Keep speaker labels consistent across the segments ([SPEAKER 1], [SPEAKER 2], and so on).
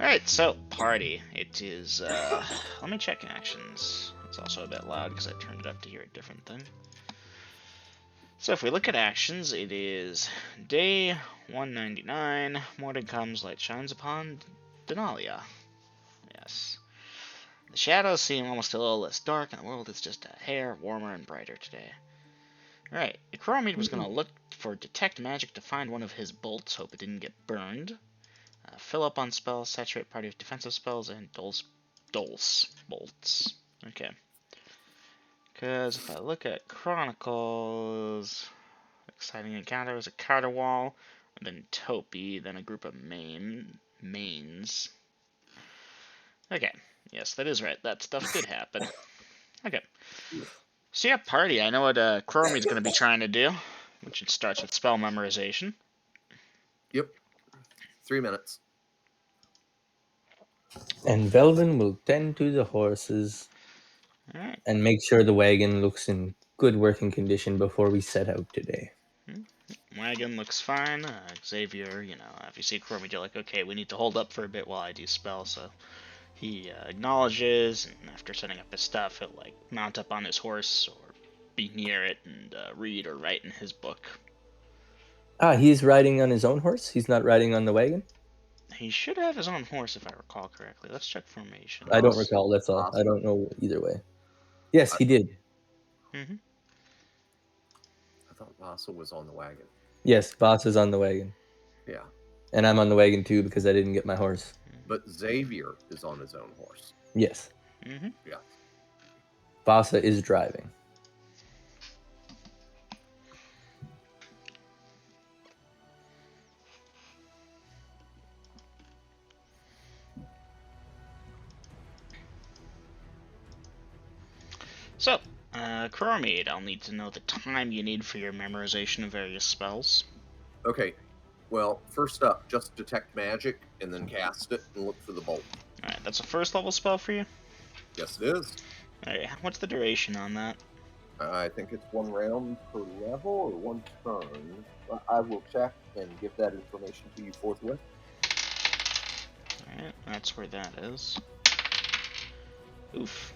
[SPEAKER 1] Alright, so, party. It is, let me check actions. It's also a bit loud because I turned it up to hear a different thing. So if we look at actions, it is day 199, morning comes, light shines upon Denalia. Yes. The shadows seem almost a little less dark, and the world is just a hair warmer and brighter today. Alright, Ecroromede was going to look for Detect Magic to find one of his bolts, hope it didn't get burned. Fill up on spells, saturate party with defensive spells, and dulse bolts. Okay. Because if I look at Chronicles, exciting encounter was a Counterwall, and then Topi, then a group of mains. Okay, yes, that is right. That stuff did happen. Okay. So yeah, party. I know what Chrome's going to be trying to do, which it starts with spell memorization.
[SPEAKER 2] Yep. 3 minutes.
[SPEAKER 3] And Velvin will tend to the horses and make sure the wagon looks in good working condition before we set out today.
[SPEAKER 1] Wagon looks fine. Xavier, if you see Chromie, you're like, okay, we need to hold up for a bit while I do spell, so he acknowledges, and after setting up his stuff, he'll mount up on his horse or be near it and read or write in his book.
[SPEAKER 3] He's riding on his own horse? He's not riding on the wagon?
[SPEAKER 1] He should have his own horse, if I recall correctly. Let's check formation.
[SPEAKER 3] I don't recall, that's all. I don't know either way. Yes, he did.
[SPEAKER 1] Mm-hmm.
[SPEAKER 2] I thought Vasa was on the wagon.
[SPEAKER 3] Yes, Boss is on the wagon.
[SPEAKER 2] Yeah.
[SPEAKER 3] And I'm on the wagon too because I didn't get my horse.
[SPEAKER 2] But Xavier is on his own horse.
[SPEAKER 3] Yes.
[SPEAKER 1] Mm-hmm.
[SPEAKER 2] Yeah.
[SPEAKER 3] Vasa is driving.
[SPEAKER 1] So, Ecroromede, I'll need to know the time you need for your memorization of various spells.
[SPEAKER 2] Okay. Well, first up, just detect magic and then cast it and look for the bolt.
[SPEAKER 1] Alright, that's a first level spell for you?
[SPEAKER 2] Yes, it is.
[SPEAKER 1] Alright, what's the duration on that?
[SPEAKER 2] I think it's 1 round per level or 1 turn. I will check and give that information to you forthwith.
[SPEAKER 1] Alright, that's where that is. Oof.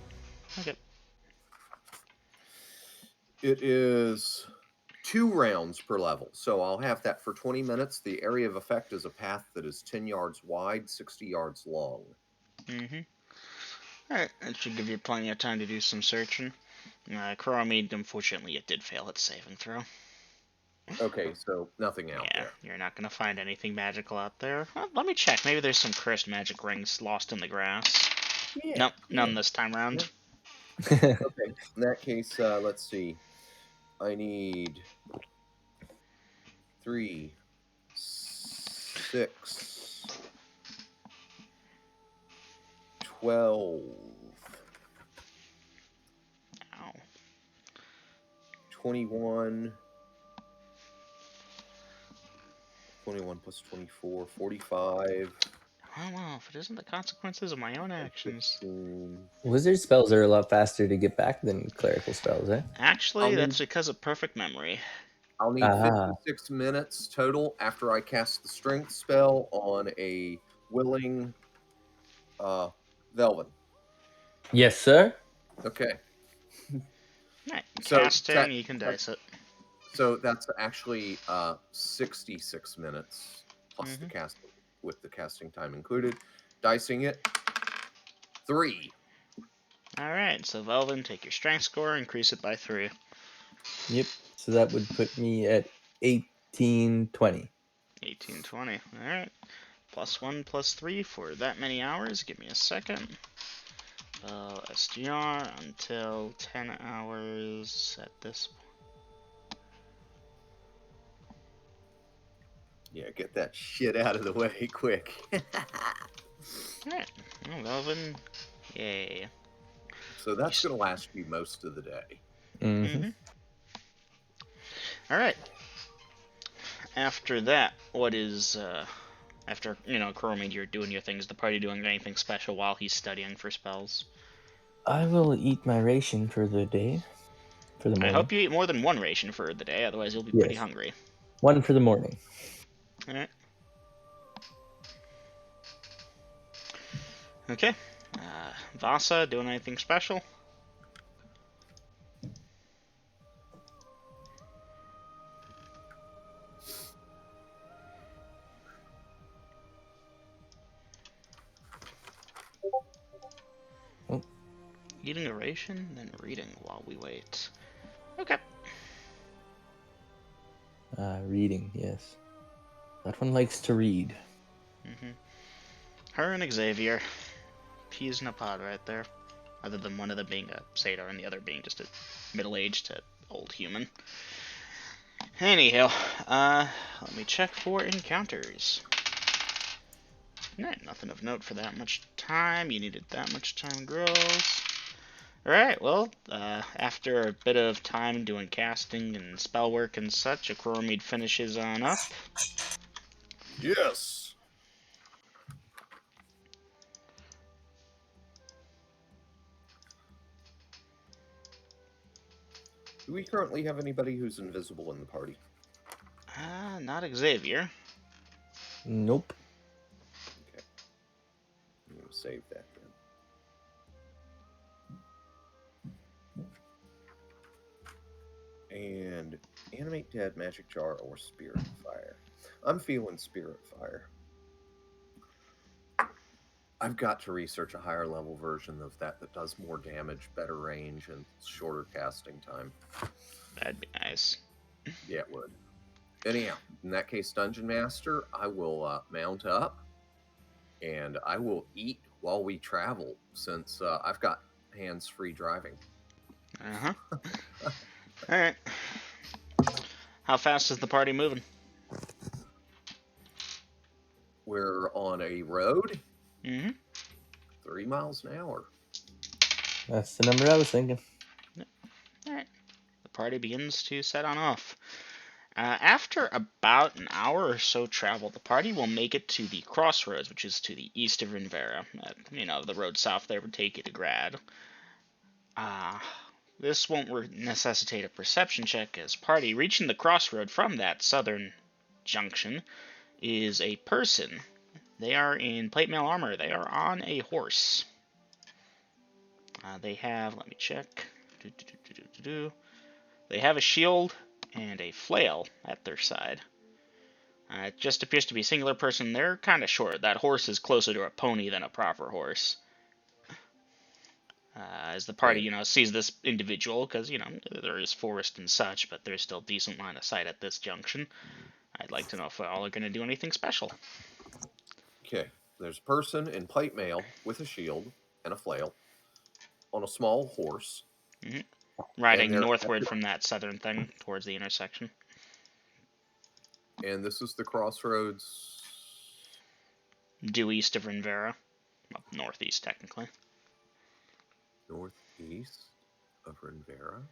[SPEAKER 1] Okay.
[SPEAKER 2] It is 2 rounds per level, so I'll have that for 20 minutes. The area of effect is a path that is 10 yards wide, 60 yards long.
[SPEAKER 1] Mm-hmm. Alright, that should give you plenty of time to do some searching. Ecroromede, unfortunately, it did fail its saving throw.
[SPEAKER 2] Okay, so nothing out there.
[SPEAKER 1] You're not going to find anything magical out there. Well, let me check. Maybe there's some cursed magic rings lost in the grass.
[SPEAKER 2] Yeah,
[SPEAKER 1] Nope, none this time round.
[SPEAKER 2] Okay, in that case, let's see. I need 3, 6, 12,
[SPEAKER 1] Ow.
[SPEAKER 2] 21, 21 plus 24, 45.
[SPEAKER 1] Oh, well, if it isn't the consequences of my own actions.
[SPEAKER 2] 15.
[SPEAKER 3] Wizard spells are a lot faster to get back than clerical spells, eh?
[SPEAKER 1] Actually, that's because of perfect memory.
[SPEAKER 2] I'll need 56 minutes total after I cast the strength spell on a willing Velvin.
[SPEAKER 3] Yes, sir.
[SPEAKER 2] Okay.
[SPEAKER 1] Right,
[SPEAKER 2] So
[SPEAKER 1] cast it and you can dice it.
[SPEAKER 2] So that's actually 66 minutes plus the casting, with the casting time included. Dicing it, 3.
[SPEAKER 1] Alright, so Velvin, take your strength score, increase it by 3.
[SPEAKER 3] Yep, so that would put me at 1820.
[SPEAKER 1] 1820, alright. Plus 1, plus 3 for that many hours. Give me a second. SDR until 10 hours at this point.
[SPEAKER 2] Yeah, get that shit out of the way quick.
[SPEAKER 1] Alright, well, Velvin, yay.
[SPEAKER 2] So that's going to last you most of the day.
[SPEAKER 3] Mm-hmm.
[SPEAKER 1] Alright. After that, what is, after, Ecroromede, you're doing your things, the party doing anything special while he's studying for spells?
[SPEAKER 3] I will eat my ration for the day. For the morning.
[SPEAKER 1] I hope you eat more than 1 ration for the day, otherwise you'll be pretty hungry.
[SPEAKER 3] 1 for the morning.
[SPEAKER 1] Alright. Okay. Vasa, doing anything special?
[SPEAKER 3] Oh.
[SPEAKER 1] Eating a ration, then reading while we wait. Okay.
[SPEAKER 3] Reading, yes. That one likes to read.
[SPEAKER 1] Her and Xavier. Peas in a pod right there. Other than one of them being a satyr and the other being just a middle-aged to old human. Anyhow, let me check for encounters. Alright, nothing of note for that much time. You needed that much time, girls. Alright, well, after a bit of time doing casting and spell work and such, Ecroromede finishes on up.
[SPEAKER 2] Yes. Do we currently have anybody who's invisible in the party?
[SPEAKER 1] Not Xavier.
[SPEAKER 3] Nope.
[SPEAKER 2] Okay. I'm going to save that then. And animate dead, magic jar, or spirit fire. I'm feeling spirit fire. I've got to research a higher level version of that does more damage, better range, and shorter casting time.
[SPEAKER 1] That'd be nice.
[SPEAKER 2] Yeah, it would. Anyhow, in that case, Dungeon Master, I will mount up and I will eat while we travel since I've got hands-free driving.
[SPEAKER 1] Uh-huh. Alright. How fast is the party moving?
[SPEAKER 2] We're on a road,
[SPEAKER 1] Mm-hmm.
[SPEAKER 2] 3 miles an hour.
[SPEAKER 3] That's the number I was thinking.
[SPEAKER 1] Alright. The party begins to set on off. After about an hour or so travel, the party will make it to the crossroads, which is to the east of Rinvera. The road south there would take you to Grad. This won't necessitate a perception check, as party reaching the crossroad from that southern junction is a person. They are in plate mail armor. They are on a horse. They have, let me check. They have a shield and a flail at their side. It just appears to be a singular person. They're kind of short. That horse is closer to a pony than a proper horse. As the party, sees this individual, because, there is forest and such, but there's still decent line of sight at this junction. I'd like to know if all are going to do anything special.
[SPEAKER 2] Okay, there's a person in plate mail with a shield and a flail on a small horse.
[SPEAKER 1] Mm-hmm. Riding northward from that southern thing towards the intersection.
[SPEAKER 2] And this is the crossroads.
[SPEAKER 1] Due east of Rinvera. Well, northeast, technically.
[SPEAKER 2] Northeast of Rinvera?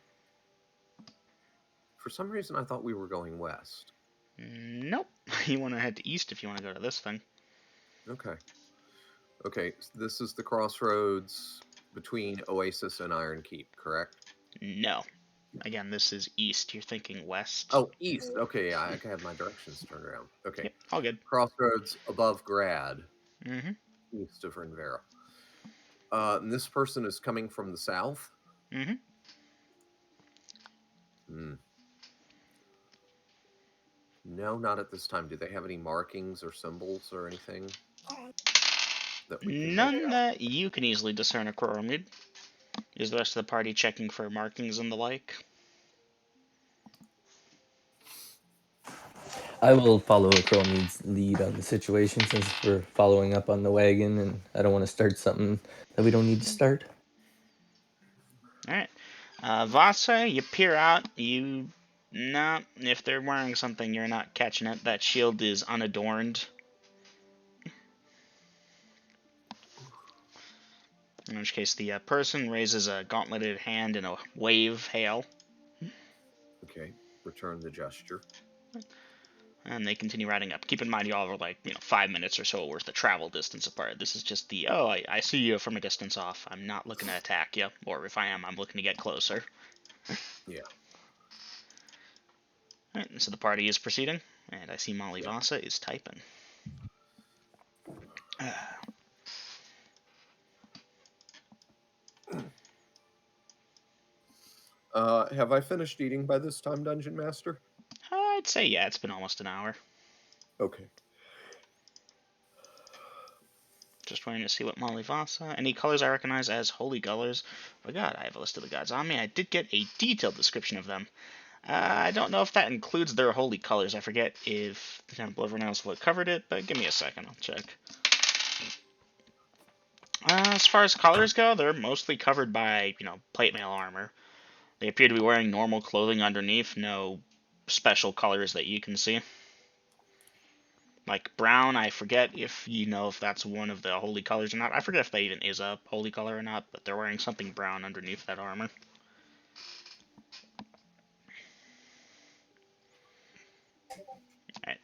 [SPEAKER 2] For some reason, I thought we were going west.
[SPEAKER 1] Nope. You want to head to east if you want to go to this thing.
[SPEAKER 2] Okay. Okay, so this is the crossroads between Oasis and Iron Keep, correct?
[SPEAKER 1] No. Again, this is east. You're thinking west.
[SPEAKER 2] Oh, east. Okay, yeah, I had my directions turned around. Okay.
[SPEAKER 1] Yep, all good.
[SPEAKER 2] Crossroads above Grad,
[SPEAKER 1] Mm-hmm.
[SPEAKER 2] east of Rinvera. And this person is coming from the south?
[SPEAKER 1] Mm-hmm.
[SPEAKER 2] No, not at this time. Do they have any markings or symbols or anything?
[SPEAKER 1] None that you can easily discern, Ecroromede. Is the rest of the party checking for markings and the like?
[SPEAKER 3] I will follow Chromede's lead on the situation since we're following up on the wagon, and I don't want to start something that we don't need to start.
[SPEAKER 1] Alright. Vasa, you peer out. If they're wearing something, you're not catching it. That shield is unadorned. In which case, the person raises a gauntleted hand in a wave hail.
[SPEAKER 2] Okay, return the gesture.
[SPEAKER 1] And they continue riding up. Keep in mind, you all are 5 minutes or so worth of travel distance apart. This is just I see you from a distance off. I'm not looking to attack you. Or if I am, I'm looking to get closer.
[SPEAKER 2] Yeah.
[SPEAKER 1] Alright, so the party is proceeding. And I see Molly Vasa is typing.
[SPEAKER 2] Have I finished eating by this time, Dungeon Master?
[SPEAKER 1] I'd say, yeah, it's been almost an hour.
[SPEAKER 2] Okay.
[SPEAKER 1] Just waiting to see what Molly Vasa. Any colors I recognize as holy colors. Oh god, I have a list of the gods on me. I did get a detailed description of them. I don't know if that includes their holy colors. I forget if the Temple of Renounced covered it, but give me a second, I'll check. As far as colors go, they're mostly covered by, plate mail armor. They appear to be wearing normal clothing underneath, no special colors that you can see. Like brown, I forget if you know if that's one of the holy colors or not. I forget if that even is a holy color or not, but they're wearing something brown underneath that armor. Alright,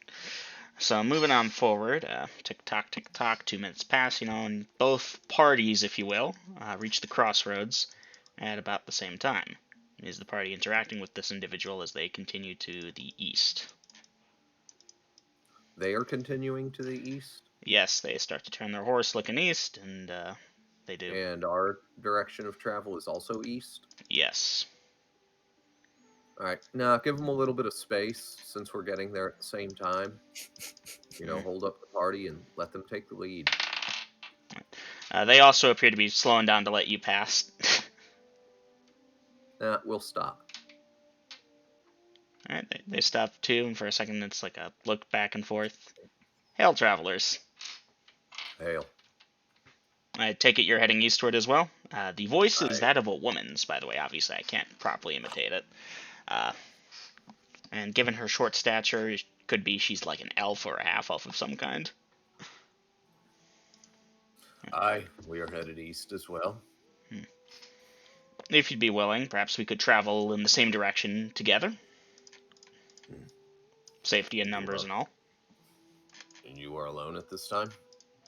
[SPEAKER 1] so moving on forward, tick tock, 2 minutes pass, and both parties, if you will, reach the crossroads at about the same time. Is the party interacting with this individual as they continue to the east?
[SPEAKER 2] They are continuing to the east?
[SPEAKER 1] Yes, they start to turn their horse looking east, and they do.
[SPEAKER 2] And our direction of travel is also east?
[SPEAKER 1] Yes.
[SPEAKER 2] Alright, now give them a little bit of space since we're getting there at the same time. Hold up the party and let them take the lead.
[SPEAKER 1] They also appear to be slowing down to let you pass.
[SPEAKER 2] We'll stop.
[SPEAKER 1] Alright, they stop too, and for a second it's like a look back and forth. Hail, travelers.
[SPEAKER 2] Hail.
[SPEAKER 1] I take it you're heading eastward as well? The voice is that of a woman's, by the way. Obviously, I can't properly imitate it. And given her short stature, it could be she's like an elf or a half-elf of some kind.
[SPEAKER 2] Aye, we are headed east as well.
[SPEAKER 1] If you'd be willing, perhaps we could travel in the same direction together. Safety in numbers and all.
[SPEAKER 2] And you are alone at this time?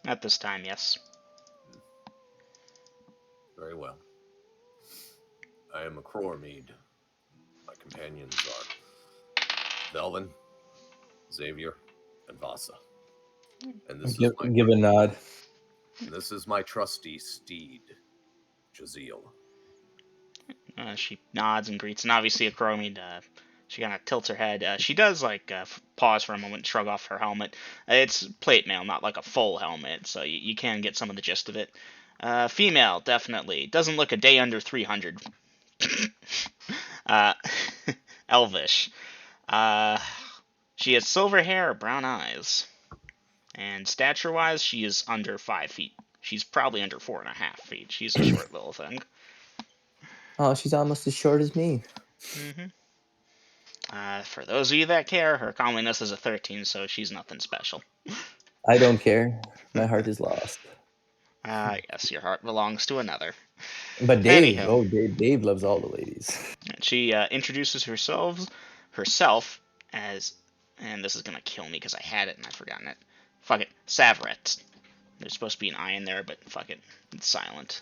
[SPEAKER 1] At this time, yes.
[SPEAKER 2] Very well. I am Ecroromede. My companions are Velvin, Xavier, and Vasa. And this
[SPEAKER 3] give a nod.
[SPEAKER 2] This is my trusty steed, Jaziel.
[SPEAKER 1] She nods and greets, and obviously Ecroromede, she kind of tilts her head. She does pause for a moment, shrug off her helmet. It's plate mail, not like a full helmet, so you can get some of the gist of it. Female, definitely. Doesn't look a day under 300. Elvish. She has silver hair, brown eyes. And stature-wise, she is under 5 feet. She's probably under 4.5 feet. She's a short little thing.
[SPEAKER 3] Oh, she's almost as short as me.
[SPEAKER 1] For those of you that care, her comeliness is a 13, so she's nothing special.
[SPEAKER 3] I don't care. My heart is lost.
[SPEAKER 1] Yes, your heart belongs to another.
[SPEAKER 3] But Dave,
[SPEAKER 1] Anywho,
[SPEAKER 3] Dave loves all the ladies.
[SPEAKER 1] she introduces herself as, and this is gonna kill me because I had it and I've forgotten it. Fuck it, Savret. There's supposed to be an I in there, but fuck it, it's silent.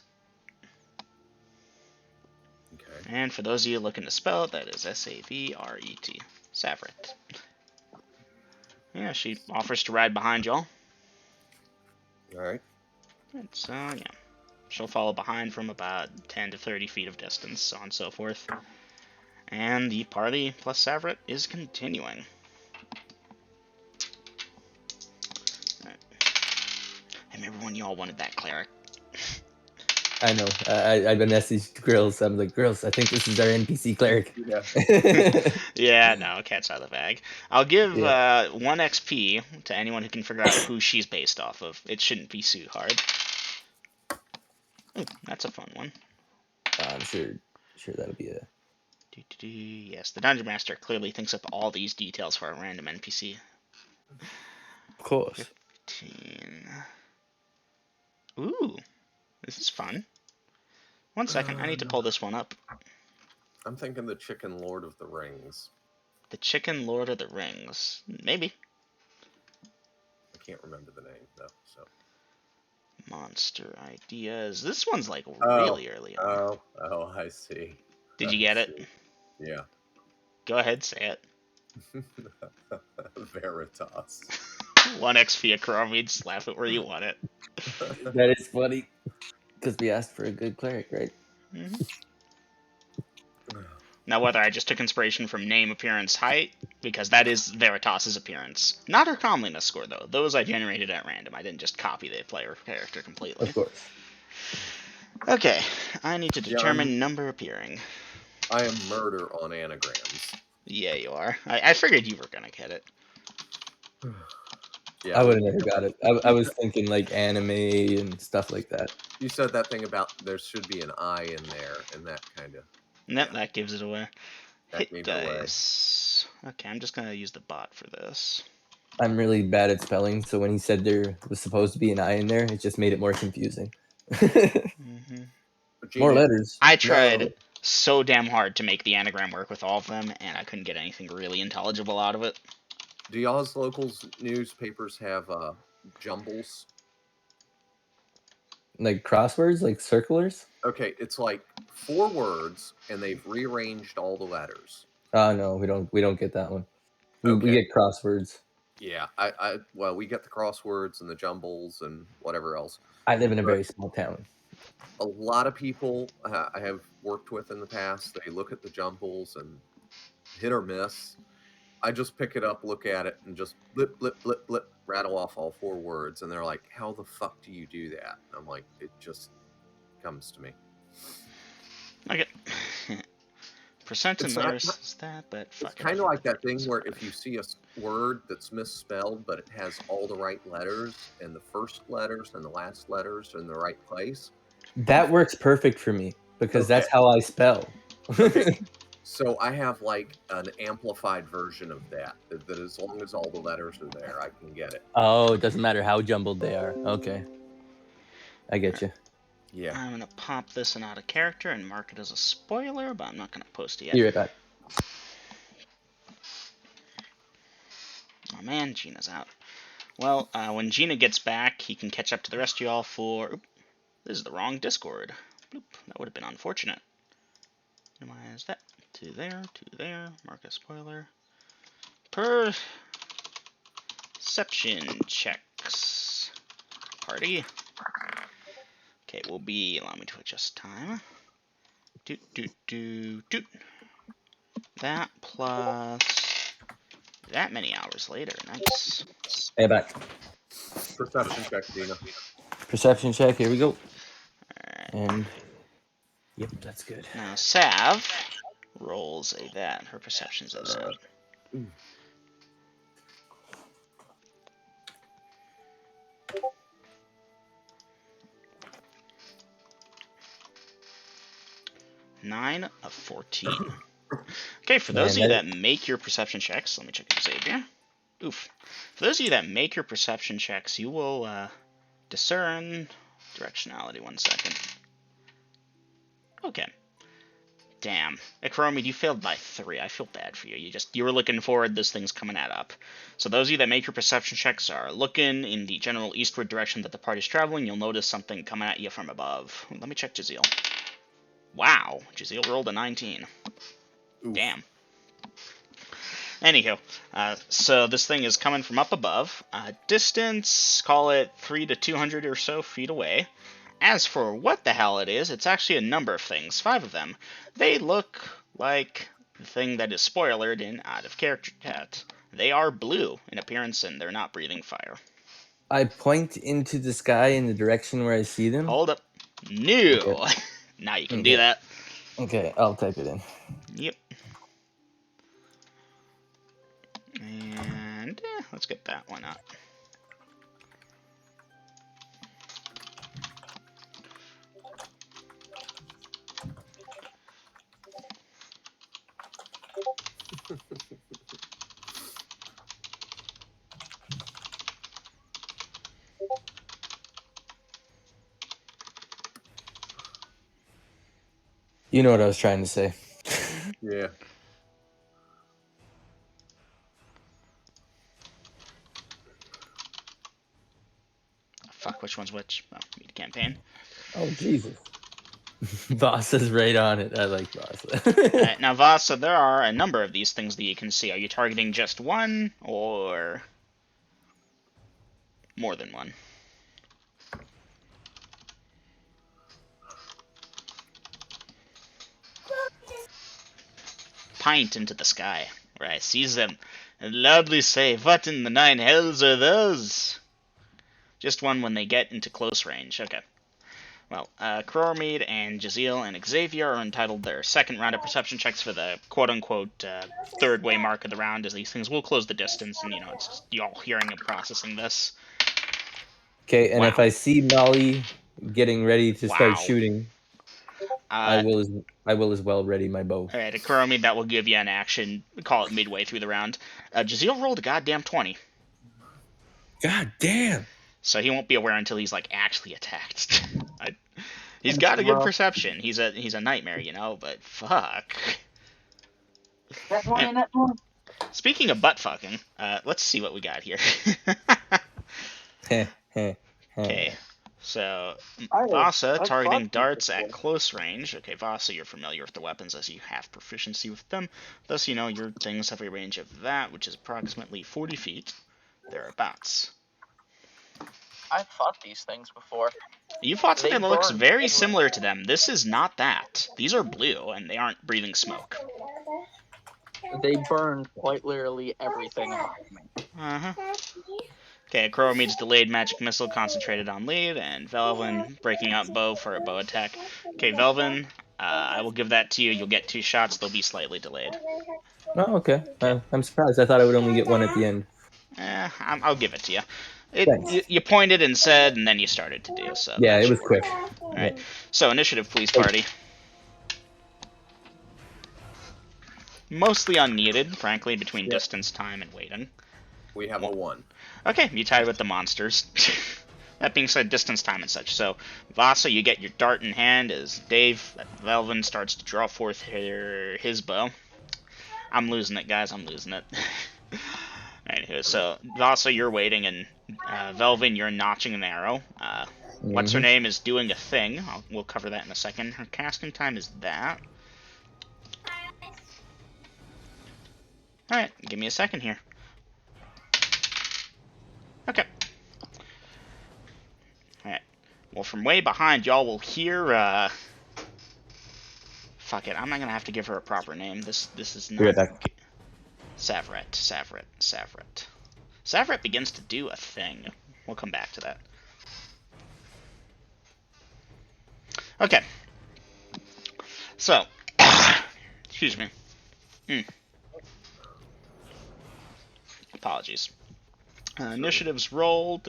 [SPEAKER 2] Okay.
[SPEAKER 1] And for those of you looking to spell it, that is Savret. Savret. Yeah, she offers to ride behind y'all.
[SPEAKER 2] Alright.
[SPEAKER 1] So, yeah. She'll follow behind from about 10 to 30 feet of distance, so on and so forth. And the party plus Savret is continuing. Right. I remember when y'all wanted that cleric.
[SPEAKER 3] I know. I've been messaged girls. I'm like, girls, I think this is our NPC cleric.
[SPEAKER 2] Yeah.
[SPEAKER 1] Yeah, no, cat's out of the bag. I'll give 1
[SPEAKER 3] Yeah.
[SPEAKER 1] XP to anyone who can figure out who she's based off of. It shouldn't be too hard. Ooh, that's a fun one.
[SPEAKER 3] I'm sure that'll be a...
[SPEAKER 1] Yes, the Dungeon Master clearly thinks up all these details for a random NPC.
[SPEAKER 3] Of course.
[SPEAKER 1] 15. Ooh, this is fun. 1 second, I need to pull this one up.
[SPEAKER 2] I'm thinking the Chicken Lord of the Rings.
[SPEAKER 1] The Chicken Lord of the Rings. Maybe.
[SPEAKER 2] I can't remember the name, though, so...
[SPEAKER 1] Monster ideas. This one's like really early on.
[SPEAKER 2] Oh, I see.
[SPEAKER 1] Did you get it?
[SPEAKER 2] Yeah.
[SPEAKER 1] Go ahead, say it.
[SPEAKER 2] Veritas.
[SPEAKER 1] 1 XP Ecroromede, just laugh it where you want it.
[SPEAKER 3] That is funny. Because we asked for a good cleric, right?
[SPEAKER 1] Now, whether I just took inspiration from name, appearance, height, because that is Veritas's appearance. Not her comeliness score, though. Those I generated at random. I didn't just copy the player character completely.
[SPEAKER 3] Of course.
[SPEAKER 1] Okay, I need to
[SPEAKER 2] Yeah,
[SPEAKER 1] determine number appearing.
[SPEAKER 2] I am murder on anagrams.
[SPEAKER 1] Yeah, you are. I figured you were going to get it.
[SPEAKER 2] Yeah,
[SPEAKER 3] I would have never got it. I was thinking like anime and stuff like that.
[SPEAKER 2] You said that thing about there should be an I in there, and that kind of...
[SPEAKER 1] Nope, that gives it away.
[SPEAKER 2] That gave
[SPEAKER 1] Hit
[SPEAKER 2] it away.
[SPEAKER 1] dice. Okay, I'm just going to use the bot for this.
[SPEAKER 3] I'm really bad at spelling, so when he said there was supposed to be an I in there, it just made it more confusing.
[SPEAKER 1] Mm-hmm.
[SPEAKER 3] More letters.
[SPEAKER 1] I tried
[SPEAKER 3] No.
[SPEAKER 1] so damn hard to make the anagram work with all of them, and I couldn't get anything really intelligible out of it.
[SPEAKER 2] Do y'all's locals newspapers have jumbles?
[SPEAKER 3] Like crosswords, like circlers?
[SPEAKER 2] Okay, it's like 4 words, and they've rearranged all the letters.
[SPEAKER 3] Oh no, we don't get that one. We
[SPEAKER 2] Okay.
[SPEAKER 3] get crosswords.
[SPEAKER 2] Yeah, well, we get the crosswords and the jumbles and whatever else.
[SPEAKER 3] I live in a
[SPEAKER 2] But
[SPEAKER 3] very small town.
[SPEAKER 2] a lot of people I have worked with in the past, they look at the jumbles and hit or miss. I just pick it up, look at it, and just blip, blip, blip, blip, rattle off all 4 words. And they're like, how the fuck do you do that? And I'm like, it just comes to me.
[SPEAKER 1] Okay. Percent and
[SPEAKER 2] It's
[SPEAKER 1] letters is that, but fuck
[SPEAKER 2] It's
[SPEAKER 1] it.
[SPEAKER 2] kind of like that thing where if you see a word that's misspelled, but it has all the right letters, and the first letters and the last letters are in the right place.
[SPEAKER 3] That works perfect for me because
[SPEAKER 2] Okay.
[SPEAKER 3] that's how I spell.
[SPEAKER 2] Okay. So I have like an amplified version of that as long as all the letters are there, I can get it.
[SPEAKER 3] Oh, it doesn't matter how jumbled they are. Okay. I get you.
[SPEAKER 2] Yeah.
[SPEAKER 1] I'm gonna pop this in out of character and mark it as a spoiler, but I'm not gonna post it yet.
[SPEAKER 3] Be right back.
[SPEAKER 1] Oh man, Gina's out. Well, when Gina gets back, he can catch up to the rest of y'all for... Oop, this is the wrong Discord. Bloop, that would have been unfortunate. Minimize that. To there, mark a spoiler. Perception checks. Party. Okay, will be... Allow me to adjust time. Doot. That plus... that many hours later. Nice.
[SPEAKER 3] Hey, back.
[SPEAKER 2] Perception check, Dina.
[SPEAKER 3] Perception check. Here we go.
[SPEAKER 1] Alright.
[SPEAKER 3] And yep, that's good.
[SPEAKER 1] Now Sav rolls a that. Her perception's a that.
[SPEAKER 2] Ooh.
[SPEAKER 1] Nine of 14. Okay, for those of you that make your perception checks, let me check Xavier. Oof. For those of you that make your perception checks, you will discern directionality. 1 second. Okay. Damn. Ecroromede, you failed by 3. I feel bad for you. You were looking forward, this thing's coming at up. So those of you that make your perception checks are looking in the general eastward direction that the party's traveling. You'll notice something coming at you from above. Let me check Jaziel. Wow. Jaziel rolled a 19.
[SPEAKER 2] Oof.
[SPEAKER 1] Damn. Anywho, so this thing is coming from up above. Distance, call it 300 to 200 or so feet away. As for what the hell it is, it's actually a number of things, 5 of them. They look like the thing that is spoilered in Out of Character Chat. They are blue in appearance and they're not breathing fire.
[SPEAKER 3] I point into the sky in the direction where I see them.
[SPEAKER 1] Hold up. No! Okay. Now you can do that.
[SPEAKER 3] Okay, I'll type it in.
[SPEAKER 1] Yep. And let's get that. Why not?
[SPEAKER 3] You know what I was trying to say.
[SPEAKER 2] Yeah.
[SPEAKER 1] Fuck, which one's which? Oh, meet campaign.
[SPEAKER 3] Oh, Jesus. Vasa's right on it. I like Vasa.
[SPEAKER 1] Alright, now Vasa, there are a number of these things that you can see. Are you targeting just one, or more than one? pint into the sky, where I seize them and loudly say, "What in the nine hells are those?" Just one when they get into close range. Okay. Well, Ecroromede and Jaziel and Xavier are entitled their second round of perception checks for the quote-unquote third way mark of the round, as these things will close the distance, and, it's just y'all hearing and processing this.
[SPEAKER 3] Okay, and
[SPEAKER 1] Wow.
[SPEAKER 3] if I see Molly getting ready to start
[SPEAKER 1] Wow.
[SPEAKER 3] shooting, I will as well ready my bow.
[SPEAKER 1] Alright, Ecroromede, that will give you an action, call it midway through the round. Jaziel rolled a goddamn 20.
[SPEAKER 3] God damn!
[SPEAKER 1] So he won't be aware until he's, actually attacked. He's got a good perception. He's a nightmare, but fuck.
[SPEAKER 4] That 20, that 20.
[SPEAKER 1] Speaking of butt fucking, let's see what we got here. Okay, so Vasa targeting darts at close range. Okay, Vasa, you're familiar with the weapons as you have proficiency with them. Thus, your things have a range of that, which is approximately 40 feet. Thereabouts.
[SPEAKER 4] I've fought these things before.
[SPEAKER 1] You fought something that looks
[SPEAKER 4] burn
[SPEAKER 1] very similar to them. This is not that. These are blue, and they aren't breathing smoke.
[SPEAKER 4] They burn quite literally everything about me.
[SPEAKER 1] Uh-huh. Okay, Ecroromede's delayed magic missile concentrated on lead, and Velvin breaking out bow for a bow attack. Okay, Velvin, I will give that to you. You'll get 2 shots. They'll be slightly delayed.
[SPEAKER 3] Oh, okay. I'm surprised. I thought I would only get one at the end.
[SPEAKER 1] I'll give it to you.
[SPEAKER 3] Thanks.
[SPEAKER 1] You pointed and said, and then you started to do, so
[SPEAKER 3] Yeah,
[SPEAKER 1] that
[SPEAKER 3] it
[SPEAKER 1] should
[SPEAKER 3] was
[SPEAKER 1] work.
[SPEAKER 3] quick.
[SPEAKER 1] Alright, so initiative, please, party. Mostly unneeded, frankly, between distance, time, and waiting.
[SPEAKER 2] We have a 1.
[SPEAKER 1] Okay, you tied with the monsters. That being said, distance, time, and such. So, Vasa, you get your dart in hand as Dave, Velvin, starts to draw forth his bow. I'm losing it, guys. I'm losing it. Anywho, so, Vasa, you're waiting, and Velvin, you're notching an arrow. What's her name is doing a thing. We'll cover that in a second. Her casting time is that. Alright, give me a second here. Okay. Alright. Well, from way behind, y'all will hear, fuck it, I'm not gonna have to give her a proper name. This is not... Savret. Savret begins to do a thing. We'll come back to that. Okay. So, excuse me. Apologies. Initiatives roll.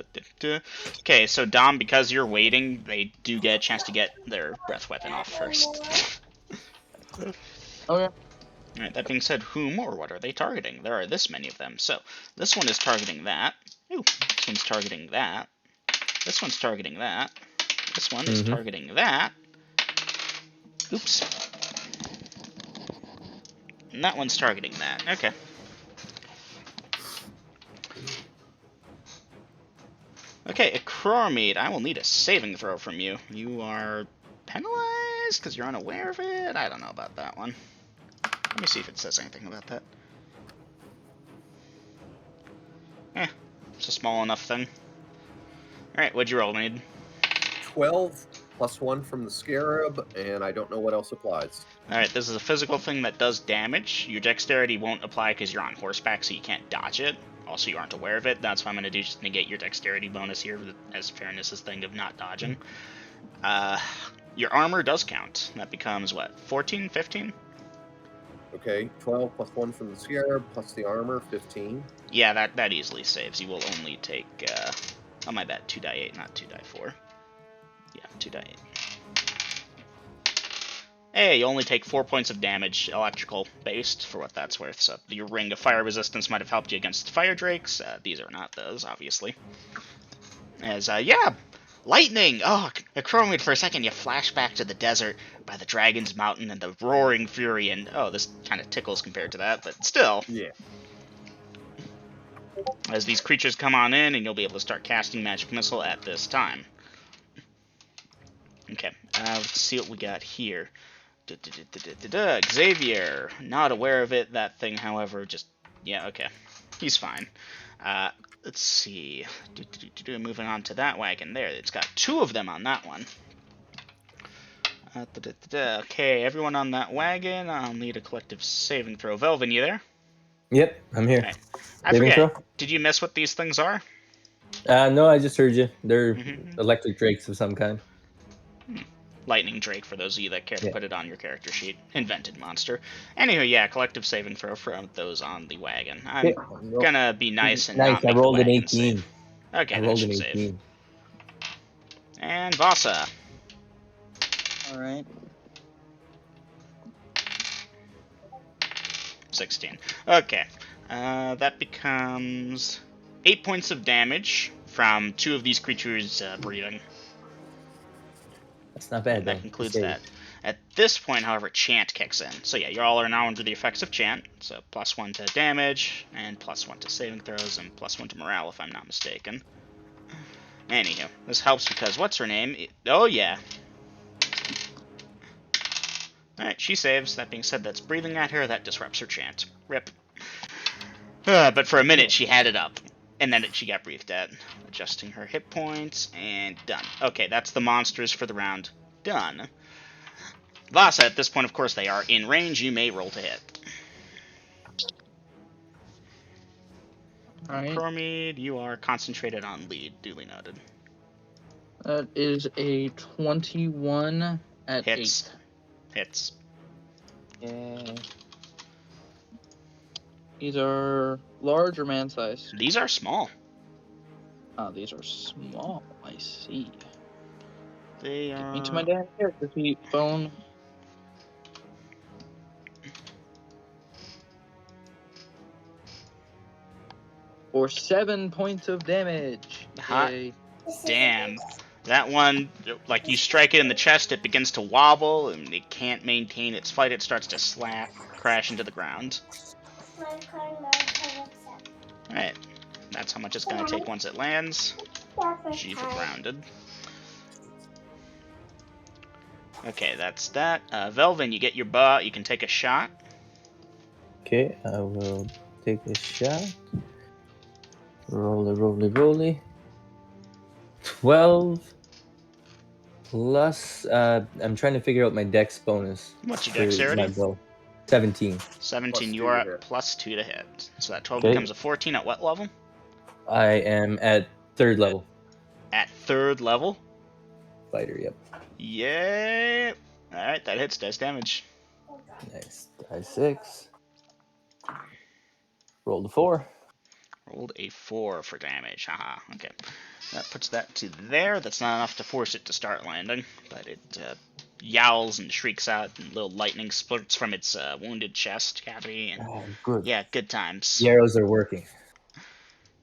[SPEAKER 1] Okay, so Dom, because you're waiting, they do get a chance to get their breath weapon off first.
[SPEAKER 4] Okay.
[SPEAKER 1] Alright, that being said, whom or what are they targeting? There are this many of them. So, this one is targeting that. Ooh, this one's targeting that. This one's targeting that. This one is targeting that. Oops. And that one's targeting that. Okay. Okay, Ecroromede, I will need a saving throw from you. You are penalized because you're unaware of it? I don't know about that one. Let me see if it says anything about that. It's a small enough thing. Alright, what'd you roll, Made?
[SPEAKER 2] 12 plus 1 from the Scarab, and I don't know what else applies.
[SPEAKER 1] Alright, this is a physical thing that does damage. Your dexterity won't apply because you're on horseback, so you can't dodge it. Also, you aren't aware of it. That's what I'm going to do, just negate your dexterity bonus here as fairness' thing of not dodging. Your armor does count. That becomes, what, 14, 15?
[SPEAKER 2] Okay, 12 plus 1 from the Scarab, plus the armor, 15.
[SPEAKER 1] Yeah, that easily saves. You will only take, oh my bad, 2d8, not 2d4. Yeah, 2d8. Hey, you only take 4 points of damage, electrical based, for what that's worth. So your ring of fire resistance might have helped you against fire drakes. These are not those, obviously. As, yeah, lightning! Oh, Ecroromede, for a second you flash back to the desert by the Dragon's Mountain and the roaring fury, and, oh, this kind of tickles compared to that, but still.
[SPEAKER 2] Yeah.
[SPEAKER 1] As these creatures come on in, and you'll be able to start casting Magic Missile at this time. Okay, let's see what we got here. Xavier, not aware of it. That thing, however, just... yeah, okay. He's fine. Let's see. Moving on to that wagon there. It's got 2 of them on that one. Okay, everyone on that wagon, I'll need a collective saving throw. Velvin, you there?
[SPEAKER 3] Yep, I'm here.
[SPEAKER 1] Alright. I
[SPEAKER 3] Saving
[SPEAKER 1] forget.
[SPEAKER 3] throw?
[SPEAKER 1] Did you miss what these things are?
[SPEAKER 3] No, I just heard you. They're
[SPEAKER 1] Mm-hmm.
[SPEAKER 3] electric drakes of some kind.
[SPEAKER 1] Lightning Drake, for those of you that care to
[SPEAKER 3] Yeah.
[SPEAKER 1] put it on your character sheet. Invented monster. Anywho, yeah, collective saving throw from those on the wagon. I'm
[SPEAKER 3] Okay.
[SPEAKER 1] gonna be nice and
[SPEAKER 3] Nice,
[SPEAKER 1] not
[SPEAKER 3] I
[SPEAKER 1] make the
[SPEAKER 3] rolled an
[SPEAKER 1] wagon
[SPEAKER 3] 18.
[SPEAKER 1] save. Okay,
[SPEAKER 3] I
[SPEAKER 1] that
[SPEAKER 3] rolled an
[SPEAKER 1] should save.
[SPEAKER 3] 18.
[SPEAKER 1] And Vasa.
[SPEAKER 4] All right.
[SPEAKER 1] 16. Okay. That becomes 8 points of damage from 2 of these creatures breathing.
[SPEAKER 3] That's not bad,
[SPEAKER 1] And
[SPEAKER 3] though.
[SPEAKER 1] that concludes
[SPEAKER 3] Save.
[SPEAKER 1] that. At this point, however, Chant kicks in. So yeah, you all are now under the effects of Chant. So +1 to damage, and +1 to saving throws, and +1 to morale, if I'm not mistaken. Anywho, this helps because what's her name? Oh yeah. Alright, she saves. That being said, that's breathing at her. That disrupts her Chant. Rip. But for a minute, she had it up. And then she got breathed at. Adjusting her hit points, and done. Okay, that's the monsters for the round. Done. Vasa, at this point, of course, they are in range. You may roll to hit.
[SPEAKER 4] All right.
[SPEAKER 1] Ecroromede, you are concentrated on lead. Duly noted.
[SPEAKER 4] That is a 21 at
[SPEAKER 1] Hits.
[SPEAKER 4] 8.
[SPEAKER 1] Hits.
[SPEAKER 4] Yeah. These are large or man size?
[SPEAKER 1] These are small.
[SPEAKER 4] Oh, these are small. I see.
[SPEAKER 1] They
[SPEAKER 4] Get
[SPEAKER 1] are...
[SPEAKER 4] me to my damn character sheet, phone. For 7 points of damage.
[SPEAKER 1] Hot
[SPEAKER 4] Yay.
[SPEAKER 1] damn. That one, like, you strike it in the chest, it begins to wobble, and it can't maintain its flight. It starts to slap, crash into the ground. Alright. That's how much it's going to take once it lands. G for grounded. Okay, that's that. Velvin, you get your bow. You can take a shot.
[SPEAKER 3] Okay, I will take a shot. Roly. 12 plus. I'm trying to figure out my dex bonus.
[SPEAKER 1] What's your
[SPEAKER 3] for
[SPEAKER 1] dexterity?
[SPEAKER 3] my bow. 17.
[SPEAKER 1] 17, you
[SPEAKER 2] +2
[SPEAKER 1] are
[SPEAKER 2] to
[SPEAKER 1] at
[SPEAKER 2] hit.
[SPEAKER 1] +2 to hit. So that 12
[SPEAKER 3] Okay.
[SPEAKER 1] becomes a 14 at what level?
[SPEAKER 3] I am at 3rd level.
[SPEAKER 1] At 3rd level?
[SPEAKER 3] Fighter, yep.
[SPEAKER 1] Yeah. Alright, that hits. Dice damage.
[SPEAKER 3] Nice. Die 6. Rolled a 4.
[SPEAKER 1] Rolled a 4 for damage. Haha, okay. That puts that to there. That's not enough to force it to start landing, but it yowls and shrieks out, and little lightning splurts from its wounded chest cavity, and
[SPEAKER 3] Oh, good.
[SPEAKER 1] yeah, good times.
[SPEAKER 3] The arrows are working.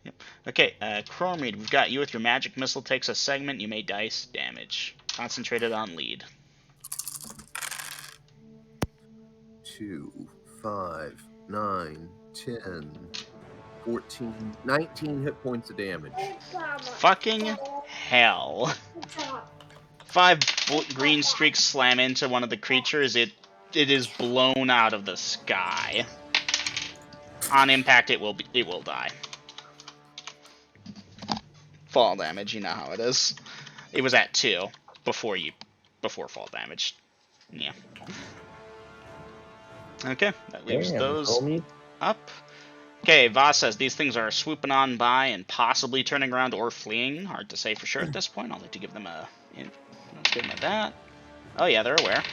[SPEAKER 1] Yep. Okay, Chromede, we've got you with your magic missile. Takes a segment. You may dice damage. Concentrated on lead.
[SPEAKER 2] 2, 5, 9, 10, 14, 19 hit points of damage.
[SPEAKER 1] Fucking hell. 5 green streaks slam into one of the creatures. It is blown out of the sky. On impact, it will die. Fall damage, you know how it is. It was at 2 before fall damage. Yeah. Okay, that leaves
[SPEAKER 3] Damn,
[SPEAKER 1] those
[SPEAKER 3] homie.
[SPEAKER 1] up. Okay, Voss says these things are swooping on by and possibly turning around or fleeing. Hard to say for sure at this point. I'll like to give them let's give them that. Oh yeah, they're aware.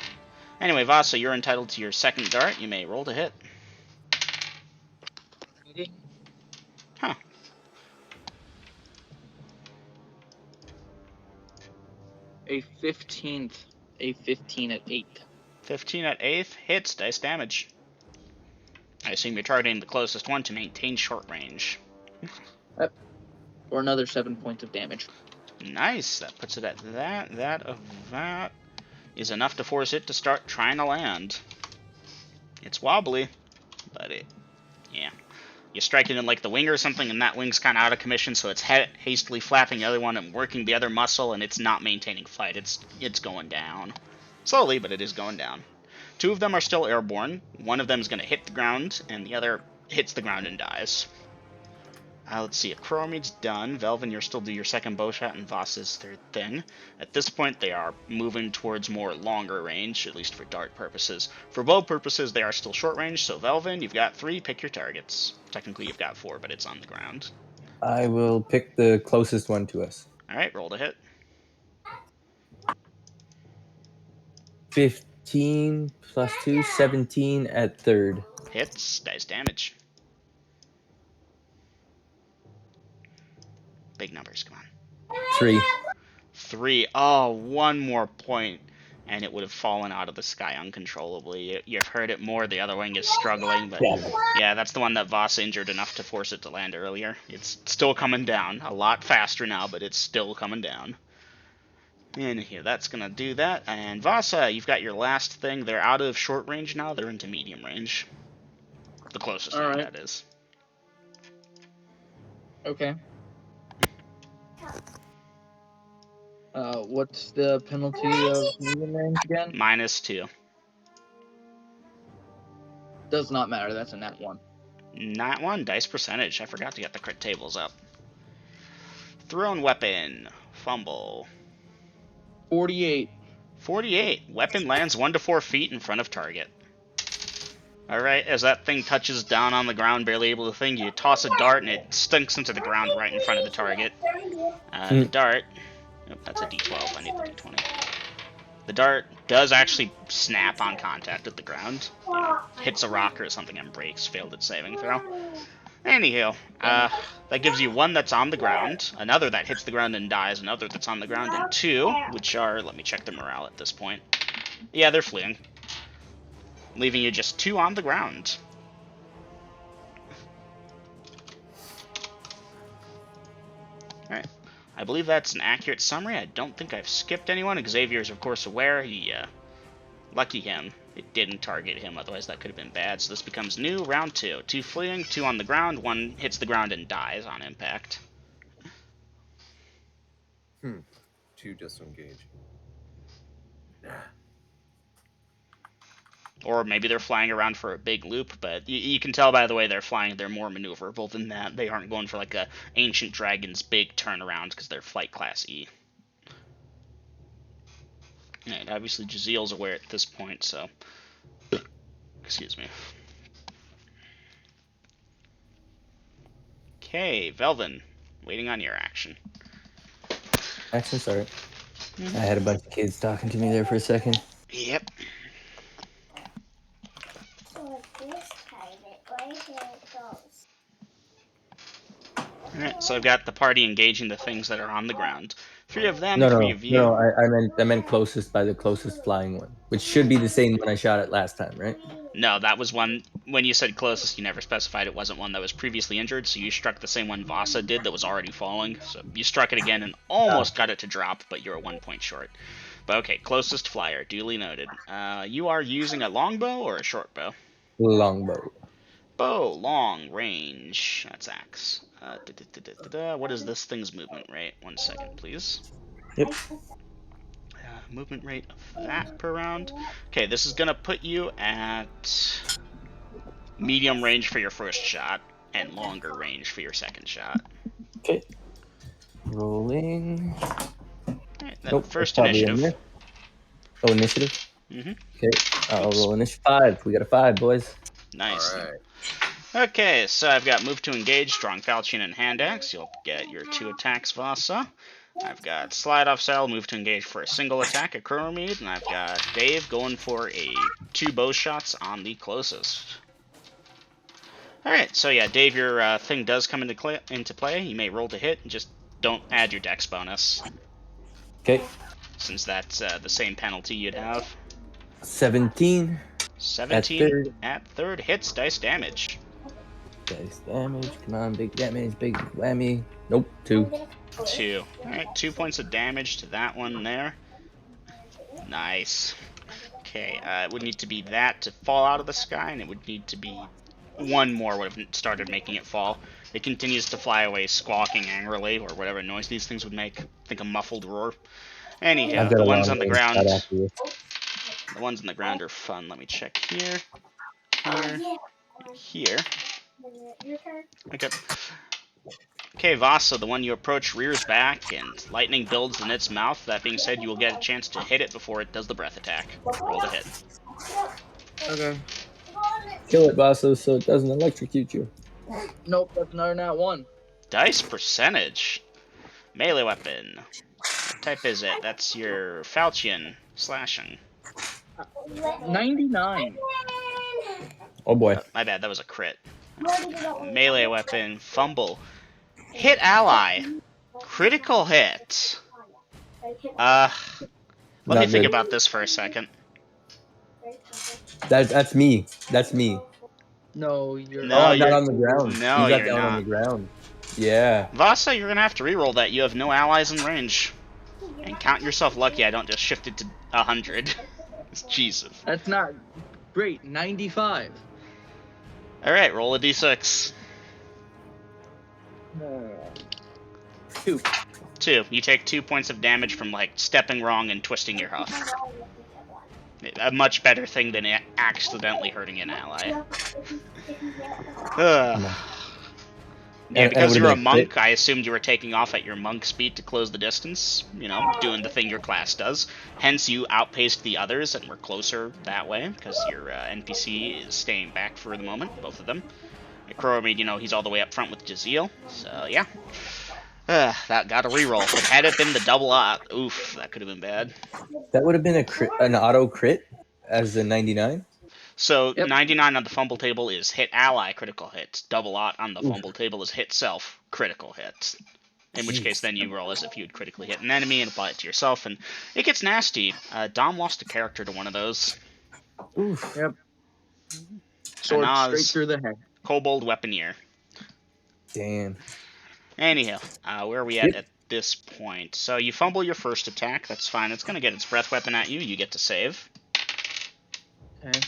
[SPEAKER 1] Anyway, Vasa, you're entitled to your second dart. You may roll to hit. Huh.
[SPEAKER 4] A 15 at 8.
[SPEAKER 1] 15 at 8th hits, dice damage. I assume you're targeting the closest one to maintain short range.
[SPEAKER 4] Or another 7 points of damage.
[SPEAKER 1] Nice. That puts it at that. That is enough to force it to start trying to land. It's wobbly, but yeah. You strike it in like the wing or something, and that wing's kind of out of commission, so it's hastily flapping the other one and working the other muscle, and it's not maintaining flight. It's going down. Slowly, but it is going down. 2 of them are still airborne. One of them is going to hit the ground, and the other hits the ground and dies. Let's see. Ecroromede's done. Velvin, you're still do your second bow shot, and Voss's third thing. At this point, they are moving towards more longer range, at least for dart purposes. For bow purposes, they are still short range. So Velvin, you've got 3. Pick your targets. Technically, you've got 4, but it's on the ground.
[SPEAKER 3] I will pick the closest one to us.
[SPEAKER 1] All right, roll to hit.
[SPEAKER 3] 15 plus 2, 17 at third.
[SPEAKER 1] Hits. Dice damage. Big numbers. Come on.
[SPEAKER 3] 3.
[SPEAKER 1] 3. Oh, one more point, and it would have fallen out of the sky uncontrollably. You've heard it more. The other wing is struggling, but yeah, that's the one that Voss injured enough to force it to land earlier. It's still coming down. A lot faster now, but it's still coming down. And here, that's going to do that. And Vasa, you've got your last thing. They're out of short range now. They're into medium range. The closest
[SPEAKER 4] All
[SPEAKER 1] one,
[SPEAKER 4] right.
[SPEAKER 1] that is.
[SPEAKER 4] Okay. What's the penalty of medium range again?
[SPEAKER 1] -2.
[SPEAKER 4] Does not matter. That's a nat 1.
[SPEAKER 1] Nat 1, dice percentage. I forgot to get the crit tables up. Thrown weapon. Fumble.
[SPEAKER 4] 48.
[SPEAKER 1] 48. Weapon lands 1 to 4 feet in front of target. Alright, as that thing touches down on the ground, barely able to think, you toss a dart and it stinks into the ground right in front of the target. The dart... Oh, that's a d12. I need the d20. The dart does actually snap on contact with the ground. You know, hits a rock or something and breaks. Failed its saving throw. Anyhow, that gives you 1 that's on the ground, another that hits the ground and dies, another that's on the ground, and 2, which are... Let me check the morale at this point. Yeah, they're fleeing. Leaving you just 2 on the ground. Alright. I believe that's an accurate summary. I don't think I've skipped anyone. Xavier's, of course, aware. Lucky him. It didn't target him, otherwise that could have been bad. So this becomes new, round 2. 2 fleeing, 2 on the ground, 1 hits the ground and dies on impact.
[SPEAKER 2] 2 disengaging.
[SPEAKER 1] Or maybe they're flying around for a big loop, but you can tell by the way they're flying, they're more maneuverable than that. They aren't going for like a Ancient Dragon's big turnaround because they're Flight Class E. And obviously Jaziel's aware at this point, so... Excuse me. Okay, Velvin, waiting on your action.
[SPEAKER 3] Action start. I had a bunch of kids talking to me there for a second.
[SPEAKER 1] Yep. Alright, so I've got the party engaging the things that are on the ground. 3 of them, 3 of you.
[SPEAKER 3] No, I meant closest by the closest flying one, which should be the same one I shot at last time, right?
[SPEAKER 1] No, that was one, when you said closest, you never specified it wasn't one that was previously injured, so you struck the same one Vasa did that was already falling. So you struck it again and almost got it to drop, but you're 1 point short. But okay, closest flyer, duly noted. You are using a longbow or a short bow?
[SPEAKER 3] Longbow.
[SPEAKER 1] Bow, long range. That's axe. What is this thing's movement rate? 1 second, please.
[SPEAKER 3] Yep.
[SPEAKER 1] Movement rate of that per round. Okay, this is gonna put you at medium range for your first shot and longer range for your second shot.
[SPEAKER 3] Okay. Rolling.
[SPEAKER 1] Right,
[SPEAKER 3] Nope,
[SPEAKER 1] first
[SPEAKER 3] that's probably in
[SPEAKER 1] initiative.
[SPEAKER 3] there. Oh, initiative?
[SPEAKER 1] Mm-hmm.
[SPEAKER 3] Okay, I'll roll initiative 5. We got a 5, boys.
[SPEAKER 1] Nice.
[SPEAKER 2] All right.
[SPEAKER 1] Okay, so I've got move to engage, strong falchion, and hand axe. You'll get your 2 attacks, Vasa. I've got slide off saddle, move to engage for a single attack, Ecroromede, and I've got Dave going for 2 bow shots on the closest. Alright, so yeah, Dave, your thing does come into play. You may roll to hit, and just don't add your dex bonus.
[SPEAKER 3] Okay.
[SPEAKER 1] Since that's the same penalty you'd have.
[SPEAKER 3] 17.
[SPEAKER 1] 17 at third hits, dice damage.
[SPEAKER 3] Dice damage. Come on, big damage, big whammy. Nope, 2.
[SPEAKER 1] 2. Alright, 2 points of damage to that one there. Nice. Okay, it would need to be that to fall out of the sky, and it would need to be 1 more would have started making it fall. It continues to fly away, squawking angrily, or whatever noise these things would make. Think a muffled roar. Anyhow, the ones on the ground... The ones on the ground are fun. Let me check here. Here. Okay. Okay, Vasa, the one you approach rears back, and lightning builds in its mouth. That being said, you will get a chance to hit it before it does the breath attack. Roll to hit.
[SPEAKER 4] Okay.
[SPEAKER 3] Kill it, Basso, so it doesn't electrocute you.
[SPEAKER 4] Nope, that's another nat 1.
[SPEAKER 1] Dice percentage. Melee weapon. What type is it? That's your falchion slashing.
[SPEAKER 4] 99.
[SPEAKER 3] Oh boy.
[SPEAKER 1] My bad, that was a crit. Melee weapon, fumble. Hit ally. Critical hit. Let me
[SPEAKER 3] Not
[SPEAKER 1] think
[SPEAKER 3] good.
[SPEAKER 1] about this for a second.
[SPEAKER 3] That's me. That's me.
[SPEAKER 4] No, you're
[SPEAKER 1] No,
[SPEAKER 3] Oh, I'm not
[SPEAKER 1] you're-
[SPEAKER 3] on the ground.
[SPEAKER 1] No,
[SPEAKER 3] you got
[SPEAKER 1] you're
[SPEAKER 3] down on
[SPEAKER 1] not.
[SPEAKER 3] the ground. Yeah.
[SPEAKER 1] Vasa, you're gonna have to reroll that. You have no allies in range. And count yourself lucky I don't just shift it to 100. Jesus.
[SPEAKER 4] That's not great. 95.
[SPEAKER 1] Alright, roll a d6.
[SPEAKER 4] 2.
[SPEAKER 1] 2. You take 2 points of damage from, like, stepping wrong and twisting your hoof. A much better thing than accidentally hurting an ally. Yeah,
[SPEAKER 3] And
[SPEAKER 1] because
[SPEAKER 3] it
[SPEAKER 1] you're a
[SPEAKER 3] would've been a
[SPEAKER 1] monk, I assumed you were taking off at your monk speed to close the distance. You know, doing the thing your class does. Hence, you outpaced the others and were closer that way, because your NPC is staying back for the moment, both of them. Ecroromede, you know, he's all the way up front with Jaziel, so yeah. That got a reroll. But had it been the double out, oof, that could have been bad.
[SPEAKER 3] That would have been an auto crit as the 99.
[SPEAKER 1] So
[SPEAKER 4] Yep.
[SPEAKER 1] 99 on the fumble table is hit ally critical hit. Double aught on the
[SPEAKER 3] Oof.
[SPEAKER 1] fumble table is hit self critical hit. In which case, then you roll as if you had critically hit an enemy and apply it to yourself, and it gets nasty. Dom lost a character to one of those.
[SPEAKER 3] Oof.
[SPEAKER 4] Yep. Sword
[SPEAKER 1] Anaz,
[SPEAKER 4] straight through the head.
[SPEAKER 1] Kobold Weaponeer.
[SPEAKER 3] Damn.
[SPEAKER 1] Anyhow, where are we at this point? So you fumble your first attack. That's fine. It's going to get its breath weapon at you. You get to save.
[SPEAKER 4] Okay.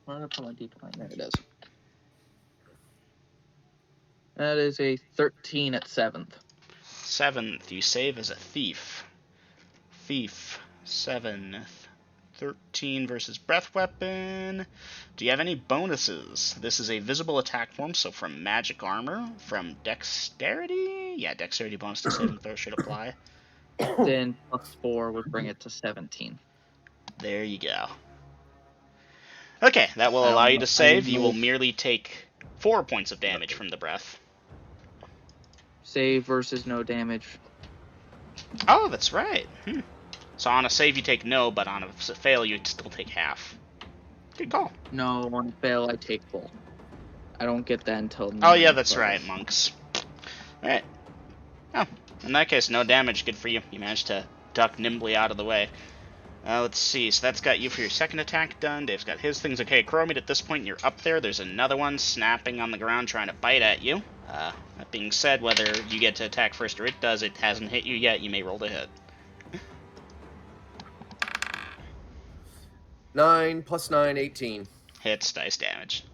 [SPEAKER 4] Where did I put my D20? There it is. That is a 13 at 7th.
[SPEAKER 1] 7th, you save as a thief. Thief, 7th. 13 versus breath weapon. Do you have any bonuses? This is a visible attack form, so from magic armor, from dexterity? Yeah, dexterity bonus to saving throw should apply.
[SPEAKER 4] Then +4 would bring it to 17.
[SPEAKER 1] There you go. Okay, that will allow you to save. You will merely take 4 points of damage from the breath.
[SPEAKER 4] Save versus no damage.
[SPEAKER 1] Oh, that's right. So on a save you take no, but on a fail you still take half. Good call.
[SPEAKER 4] No, on fail I take full. I don't get that until.
[SPEAKER 1] Oh yeah, that's right, monks. Alright. Oh, in that case, no damage. Good for you. You managed to duck nimbly out of the way. Let's see. So that's got you for your second attack done. Dave's got his things. Okay, Chromite, at this point you're up there. There's another one snapping on the ground trying to bite at you. That being said, whether you get to attack first or it does, it hasn't hit you yet. You may roll to hit.
[SPEAKER 2] 9 + 9, 18.
[SPEAKER 1] Hits, dice damage.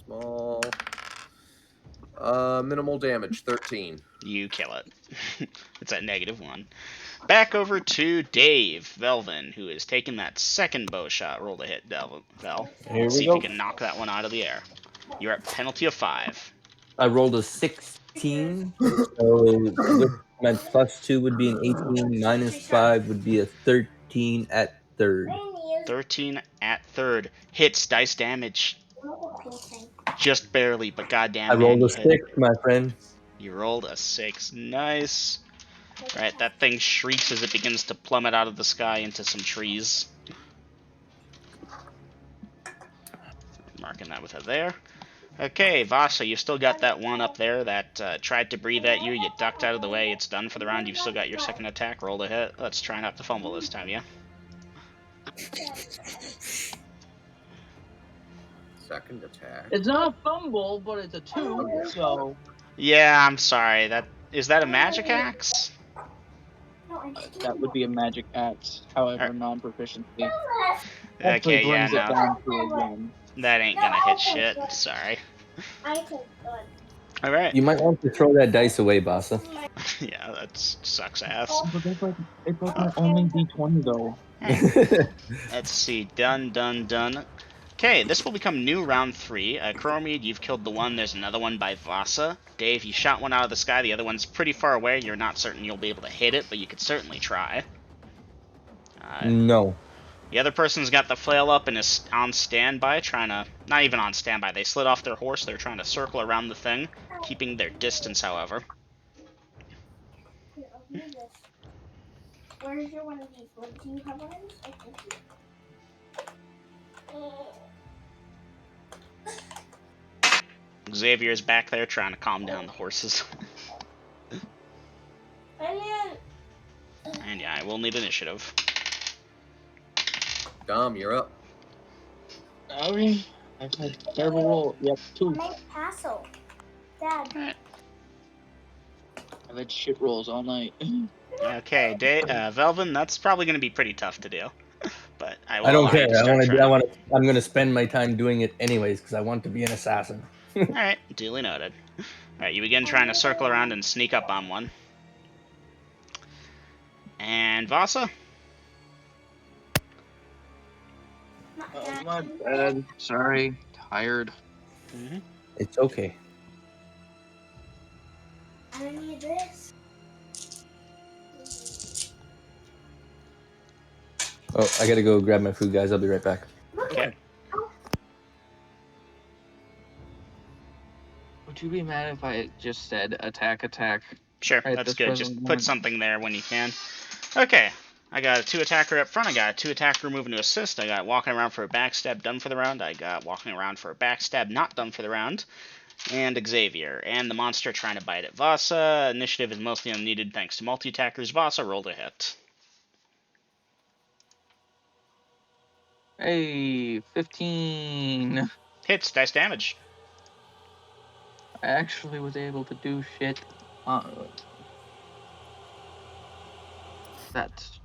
[SPEAKER 2] Small. Minimal damage, 13.
[SPEAKER 1] You kill it. It's at -1. Back over to Dave Velvin, who is taking that second bow shot. Roll to hit, Vel.
[SPEAKER 3] Here we
[SPEAKER 1] See if
[SPEAKER 3] go.
[SPEAKER 1] you can knock that one out of the air. You're at penalty of 5.
[SPEAKER 3] I rolled a 16, so with my +2 would be an 18, -5 would be a 13 at third.
[SPEAKER 1] 13 at third. Hits, dice damage. Just barely, but goddamn,
[SPEAKER 3] I rolled
[SPEAKER 1] man,
[SPEAKER 3] a 6, my friend.
[SPEAKER 1] You rolled a 6. Nice. Right, that thing shrieks as it begins to plummet out of the sky into some trees. Marking that with a there. Okay, Vasa, you've still got that one up there that tried to breathe at you. You ducked out of the way. It's done for the round. You've still got your second attack. Roll to hit. Let's try not to fumble this time, yeah?
[SPEAKER 2] Second attack.
[SPEAKER 4] It's not a fumble, but it's a 2, so.
[SPEAKER 1] Yeah, I'm sorry. Is that a magic axe?
[SPEAKER 4] That would be a magic axe, however, non-proficiency.
[SPEAKER 1] Okay, yeah,
[SPEAKER 4] brings it
[SPEAKER 1] no.
[SPEAKER 4] down to a 1.
[SPEAKER 1] That ain't gonna hit shit. Sorry. Alright.
[SPEAKER 3] You might want to throw that dice away, Bassa.
[SPEAKER 1] Yeah, that sucks ass.
[SPEAKER 4] But it's like my only D20 though.
[SPEAKER 1] Let's see. Done. Okay, this will become new round 3. Ecroromede, you've killed the one. There's another one by Vasa. Dave, you shot one out of the sky. The other one's pretty far away. You're not certain you'll be able to hit it, but you could certainly try.
[SPEAKER 3] No.
[SPEAKER 1] The other person's got the flail up and is on standby, trying to... Not even on standby. They slid off their horse. They're trying to circle around the thing, keeping their distance, however.
[SPEAKER 5] Where's your one of these? Do you have one of these? Okay.
[SPEAKER 1] Xavier's back there trying to calm down the horses. And yeah, I will need initiative.
[SPEAKER 2] Dom, you're up.
[SPEAKER 4] Okay. I've had terrible roll. Yep, 2.
[SPEAKER 5] Make Paso. Dad.
[SPEAKER 1] Alright.
[SPEAKER 4] I've had shit rolls all night.
[SPEAKER 1] Okay, Velvin, that's probably going to be pretty tough to do. But I will
[SPEAKER 3] I don't
[SPEAKER 1] allow you
[SPEAKER 3] care.
[SPEAKER 1] to start trying.
[SPEAKER 3] I'm going to spend my time doing it anyways because I want to be an assassin.
[SPEAKER 1] Alright, duly noted. Alright, you begin trying to circle around and sneak up on one. And Vasa?
[SPEAKER 4] My bad. Sorry. Tired.
[SPEAKER 1] Mm-hmm.
[SPEAKER 3] It's okay.
[SPEAKER 5] I need this.
[SPEAKER 3] Oh, I gotta go grab my food, guys. I'll be right back.
[SPEAKER 1] Okay.
[SPEAKER 4] Would you be mad if I just said attack, attack?
[SPEAKER 1] Sure,
[SPEAKER 4] Right,
[SPEAKER 1] that's
[SPEAKER 4] this
[SPEAKER 1] good.
[SPEAKER 4] present
[SPEAKER 1] Just put
[SPEAKER 4] moment.
[SPEAKER 1] something there when you can. Okay. I got a 2-attacker up front. I got a 2-attacker moving to assist. I got walking around for a backstab done for the round. I got walking around for a backstab not done for the round. And Xavier. And the monster trying to bite at Vasa. Initiative is mostly unneeded thanks to multi-attackers. Vasa rolled a hit.
[SPEAKER 4] Hey, 15.
[SPEAKER 1] Hits, dice damage.
[SPEAKER 4] I actually was able to do shit. That's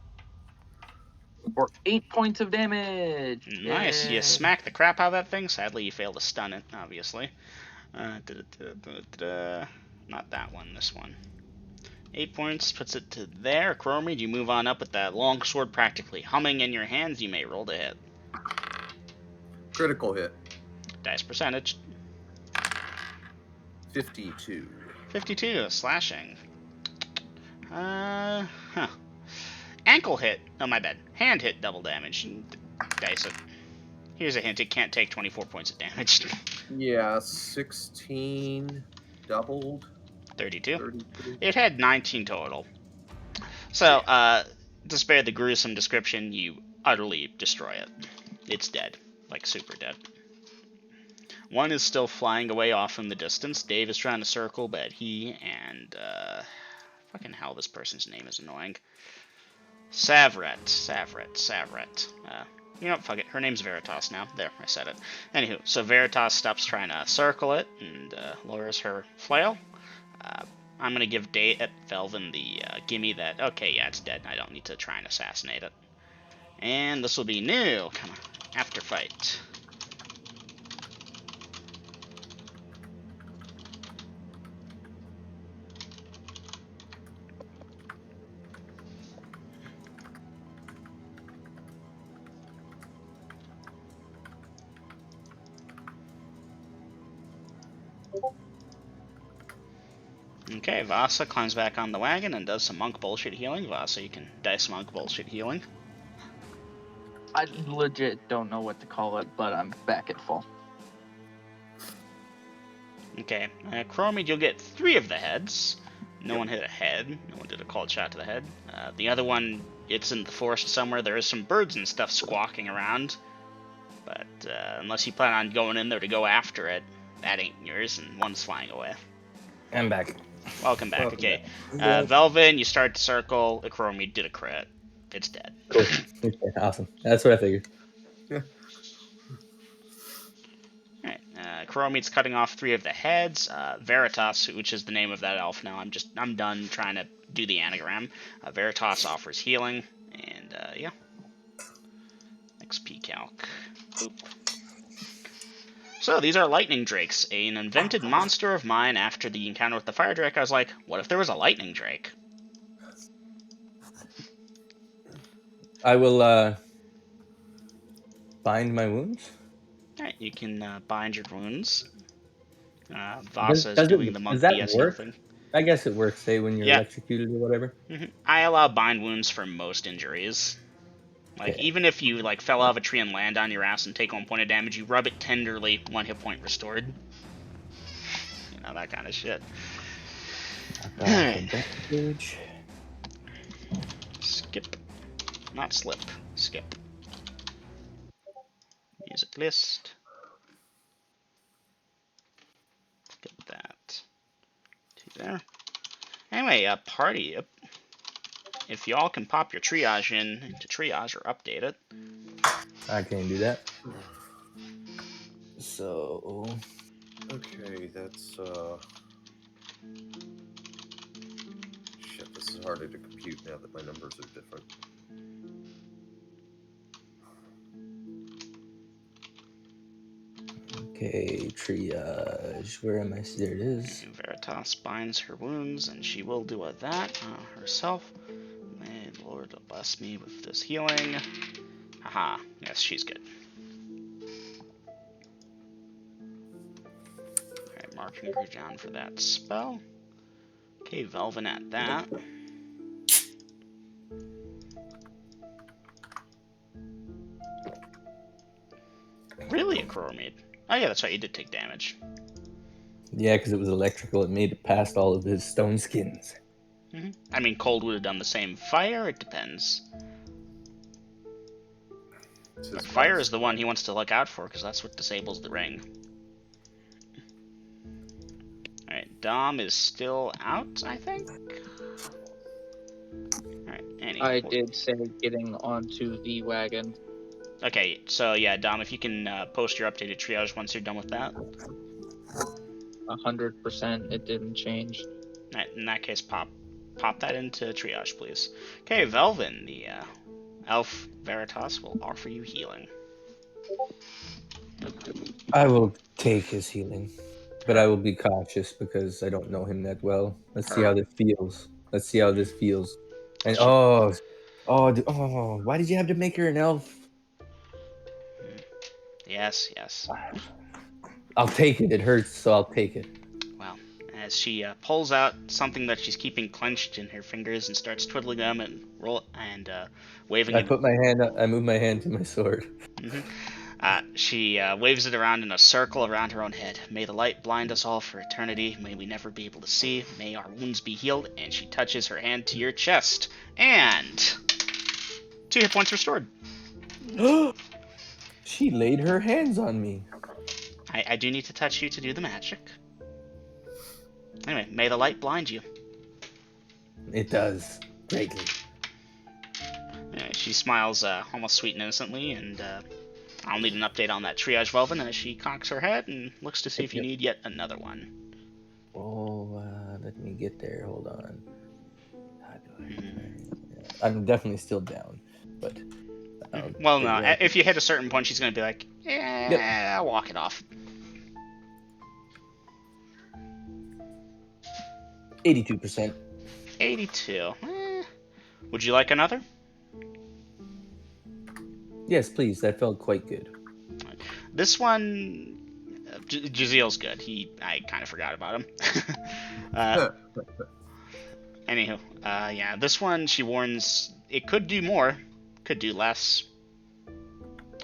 [SPEAKER 4] for 8 points of damage.
[SPEAKER 1] Nice. You smack the crap out of that thing. Sadly, you fail to stun it, obviously. Not that one, this one. 8 points, puts it to there. Ecroromede, you move on up with that long sword practically humming in your hands. You may roll to hit.
[SPEAKER 2] Critical hit.
[SPEAKER 1] Dice percentage.
[SPEAKER 2] 52.
[SPEAKER 1] 52, slashing. Ankle hit. Oh, my bad. Hand hit, double damage. Dice it. Here's a hint, it can't take 24 points of damage.
[SPEAKER 2] Yeah, 16 doubled.
[SPEAKER 1] 32.
[SPEAKER 2] 32.
[SPEAKER 1] It had 19 total. So, to spare the gruesome description, you utterly destroy it. It's dead. Like, super dead. One is still flying away off in the distance. Dave is trying to circle, but he and, fucking hell, this person's name is annoying. Savret. You know what, fuck it. Her name's Veritas now. There, I said it. Anywho, so Veritas stops trying to circle it and lowers her flail. I'm going to give Velvin the gimme that, okay, yeah, it's dead. I don't need to try and assassinate it. And this will be new. Come on. After fight. Okay, Vasa climbs back on the wagon and does some monk bullshit healing. Vasa, you can dice monk bullshit healing.
[SPEAKER 4] I legit don't know what to call it, but I'm back at full.
[SPEAKER 1] Okay, Chromie, you'll get 3 of the heads. No one hit a head. No one did a cold shot to the head. The other one, it's in the forest somewhere. There is some birds and stuff squawking around. But unless you plan on going in there to go after it, that ain't yours, and one's flying away.
[SPEAKER 3] I'm back.
[SPEAKER 1] Welcome back. Okay. Velvin, you start to circle. Ecroromede did a crit. It's dead.
[SPEAKER 3] Cool. Okay, awesome. That's what I figured.
[SPEAKER 1] Alright. Ecromede's cutting off 3 of the heads. Veritas, which is the name of that elf now. I'm done trying to do the anagram. Veritas offers healing, and yeah. XP calc. Boop. So, these are lightning drakes, an invented monster of mine. After the encounter with the fire drake, I was like, what if there was a lightning drake?
[SPEAKER 3] I will bind my wounds.
[SPEAKER 1] You can bind your wounds. Vasa is
[SPEAKER 3] Does
[SPEAKER 1] doing the
[SPEAKER 3] does
[SPEAKER 1] monk
[SPEAKER 3] that
[SPEAKER 1] BS heal
[SPEAKER 3] work?
[SPEAKER 1] thing.
[SPEAKER 3] I guess it works, say, when you're
[SPEAKER 1] Yeah.
[SPEAKER 3] electrocuted or whatever.
[SPEAKER 1] I allow bind wounds for most injuries. Like,
[SPEAKER 3] Okay.
[SPEAKER 1] even if you, like, fell out of a tree and land on your ass and take 1 point of damage, you rub it tenderly, 1 hit point restored. You know, that kind of shit. Alright.
[SPEAKER 3] Advantage.
[SPEAKER 1] Skip. Not slip. Skip. Music list. Get that to there. Anyway, party. If y'all can pop your triage into triage or update it.
[SPEAKER 3] I can't do that. So
[SPEAKER 2] Okay, that's shit, this is harder to compute now that my numbers are different.
[SPEAKER 3] okay, triage. Where am I? There it is.
[SPEAKER 1] Veritas binds her wounds, and she will do that herself. May the Lord bless me with this healing. Haha. Yes, she's good. Alright, marking her down for that spell. Okay, Velvin at that. Really, Ecroromede? Oh yeah, that's right, you did take damage.
[SPEAKER 3] Yeah, because it was electrical. It made it past all of his stone skins.
[SPEAKER 1] I mean, cold would have done the same. Fire, it depends. But fire is the one he wants to look out for, because that's what disables the ring. Alright, Dom is still out, I think? Alright, Annie.
[SPEAKER 4] I did say getting onto the wagon.
[SPEAKER 1] Okay, so yeah, Dom, if you can post your updated triage once you're done with that.
[SPEAKER 4] 100%, it didn't change.
[SPEAKER 1] Alright, in that case, pop that into triage, please. Okay, Velvin, the Elf Veritas will offer you healing.
[SPEAKER 3] I will take his healing, but I will be cautious because I don't know him that well. Let's see how this feels. Let's see how this feels. And why did you have to make her an elf?
[SPEAKER 1] Yes.
[SPEAKER 3] I'll take it. It hurts, so I'll take it.
[SPEAKER 1] Well, as she pulls out something that she's keeping clenched in her fingers and starts twiddling them and waving
[SPEAKER 3] I
[SPEAKER 1] it.
[SPEAKER 3] put my hand up. I move my hand to my sword.
[SPEAKER 1] She waves it around in a circle around her own head. May the light blind us all for eternity. May we never be able to see. May our wounds be healed. And she touches her hand to your chest. And 2 hit points restored.
[SPEAKER 3] She laid her hands on me.
[SPEAKER 1] I do need to touch you to do the magic. Anyway, may the light blind you.
[SPEAKER 3] It does. Greatly.
[SPEAKER 1] Anyway, she smiles almost sweet and innocently, and I'll need an update on that triage, Velvin, as she cocks her head and looks to see if you need yet another one.
[SPEAKER 3] Oh, let me get there. Hold on. I'm definitely still down, but...
[SPEAKER 1] Well, no, if you hit a certain point, she's going to be like, yeah, I'll walk it off.
[SPEAKER 3] 82%.
[SPEAKER 1] 82. Would you like another?
[SPEAKER 3] Yes, please. That felt quite good.
[SPEAKER 1] This one, Jaziel's good. I kind of forgot about him. Anywho, yeah, this one, she warns, it could do more, could do less.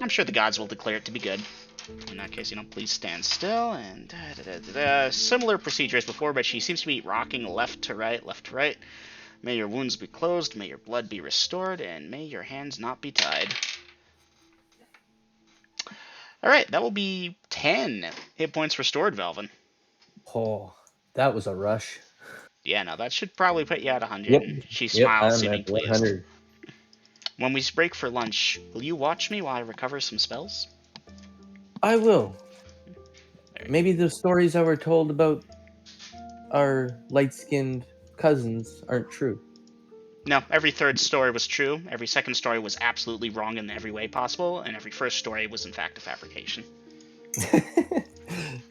[SPEAKER 1] I'm sure the gods will declare it to be good. In that case, please stand still, and similar procedure as before, but she seems to be rocking left to right. May your wounds be closed, may your blood be restored, and may your hands not be tied. Alright, that will be 10 hit points restored, Velvin.
[SPEAKER 3] Oh, that was a rush.
[SPEAKER 1] Yeah, no, that should probably put you at 100.
[SPEAKER 3] Yep.
[SPEAKER 1] And she smiles,
[SPEAKER 3] I'm
[SPEAKER 1] seeming
[SPEAKER 3] at
[SPEAKER 1] pleased.
[SPEAKER 3] 100.
[SPEAKER 1] When we break for lunch, will you watch me while I recover some spells?
[SPEAKER 3] I will. Maybe the stories that were told about our light-skinned cousins aren't true.
[SPEAKER 1] No, every third story was true. Every second story was absolutely wrong in every way possible, and every first story was in fact a fabrication.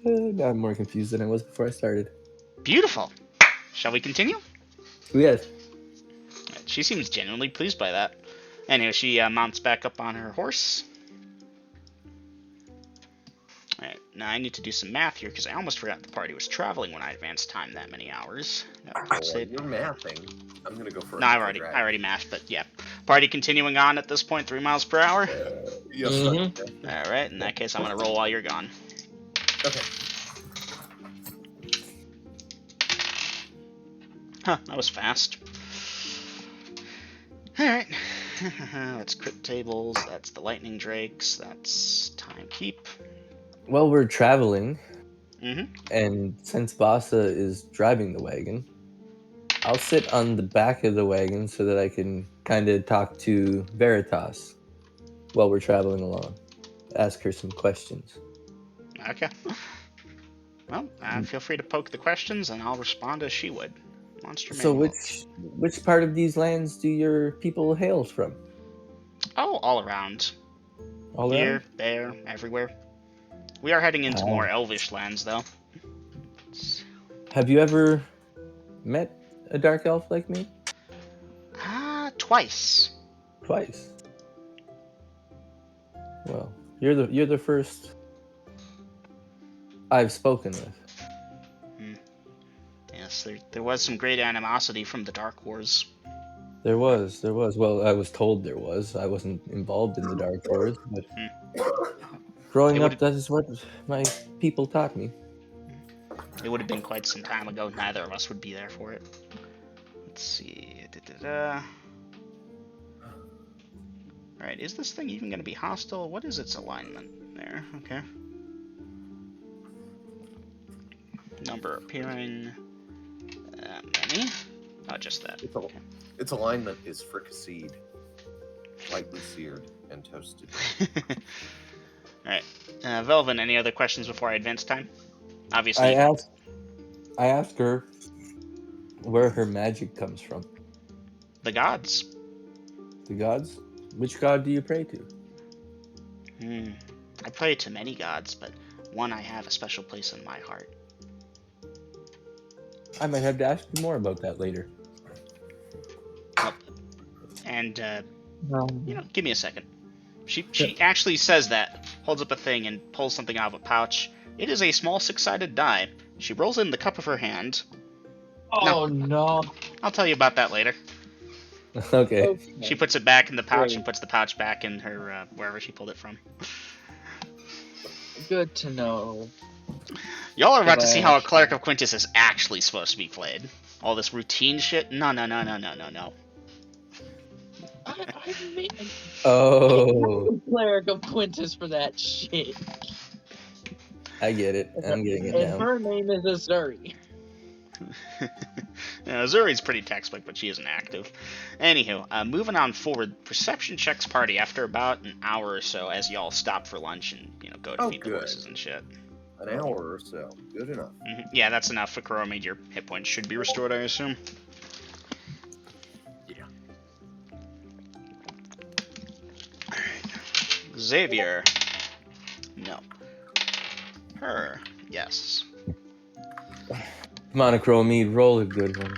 [SPEAKER 3] Now I'm more confused than I was before I started.
[SPEAKER 1] Beautiful. Shall we continue?
[SPEAKER 3] Yes.
[SPEAKER 1] She seems genuinely pleased by that. Anyway, she mounts back up on her horse. now I need to do some math here, because I almost forgot the party was traveling when I advanced time that many hours.
[SPEAKER 2] Well, while you're mathing, I'm gonna go for
[SPEAKER 1] No,
[SPEAKER 2] a
[SPEAKER 1] I already mathed, but yeah. Party continuing on at this point, 3 miles per hour?
[SPEAKER 2] Yes,
[SPEAKER 3] Mhm.
[SPEAKER 1] Alright, in that case, I'm gonna roll while you're gone.
[SPEAKER 2] Okay.
[SPEAKER 1] Huh, that was fast. Alright. That's crypt tables, that's the lightning drakes, that's time keep.
[SPEAKER 3] Well, we're traveling,
[SPEAKER 1] Mm-hmm.
[SPEAKER 3] and since Basa is driving the wagon, I'll sit on the back of the wagon so that I can kind of talk to Veritas while we're traveling along. Ask her some questions.
[SPEAKER 1] Okay. Well, feel free to poke the questions, and I'll respond as she would. Monster
[SPEAKER 3] So
[SPEAKER 1] manual.
[SPEAKER 3] which part of these lands do your people hail from?
[SPEAKER 1] Oh, all around.
[SPEAKER 3] All
[SPEAKER 1] Here,
[SPEAKER 3] around?
[SPEAKER 1] there, everywhere. We are heading into more
[SPEAKER 3] Ah.
[SPEAKER 1] elvish lands, though.
[SPEAKER 3] Have you ever met a dark elf like me?
[SPEAKER 1] Twice.
[SPEAKER 3] Twice. Well, you're the first I've spoken with.
[SPEAKER 1] Yes, there was some great animosity from the Dark Wars.
[SPEAKER 3] There was. Well, I was told there was. I wasn't involved in the Dark Wars, but growing up, that is what my people taught me.
[SPEAKER 1] It would have been quite some time ago. Neither of us would be there for it. Let's see. Alright, is this thing even going to be hostile? What is its alignment there? Okay. Number appearing. Many? Oh, just that.
[SPEAKER 2] Its alignment is fricasseed, lightly seared, and toasted.
[SPEAKER 1] Alright. Velvin, any other questions before I advance time? Obviously.
[SPEAKER 3] I asked her where her magic comes from.
[SPEAKER 1] The gods.
[SPEAKER 3] The gods? Which god do you pray to?
[SPEAKER 1] I pray to many gods, but one I have a special place in my heart.
[SPEAKER 3] I might have to ask you more about that later.
[SPEAKER 1] And, give me a second. She actually says that, holds up a thing, and pulls something out of a pouch. It is a small six-sided die. She rolls in the cup of her hand.
[SPEAKER 4] Oh, no.
[SPEAKER 1] I'll tell you about that later.
[SPEAKER 3] Okay.
[SPEAKER 1] She puts it back in the pouch
[SPEAKER 4] Great.
[SPEAKER 1] and puts the pouch back in her, wherever she pulled it from.
[SPEAKER 4] Good to know.
[SPEAKER 1] Y'all are about to see how a Cleric of Quintus is actually supposed to be played. All this routine shit? No.
[SPEAKER 4] I made
[SPEAKER 3] Oh,
[SPEAKER 4] Cleric of Quintus for that shit.
[SPEAKER 3] I get it. I'm getting it
[SPEAKER 4] And
[SPEAKER 3] now.
[SPEAKER 4] her name is Azuri.
[SPEAKER 1] Zuri's pretty textbook, but she isn't active. Anywho, moving on forward, perception checks party after about an hour or so as y'all stop for lunch and, go to feed the horses and shit.
[SPEAKER 2] An hour or so. Good enough.
[SPEAKER 1] Yeah, that's enough for Ecroromede. Your hit points should be restored, I assume.
[SPEAKER 2] Yeah.
[SPEAKER 1] Xavier. No. Her. Yes.
[SPEAKER 3] Come on, Ecroromede, roll a good one.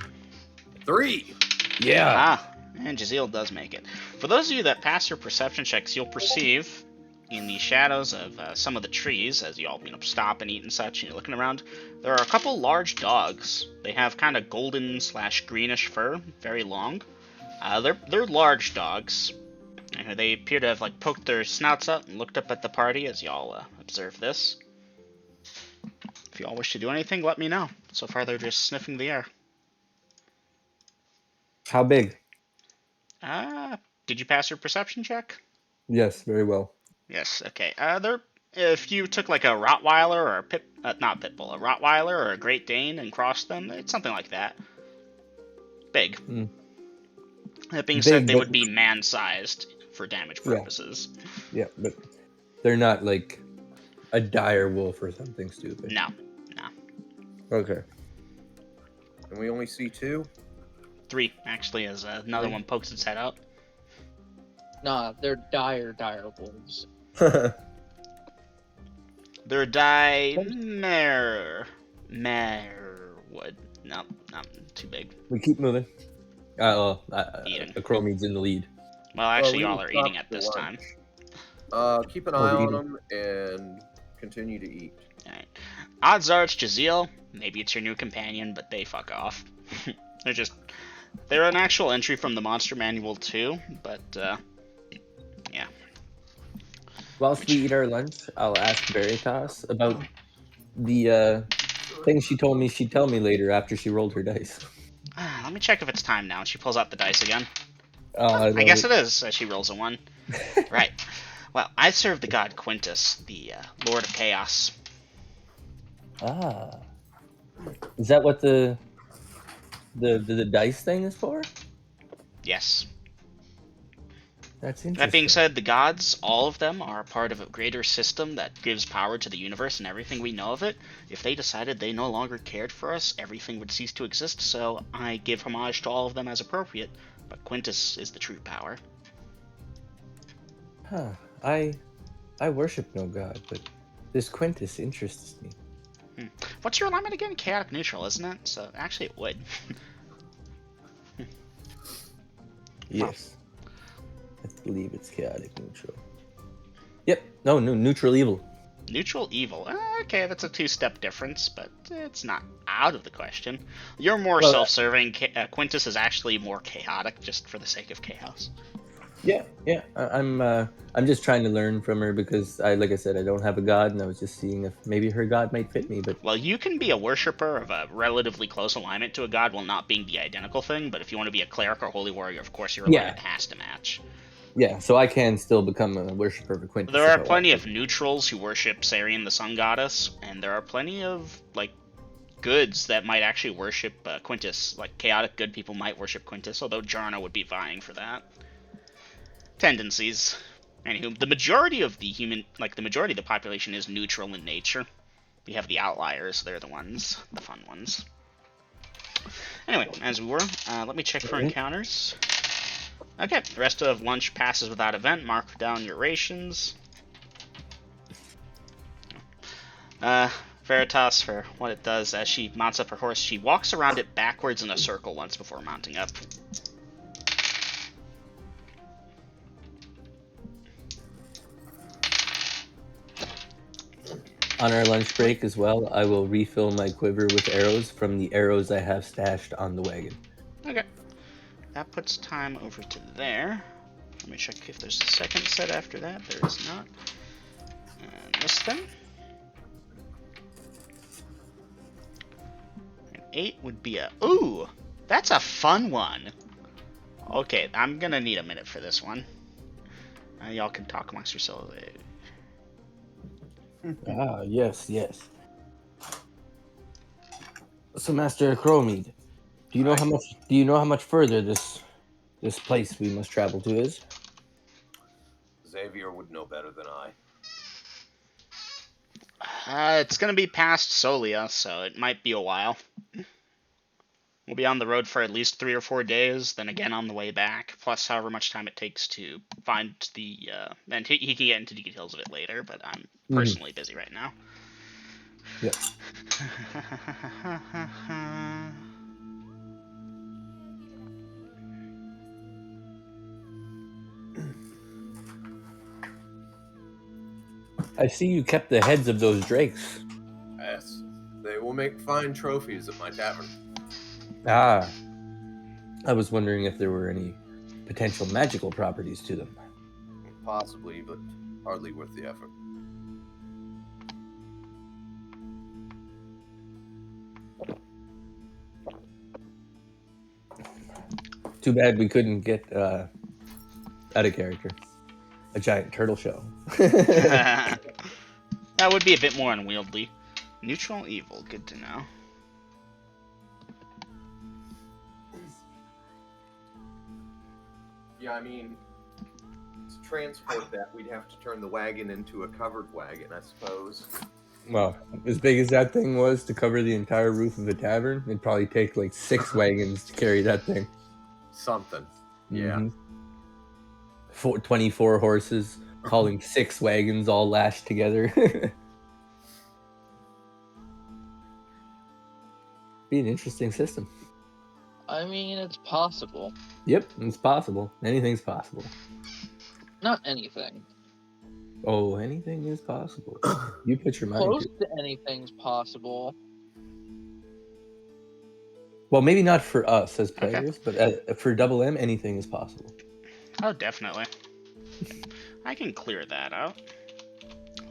[SPEAKER 2] 3!
[SPEAKER 3] Yeah.
[SPEAKER 1] And Jazeel does make it. For those of you that pass your perception checks, you'll perceive in the shadows of some of the trees, as you all stop and eat and such, and you're looking around, there are a couple large dogs. They have kind of golden/greenish fur, very long. They're large dogs. And they appear to have poked their snouts out and looked up at the party as y'all observe this. If y'all wish to do anything, let me know. So far, they're just sniffing the air.
[SPEAKER 3] How big?
[SPEAKER 1] Did you pass your perception check?
[SPEAKER 3] Yes, very well.
[SPEAKER 1] Yes. Okay. If you took a Rottweiler or a not Pitbull, a Rottweiler or a Great Dane and crossed them, it's something like that. Big. That being said, they would be man-sized for damage purposes.
[SPEAKER 3] Yeah, but they're not like a dire wolf or something stupid.
[SPEAKER 1] No.
[SPEAKER 3] Okay.
[SPEAKER 2] And we only see 2?
[SPEAKER 1] 3, actually, as another one pokes its head out.
[SPEAKER 4] Nah, they're dire wolves.
[SPEAKER 1] They're wood. No, not too big.
[SPEAKER 3] We keep moving.
[SPEAKER 1] Eating.
[SPEAKER 3] Ecromede's in the lead.
[SPEAKER 1] Well, actually,
[SPEAKER 2] we
[SPEAKER 1] y'all
[SPEAKER 2] will
[SPEAKER 1] are
[SPEAKER 2] stop
[SPEAKER 1] eating at
[SPEAKER 2] for
[SPEAKER 1] this time.
[SPEAKER 2] lunch. Keep an eye on them and continue to eat.
[SPEAKER 1] Alright. Odds are it's Jaziel. Maybe it's your new companion, but they fuck off. They're an actual entry from the Monster Manual too, but yeah.
[SPEAKER 3] Whilst we eat our lunch, I'll ask Veritas about the thing she told me she'd tell me later after she rolled her dice.
[SPEAKER 1] Let me check if it's time now. She pulls out the dice again.
[SPEAKER 3] I
[SPEAKER 1] I guess it is, as she rolls a 1. Right. Well, I serve the god Quintus, the Lord of Chaos.
[SPEAKER 3] Ah. Is that what the dice thing is for?
[SPEAKER 1] Yes.
[SPEAKER 3] That's interesting.
[SPEAKER 1] That being said, the gods, all of them, are part of a greater system that gives power to the universe and everything we know of it. If they decided they no longer cared for us, everything would cease to exist, so I give homage to all of them as appropriate. But Quintus is the true power.
[SPEAKER 3] Huh. I worship no god, but this Quintus interests me.
[SPEAKER 1] What's your alignment again? Chaotic neutral, isn't it? So actually it would.
[SPEAKER 3] Yes. I believe it's chaotic neutral. Yep. No, neutral evil.
[SPEAKER 1] Neutral evil. Okay, that's a 2-step difference, but it's not out of the question. You're more self-serving. Quintus is actually more chaotic, just for the sake of chaos.
[SPEAKER 3] Yeah. I'm just trying to learn from her because like I said, I don't have a god, and I was just seeing if maybe her god might fit me. But
[SPEAKER 1] well, you can be a worshiper of a relatively close alignment to a god while not being the identical thing. But if you want to be a cleric or holy warrior, of course your alignment has to match.
[SPEAKER 3] Yeah, so I can still become a worshiper of Quintus.
[SPEAKER 1] There are plenty of neutrals who worship Sarian, the sun goddess, and there are plenty of goods that might actually worship Quintus. Like chaotic good people might worship Quintus, although Jarna would be vying for that. Tendencies. Anywho, the majority of the population is neutral in nature. We have the outliers; they're the fun ones. Anyway, as we were, let me check for encounters. Okay, the rest of lunch passes without event. Mark down your rations. Veritas, for what it does, as she mounts up her horse, she walks around it backwards in a circle once before mounting up.
[SPEAKER 3] On our lunch break as well, I will refill my quiver with arrows from the arrows I have stashed on the wagon.
[SPEAKER 1] Okay. That puts time over to there. Let me check if there's a second set after that. There is not. And this thing. An 8 would be a... Ooh! That's a fun one! Okay, I'm gonna need a minute for this one. Y'all can talk amongst yourselves.
[SPEAKER 3] Ah, yes. So, Master Ecroromede, do you know how much further this place we must travel to is?
[SPEAKER 2] Xavier would know better than
[SPEAKER 1] I. It's gonna be past Solia, so it might be a while. We'll be on the road for at least 3 or 4 days, then again on the way back, plus however much time it takes to find the... and he can get into details of it later, but I'm personally busy right now.
[SPEAKER 3] Yep. I see you kept the heads of those drakes.
[SPEAKER 2] Yes. They will make fine trophies at my tavern.
[SPEAKER 3] Ah. I was wondering if there were any potential magical properties to them.
[SPEAKER 2] Possibly, but hardly worth the effort.
[SPEAKER 3] Too bad we couldn't get out of character. A giant turtle shell.
[SPEAKER 1] That would be a bit more unwieldy. Neutral evil, good to know.
[SPEAKER 2] Yeah, I mean, to transport that, we'd have to turn the wagon into a covered wagon, I suppose.
[SPEAKER 3] Well, as big as that thing was to cover the entire roof of a tavern, it'd probably take like 6 wagons to carry that thing.
[SPEAKER 2] Something. Yeah.
[SPEAKER 3] 24 horses hauling 6 wagons all lashed together. Be an interesting system.
[SPEAKER 4] I mean, it's possible.
[SPEAKER 3] Yep, it's possible. Anything's possible.
[SPEAKER 4] Not anything.
[SPEAKER 3] Oh, anything is possible. You put your mind
[SPEAKER 4] Close
[SPEAKER 3] to it.
[SPEAKER 4] to anything's possible.
[SPEAKER 3] Well, maybe not for us as
[SPEAKER 1] Okay.
[SPEAKER 3] players, but for Double M, anything is possible.
[SPEAKER 1] Oh, definitely. I can clear that out.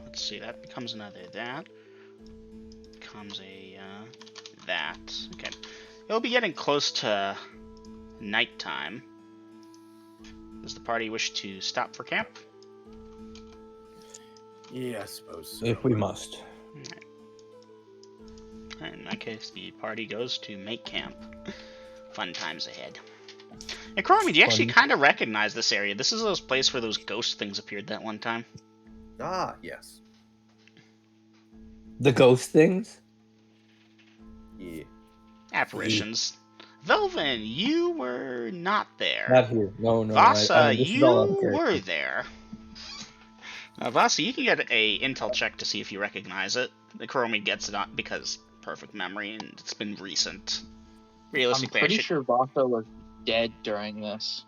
[SPEAKER 1] Let's see, that becomes another that. Becomes a that. Okay. It'll be getting close to nighttime. Does the party wish to stop for camp?
[SPEAKER 2] Yeah, I suppose so.
[SPEAKER 3] If we must.
[SPEAKER 1] Alright, in that case, the party goes to make camp. Fun times ahead. Hey, Ecroromede, do you actually kind of recognize this area? This is those place where those ghost things appeared that one time.
[SPEAKER 2] Ah, yes.
[SPEAKER 3] The ghost things?
[SPEAKER 2] Yeah.
[SPEAKER 1] Apparitions. Velvin, you were not there.
[SPEAKER 3] Not here. No.
[SPEAKER 1] Vasa,
[SPEAKER 3] this is all out of
[SPEAKER 1] you
[SPEAKER 3] character.
[SPEAKER 1] were there. Vasa, you can get a intel check to see if you recognize it. The Ecroromede gets it on because perfect memory, and it's been recent.
[SPEAKER 4] I'm
[SPEAKER 1] Realistically,
[SPEAKER 4] pretty sure Vasa was dead during this.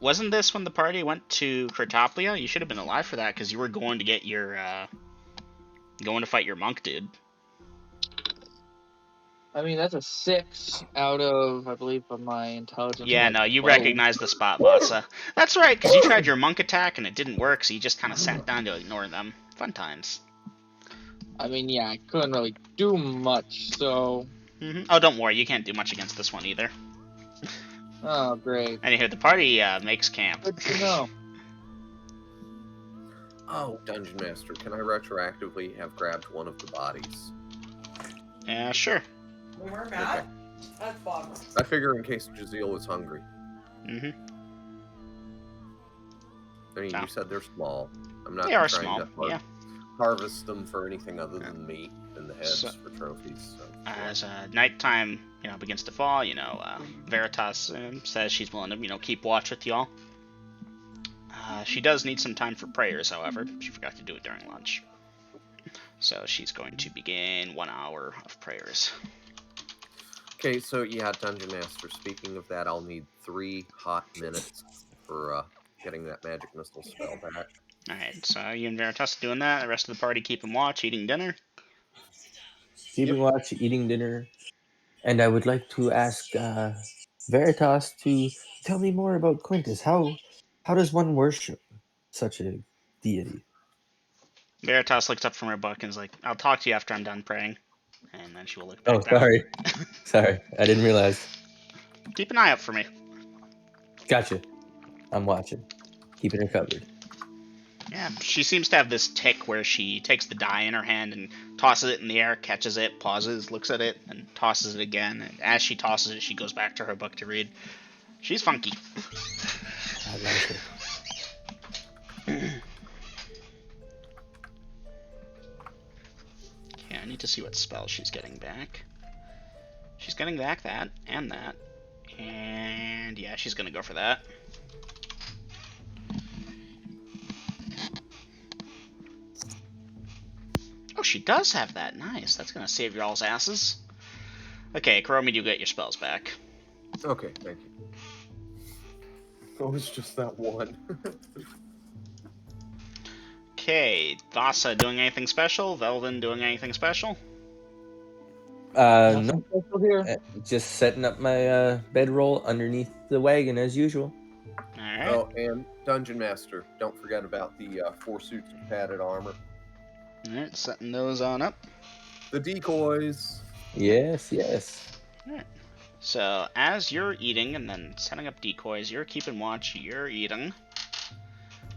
[SPEAKER 1] Wasn't this when the party went to Cretoplia? You should have been alive for that because you were going to get your going to fight your monk dude.
[SPEAKER 4] I mean, that's a 6 out of, I believe, of my intelligence.
[SPEAKER 1] Yeah,
[SPEAKER 4] like
[SPEAKER 1] no, you
[SPEAKER 4] 12.
[SPEAKER 1] recognize the spot, Vasa. That's right, because you tried your monk attack and it didn't work, so you just kind of sat down to ignore them. Fun times.
[SPEAKER 4] I mean, yeah, I couldn't really do much, so...
[SPEAKER 1] Oh, don't worry, you can't do much against this one either.
[SPEAKER 4] Oh, great.
[SPEAKER 1] Anywho, the party makes camp.
[SPEAKER 4] Good to know.
[SPEAKER 2] Oh, Dungeon Master, can I retroactively have grabbed one of the bodies?
[SPEAKER 1] Yeah, sure.
[SPEAKER 6] We weren't mad?
[SPEAKER 2] Okay.
[SPEAKER 6] That's bummer.
[SPEAKER 2] I figure in case Jazeel was hungry.
[SPEAKER 1] Mm-hmm.
[SPEAKER 2] I mean,
[SPEAKER 1] Oh.
[SPEAKER 2] you said they're small. I'm not
[SPEAKER 1] They are
[SPEAKER 2] trying
[SPEAKER 1] small,
[SPEAKER 2] to
[SPEAKER 1] yeah.
[SPEAKER 2] harvest them for anything other than meat and the heads
[SPEAKER 1] So-
[SPEAKER 2] for trophies. So.
[SPEAKER 1] As nighttime, begins to fall, Veritas says she's willing to, keep watch with y'all. She does need some time for prayers, however. She forgot to do it during lunch. So she's going to begin 1 hour of prayers.
[SPEAKER 2] Okay, so yeah, Dungeon Master, speaking of that, I'll need 3 hot minutes for getting that magic missile spell back.
[SPEAKER 1] Alright, so you and Veritas doing that. The rest of the party keeping watch, eating dinner.
[SPEAKER 3] Keeping watch, eating dinner. And I would like to ask Veritas to tell me more about Quintus. How does one worship such a deity?
[SPEAKER 1] Veritas looks up from her book and is like, I'll talk to you after I'm done praying. And then she will look back
[SPEAKER 3] Oh,
[SPEAKER 1] down.
[SPEAKER 3] sorry. Sorry, I didn't realize.
[SPEAKER 1] Keep an eye out for me.
[SPEAKER 3] Gotcha. I'm watching. Keeping her covered.
[SPEAKER 1] Yeah, she seems to have this tick where she takes the die in her hand and tosses it in the air, catches it, pauses, looks at it, and tosses it again. And as she tosses it, she goes back to her book to read. She's funky.
[SPEAKER 3] I like it.
[SPEAKER 1] Okay, I need to see what spell she's getting back. She's getting back that, and that. And yeah, she's gonna go for that. Oh, she does have that. Nice. That's gonna save y'all's asses. Okay, Ecroromede, you get your spells back.
[SPEAKER 2] Okay, thank you. Oh, it's just that one.
[SPEAKER 1] Okay, Thassa doing anything special? Velvin doing anything special?
[SPEAKER 3] No,
[SPEAKER 4] Nothing special here.
[SPEAKER 3] just setting up my bedroll underneath the wagon as usual.
[SPEAKER 1] Alright.
[SPEAKER 2] Oh, and Dungeon Master, don't forget about the 4 suits of padded armor.
[SPEAKER 1] Alright, setting those on up.
[SPEAKER 2] The decoys.
[SPEAKER 3] Yes.
[SPEAKER 1] Alright. So, as you're eating and then setting up decoys, you're keeping watch, you're eating.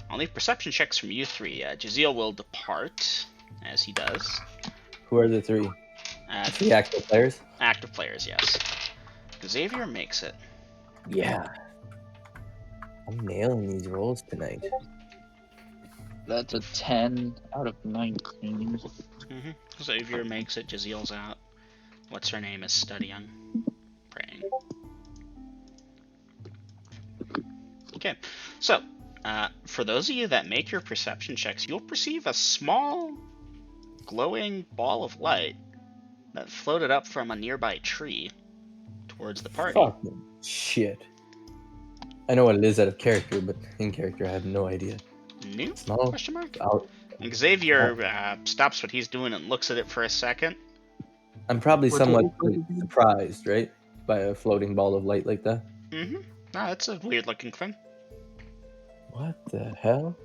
[SPEAKER 1] I'll need perception checks from you three. Jazeel will depart, as he does.
[SPEAKER 3] Who are the 3? 3 active players?
[SPEAKER 1] Active players, yes. Xavier makes it.
[SPEAKER 3] Yeah. I'm nailing these rolls tonight.
[SPEAKER 4] That's a 10 out of 19.
[SPEAKER 1] Mm-hmm. Xavier makes it, Jazeel's out. What's her name is studying. Praying. Okay, so, for those of you that make your perception checks, you'll perceive a small, glowing ball of light that floated up from a nearby tree towards the party.
[SPEAKER 3] Fucking shit. I know what it is out of character, but in character I have no idea.
[SPEAKER 1] New?
[SPEAKER 3] Small.
[SPEAKER 1] Question mark?
[SPEAKER 3] Out.
[SPEAKER 1] And Xavier stops what he's doing and looks at it for a second.
[SPEAKER 3] I'm probably
[SPEAKER 4] What's
[SPEAKER 3] somewhat
[SPEAKER 4] what is it?
[SPEAKER 3] surprised, right, by a floating ball of light like that.
[SPEAKER 1] Mm-hmm. No, that's a weird looking thing.
[SPEAKER 3] What the hell?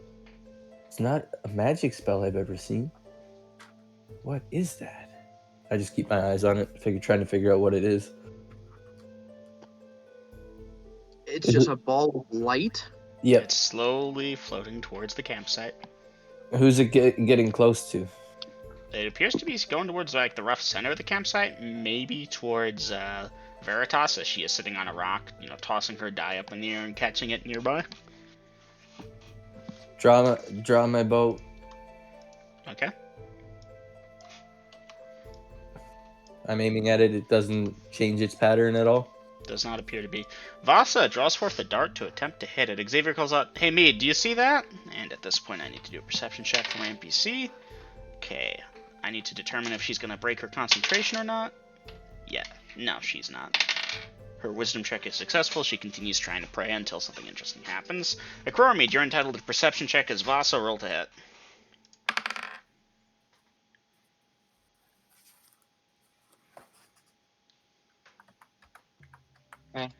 [SPEAKER 3] It's not a magic spell I've ever seen. What is that? I just keep my eyes on it, trying to figure out what it is.
[SPEAKER 4] It's
[SPEAKER 3] Is
[SPEAKER 4] just
[SPEAKER 3] it-
[SPEAKER 4] a ball of light.
[SPEAKER 3] Yep.
[SPEAKER 1] It's slowly floating towards the campsite.
[SPEAKER 3] Who's it getting close to?
[SPEAKER 1] It appears to be going towards like the rough center of the campsite, maybe towards Veritas as she is sitting on a rock, tossing her die up in the air and catching it nearby.
[SPEAKER 3] Draw my boat.
[SPEAKER 1] Okay.
[SPEAKER 3] I'm aiming at it. It doesn't change its pattern at all.
[SPEAKER 1] Does not appear to be. Vasa draws forth a dart to attempt to hit it. Xavier calls out, "Hey, Mead, do you see that?" And at this point, I need to do a perception check for my NPC. Okay. I need to determine if she's going to break her concentration or not. Yeah. No, she's not. Her wisdom check is successful. She continues trying to pray until something interesting happens. Ecroromede, you're entitled to perception check as Vasa roll to hit.
[SPEAKER 4] Okay.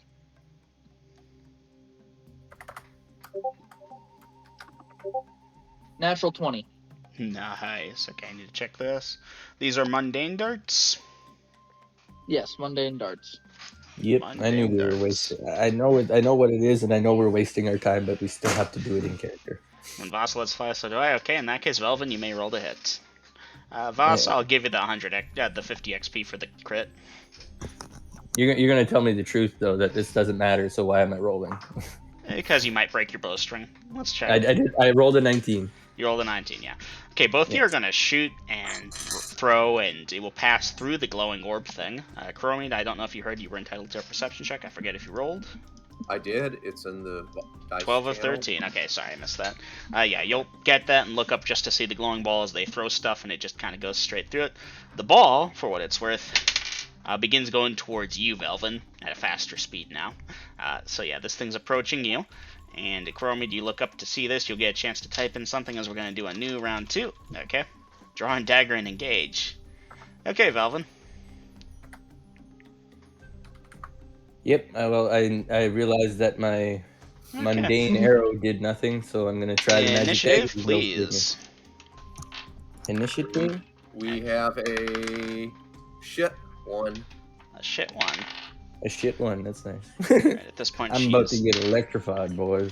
[SPEAKER 4] Natural 20.
[SPEAKER 1] Nice. Okay, I need to check this. These are mundane darts.
[SPEAKER 4] Yes, mundane darts.
[SPEAKER 3] Yep, I knew we were
[SPEAKER 1] darts.
[SPEAKER 3] wasting. I know it. I know what it is, and I know we're wasting our time, but we still have to do it in character.
[SPEAKER 1] When Voss lets fly, so do I. Okay, in that case, Velvin, you may roll to hit. Voss,
[SPEAKER 3] Yeah.
[SPEAKER 1] I'll give you the 50 XP for the crit.
[SPEAKER 3] You're gonna tell me the truth though that this doesn't matter. So why am I rolling?
[SPEAKER 1] Because you might break your bowstring. Let's check.
[SPEAKER 3] I did. I rolled a 19.
[SPEAKER 1] You rolled a 19, yeah. Okay, both of you are going to shoot and throw, and it will pass through the glowing orb thing. Chromide, I don't know if you heard you were entitled to a perception check. I forget if you rolled.
[SPEAKER 2] I did. It's in the dice
[SPEAKER 1] 12 of
[SPEAKER 2] channel.
[SPEAKER 1] 13. Okay, sorry, I missed that. Yeah, you'll get that and look up just to see the glowing ball as they throw stuff, and it just kind of goes straight through it. The ball, for what it's worth, begins going towards you, Velvin, at a faster speed now. So yeah, this thing's approaching you. And Chromid, you look up to see this, you'll get a chance to type in something as we're going to do a new round 2. Okay? Draw and dagger and engage. Okay, Velvin.
[SPEAKER 3] Yep. I realized that my mundane arrow did nothing, so I'm gonna try the magic
[SPEAKER 1] Initiative,
[SPEAKER 3] dagger.
[SPEAKER 1] please.
[SPEAKER 3] Initiative.
[SPEAKER 2] We have a shit one.
[SPEAKER 1] A shit one.
[SPEAKER 3] A shit one. That's nice.
[SPEAKER 1] Right, at this point,
[SPEAKER 3] I'm about to get electrified, boys.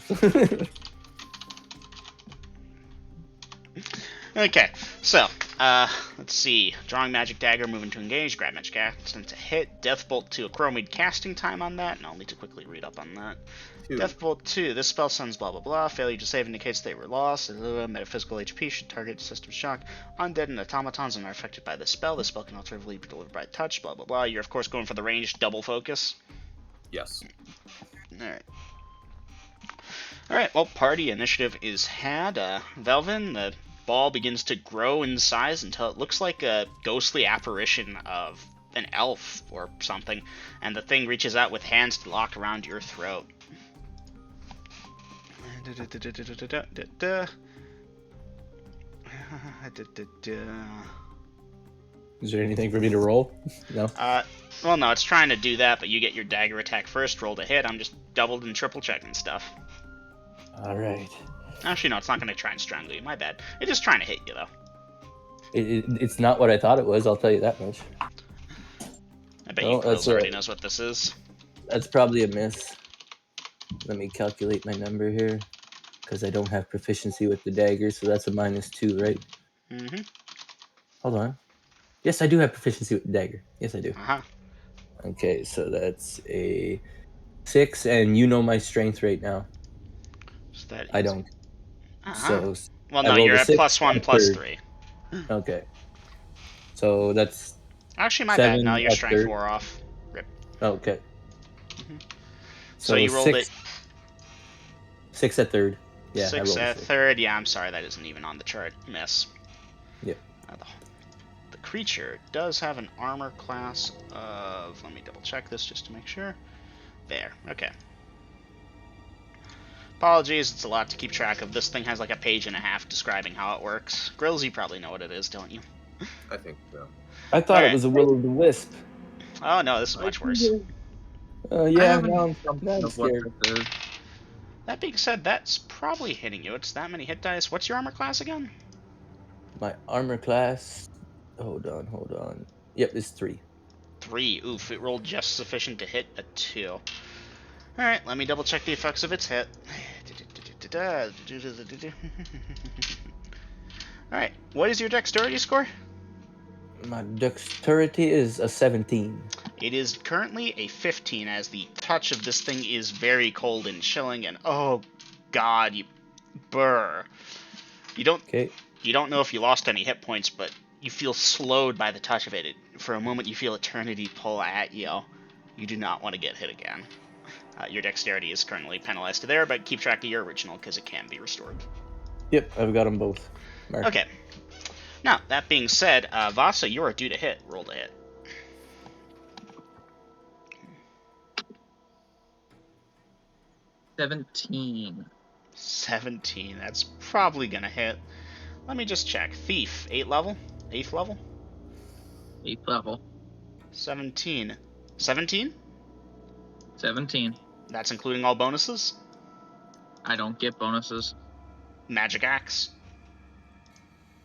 [SPEAKER 1] Okay, so, let's see. Drawing magic dagger, moving to engage, grab magic action to hit, Deathbolt 2, a Chromide casting time on that, and I'll need to quickly read up on that.
[SPEAKER 2] 2.
[SPEAKER 1] Deathbolt 2, this spell sends blah blah blah, failure to save indicates they were lost, metaphysical HP should target system shock, undead and automatons are affected by the spell can alternatively be delivered by touch, blah blah blah. You're of course going for the ranged double focus.
[SPEAKER 2] Yes.
[SPEAKER 1] Alright, well, party initiative is had. Velvin, the ball begins to grow in size until it looks like a ghostly apparition of an elf or something, and the thing reaches out with hands locked around your throat.
[SPEAKER 3] Is there anything for me to roll? No.
[SPEAKER 1] Well, no, it's trying to do that, but you get your dagger attack first, roll to hit. I'm just doubled and triple checking stuff.
[SPEAKER 3] All right.
[SPEAKER 1] Actually, no, it's not going to try and strangle you. My bad. It's just trying to hit you, though.
[SPEAKER 3] It's not what I thought it was. I'll tell you that much.
[SPEAKER 1] I bet you Quills already knows what this is.
[SPEAKER 3] That's probably a miss. Let me calculate my number here, because I don't have proficiency with the dagger, so that's a -2, right?
[SPEAKER 1] Mm-hmm.
[SPEAKER 3] Hold on. Yes, I do have proficiency with the dagger. Yes, I do.
[SPEAKER 1] Uh-huh.
[SPEAKER 3] Okay, so that's a 6, and you know my strength right now.
[SPEAKER 1] So that is...
[SPEAKER 3] I don't.
[SPEAKER 1] Uh-huh.
[SPEAKER 3] So
[SPEAKER 1] well, no, you're at +1, +3.
[SPEAKER 3] Okay. So that's...
[SPEAKER 1] Actually, my bad. No, you're
[SPEAKER 3] at
[SPEAKER 1] strength
[SPEAKER 3] third.
[SPEAKER 1] 4 off. Rip.
[SPEAKER 3] Okay.
[SPEAKER 1] Mm-hmm. So you rolled
[SPEAKER 3] 6, 6 at third. Yeah,
[SPEAKER 1] 6 at third. Yeah, I'm sorry, that isn't even on the chart. Miss.
[SPEAKER 3] Yep.
[SPEAKER 1] The creature does have an armor class of... Let me double check this just to make sure. There. Okay. Apologies, it's a lot to keep track of. This thing has like a page and a half describing how it works. Grills, you probably know what it is, don't you?
[SPEAKER 2] I think so.
[SPEAKER 3] I thought
[SPEAKER 1] Alright.
[SPEAKER 3] it was a will-o'-the-wisp.
[SPEAKER 1] Oh no, this is
[SPEAKER 4] I
[SPEAKER 1] much
[SPEAKER 4] think
[SPEAKER 1] worse.
[SPEAKER 4] it- I
[SPEAKER 3] Yeah,
[SPEAKER 4] have an
[SPEAKER 3] now I'm
[SPEAKER 4] assumption of what
[SPEAKER 3] scared.
[SPEAKER 4] this is.
[SPEAKER 1] That being said, that's probably hitting you. It's that many hit dice. What's your armor class again?
[SPEAKER 3] My armor class. Hold on. Yep, it's 3.
[SPEAKER 1] 3. Oof, it rolled just sufficient to hit a 2. Alright, let me double check the effects of its hit. Alright, what is your dexterity score?
[SPEAKER 3] My dexterity is a 17.
[SPEAKER 1] It is currently a 15, as the touch of this thing is very cold and chilling, and oh god, you burr. You don't know if you lost any hit points, but you feel slowed by the touch of it. For a moment, you feel eternity pull at you. You do not want to get hit again. Your dexterity is currently penalized to there, but keep track of your original because it can be restored.
[SPEAKER 3] Yep, I've got them both. Mark.
[SPEAKER 1] Okay. Now, that being said, Vasa, you are due to hit. Roll to hit.
[SPEAKER 4] 17.
[SPEAKER 1] 17. That's probably gonna hit. Let me just check. Thief, 8th level? 8th level?
[SPEAKER 4] 8th level.
[SPEAKER 1] 17. 17?
[SPEAKER 4] 17.
[SPEAKER 1] That's including all bonuses?
[SPEAKER 4] I don't get bonuses.
[SPEAKER 1] Magic Axe?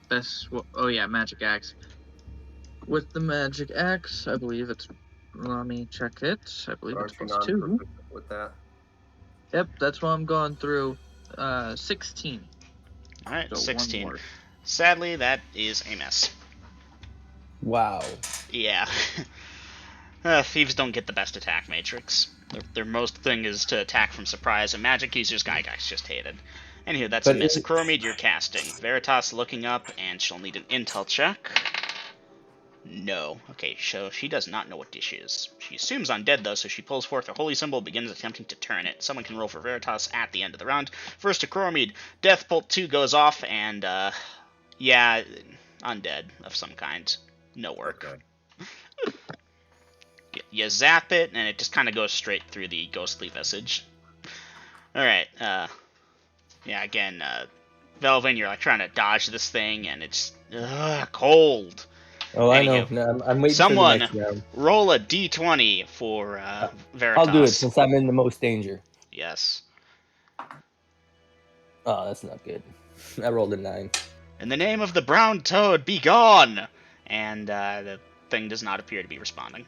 [SPEAKER 4] That's what. Oh yeah, magic axe. With the magic axe, I believe it's. Let me check it. I believe
[SPEAKER 2] But
[SPEAKER 4] it's
[SPEAKER 2] aren't you
[SPEAKER 4] plus 2.
[SPEAKER 2] non-proficient with that?
[SPEAKER 4] Yep, that's what I'm going through. 16.
[SPEAKER 1] Alright,
[SPEAKER 4] So
[SPEAKER 1] 16.
[SPEAKER 4] one more.
[SPEAKER 1] Sadly, that is a miss.
[SPEAKER 3] Wow.
[SPEAKER 1] Yeah. Thieves don't get the best attack matrix. Their most thing is to attack from surprise, and magic users Gygax just hated. Anywho, that's
[SPEAKER 3] But
[SPEAKER 1] a miss.
[SPEAKER 3] is it-
[SPEAKER 1] Ecroromede, you're casting. Veritas looking up, and she'll need an intel check. No. Okay, so she does not know what dish is. She assumes undead, though, so she pulls forth her holy symbol, begins attempting to turn it. Someone can roll for Veritas at the end of the round. First, Ecroromede. Death Bolt 2 goes off, and, yeah, undead of some kind. No work.
[SPEAKER 2] Okay.
[SPEAKER 1] You zap it, and it just kind of goes straight through the ghostly visage. Alright, yeah, again, Velvin, you're like trying to dodge this thing, and it's cold.
[SPEAKER 3] Oh, I know.
[SPEAKER 1] Anywho,
[SPEAKER 3] No, I'm waiting
[SPEAKER 1] someone
[SPEAKER 3] for the next round.
[SPEAKER 1] roll a d20 for Veritas.
[SPEAKER 3] I'll do it since I'm in the most danger.
[SPEAKER 1] Yes.
[SPEAKER 3] Oh, that's not good. I rolled a 9.
[SPEAKER 1] In the name of the brown toad, be gone! And the thing does not appear to be responding.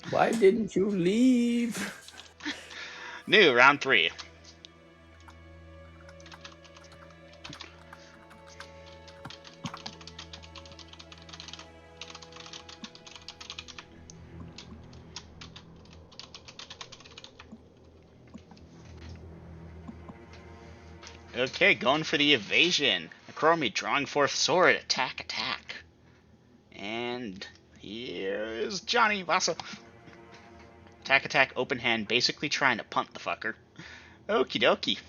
[SPEAKER 3] Why didn't you leave?
[SPEAKER 1] New, round 3. Okay, going for the evasion. Ecroromede drawing forth sword. Attack, attack. And here is Johnny Vasa. Attack, attack, open hand, basically trying to punt the fucker. Okie dokie.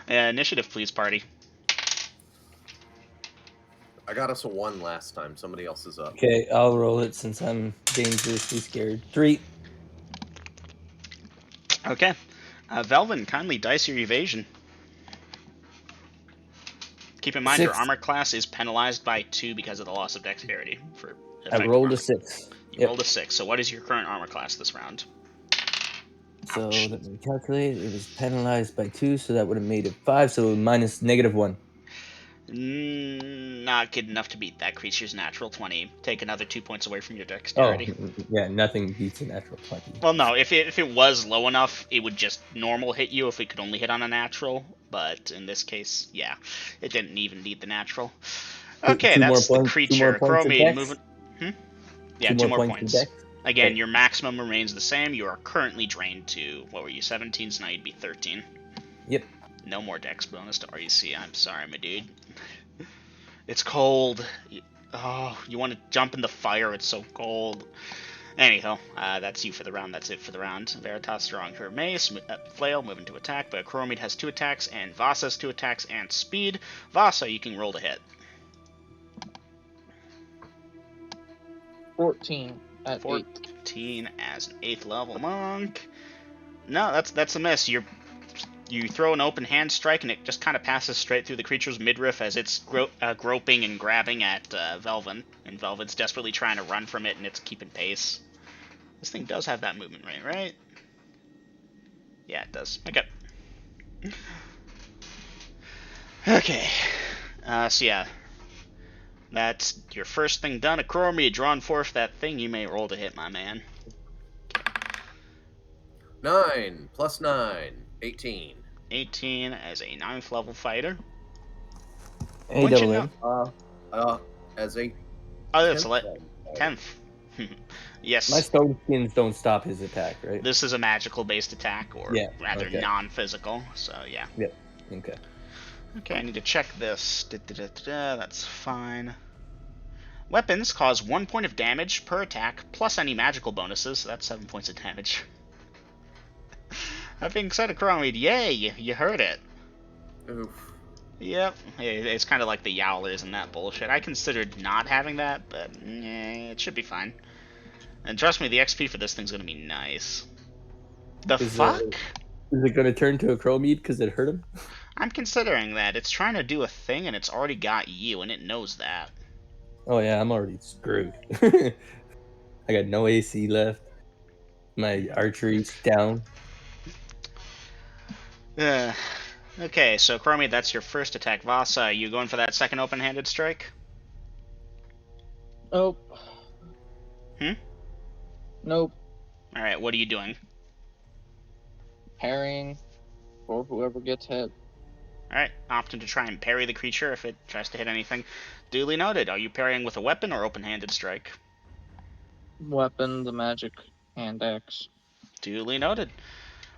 [SPEAKER 1] Initiative, please, party.
[SPEAKER 2] I got us a 1 last time. Somebody else is up.
[SPEAKER 3] Okay, I'll roll it since I'm dangerously scared. 3.
[SPEAKER 1] Okay. Velvin, kindly dice your evasion. Keep in mind, your
[SPEAKER 3] 6.
[SPEAKER 1] armor class is penalized by 2 because of the loss of dexterity. For
[SPEAKER 3] I
[SPEAKER 1] effective
[SPEAKER 3] rolled
[SPEAKER 1] armor.
[SPEAKER 3] a 6.
[SPEAKER 1] You rolled a 6, so what is your current armor class this round?
[SPEAKER 3] So let me calculate. It was penalized by 2, so that would have made it 5. So minus -1.
[SPEAKER 1] Not good enough to beat that creature's natural 20. Take another 2 points away from your
[SPEAKER 3] Oh,
[SPEAKER 1] dexterity.
[SPEAKER 3] yeah, nothing beats a natural 20.
[SPEAKER 1] Well, no, if it was low enough, it would just normal hit you if it could only hit on a natural. But in this case, yeah, it didn't even need the natural. Okay,
[SPEAKER 3] Two more
[SPEAKER 1] that's the
[SPEAKER 3] points- 2 more
[SPEAKER 1] creature.
[SPEAKER 3] points of
[SPEAKER 1] Chromede
[SPEAKER 3] dex?
[SPEAKER 1] moving. Yeah, 2 more points.
[SPEAKER 3] of dex?
[SPEAKER 1] Again,
[SPEAKER 3] Okay.
[SPEAKER 1] your maximum remains the same. You are currently drained to, what were you, 17? So now you'd be 13.
[SPEAKER 3] Yep.
[SPEAKER 1] No more dex bonus to REC. I'm sorry, my dude. It's cold. Oh, you want to jump in the fire. It's so cold. Anyhow, that's you for the round. That's it for the round. Veritas drawing her mace, flail, moving to attack, but Ecroromede has 2 attacks, and Vasa has 2 attacks and speed. Vasa, you can roll to hit.
[SPEAKER 4] 14 at 8.
[SPEAKER 1] 14 as an 8th level monk. No, that's a miss. You throw an open hand strike, and it just kind of passes straight through the creature's midriff as it's groping and grabbing at Velvin. And Velvin's desperately trying to run from it, and it's keeping pace. This thing does have that movement rate, right? Yeah, it does. Okay. Okay. So yeah. That's your first thing done. Ecroromede, drawn forth that thing. You may roll to hit, my man.
[SPEAKER 2] 9 plus 9, 18.
[SPEAKER 1] 18 as a 9th level fighter.
[SPEAKER 3] Hey,
[SPEAKER 1] Wouldn't you
[SPEAKER 3] double
[SPEAKER 1] know-
[SPEAKER 3] M.
[SPEAKER 2] As a
[SPEAKER 1] Oh, that's
[SPEAKER 2] 10th
[SPEAKER 1] a
[SPEAKER 2] level fighter.
[SPEAKER 1] 10th. Yes.
[SPEAKER 3] My stone skins don't stop his attack, right?
[SPEAKER 1] This is a magical based attack, or
[SPEAKER 3] Yeah,
[SPEAKER 1] rather
[SPEAKER 3] okay.
[SPEAKER 1] non-physical, so yeah.
[SPEAKER 3] Yep. Okay.
[SPEAKER 1] Okay, I need to check this. That's fine. Weapons cause 1 point of damage per attack, plus any magical bonuses, so that's 7 points of damage. That being said, Ecroromede, yay! You heard it.
[SPEAKER 2] Oof.
[SPEAKER 1] Yep, it's kind of like the Yowlers and that bullshit. I considered not having that, but it should be fine. And trust me, the XP for this thing's gonna be nice. The fuck?
[SPEAKER 3] Is it going to turn to a Chromede because it hurt him?
[SPEAKER 1] I'm considering that. It's trying to do a thing, and it's already got you, and it knows that.
[SPEAKER 3] Oh yeah, I'm already screwed. I got no AC left. My archery's down.
[SPEAKER 1] Okay, so Chromie, that's your first attack. Vasa, are you going for that second open-handed strike?
[SPEAKER 4] Nope.
[SPEAKER 1] Hmm?
[SPEAKER 4] Nope.
[SPEAKER 1] Alright, what are you doing?
[SPEAKER 4] Parrying for whoever gets hit.
[SPEAKER 1] Alright, opting to try and parry the creature if it tries to hit anything. Duly noted. Are you parrying with a weapon or open-handed strike?
[SPEAKER 4] Weapon, the magic hand axe.
[SPEAKER 1] Duly noted.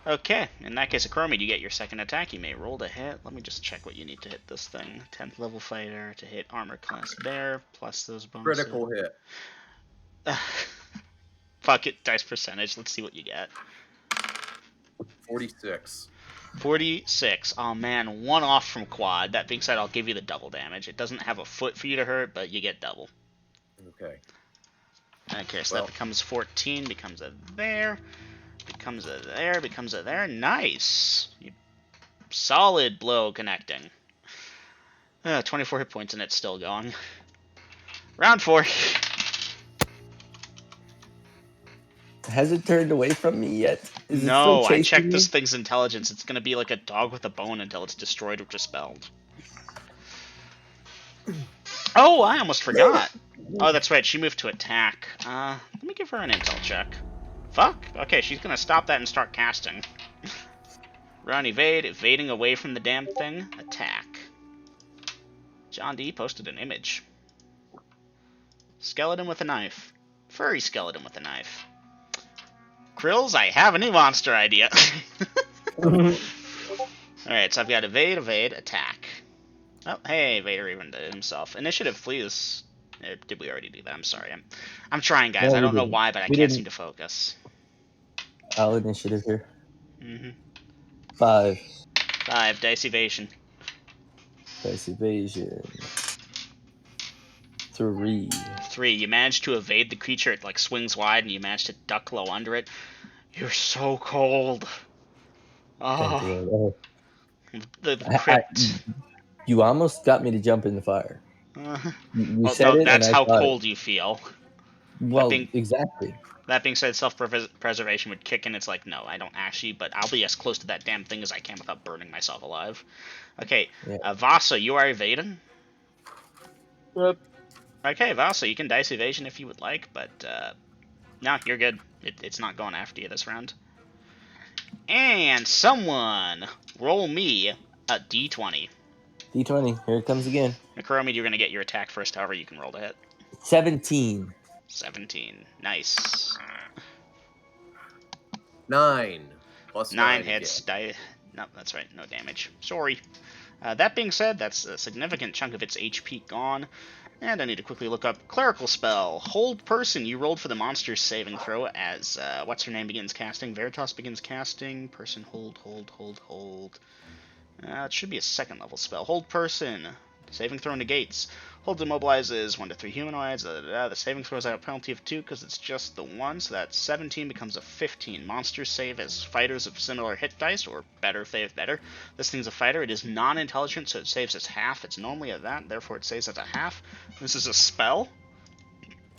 [SPEAKER 1] Okay, in that case, Ecroromede, you get your second attack. You may roll to hit. Let me just check what you need to hit this thing. 10th level fighter to hit armor class bear, plus those bonuses.
[SPEAKER 2] Critical hit.
[SPEAKER 1] Fuck it, dice percentage. Let's see what you get.
[SPEAKER 2] 46.
[SPEAKER 1] 46. Oh man, one off from quad. That being said, I'll give you the double damage. It doesn't have a foot for you to hurt, but you get double.
[SPEAKER 2] Okay.
[SPEAKER 1] Okay, so
[SPEAKER 2] Well.
[SPEAKER 1] that becomes 14, becomes a there, becomes a there, becomes a there. Nice! Solid blow connecting. 24 hit points and it's still going. Round 4.
[SPEAKER 3] Has it turned away from me yet? Is it
[SPEAKER 1] No,
[SPEAKER 3] still
[SPEAKER 1] I
[SPEAKER 3] chasing
[SPEAKER 1] checked
[SPEAKER 3] me?
[SPEAKER 1] this thing's intelligence. It's gonna be like a dog with a bone until it's destroyed or dispelled. Oh, I almost forgot. Oh, that's right. She moved to attack. Let me give her an intel check. Fuck. Okay, she's gonna stop that and start casting. Run, evade, evading away from the damn thing. Attack. John D posted an image. Skeleton with a knife. Furry skeleton with a knife. Krills, I have a new monster idea. Alright, so I've got evade, evade, attack. Oh, hey, Vader even did it himself. Initiative, please. Did we already do that? I'm sorry. I'm trying, guys.
[SPEAKER 3] No,
[SPEAKER 1] I don't
[SPEAKER 3] we
[SPEAKER 1] know
[SPEAKER 3] didn't.
[SPEAKER 1] why, but I
[SPEAKER 3] We
[SPEAKER 1] can't
[SPEAKER 3] didn't.
[SPEAKER 1] seem to focus.
[SPEAKER 3] I'll initiative here.
[SPEAKER 1] 5
[SPEAKER 3] 5.
[SPEAKER 1] dice evasion.
[SPEAKER 3] Dice evasion. 3.
[SPEAKER 1] 3. You manage to evade the creature. It like swings wide, and you manage to duck low under it. You're so cold.
[SPEAKER 3] Thank
[SPEAKER 1] Oh,
[SPEAKER 3] you, Lord.
[SPEAKER 1] the crypt.
[SPEAKER 3] You almost got me to jump in the fire. You
[SPEAKER 1] Well,
[SPEAKER 3] said
[SPEAKER 1] no,
[SPEAKER 3] it,
[SPEAKER 1] that's
[SPEAKER 3] and I
[SPEAKER 1] how
[SPEAKER 3] thought
[SPEAKER 1] cold you feel.
[SPEAKER 3] Well,
[SPEAKER 1] being-
[SPEAKER 3] exactly.
[SPEAKER 1] That being said, self-preservation would kick in. It's like, no, I don't actually, but I'll be as close to that damn thing as I can without burning myself alive. Okay,
[SPEAKER 3] Yeah.
[SPEAKER 1] Vasa, you are evading?
[SPEAKER 4] Yep.
[SPEAKER 1] Okay, Vasa, you can dice evasion if you would like, but no, you're good. It's not going after you this round. And someone roll me a d20.
[SPEAKER 3] D20. Here it comes again.
[SPEAKER 1] Ecroromede, you're going to get your attack first, however you can roll to hit.
[SPEAKER 3] 17.
[SPEAKER 1] 17. Nice.
[SPEAKER 2] 9 plus
[SPEAKER 1] 9
[SPEAKER 2] 9
[SPEAKER 1] hits.
[SPEAKER 2] again.
[SPEAKER 1] No, that's right. No damage. Sorry. That being said, that's a significant chunk of its HP gone. And I need to quickly look up Clerical Spell. Hold person. You rolled for the monster's saving throw as, what's her name begins casting? Veritas begins casting. Person hold. It should be a second level spell. Hold person. Saving throw negates. Hold immobilizes 1 to 3 humanoids. The saving throws out a penalty of 2 because it's just the 1, so that 17 becomes a 15. Monsters save as fighters of similar hit dice, or better, save better. This thing's a fighter. It is non-intelligent, so it saves as half. It's normally a that, therefore it saves as a half. This is a spell.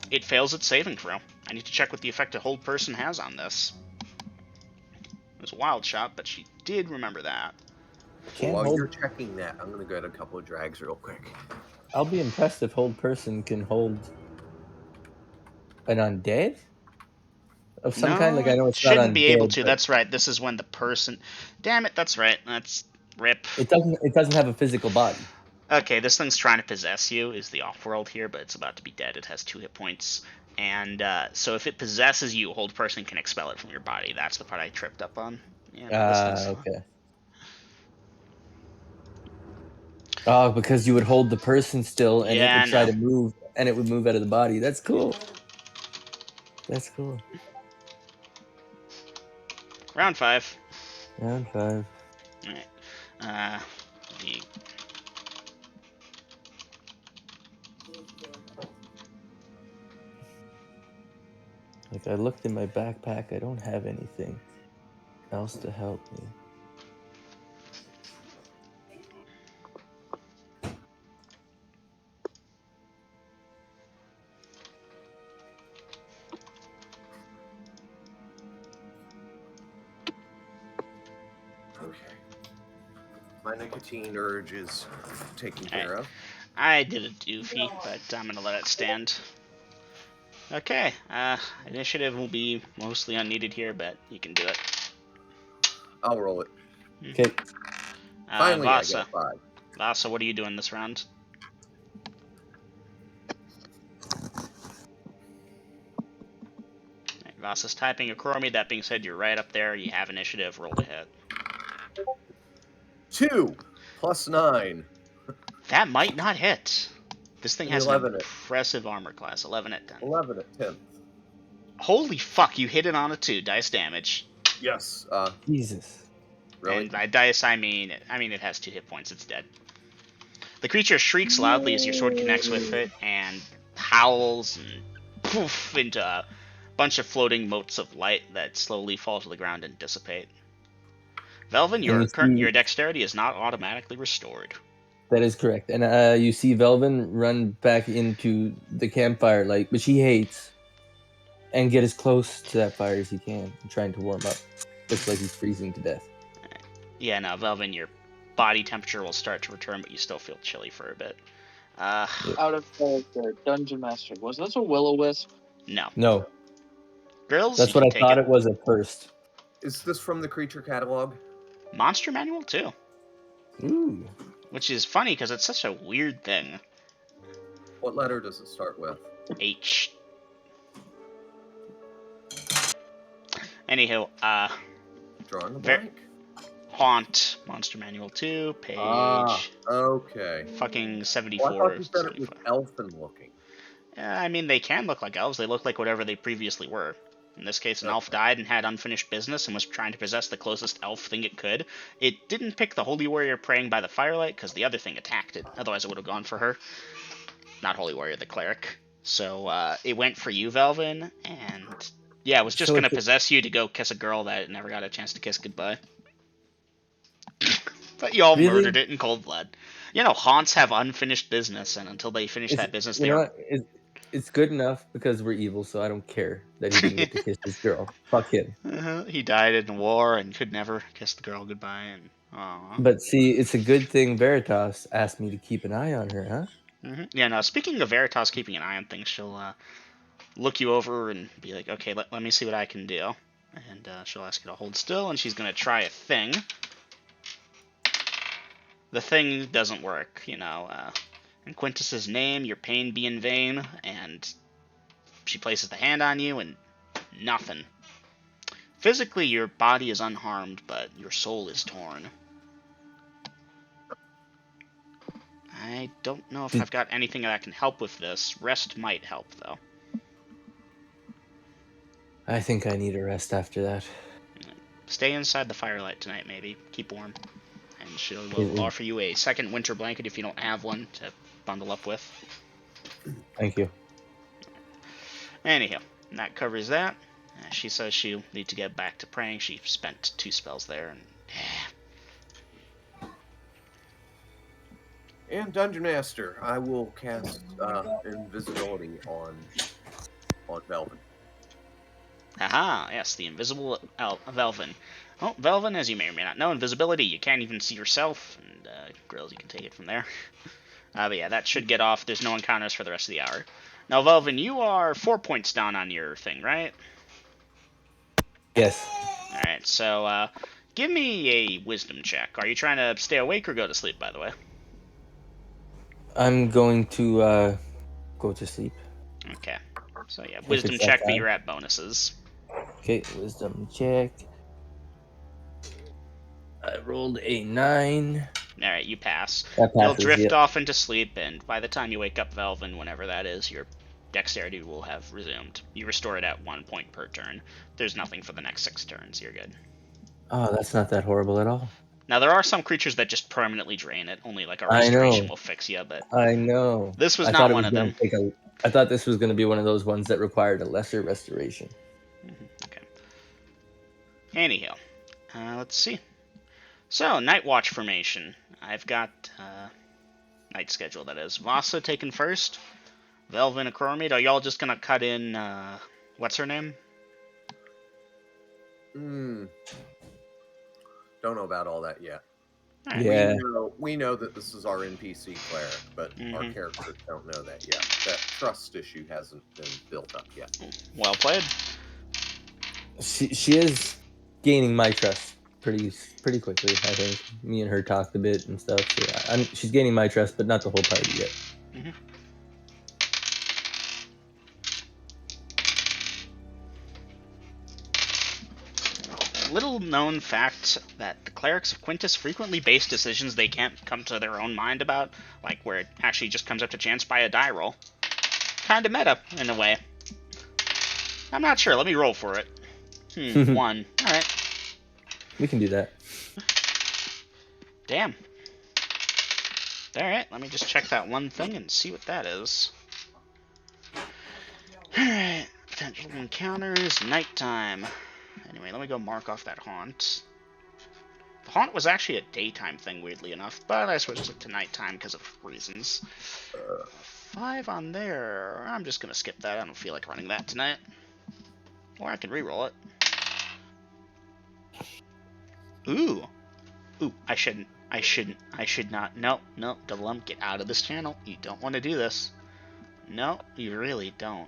[SPEAKER 1] It fails its saving throw. I need to check what the effect a hold person has on this. It was a wild shot, but she did remember that.
[SPEAKER 3] Can't
[SPEAKER 2] While
[SPEAKER 3] hold.
[SPEAKER 2] you're checking that, I'm going to get a couple of drags real quick.
[SPEAKER 3] I'll be impressed if hold person can hold an undead of some kind. Like I know
[SPEAKER 1] it
[SPEAKER 3] it's not
[SPEAKER 1] shouldn't be able
[SPEAKER 3] undead,
[SPEAKER 1] to.
[SPEAKER 3] but
[SPEAKER 1] That's right. This is when the person. Damn it. That's right. That's rip.
[SPEAKER 3] it doesn't have a physical body.
[SPEAKER 1] Okay, this thing's trying to possess you. Is the off-world here, but it's about to be dead. It has 2 hit points, and so if it possesses you, hold person can expel it from your body. That's the part I tripped up on. Yeah, no, this thing's.
[SPEAKER 3] Okay. Oh, because you would hold the person still, and it
[SPEAKER 1] Yeah,
[SPEAKER 3] would try
[SPEAKER 1] no.
[SPEAKER 3] to move, and it would move out of the body. That's cool. That's cool.
[SPEAKER 1] Round 5.
[SPEAKER 3] Round 5.
[SPEAKER 1] All right. The
[SPEAKER 3] Like I looked in my backpack, I don't have anything else to help me.
[SPEAKER 2] Okay. My nicotine urge is taken care of.
[SPEAKER 1] I did a doofy, but I'm gonna let it stand. Okay, initiative will be mostly unneeded here, but you can do it.
[SPEAKER 2] I'll roll it.
[SPEAKER 3] Okay.
[SPEAKER 2] Finally, I
[SPEAKER 1] Vasa.
[SPEAKER 2] get a 5.
[SPEAKER 1] Vasa, what are you doing this round? Right, Vasa's typing Ecroromede. That being said, you're right up there. You have initiative. Roll to hit.
[SPEAKER 2] 2 plus 9.
[SPEAKER 1] That might not hit. This thing has an
[SPEAKER 2] 11 at
[SPEAKER 1] impressive armor class. 11 at 10.
[SPEAKER 2] 11 at 10.
[SPEAKER 1] Holy fuck, you hit it on a 2. Dice damage.
[SPEAKER 2] Yes.
[SPEAKER 3] Jesus.
[SPEAKER 2] Really?
[SPEAKER 1] And by dice, I mean it has 2 hit points. It's dead. The creature shrieks loudly as your sword connects with it, and howls and poof into a bunch of floating motes of light that slowly fall to the ground and dissipate. Velvin, your dexterity is not automatically restored.
[SPEAKER 3] That is correct. And you see Velvin run back into the campfire light, which he hates, and get as close to that fire as he can, trying to warm up. Looks like he's freezing to death.
[SPEAKER 1] Yeah, no, Velvin, your body temperature will start to return, but you still feel chilly for a bit.
[SPEAKER 4] Out of character, Dungeon Master. Was this a will-o-wisp?
[SPEAKER 1] No.
[SPEAKER 3] No.
[SPEAKER 1] Grills,
[SPEAKER 3] That's what I thought it was at first.
[SPEAKER 2] Is this from the creature catalog?
[SPEAKER 1] Monster manual, too.
[SPEAKER 3] Ooh.
[SPEAKER 1] Which is funny, because it's such a weird thing.
[SPEAKER 2] What letter does it start with?
[SPEAKER 1] H. Anywho,
[SPEAKER 2] Drawing a blank.
[SPEAKER 1] Haunt, Monster Manual 2, page...
[SPEAKER 2] okay.
[SPEAKER 1] Fucking 74.
[SPEAKER 2] Well, I thought you said it was elfin looking.
[SPEAKER 1] I mean, they can look like elves. They look like whatever they previously were. In this case, an elf died and had unfinished business and was trying to possess the closest elf thing it could. It didn't pick the Holy Warrior praying by the firelight, because the other thing attacked it. Otherwise, it would have gone for her. Not Holy Warrior, the cleric. So, it went for you, Velvin, and... yeah, it was just gonna possess you to go kiss a girl that never got a chance to kiss goodbye. But you all murdered it in cold blood. You know, haunts have unfinished business, and until they finish that business, they're...
[SPEAKER 3] It's good enough because we're evil, so I don't care that he didn't get to kiss this girl. Fuck him.
[SPEAKER 1] He died in war and could never kiss the girl goodbye. And
[SPEAKER 3] But see, it's a good thing Veritas asked me to keep an eye on her, huh?
[SPEAKER 1] Yeah, no, speaking of Veritas keeping an eye on things, she'll look you over and be like, okay, let me see what I can do. And she'll ask you to hold still, and she's going to try a thing. The thing doesn't work, you know. In Quintus's name, your pain be in vain, and she places the hand on you, and nothing. Physically, your body is unharmed, but your soul is torn. I don't know if I've got anything that can help with this. Rest might help, though.
[SPEAKER 3] I think I need a rest after that.
[SPEAKER 1] Stay inside the firelight tonight, maybe. Keep warm. And and she will offer you a second winter blanket if you don't have one to bundle up with.
[SPEAKER 3] Thank you.
[SPEAKER 1] Anyhow, that covers that. She says she'll need to get back to praying. She spent 2 spells there, and
[SPEAKER 2] And Dungeon Master, I will cast invisibility on Velvin.
[SPEAKER 1] aha, yes, the invisible Velvin. Well, Velvin, as you may or may not know, invisibility, you can't even see yourself, and Grills, you can take it from there. But yeah, that should get off. There's no encounters for the rest of the hour. Now, Velvin, you are 4 points down on your thing, right?
[SPEAKER 3] Yes.
[SPEAKER 1] Alright, so give me a wisdom check. Are you trying to stay awake or go to sleep, by the way?
[SPEAKER 3] I'm going to go to sleep.
[SPEAKER 1] Okay. So yeah,
[SPEAKER 3] If
[SPEAKER 1] wisdom
[SPEAKER 3] it's that
[SPEAKER 1] check, but
[SPEAKER 3] time.
[SPEAKER 1] you're at bonuses.
[SPEAKER 3] Okay, wisdom check. I rolled a 9.
[SPEAKER 1] Alright, you pass.
[SPEAKER 3] That
[SPEAKER 1] You'll
[SPEAKER 3] passes,
[SPEAKER 1] drift
[SPEAKER 3] yep.
[SPEAKER 1] off into sleep, and by the time you wake up, Velvin, whenever that is, your dexterity will have resumed. You restore it at 1 point per turn. There's nothing for the next 6 turns. You're good.
[SPEAKER 3] Oh, that's not that horrible at all.
[SPEAKER 1] Now, there are some creatures that just permanently drain it. Only like a
[SPEAKER 3] I
[SPEAKER 1] restoration
[SPEAKER 3] know.
[SPEAKER 1] will fix you, but
[SPEAKER 3] I know.
[SPEAKER 1] this was
[SPEAKER 3] I
[SPEAKER 1] not
[SPEAKER 3] thought it
[SPEAKER 1] one
[SPEAKER 3] was
[SPEAKER 1] of
[SPEAKER 3] gonna
[SPEAKER 1] them.
[SPEAKER 3] take a. I thought this was going to be one of those ones that required a lesser restoration.
[SPEAKER 1] Okay. Anyhow, let's see. So, Night Watch formation. I've got night schedule, that is. Vasa taken first. Velvin, Ecroromede. Are y'all just going to cut in, what's her name?
[SPEAKER 2] Don't know about all that yet.
[SPEAKER 1] Alright.
[SPEAKER 3] Yeah.
[SPEAKER 2] We know that this is our NPC cleric, but our characters don't know that yet. That trust issue hasn't been built up yet.
[SPEAKER 1] Well played.
[SPEAKER 3] She is gaining my trust pretty quickly. I think me and her talked a bit and stuff. So she's gaining my trust, but not the whole party yet.
[SPEAKER 1] Little known fact that the clerics of Quintus frequently base decisions they can't come to their own mind about, like where it actually just comes up to chance by a die roll. Kinda meta, in a way. I'm not sure, let me roll for it. 1. Alright.
[SPEAKER 3] We can do that.
[SPEAKER 1] Damn. Alright, let me just check that one thing and see what that is. Alright, potential encounters, nighttime. Anyway, let me go mark off that haunt. The haunt was actually a daytime thing, weirdly enough, but I switched it to nighttime because of reasons. 5 on there. I'm just gonna skip that. I don't feel like running that tonight. Or I can re-roll it. Ooh. Ooh, I shouldn't. I should not. No, Double M, get out of this channel. You don't want to do this. No, you really don't.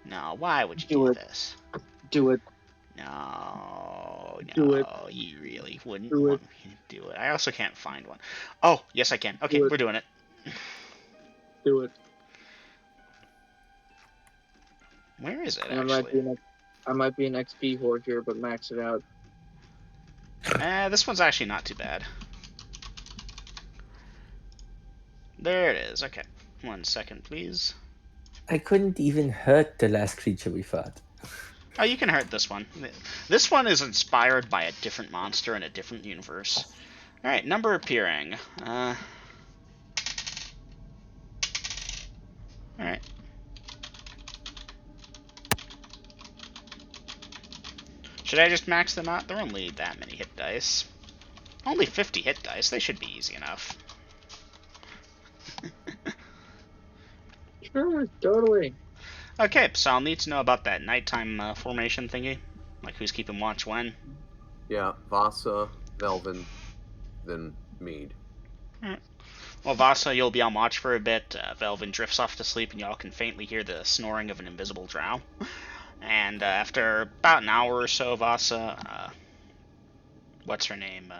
[SPEAKER 1] No, why would you do this?
[SPEAKER 4] Do it.
[SPEAKER 1] No,
[SPEAKER 4] Do it.
[SPEAKER 1] you really wouldn't
[SPEAKER 4] Do
[SPEAKER 1] want me to do it. I also can't find one. Oh, yes I can. Okay, we're doing it.
[SPEAKER 4] Do it.
[SPEAKER 1] Where is it,
[SPEAKER 4] And
[SPEAKER 1] actually?
[SPEAKER 4] I might be an XP whore here, but max it out.
[SPEAKER 1] This one's actually not too bad. There it is. Okay. 1 second, please.
[SPEAKER 3] I couldn't even hurt the last creature we fought.
[SPEAKER 1] Oh, you can hurt this one. This one is inspired by a different monster in a different universe. Alright, number appearing. Alright. Should I just max them out? They're only that many hit dice. Only 50 hit dice. They should be easy enough.
[SPEAKER 4] Sure, totally.
[SPEAKER 1] Okay, so I'll need to know about that nighttime formation thingy. Like who's keeping watch when.
[SPEAKER 2] Yeah, Vasa, Velvin, then Mead.
[SPEAKER 1] Alright. Well, Vasa, you'll be on watch for a bit. Velvin drifts off to sleep, and y'all can faintly hear the snoring of an invisible drow. And after about an hour or so, Vasa, what's her name?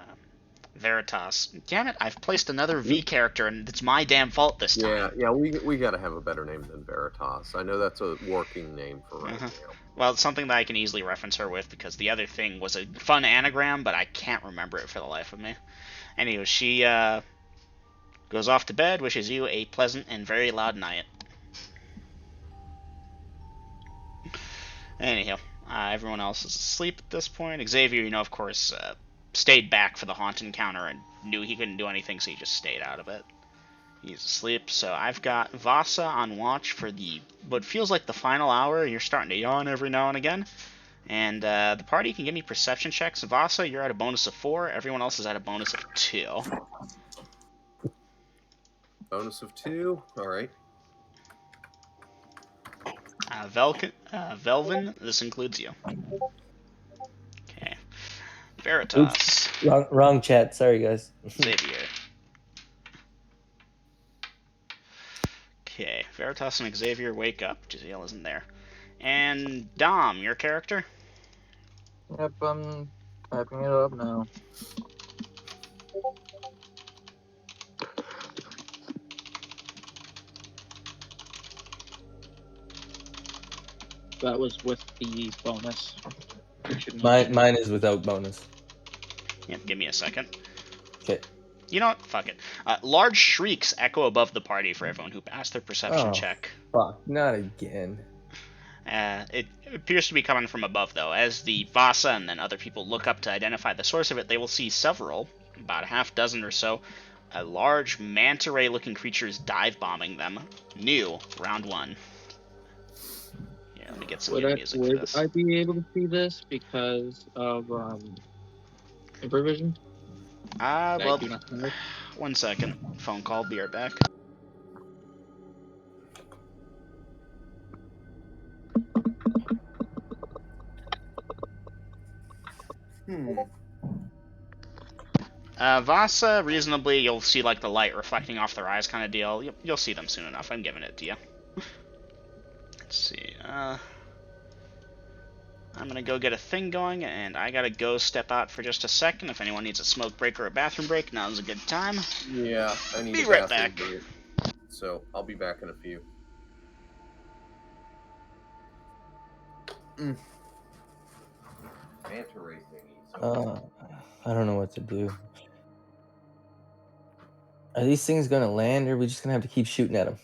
[SPEAKER 1] Veritas. Damn it, I've placed another V character, and it's my damn fault this time.
[SPEAKER 2] Yeah, we gotta have a better name than Veritas. I know that's a working name for right now.
[SPEAKER 1] Well, it's something that I can easily reference her with, because the other thing was a fun anagram, but I can't remember it for the life of me. Anyway, she goes off to bed, wishes you a pleasant and very loud night. Anyhow, everyone else is asleep at this point. Xavier, you know, of course, stayed back for the haunt encounter and knew he couldn't do anything, so he just stayed out of it. He's asleep, so I've got Vasa on watch for what feels like the final hour. You're starting to yawn every now and again. And the party can give me perception checks. Vasa, you're at a bonus of 4. Everyone else is at a bonus of 2.
[SPEAKER 2] Bonus of 2. All right.
[SPEAKER 1] Velvin, this includes you. Okay. Veritas.
[SPEAKER 3] Oops. Wrong chat. Sorry, guys.
[SPEAKER 1] Xavier. Okay. Veritas and Xavier wake up. Giselle isn't there. And Dom, your character?
[SPEAKER 4] Yep, I'm typing it up now. That was with the bonus.
[SPEAKER 3] Mine is without bonus.
[SPEAKER 1] Yep, give me a second.
[SPEAKER 3] Okay.
[SPEAKER 1] You know what? Fuck it. Large shrieks echo above the party for everyone who passed their perception check.
[SPEAKER 3] Fuck, not again.
[SPEAKER 1] It appears to be coming from above, though. As the Vasa and then other people look up to identify the source of it, they will see several, about a half dozen or so, large manta ray-looking creatures dive-bombing them. New, round 1. Yeah, let me get some new music for this.
[SPEAKER 4] Would I be able to see this because of supervision?
[SPEAKER 1] Well, 1 second. Phone call, be right back. Vasa, reasonably, you'll see like the light reflecting off their eyes kind of deal. You'll see them soon enough. I'm giving it to you. Let's see. I'm gonna go get a thing going, and I gotta go step out for just a second. If anyone needs a smoke break or a bathroom break, now's a good time.
[SPEAKER 2] Yeah, I need
[SPEAKER 1] Be
[SPEAKER 2] a
[SPEAKER 1] right
[SPEAKER 2] bathroom
[SPEAKER 1] back.
[SPEAKER 2] break. So I'll be back in a few. Manta ray thingies.
[SPEAKER 3] I don't know what to do. Are these things gonna land, or are we just gonna have to keep shooting at them?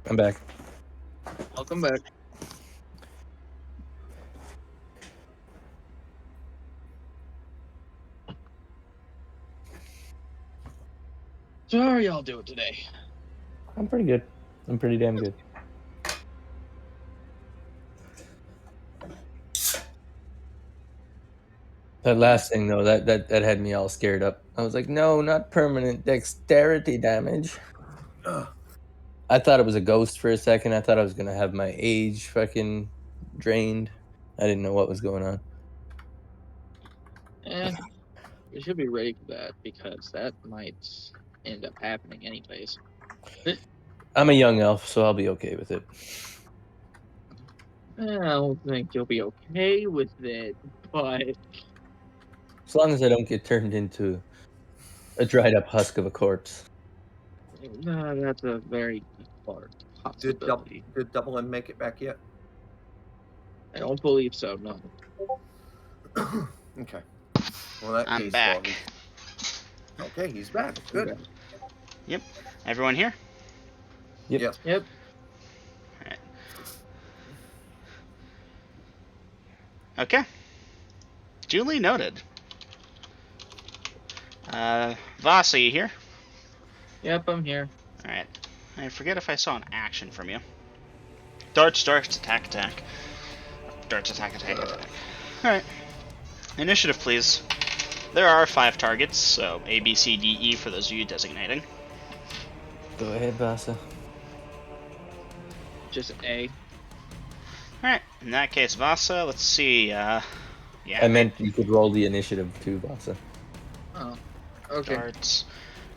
[SPEAKER 3] I'm back.
[SPEAKER 4] Welcome back. So how are y'all doing today?
[SPEAKER 3] I'm pretty good. I'm pretty damn good. That last thing though, that had me all scared up. I was like, no, not permanent dexterity damage.
[SPEAKER 2] Ugh.
[SPEAKER 3] I thought it was a ghost for a second. I thought I was gonna have my age fucking drained. I didn't know what was going on.
[SPEAKER 4] We should be ready for that because that might end up happening anyways.
[SPEAKER 3] I'm a young elf, so I'll be okay with it.
[SPEAKER 4] I don't think you'll be okay with it, but
[SPEAKER 3] As long as I don't get turned into a dried up husk of a corpse.
[SPEAKER 4] that's a very far
[SPEAKER 2] Did
[SPEAKER 4] possibility.
[SPEAKER 2] Double M make it back yet?
[SPEAKER 4] I don't believe so, no.
[SPEAKER 2] Okay. Well, that
[SPEAKER 1] I'm
[SPEAKER 2] case,
[SPEAKER 1] back.
[SPEAKER 2] Okay, he's back. Good.
[SPEAKER 4] Okay.
[SPEAKER 1] Yep. Everyone here?
[SPEAKER 3] Yep.
[SPEAKER 2] Yes.
[SPEAKER 4] Yep.
[SPEAKER 1] Alright. Okay. Duly noted. Voss, are you here?
[SPEAKER 4] Yep, I'm here.
[SPEAKER 1] Alright. I forget if I saw an action from you. Darts, attack, attack. Darts, attack, attack, attack. Alright. Initiative, please. There are 5 targets, so A, B, C, D, E for those of you designating.
[SPEAKER 3] Go ahead, Vasa.
[SPEAKER 4] Just A.
[SPEAKER 1] Alright, in that case, Vasa, let's see, yeah.
[SPEAKER 3] I meant you could roll the initiative too, Vasa.
[SPEAKER 4] Oh. Okay.
[SPEAKER 1] Darts.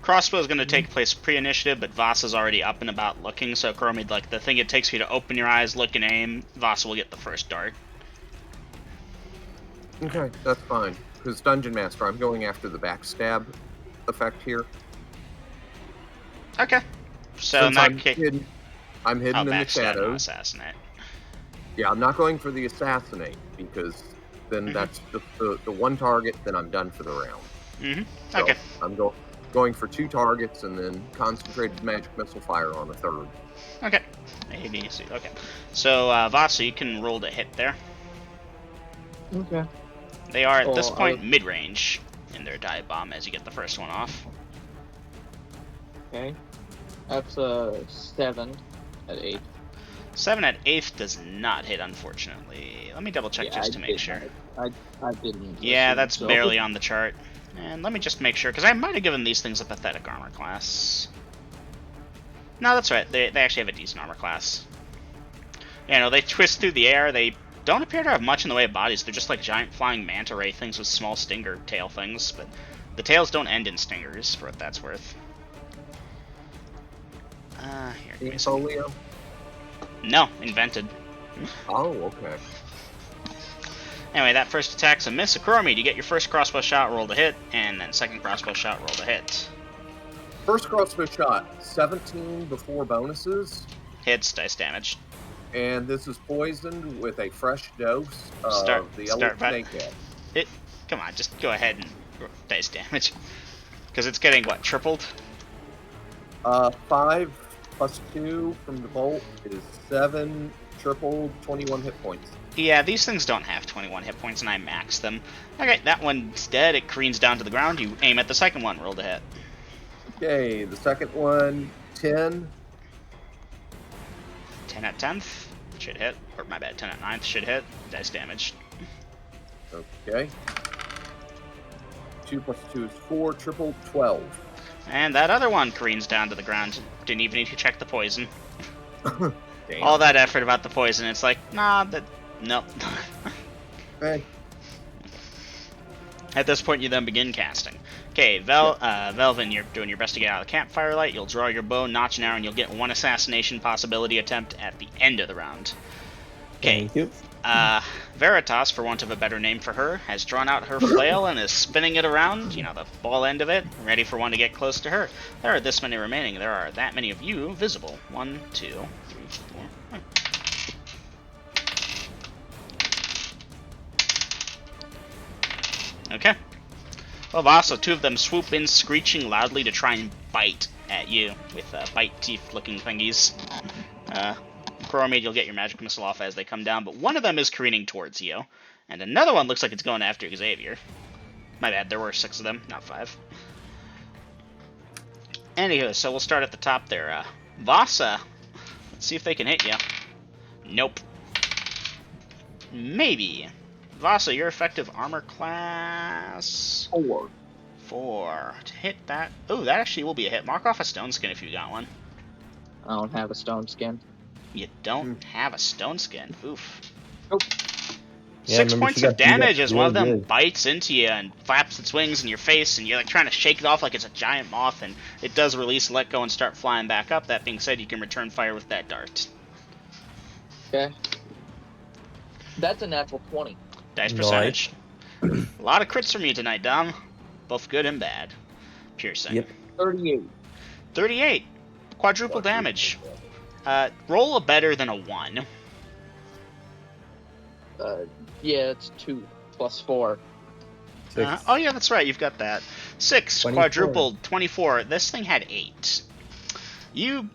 [SPEAKER 1] Crossbow is going to take place pre-initiative, but Vasa's already up and about looking, so Ecroromede, like, the thing it takes for you to open your eyes, look, and aim, Vasa will get the first dart.
[SPEAKER 2] Okay, that's fine. Because Dungeon Master, I'm going after the backstab effect here.
[SPEAKER 1] Okay. So in that case...
[SPEAKER 2] I'm hidden in the
[SPEAKER 1] backstab, not
[SPEAKER 2] shadows.
[SPEAKER 1] assassinate.
[SPEAKER 2] Yeah, I'm not going for the assassinate, because then that's the one target, then I'm done for the round.
[SPEAKER 1] Mm-hmm.
[SPEAKER 2] So
[SPEAKER 1] Okay.
[SPEAKER 2] I'm going for 2 targets and then concentrated magic missile fire on a third.
[SPEAKER 1] Okay. A, B, C. Okay. So, Vasa, you can roll to hit there.
[SPEAKER 4] Okay.
[SPEAKER 1] They are, at this point, mid-range in their dive bomb as you get the first one off.
[SPEAKER 4] Okay. That's a 7 at 8.
[SPEAKER 1] 7 at 8th does not hit, unfortunately. Let me double check just to make sure.
[SPEAKER 4] I didn't.
[SPEAKER 1] Yeah, that's barely on the chart. And let me just make sure, because I might have given these things a pathetic armor class. No, that's right. They actually have a decent armor class. Yeah, no, they twist through the air. They don't appear to have much in the way of bodies. They're just like giant flying manta ray things with small stinger tail things. But the tails don't end in stingers, for what that's worth. Here, give me some.
[SPEAKER 2] Folio?
[SPEAKER 1] No, invented.
[SPEAKER 2] Oh, okay.
[SPEAKER 1] Anyway, that first attack's a miss. Ecroromede, you get your first crossbow shot, roll to hit, and then second crossbow shot, roll to hit.
[SPEAKER 2] First crossbow shot, 17 before bonuses.
[SPEAKER 1] Hits, dice damage.
[SPEAKER 2] And this is poisoned with a fresh dose of the yellow snakehead.
[SPEAKER 1] Come on, just go ahead and dice damage. Because it's getting, what, tripled?
[SPEAKER 2] 5 plus 2 from the bolt is 7, tripled, 21 hit points.
[SPEAKER 1] Yeah, these things don't have 21 hit points, and I maxed them. Okay, that one's dead. It careens down to the ground. You aim at the second one. Roll to hit.
[SPEAKER 2] Okay, the second one, 10.
[SPEAKER 1] 10 at 10th. Should hit. Or, my bad, 10 at 9th. Should hit. Dice damage.
[SPEAKER 2] Okay. 2 plus 2 is 4, tripled, 12.
[SPEAKER 1] And that other one careens down to the ground. Didn't even need to check the poison.
[SPEAKER 2] Damn.
[SPEAKER 1] All that effort about the poison. It's like, nah, nope.
[SPEAKER 2] Hey.
[SPEAKER 1] At this point, you then begin casting. Okay, Velvin, you're doing your best to get out of the campfire light. You'll draw your bow, notch an arrow, and you'll get 1 assassination possibility attempt at the end of the round. Okay.
[SPEAKER 3] Thank you.
[SPEAKER 1] Veritas, for want of a better name for her, has drawn out her flail and is spinning it around, you know, the ball end of it, ready for one to get close to her. There are this many remaining. There are that many of you visible. 1, 2, 3, 4, 5. Okay. Well, Vasa, 2 of them swoop in, screeching loudly to try and bite at you with bite teeth-looking thingies. Ecroromede, you'll get your magic missile off as they come down, but one of them is careening towards you, and another one looks like it's going after Xavier. My bad, there were 6 of them, not 5. Anywho, so we'll start at the top there. Vasa. Let's see if they can hit you. Nope. Maybe. Vasa, your effective armor class...
[SPEAKER 4] 4.
[SPEAKER 1] 4. To hit that... Oh, that actually will be a hit. Mark off a stone skin if you got one.
[SPEAKER 4] I don't have a stone skin.
[SPEAKER 1] You don't have a stone skin. Oof.
[SPEAKER 4] Nope.
[SPEAKER 3] Yeah,
[SPEAKER 1] 6
[SPEAKER 3] remember
[SPEAKER 1] points
[SPEAKER 3] she
[SPEAKER 1] of
[SPEAKER 3] got beat up
[SPEAKER 1] damage as one of
[SPEAKER 3] real
[SPEAKER 1] them
[SPEAKER 3] good.
[SPEAKER 1] bites into you and flaps its wings in your face, and you're like trying to shake it off like it's a giant moth, and it does release, let go, and start flying back up. That being said, you can return fire with that dart.
[SPEAKER 4] Okay. That's a natural 20.
[SPEAKER 1] Dice
[SPEAKER 3] Nice.
[SPEAKER 1] percentage. A lot of crits from you tonight, Dom. Both good and bad. Piercing.
[SPEAKER 3] Yep.
[SPEAKER 4] 38.
[SPEAKER 1] 38. Quadruple damage. Roll a better than a 1.
[SPEAKER 4] Yeah, it's 2 plus 4.
[SPEAKER 3] 6.
[SPEAKER 1] Oh yeah, that's right, you've got that. 6,
[SPEAKER 3] 24.
[SPEAKER 1] quadrupled, 24. This thing had 8. You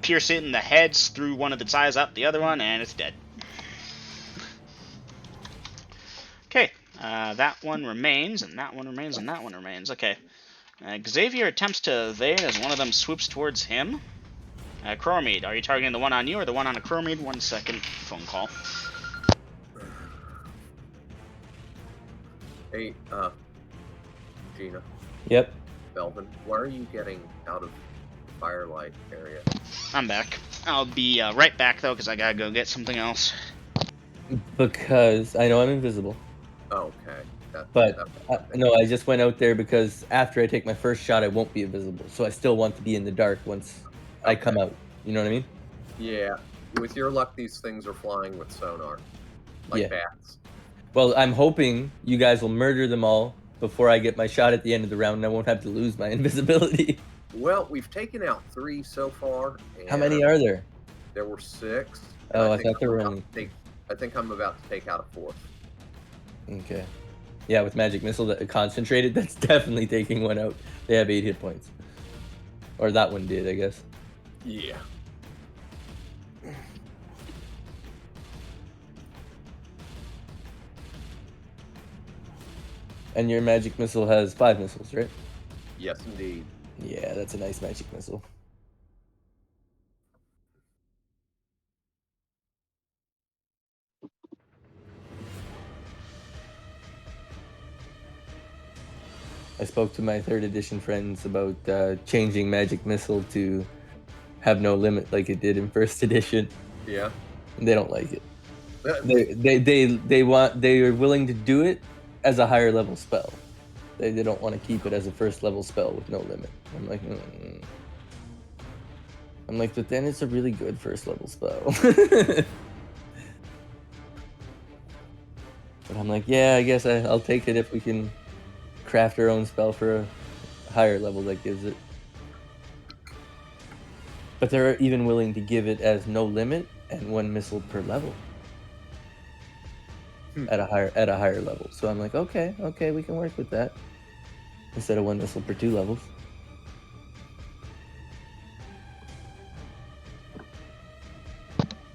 [SPEAKER 1] pierce it in the heads through one of its eyes up the other one, and it's dead. Okay, that one remains, and that one remains, and that one remains. Okay. Xavier attempts to evade as one of them swoops towards him. Ecroromede, are you targeting the one on you or the one on Ecroromede? 1 second, phone call.
[SPEAKER 2] Hey, Gina,
[SPEAKER 3] Yep.
[SPEAKER 2] Belvin, why are you getting out of the firelight area?
[SPEAKER 1] I'm back. I'll be right back, though, because I gotta go get something else.
[SPEAKER 3] Because I know I'm invisible.
[SPEAKER 2] Okay.
[SPEAKER 3] But no, I just went out there because after I take my first shot, I won't be invisible. So I still want to be in the dark once I come out. You know what I mean?
[SPEAKER 2] Yeah. With your luck, these things are flying with sonar. Like
[SPEAKER 3] Yeah.
[SPEAKER 2] bats.
[SPEAKER 3] Well, I'm hoping you guys will murder them all before I get my shot at the end of the round, and I won't have to lose my invisibility.
[SPEAKER 2] Well, we've taken out 3 so far. And
[SPEAKER 3] How many are there?
[SPEAKER 2] there were 6.
[SPEAKER 3] Oh, I
[SPEAKER 2] think
[SPEAKER 3] thought there
[SPEAKER 2] I'm
[SPEAKER 3] were
[SPEAKER 2] about
[SPEAKER 3] only.
[SPEAKER 2] to take- I think I'm about to take out a 4th.
[SPEAKER 3] Okay. Yeah, with magic missile that concentrated, that's definitely taking one out. They have 8 hit points, or that one did, I guess.
[SPEAKER 2] Yeah.
[SPEAKER 3] And your magic missile has 5 missiles, right?
[SPEAKER 2] Yes, indeed.
[SPEAKER 3] Yeah, that's a nice magic missile. I spoke to my 3rd edition friends about changing magic missile to have no limit like it did in 1st edition.
[SPEAKER 2] Yeah.
[SPEAKER 3] They don't like it. They are willing to do it as a higher level spell. They don't want to keep it as a 1st level spell with no limit. I'm like, but then it's a really good 1st level spell. But I'm like, yeah, I guess I'll take it if we can craft our own spell for a higher level that gives it. But they're even willing to give it as no limit and 1 missile per level. At a higher level. So I'm like, okay, we can work with that. Instead of 1 missile per 2 levels.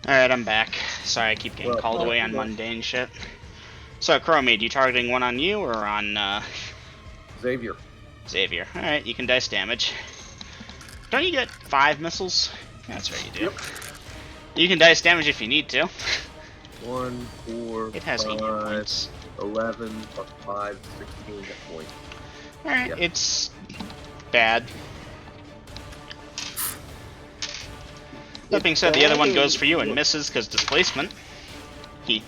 [SPEAKER 1] Alright, I'm back. Sorry, I keep getting called away on mundane shit. So, Chromie, you targeting one on you or on,
[SPEAKER 2] Xavier.
[SPEAKER 1] Xavier? Alright, you can dice damage. Don't you get 5 missiles? Yeah, that's right, you do.
[SPEAKER 2] Yep.
[SPEAKER 1] You can dice damage if you need to.
[SPEAKER 2] 1, 4,
[SPEAKER 1] It has 8 hit
[SPEAKER 2] 5,
[SPEAKER 1] points.
[SPEAKER 2] 11, plus 5, 16 hit points.
[SPEAKER 1] Alright,
[SPEAKER 2] Yep.
[SPEAKER 1] it's bad. That being said, the other one goes for you and misses because displacement. Alright,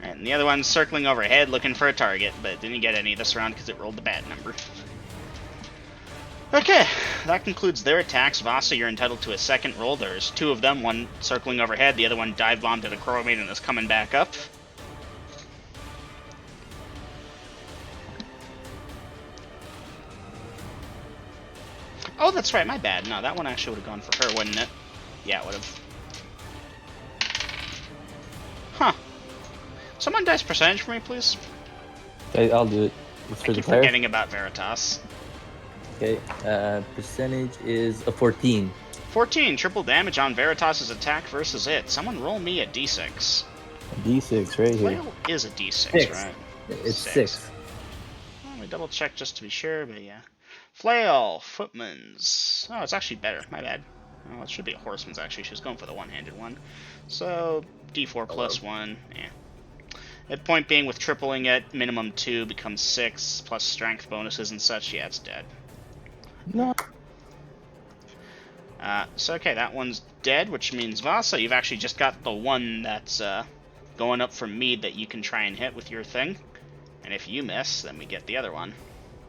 [SPEAKER 1] and the other one's circling overhead looking for a target, but didn't get any this round because it rolled the bad number. Okay, that concludes their attacks. Vasa, you're entitled to a 2nd roll. There's 2 of them, one circling overhead, the other one dive bombed at a Ecroromede and is coming back up. Oh, that's right, my bad. No, that one actually would have gone for her, wouldn't it? Yeah, it would have. Huh. Someone dice percentage for me, please.
[SPEAKER 3] Okay, I'll do it. It's
[SPEAKER 1] I
[SPEAKER 3] for the
[SPEAKER 1] keep
[SPEAKER 3] player.
[SPEAKER 1] forgetting about Veritas.
[SPEAKER 3] Okay, percentage is a 14.
[SPEAKER 1] 14, triple damage on Veritas' attack versus it. Someone roll me a d6.
[SPEAKER 3] A D6 right here.
[SPEAKER 1] Well, is a d6,
[SPEAKER 3] Six.
[SPEAKER 1] right?
[SPEAKER 3] It's 6.
[SPEAKER 1] Let me double check just to be sure, but yeah. Flail, footman's. Oh, it's actually better. My bad. Oh, it should be a horseman's actually. She was going for the one-handed one. So D4 plus 1. Yeah. The point being, with tripling it, minimum 2 becomes 6 plus strength bonuses and such. Yeah, it's dead.
[SPEAKER 3] No.
[SPEAKER 1] So okay, that one's dead, which means Vasa, you've actually just got the one that's going up from me that you can try and hit with your thing. And if you miss, then we get the other one.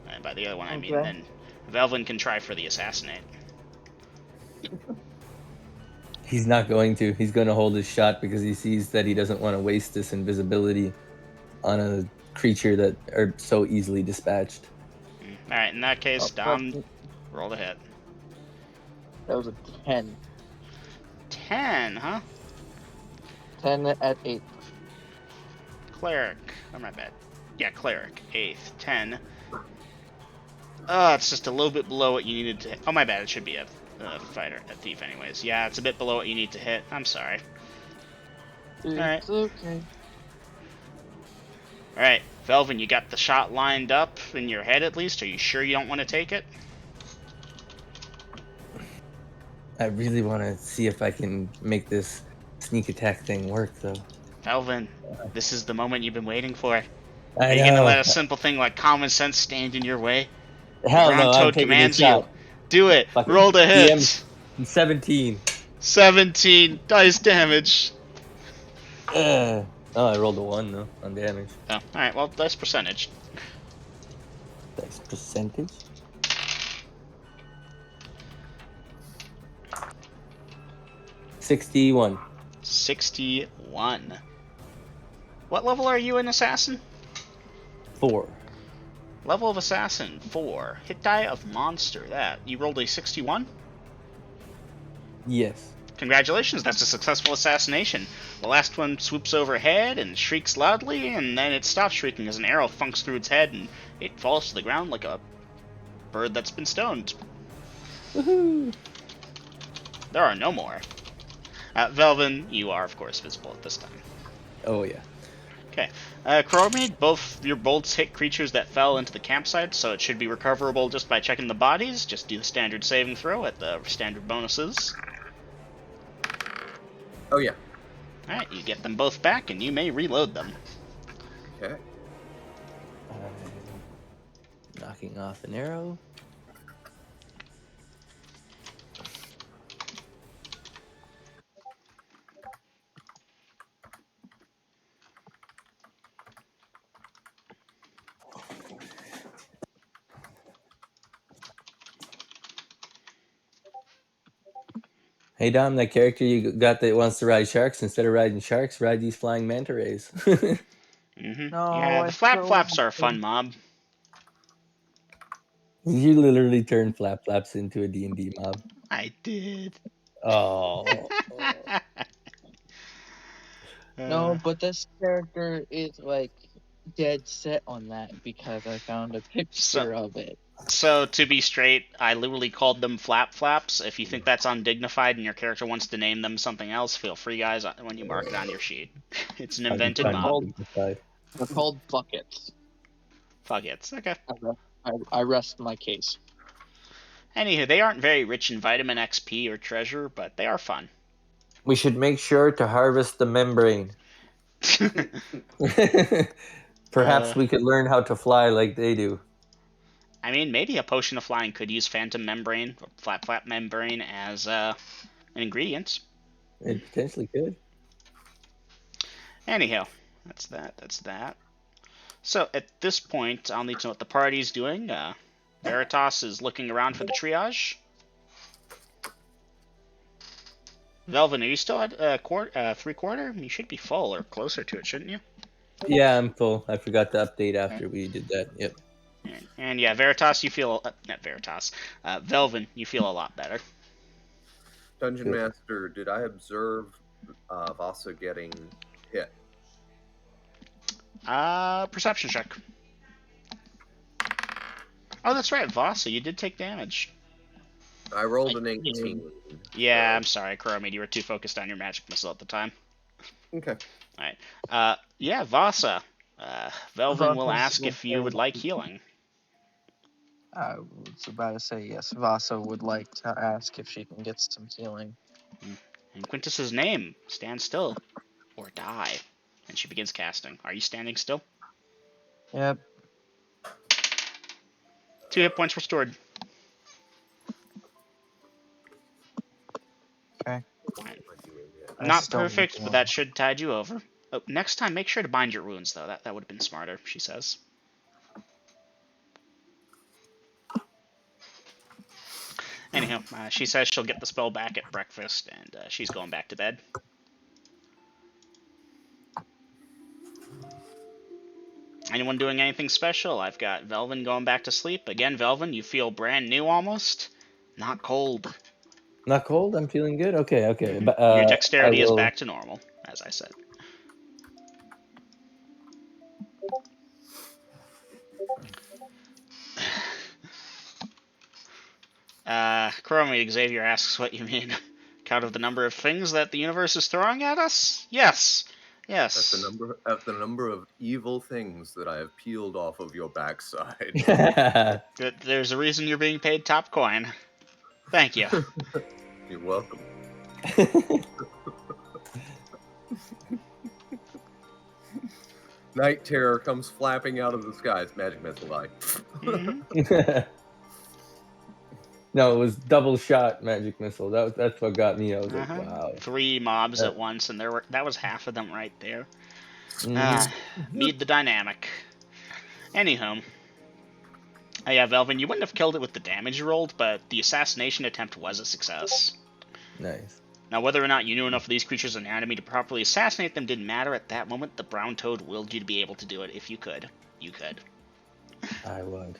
[SPEAKER 1] And by the other one, I mean then Velvin can try for the assassinate.
[SPEAKER 3] He's not going to. He's going to hold his shot because he sees that he doesn't want to waste this invisibility on a creature that are so easily dispatched.
[SPEAKER 1] Alright, in that case, Dom, roll to hit.
[SPEAKER 4] That was a 10.
[SPEAKER 1] 10, huh?
[SPEAKER 4] 10 at 8.
[SPEAKER 1] Cleric. Oh, my bad. Yeah, cleric. 8th. 10. Oh, it's just a little bit below what you needed to hit. Oh, my bad. It should be a fighter, a thief anyways. Yeah, it's a bit below what you need to hit. I'm sorry. Alright.
[SPEAKER 4] It's okay.
[SPEAKER 1] Alright, Velvin, you got the shot lined up in your head at least? Are you sure you don't want to take it?
[SPEAKER 3] I really want to see if I can make this sneak attack thing work, though.
[SPEAKER 1] Velvin, this is the moment you've been waiting for.
[SPEAKER 3] I
[SPEAKER 1] Are you
[SPEAKER 3] know.
[SPEAKER 1] gonna let a simple thing like common sense stand in your way?
[SPEAKER 3] Hell no,
[SPEAKER 1] Ground
[SPEAKER 3] I'm
[SPEAKER 1] Toad
[SPEAKER 3] taking
[SPEAKER 1] commands
[SPEAKER 3] this
[SPEAKER 1] you.
[SPEAKER 3] out.
[SPEAKER 1] Do it.
[SPEAKER 3] Fucking
[SPEAKER 1] Roll to hit.
[SPEAKER 3] DM 17.
[SPEAKER 1] 17 dice damage.
[SPEAKER 3] Oh, I rolled a 1 though on damage.
[SPEAKER 1] Oh, alright, well, dice percentage.
[SPEAKER 3] That's percentage. $61.
[SPEAKER 1] 61. What level are you in Assassin?
[SPEAKER 3] 4.
[SPEAKER 1] Level of Assassin, 4. Hit die of Monster, that. You rolled a 61?
[SPEAKER 3] Yes.
[SPEAKER 1] Congratulations, that's a successful assassination. The last one swoops overhead and shrieks loudly, and then it stops shrieking as an arrow funks through its head, and it falls to the ground like a bird that's been stoned.
[SPEAKER 3] Woohoo!
[SPEAKER 1] There are no more. Velvin, you are, of course, visible at this time.
[SPEAKER 3] Oh yeah.
[SPEAKER 1] Okay. Ecroromede, both your bolts hit creatures that fell into the campsite, so it should be recoverable just by checking the bodies. Just do the standard saving throw at the standard bonuses.
[SPEAKER 2] Oh, yeah.
[SPEAKER 1] Alright, you get them both back, and you may reload them.
[SPEAKER 2] Okay.
[SPEAKER 3] Knocking off an arrow. Hey Dom, that character you got that wants to ride sharks, instead of riding sharks, ride these flying manta rays.
[SPEAKER 1] Mm-hmm.
[SPEAKER 4] No,
[SPEAKER 1] Yeah, the
[SPEAKER 4] I
[SPEAKER 1] flap
[SPEAKER 4] still
[SPEAKER 1] flaps are a
[SPEAKER 4] want
[SPEAKER 1] fun
[SPEAKER 4] to-
[SPEAKER 1] mob.
[SPEAKER 3] You literally turned flap flaps into a D&D mob.
[SPEAKER 1] I did.
[SPEAKER 3] Oh.
[SPEAKER 4] No, but this character is like dead set on that because I found a picture of it.
[SPEAKER 1] So, to be straight, I literally called them flap flaps. If you think that's undignified and your character wants to name them something else, feel free, guys, when you mark it on your sheet. It's an invented mob.
[SPEAKER 4] They're called buckets.
[SPEAKER 1] Fuck it. Okay.
[SPEAKER 4] I rest my case.
[SPEAKER 1] Anywho, they aren't very rich in vitamin XP or treasure, but they are fun.
[SPEAKER 3] We should make sure to harvest the membrane. Perhaps we could learn how to fly like they do.
[SPEAKER 1] I mean, maybe a potion of flying could use phantom membrane, or flap membrane, as an ingredient.
[SPEAKER 3] It potentially could.
[SPEAKER 1] Anyhow, that's that. So, at this point, I'll need to know what the party's doing. Veritas is looking around for the triage. Velvin, are you still at 3/4? You should be full, or closer to it, shouldn't you?
[SPEAKER 3] Yeah, I'm full. I forgot to update after we did that. Yep.
[SPEAKER 1] And yeah, Veritas, you feel... not Veritas. Velvin, you feel a lot better.
[SPEAKER 2] Dungeon
[SPEAKER 3] Good.
[SPEAKER 2] Master, did I observe Vasa getting hit?
[SPEAKER 1] Perception check. Oh, that's right, Vasa, you did take damage.
[SPEAKER 2] I rolled an 18.
[SPEAKER 1] Yeah, I'm sorry, Ecroromede, you were too focused on your magic missile at the time.
[SPEAKER 2] Okay.
[SPEAKER 1] Alright. Yeah, Vasa. Velvin will
[SPEAKER 4] Vasa's
[SPEAKER 1] ask if you would like healing.
[SPEAKER 4] I was about to say yes. Vasa would like to ask if she can get some healing.
[SPEAKER 1] And Quintus's name, stand still or die. And she begins casting. Are you standing still?
[SPEAKER 4] Yep.
[SPEAKER 1] 2 hit points restored.
[SPEAKER 4] Okay.
[SPEAKER 1] Not
[SPEAKER 4] still need
[SPEAKER 1] perfect, but
[SPEAKER 4] healing.
[SPEAKER 1] that should tide you over. Oh, next time, make sure to bind your wounds, though. That would have been smarter, she says. Anyhow, she says she'll get the spell back at breakfast, and she's going back to bed. Anyone doing anything special? I've got Velvin going back to sleep. Again, Velvin, you feel brand new almost. Not cold.
[SPEAKER 3] Not cold. I'm feeling good. Okay. Okay.
[SPEAKER 1] Mm-hmm.
[SPEAKER 3] But
[SPEAKER 1] Your
[SPEAKER 3] I
[SPEAKER 1] dexterity is
[SPEAKER 3] will.
[SPEAKER 1] back to normal, as I said. Chromie, Xavier asks what you mean. Count of the number of things that the universe is throwing at us? Yes. Yes.
[SPEAKER 2] At the number of evil things that I have peeled off of your backside.
[SPEAKER 1] There's a reason you're being paid top coin. Thank you.
[SPEAKER 2] You're welcome. Night Terror comes flapping out of the skies. Magic missile die.
[SPEAKER 1] Mm-hmm.
[SPEAKER 3] No, it was double shot magic missile. That's what got me. I was like,
[SPEAKER 1] Uh-huh.
[SPEAKER 3] wow.
[SPEAKER 1] 3 mobs at once, and that was half of them right there.
[SPEAKER 3] Mm-hmm.
[SPEAKER 1] Meet the dynamic. Anyhow. Yeah, Velvin, you wouldn't have killed it with the damage you rolled, but the assassination attempt was a success.
[SPEAKER 3] Nice.
[SPEAKER 1] Now, whether or not you knew enough of these creatures' anatomy to properly assassinate them didn't matter at that moment. The brown toad willed you to be able to do it. If you could, you could.
[SPEAKER 3] I would.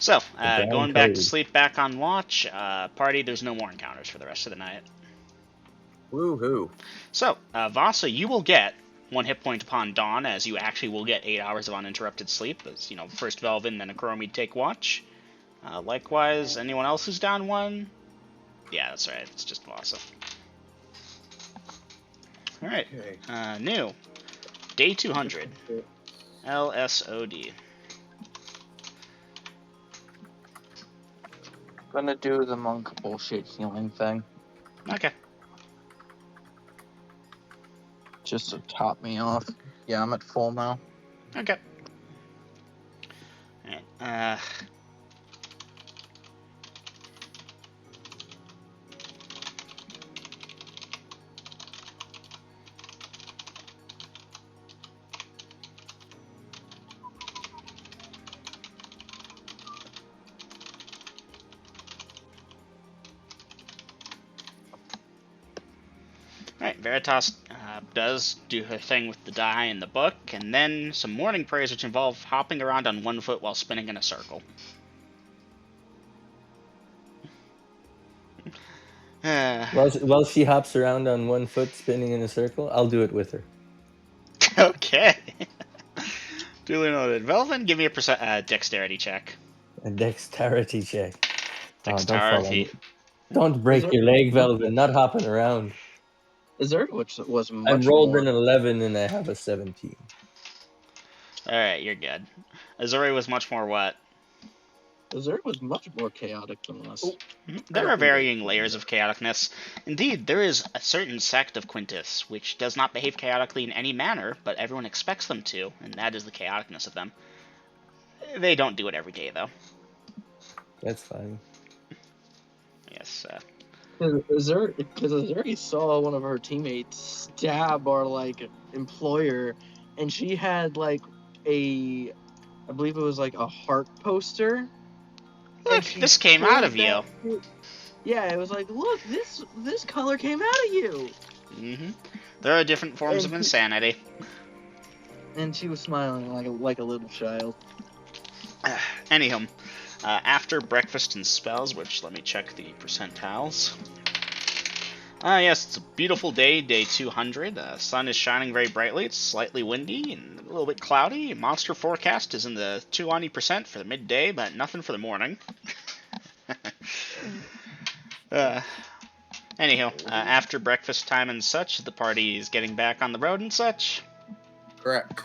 [SPEAKER 1] So,
[SPEAKER 3] brown
[SPEAKER 1] going back to
[SPEAKER 3] toad.
[SPEAKER 1] sleep, back on watch. Party, there's no more encounters for the rest of the night.
[SPEAKER 2] Woohoo.
[SPEAKER 1] So, Vasa, you will get 1 hit point upon dawn, as you actually will get 8 hours of uninterrupted sleep. As, you know, first Velvin, then Ecroromede take watch. Likewise, anyone else who's down 1? Yeah, that's right. It's just Vasa. Alright.
[SPEAKER 2] Okay.
[SPEAKER 1] New. Day 200. LSOD.
[SPEAKER 4] Gonna do the monk bullshit healing thing.
[SPEAKER 1] Okay.
[SPEAKER 4] Just to top me off. Yeah, I'm at full now.
[SPEAKER 1] Okay. Alright. Alright, Veritas does do her thing with the die in the book, and then some morning prayers which involve hopping around on 1 foot while spinning in a circle.
[SPEAKER 3] While she hops around on 1 foot spinning in a circle, I'll do it with her.
[SPEAKER 1] Okay. Duly noted. Velvin, give me a dexterity check.
[SPEAKER 3] A dexterity check.
[SPEAKER 1] Dexterity.
[SPEAKER 3] Don't fall on me. Don't break your leg, Velvin. Not hopping around.
[SPEAKER 4] Azuri, which was
[SPEAKER 3] I
[SPEAKER 4] much
[SPEAKER 3] rolled
[SPEAKER 4] more.
[SPEAKER 3] an 11 and I have a 17.
[SPEAKER 1] Alright, you're good. Azuri was much more what?
[SPEAKER 4] Azuri was much more chaotic than us.
[SPEAKER 1] There are varying layers of chaoticness. Indeed, there is a certain sect of Quintus which does not behave chaotically in any manner, but everyone expects them to, and that is the chaoticness of them. They don't do it every day, though.
[SPEAKER 3] That's fine.
[SPEAKER 1] Yes.
[SPEAKER 4] Because Azuri saw one of her teammates stab our employer, and she had I believe it was a heart poster.
[SPEAKER 1] Look, this came out of you.
[SPEAKER 4] Yeah, it was like, look, this color came out of you.
[SPEAKER 1] Mm-hmm. There are different forms of insanity.
[SPEAKER 4] And she was smiling like a little child.
[SPEAKER 1] Anyhow, after breakfast and spells, which let me check the percentiles. Yes, it's a beautiful day, day 200. Sun is shining very brightly. It's slightly windy and a little bit cloudy. Monster forecast is in the 290% for the midday, but nothing for the morning. Anyhow, after breakfast time and such, the party is getting back on the road and such.
[SPEAKER 2] Correct.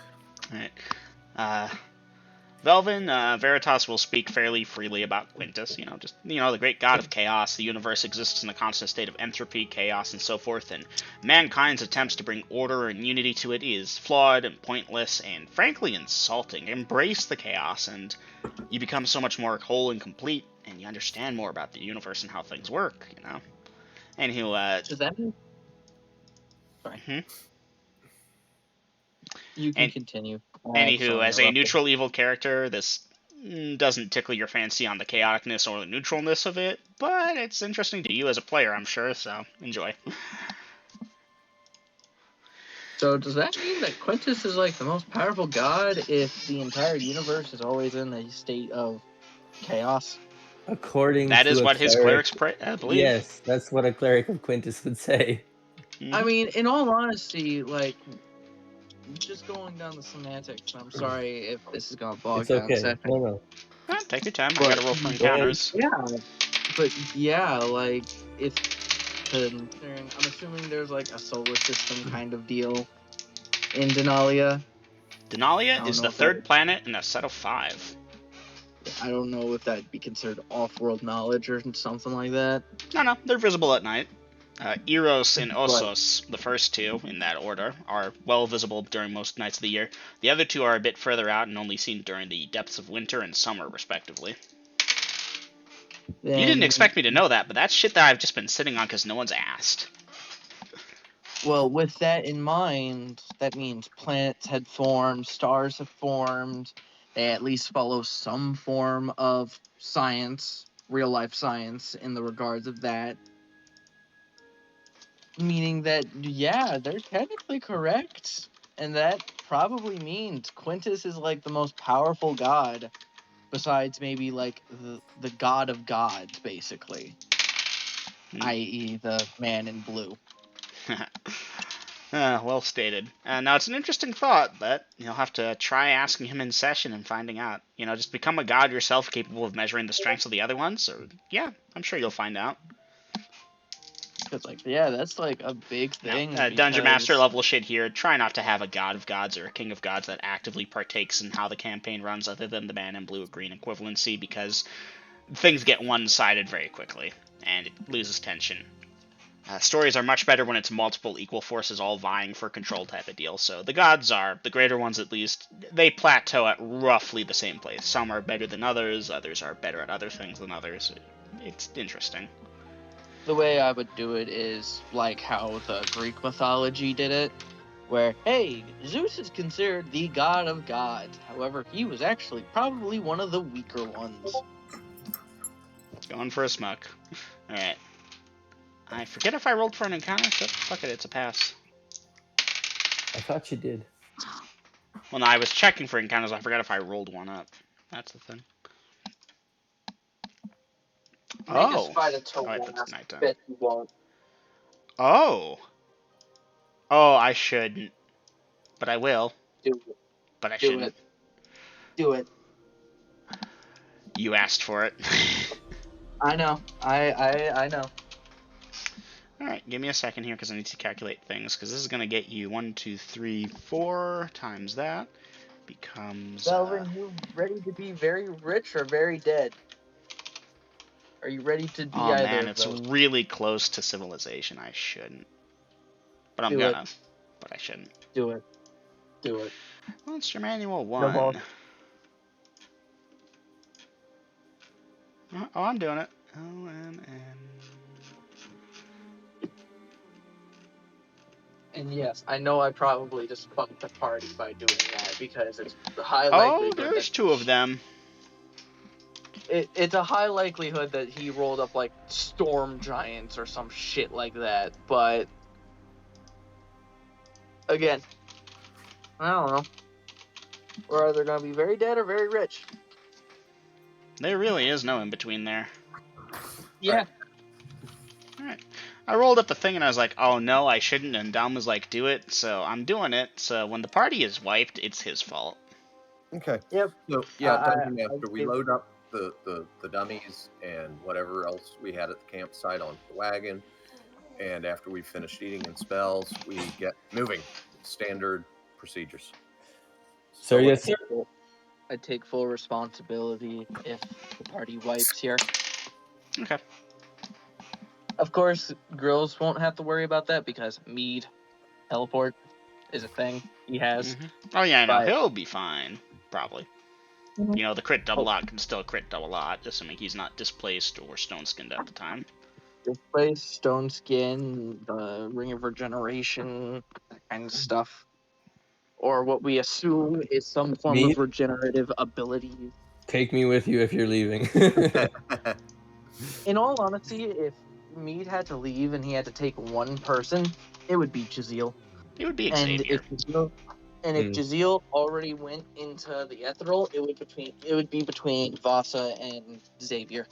[SPEAKER 1] Alright. Velvin, Veritas will speak fairly freely about Quintus, the great god of chaos. The universe exists in a constant state of entropy, chaos, and so forth, and mankind's attempts to bring order and unity to it is flawed and pointless and frankly insulting. Embrace the chaos, and you become so much more whole and complete, and you understand more about the universe and how things work, Anywho,
[SPEAKER 4] Does that mean? Sorry.
[SPEAKER 1] hmm?
[SPEAKER 4] You can
[SPEAKER 1] And
[SPEAKER 4] continue.
[SPEAKER 1] Anywho, as a
[SPEAKER 4] Interrupted.
[SPEAKER 1] neutral evil character, this doesn't tickle your fancy on the chaoticness or the neutralness of it, but it's interesting to you as a player, I'm sure, so enjoy.
[SPEAKER 4] So does that mean that Quintus is like the most powerful god if the entire universe is always in a state of chaos?
[SPEAKER 3] According
[SPEAKER 1] That is
[SPEAKER 3] to a
[SPEAKER 1] what his
[SPEAKER 3] cleric,
[SPEAKER 1] clerics believe.
[SPEAKER 3] yes, that's what a cleric of Quintus would say.
[SPEAKER 1] Mm-hmm.
[SPEAKER 4] I mean, in all honesty, like, just going down the semantics, I'm sorry if this is gonna bog
[SPEAKER 3] It's
[SPEAKER 4] down a
[SPEAKER 3] okay.
[SPEAKER 4] second.
[SPEAKER 3] No.
[SPEAKER 1] Take your time. I
[SPEAKER 4] But
[SPEAKER 1] gotta roll for
[SPEAKER 3] Go ahead.
[SPEAKER 1] encounters.
[SPEAKER 4] yeah, like, if considering, I'm assuming there's like a solar system kind of deal in Denalia.
[SPEAKER 1] Denalia is the third planet in a set of 5.
[SPEAKER 4] I don't know if that'd be considered off-world knowledge or something like that.
[SPEAKER 1] No, they're visible at night. Eros and Ossos, the first two in that order, are well visible during most nights of the year. The other two are a bit further out and only seen during the depths of winter and summer, respectively. You didn't expect me to know that, but that's shit that I've just been sitting on because no one's asked.
[SPEAKER 4] Well, with that in mind, that means planets had formed, stars have formed. They at least follow some form of science, real life science, in the regards of that. Meaning that, yeah, they're technically correct. And that probably means Quintus is like the most powerful god, besides maybe like the god of gods, basically. I.e., the man in blue.
[SPEAKER 1] Well stated. Now, it's an interesting thought, but you'll have to try asking him in session and finding out. Just become a god yourself capable of measuring the strengths of the other ones, or, yeah, I'm sure you'll find out.
[SPEAKER 4] Because, like, yeah, that's, like, a big thing.
[SPEAKER 1] Now, Dungeon Master level shit here. Try not to have a god of gods or a king of gods that actively partakes in how the campaign runs other than the man in blue or green equivalency, because things get one-sided very quickly, and it loses tension. Stories are much better when it's multiple equal forces all vying for control type of deal, so the gods are, the greater ones at least, they plateau at roughly the same place. Some are better than others are better at other things than others. It's interesting.
[SPEAKER 4] The way I would do it is like how the Greek mythology did it, where, hey, Zeus is considered the god of gods. However, he was actually probably one of the weaker ones.
[SPEAKER 1] Going for a smoke. Alright. I forget if I rolled for an encounter, so fuck it, it's a pass.
[SPEAKER 3] I thought you did.
[SPEAKER 1] Well, no, I was checking for encounters, I forgot if I rolled one up. That's the thing. Oh! Alright, that's nighttime. Oh! Oh, I shouldn't. But I will.
[SPEAKER 4] Do it.
[SPEAKER 1] But I shouldn't.
[SPEAKER 4] Do it.
[SPEAKER 1] You asked for it.
[SPEAKER 4] I know. I know.
[SPEAKER 1] Alright, give me a second here because I need to calculate things, because this is going to get you 1, 2, 3, 4 times that becomes...
[SPEAKER 4] Delvin, you ready to be very rich or very dead? Are you ready to be either
[SPEAKER 1] man,
[SPEAKER 4] of
[SPEAKER 1] it's
[SPEAKER 4] those?
[SPEAKER 1] really close to civilization. I shouldn't. But I'm gonna. But I shouldn't.
[SPEAKER 4] Do it. Do it.
[SPEAKER 1] Monster Manual 1. Oh, I'm doing it. OMN.
[SPEAKER 4] And yes, I know I probably just fucked the party by doing that because it's the high likelihood.
[SPEAKER 1] Oh, there's 2 of them.
[SPEAKER 4] It's a high likelihood that he rolled up like storm giants or some shit like that, but again, I don't know. We're either gonna be very dead or very rich.
[SPEAKER 1] There really is no in between there.
[SPEAKER 4] Yeah.
[SPEAKER 1] Alright. I rolled up the thing and I was like, oh no, I shouldn't, and Dom was like, do it, so I'm doing it, so when the party is wiped, it's his fault.
[SPEAKER 2] Okay.
[SPEAKER 4] Yep.
[SPEAKER 2] So, yeah, Dungeon Master, we load up the dummies and whatever else we had at the campsite onto the wagon, and after we've finished eating and spells, we get moving. Standard procedures.
[SPEAKER 3] Sir, yes, sir.
[SPEAKER 4] I take full responsibility if the party wipes here.
[SPEAKER 1] Okay.
[SPEAKER 4] Of course, girls won't have to worry about that because Mead teleport is a thing he has.
[SPEAKER 1] Oh yeah, I know.
[SPEAKER 4] But-
[SPEAKER 1] He'll be fine, probably.
[SPEAKER 4] Mhm.
[SPEAKER 1] You know, the crit double lot can still crit double lot, assuming he's not displaced or stone skinned at the time.
[SPEAKER 4] Displace, stone skin, the ring of regeneration, that kind of stuff. Or what we assume is some form
[SPEAKER 3] Mead?
[SPEAKER 4] of regenerative ability.
[SPEAKER 3] Take me with you if you're leaving.
[SPEAKER 4] In all honesty, if Mead had to leave and he had to take one person, it would be Jazeel.
[SPEAKER 1] It would be
[SPEAKER 4] And
[SPEAKER 1] Xavier.
[SPEAKER 4] if Jazeel already went into the ethereal, it would be between Vasa and Xavier.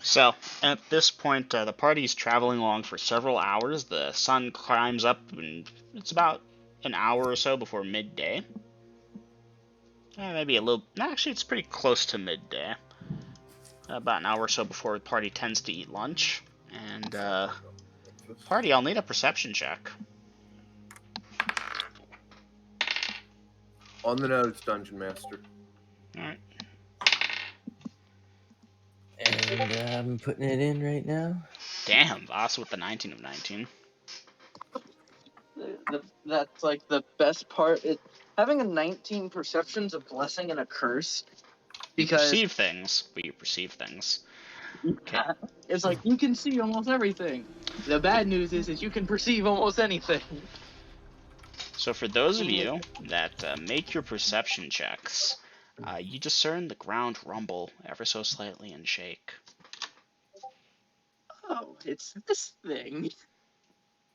[SPEAKER 1] So, at this point, the party's traveling along for several hours. The sun climbs up, and it's about an hour or so before midday. Maybe a little... Actually, it's pretty close to midday. About an hour or so before the party tends to eat lunch. And, party, I'll need a perception check.
[SPEAKER 2] On the nose, Dungeon Master.
[SPEAKER 1] Alright.
[SPEAKER 3] And I'm putting it in right now.
[SPEAKER 1] Damn, Voss with the 19 of 19.
[SPEAKER 4] That's like the best part. Having a 19 perception's a blessing and a curse.
[SPEAKER 1] You
[SPEAKER 4] Because
[SPEAKER 1] perceive things, but you perceive things. Okay.
[SPEAKER 4] it's like you can see almost everything. The bad news is you can perceive almost anything.
[SPEAKER 1] So for those of you that make your perception checks, you discern the ground rumble ever so slightly and shake.
[SPEAKER 4] Oh, it's this thing.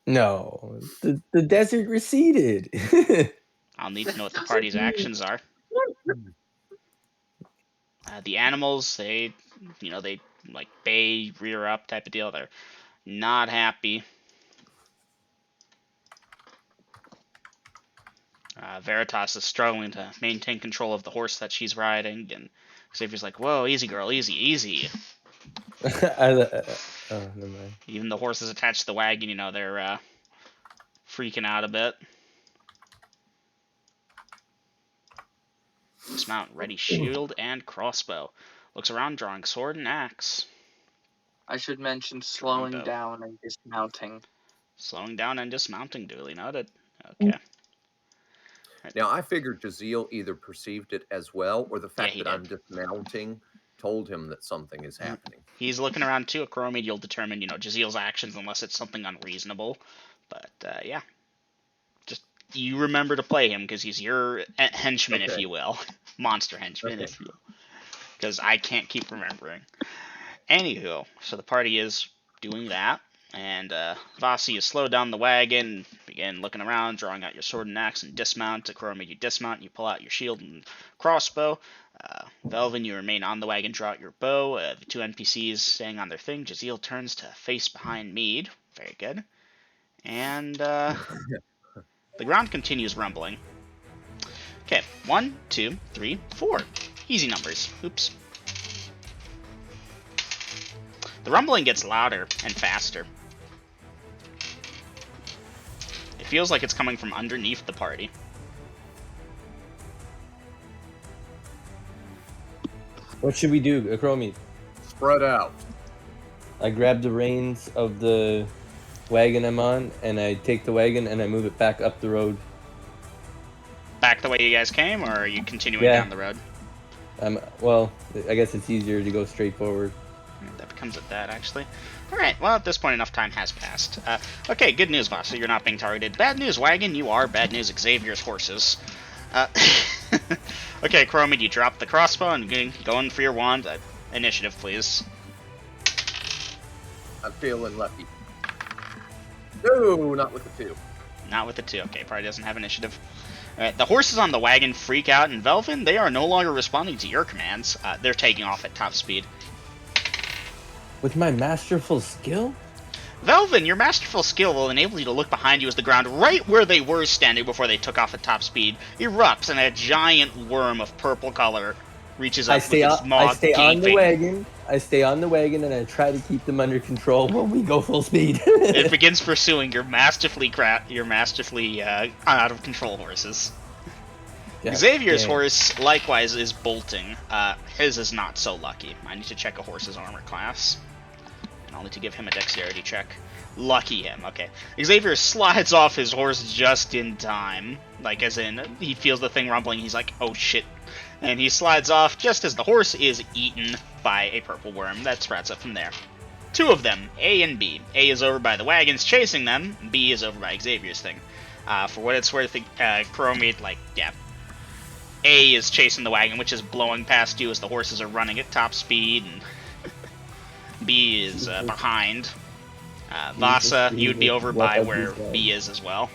[SPEAKER 3] No, the desert receded.
[SPEAKER 1] I'll need to know what the party's actions are. The animals, they like bay, rear up type of deal. They're not happy. Veritas is struggling to maintain control of the horse that she's riding, and Xavier's like, "Whoa, easy, girl, easy, easy."
[SPEAKER 3] Oh, never mind.
[SPEAKER 1] Even the horses attached to the wagon, they're freaking out a bit. Dismount, ready shield and crossbow. Looks around, drawing sword and axe.
[SPEAKER 4] I should mention slowing
[SPEAKER 1] Bow.
[SPEAKER 4] down and dismounting.
[SPEAKER 1] Slowing down and dismounting, duly noted. Okay.
[SPEAKER 2] Now, I figured Jazeel either perceived it as well, or the fact
[SPEAKER 1] he
[SPEAKER 2] that I'm
[SPEAKER 1] did.
[SPEAKER 2] dismounting told him that something is happening.
[SPEAKER 1] He's looking around too. Ecroromede, you'll determine, Jazeel's actions unless it's something unreasonable. But, yeah. Just, you remember to play him, because he's your henchman, if
[SPEAKER 2] Okay.
[SPEAKER 1] you will. Monster henchman,
[SPEAKER 2] Okay.
[SPEAKER 1] if you will. Because I can't keep remembering. Anywho, so the party is doing that. And Vasi, you slow down the wagon, begin looking around, drawing out your sword and axe, and dismount. Ecroromede, you dismount, you pull out your shield and crossbow. Velvin, you remain on the wagon, draw out your bow. The two NPCs staying on their thing. Jazeel turns to face behind Mead. Very good. And the ground continues rumbling. Okay, 1, 2, 3, 4. Easy numbers. Oops. The rumbling gets louder and faster. It feels like it's coming from underneath the party.
[SPEAKER 3] What should we do, Ecromede?
[SPEAKER 2] Spread out.
[SPEAKER 3] I grab the reins of the wagon I'm on, and I take the wagon and I move it back up the road.
[SPEAKER 1] Back the way you guys came, or are you continuing
[SPEAKER 3] Yeah.
[SPEAKER 1] down the road?
[SPEAKER 3] Well, I guess it's easier to go straight forward.
[SPEAKER 1] That becomes at that, actually. Alright, well, at this point, enough time has passed. Okay, good news, Vasa, you're not being targeted. Bad news, Wagon, you are. Bad news, Xavier's horses. Okay, Chromid, you drop the crossbow and going for your wand. Initiative, please.
[SPEAKER 2] I'm feeling lucky. No, not with the 2.
[SPEAKER 1] Not with the 2. Okay, probably doesn't have initiative. Alright, the horses on the wagon freak out, and Velvin, they are no longer responding to your commands. They're taking off at top speed.
[SPEAKER 3] With my masterful skill?
[SPEAKER 1] Velvin, your masterful skill will enable you to look behind you as the ground right where they were standing before they took off at top speed erupts, and a giant worm of purple color reaches up with its maw
[SPEAKER 3] I stay on the
[SPEAKER 1] gaping.
[SPEAKER 3] wagon. I stay on the wagon, and I try to keep them under control when we go full speed.
[SPEAKER 1] It begins pursuing your masterfully out of control horses.
[SPEAKER 3] God
[SPEAKER 1] Xavier's
[SPEAKER 3] damn.
[SPEAKER 1] horse, likewise, is bolting. His is not so lucky. I need to check a horse's armor class. And I'll need to give him a dexterity check. Lucky him, okay. Xavier slides off his horse just in time. Like, as in, he feels the thing rumbling, he's like, oh shit. And he slides off just as the horse is eaten by a purple worm that sprouts up from there. Two of them, A and B. A is over by the wagons chasing them, B is over by Xavier's thing. For what it's worth, Ecroromede, like, yeah. A is chasing the wagon, which is blowing past you as the horses are running at top speed, and B is behind. Vasa, you'd be over by where B is as well.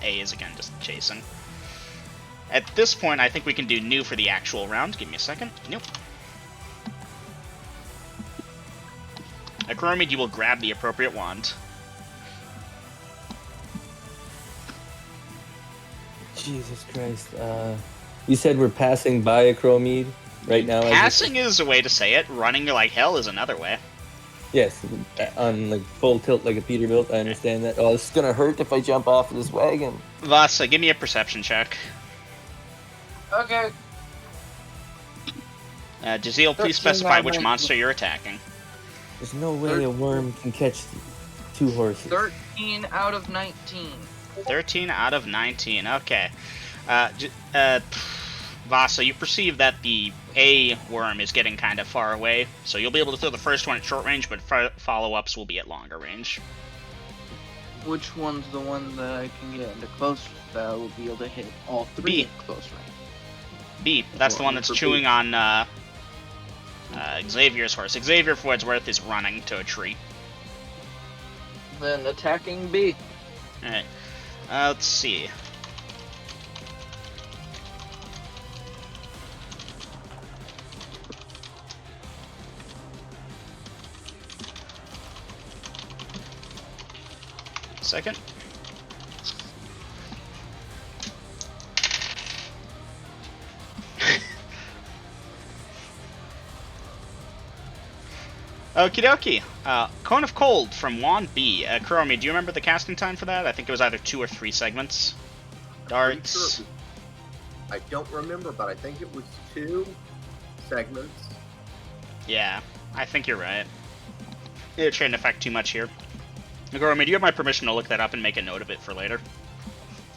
[SPEAKER 1] A is, again, just chasing. At this point, I think we can do new for the actual round. Give me a second. Nope. Ecroromede, you will grab the appropriate wand.
[SPEAKER 3] Jesus Christ. You said we're passing by Ecroromede right now?
[SPEAKER 1] Passing is a way to say it. Running like hell is another way.
[SPEAKER 3] Yes, on like full tilt like a Peterbilt. I understand that. Oh, this is gonna hurt if I jump off of this wagon.
[SPEAKER 1] Vasa, give me a perception check.
[SPEAKER 4] Okay.
[SPEAKER 1] Jaziel, please
[SPEAKER 4] 13
[SPEAKER 1] specify
[SPEAKER 4] out of
[SPEAKER 1] which
[SPEAKER 4] 19.
[SPEAKER 1] monster you're attacking.
[SPEAKER 3] There's no way a worm can catch two horses.
[SPEAKER 4] 13 out of 19.
[SPEAKER 1] 13 out of 19. Okay. Vasa, you perceive that the A worm is getting kind of far away, so you'll be able to throw the first one at short range, but follow-ups will be at longer range.
[SPEAKER 4] Which one's the one that I can get into close that I will be able to hit all three
[SPEAKER 1] B.
[SPEAKER 4] at close range?
[SPEAKER 1] B, that's the one that's chewing on Xavier's horse. Xavier, for what it's worth, is running to a tree.
[SPEAKER 4] Then attacking B.
[SPEAKER 1] Alright. Let's see. Second. Okie dokie. Cone of Cold from Wand B. Kurome, do you remember the casting time for that? I think it was either 2 or 3 segments. Darts.
[SPEAKER 2] Sure. I don't remember, but I think it was 2 segments.
[SPEAKER 1] Yeah, I think you're right. It shouldn't affect too much here. Kurome, do you have my permission to look that up and make a note of it for later?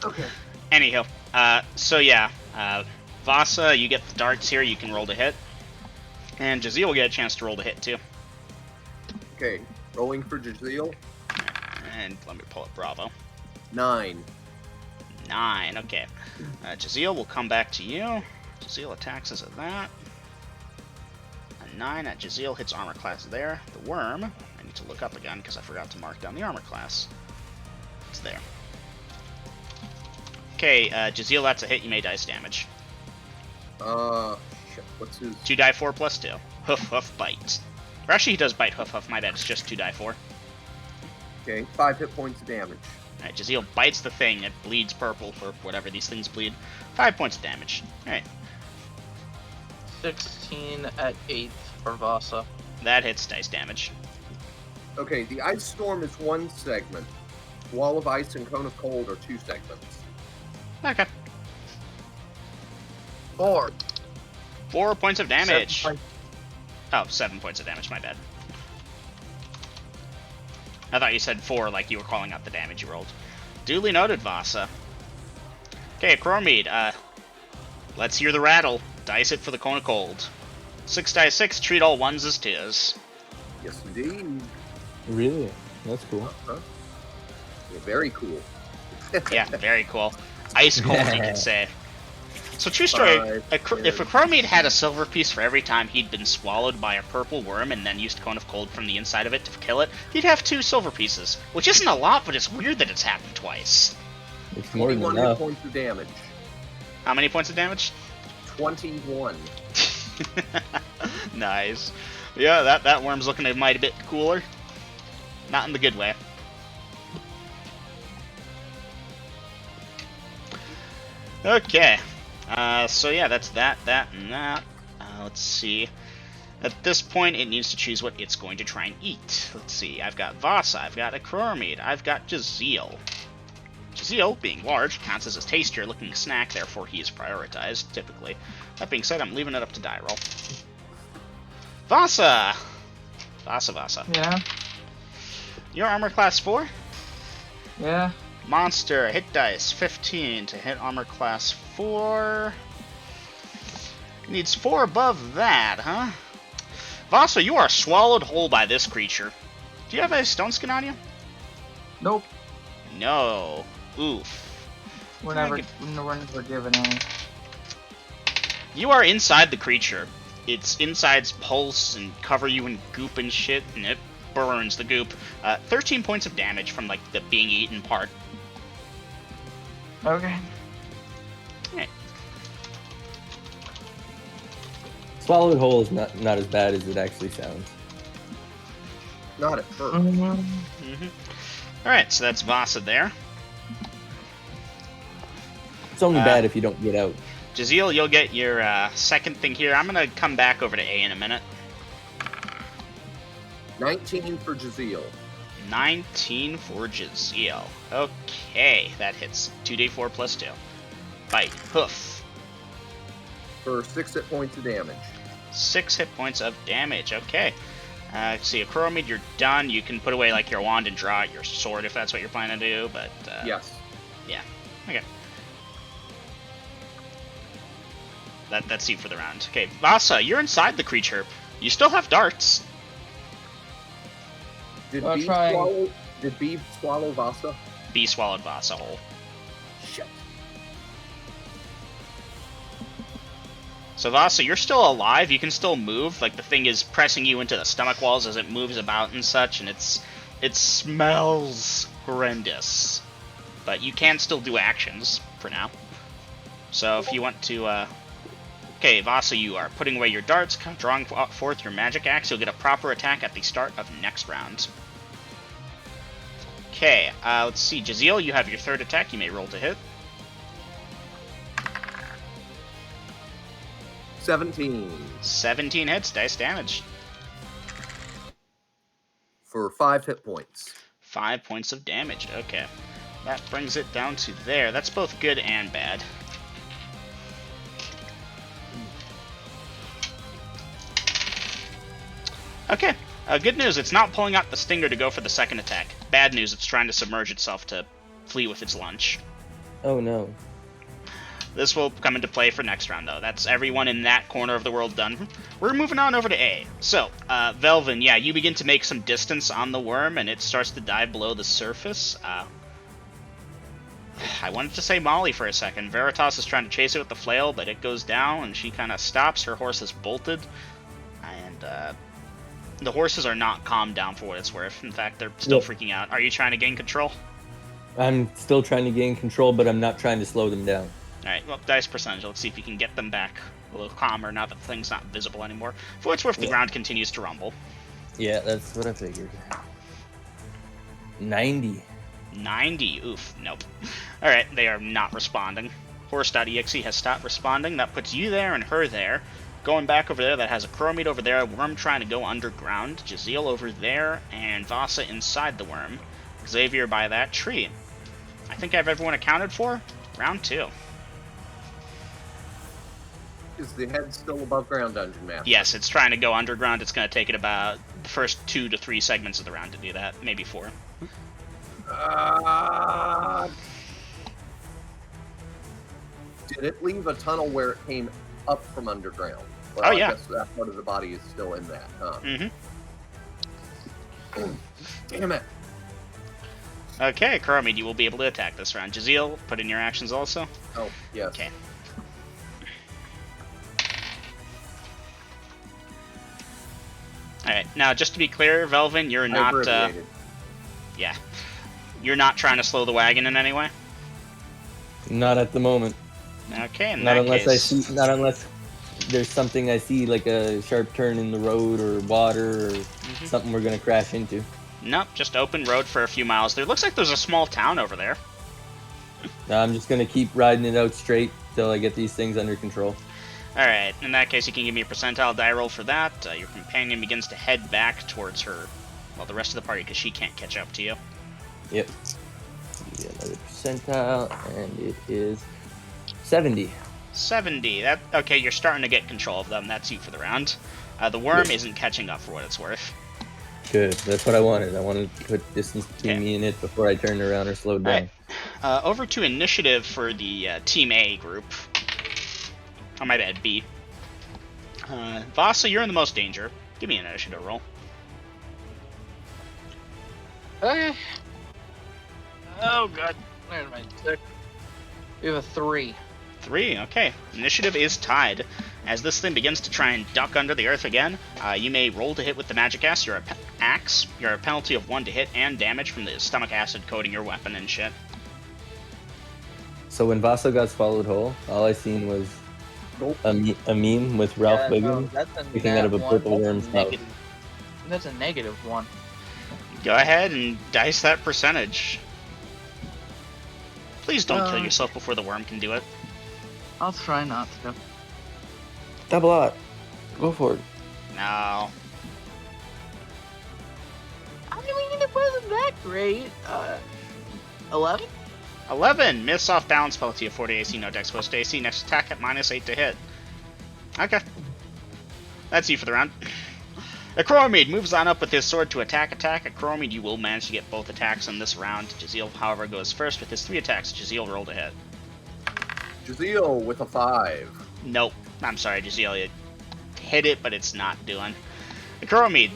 [SPEAKER 2] Okay.
[SPEAKER 1] Anyhow, so yeah, Vasa, you get the darts here, you can roll to hit. And Jaziel will get a chance to roll to hit too.
[SPEAKER 2] Okay, rolling for Jaziel.
[SPEAKER 1] And let me pull up Bravo.
[SPEAKER 2] 9.
[SPEAKER 1] 9, okay. Jaziel will come back to you. Jaziel attacks us at that. A 9 at Jaziel hits armor class there. The worm, I need to look up again because I forgot to mark down the armor class. It's there. Okay, Jaziel, that's a hit. You may dice damage.
[SPEAKER 2] Shit, what's his...
[SPEAKER 1] 2 die 4 plus 2. Hoof, hoof, bite. Or actually, he does bite hoof, hoof. My bad, it's just 2 die 4.
[SPEAKER 2] Okay, 5 hit points of damage.
[SPEAKER 1] Alright, Jaziel bites the thing. It bleeds purple for whatever these things bleed. 5 points of damage. Alright,
[SPEAKER 4] 16 at 8th for Vasa.
[SPEAKER 1] that hits dice damage.
[SPEAKER 2] Okay, the Ice Storm is 1 segment. Wall of Ice and Cone of Cold are 2 segments.
[SPEAKER 1] Okay.
[SPEAKER 4] 4.
[SPEAKER 1] 4 points of damage.
[SPEAKER 4] 7
[SPEAKER 1] Oh, 7 points of damage, my bad. I thought you said 4 like you were calling out the damage you rolled. Duly noted, Vasa. Okay, Ecroromede, let's hear the rattle. Dice it for the Cone of Cold. 6 die 6, treat all 1s as 2s.
[SPEAKER 2] Yes, indeed.
[SPEAKER 3] Really? That's cool.
[SPEAKER 2] Huh? Yeah, very cool.
[SPEAKER 1] Yeah, very cool. Ice cold, you could say. So, true story, if Ecroromede had a silver piece for every time he'd been swallowed by a purple worm and then used Cone of Cold from the inside of it to kill it, he'd have 2 silver pieces. Which isn't a lot, but it's weird that it's happened twice.
[SPEAKER 3] It's more than
[SPEAKER 2] 21 hit
[SPEAKER 3] enough.
[SPEAKER 2] points of damage.
[SPEAKER 1] How many points of damage?
[SPEAKER 2] 21.
[SPEAKER 1] Nice. Yeah, that worm's looking a mighty bit cooler. Not in the good way. Okay. So yeah, that's that, and that. Let's see. At this point, it needs to choose what it's going to try and eat. Let's see. I've got Vasa, I've got Ecroromede, I've got Jaziel. Jazeel, being large, counts as a tastier-looking snack, therefore he is prioritized, typically. That being said, I'm leaving it up to die roll. Vasa! Vasa.
[SPEAKER 7] Yeah.
[SPEAKER 1] Your armor class 4?
[SPEAKER 7] Yeah.
[SPEAKER 1] Monster, hit dice, 15 to hit armor class 4. Needs 4 above that, huh? Vasa, you are swallowed whole by this creature. Do you have a stone skin on you?
[SPEAKER 7] Nope.
[SPEAKER 1] No. Oof.
[SPEAKER 7] We're
[SPEAKER 1] Can I
[SPEAKER 7] never given any.
[SPEAKER 1] You are inside the creature. Its insides pulse and cover you in goop and shit, and it burns the goop. 13 points of damage from, like, the being eaten part.
[SPEAKER 7] Okay.
[SPEAKER 1] Right.
[SPEAKER 3] Swallowed whole is not as bad as it actually sounds.
[SPEAKER 2] Not at first.
[SPEAKER 1] Mm-hmm. Alright, so that's Vasa there.
[SPEAKER 3] It's only bad if you don't get out.
[SPEAKER 1] Jazeel, you'll get your second thing here. I'm going to come back over to A in a minute.
[SPEAKER 2] 19 for Jazeel.
[SPEAKER 1] 19 for Jazeel. Okay, that hits. 2d4 plus 2. Bite. Hoof.
[SPEAKER 2] For 6 hit points of damage.
[SPEAKER 1] 6 hit points of damage. Okay. See, Ecroromede, you're done. You can put away, like, your wand and draw out your sword if that's what you're planning to do, but...
[SPEAKER 2] Yes.
[SPEAKER 1] Yeah. Okay. That's you for the round. Okay, Vasa, you're inside the creature. You still have darts.
[SPEAKER 2] Did
[SPEAKER 7] I'll
[SPEAKER 2] Bee
[SPEAKER 7] try.
[SPEAKER 2] swallow Vasa?
[SPEAKER 1] Bee swallowed Vasa whole.
[SPEAKER 2] Shit.
[SPEAKER 1] So Vasa, you're still alive. You can still move. Like, the thing is pressing you into the stomach walls as it moves about and such, and it smells horrendous. But you can still do actions for now. So if you want to, okay, Vasa, you are putting away your darts, drawing forth your magic axe. You'll get a proper attack at the start of next round. Okay, let's see. Jazeel, you have your third attack. You may roll to hit.
[SPEAKER 2] 17.
[SPEAKER 1] 17 hits, dice damage.
[SPEAKER 2] For 5 hit points.
[SPEAKER 1] 5 points of damage. Okay. That brings it down to there. That's both good and bad. Okay. Good news, it's not pulling out the stinger to go for the second attack. Bad news, it's trying to submerge itself to flee with its lunch.
[SPEAKER 3] Oh no.
[SPEAKER 1] This will come into play for next round, though. That's everyone in that corner of the world done. We're moving on over to A. So, Velvin, yeah, you begin to make some distance on the worm, and it starts to dive below the surface. I wanted to say Molly for a second. Veritas is trying to chase it with the flail, but it goes down, and she kind of stops. Her horse is bolted, and the horses are not calmed down for what it's worth. In fact, they're still freaking out. Are you trying to gain control?
[SPEAKER 3] I'm still trying to gain control, but I'm not trying to slow them down.
[SPEAKER 1] Alright, well, dice percentage. Let's see if you can get them back a little calmer now that the thing's not visible anymore. For what it's worth, the ground continues to rumble.
[SPEAKER 3] Yeah, that's what I figured. 90.
[SPEAKER 1] 90. Oof, nope. Alright, they are not responding. Horse.exe has stopped responding. That puts you there and her there. Going back over there, that has a Ecroromede over there, a worm trying to go underground, Jazeel over there, and Vasa inside the worm. Xavier by that tree. I think I have everyone accounted for. Round 2.
[SPEAKER 2] Is the head still above ground, Dungeon Master?
[SPEAKER 1] Yes, it's trying to go underground. It's going to take it about the first 2 to 3 segments of the round to do that. Maybe 4.
[SPEAKER 2] Did it leave a tunnel where it came up from underground? Well,
[SPEAKER 1] Oh,
[SPEAKER 2] I
[SPEAKER 1] yeah.
[SPEAKER 2] guess that part of the body is still in that, huh?
[SPEAKER 1] Mm-hmm.
[SPEAKER 2] Damn it.
[SPEAKER 1] Okay, Ecroromede, you will be able to attack this round. Jazeel, put in your actions also.
[SPEAKER 2] Oh, yes.
[SPEAKER 1] Okay. Alright, now just to be clear, Velvin, you're
[SPEAKER 2] I
[SPEAKER 1] not,
[SPEAKER 2] abbreviated.
[SPEAKER 1] yeah. You're not trying to slow the wagon in any way?
[SPEAKER 3] Not at the moment.
[SPEAKER 1] Okay, in
[SPEAKER 3] Not
[SPEAKER 1] that
[SPEAKER 3] unless
[SPEAKER 1] case...
[SPEAKER 3] I see. Not unless there's something I see, like a sharp turn in the road or water or something we're gonna crash into.
[SPEAKER 1] Nope, just open road for a few miles. There looks like there's a small town over there.
[SPEAKER 3] I'm just gonna keep riding it out straight till I get these things under control.
[SPEAKER 1] Alright, in that case you can give me a percentile die roll for that. Your companion begins to head back towards her, well, the rest of the party, because she can't catch up to you.
[SPEAKER 3] Yep. do another percentile, and it is 70.
[SPEAKER 1] 70. That okay? You're starting to get control of them. That's you for the round. The worm
[SPEAKER 3] Yes.
[SPEAKER 1] isn't catching up for what it's worth.
[SPEAKER 3] Good. That's what I wanted. I wanted to put distance between
[SPEAKER 1] Okay.
[SPEAKER 3] me and it before I turned around or slowed
[SPEAKER 1] All
[SPEAKER 3] down.
[SPEAKER 1] right. Over to initiative for the Team A group. Oh, my bad, B. Vasa, you're in the most danger. Give me an initiative roll.
[SPEAKER 4] Okay. Oh god. Where am I? We have a 3.
[SPEAKER 1] 3, okay. Initiative is tied. As this thing begins to try and duck under the earth again, you may roll to hit with the magic axe. You're a penalty of 1 to hit and damage from the stomach acid coating your weapon and shit.
[SPEAKER 3] So when Vaso got swallowed whole, all I seen was
[SPEAKER 2] Nope.
[SPEAKER 3] a meme with Ralph Wiggum
[SPEAKER 7] that's a
[SPEAKER 3] picking out of a
[SPEAKER 7] nat
[SPEAKER 3] purple
[SPEAKER 7] one.
[SPEAKER 3] worm's mouth.
[SPEAKER 7] That's a -1.
[SPEAKER 1] Go ahead and dice that percentage. Please don't kill yourself before the worm can do it.
[SPEAKER 7] I'll try not to.
[SPEAKER 3] Double out. Go for it.
[SPEAKER 1] No.
[SPEAKER 7] I mean, it wasn't that great. 11?
[SPEAKER 1] 11. Miss off balance penalty of 40 AC, no dex post AC. Next attack at -8 to hit. Okay. That's you for the round. Ecroromede moves on up with his sword to attack. Ecroromede, you will manage to get both attacks in this round. Jaziel, however, goes first with his 3 attacks. Jaziel, roll to hit.
[SPEAKER 2] Jaziel with a 5.
[SPEAKER 1] Nope. I'm sorry, Jaziel. You hit it, but it's not doing. Ecroromede.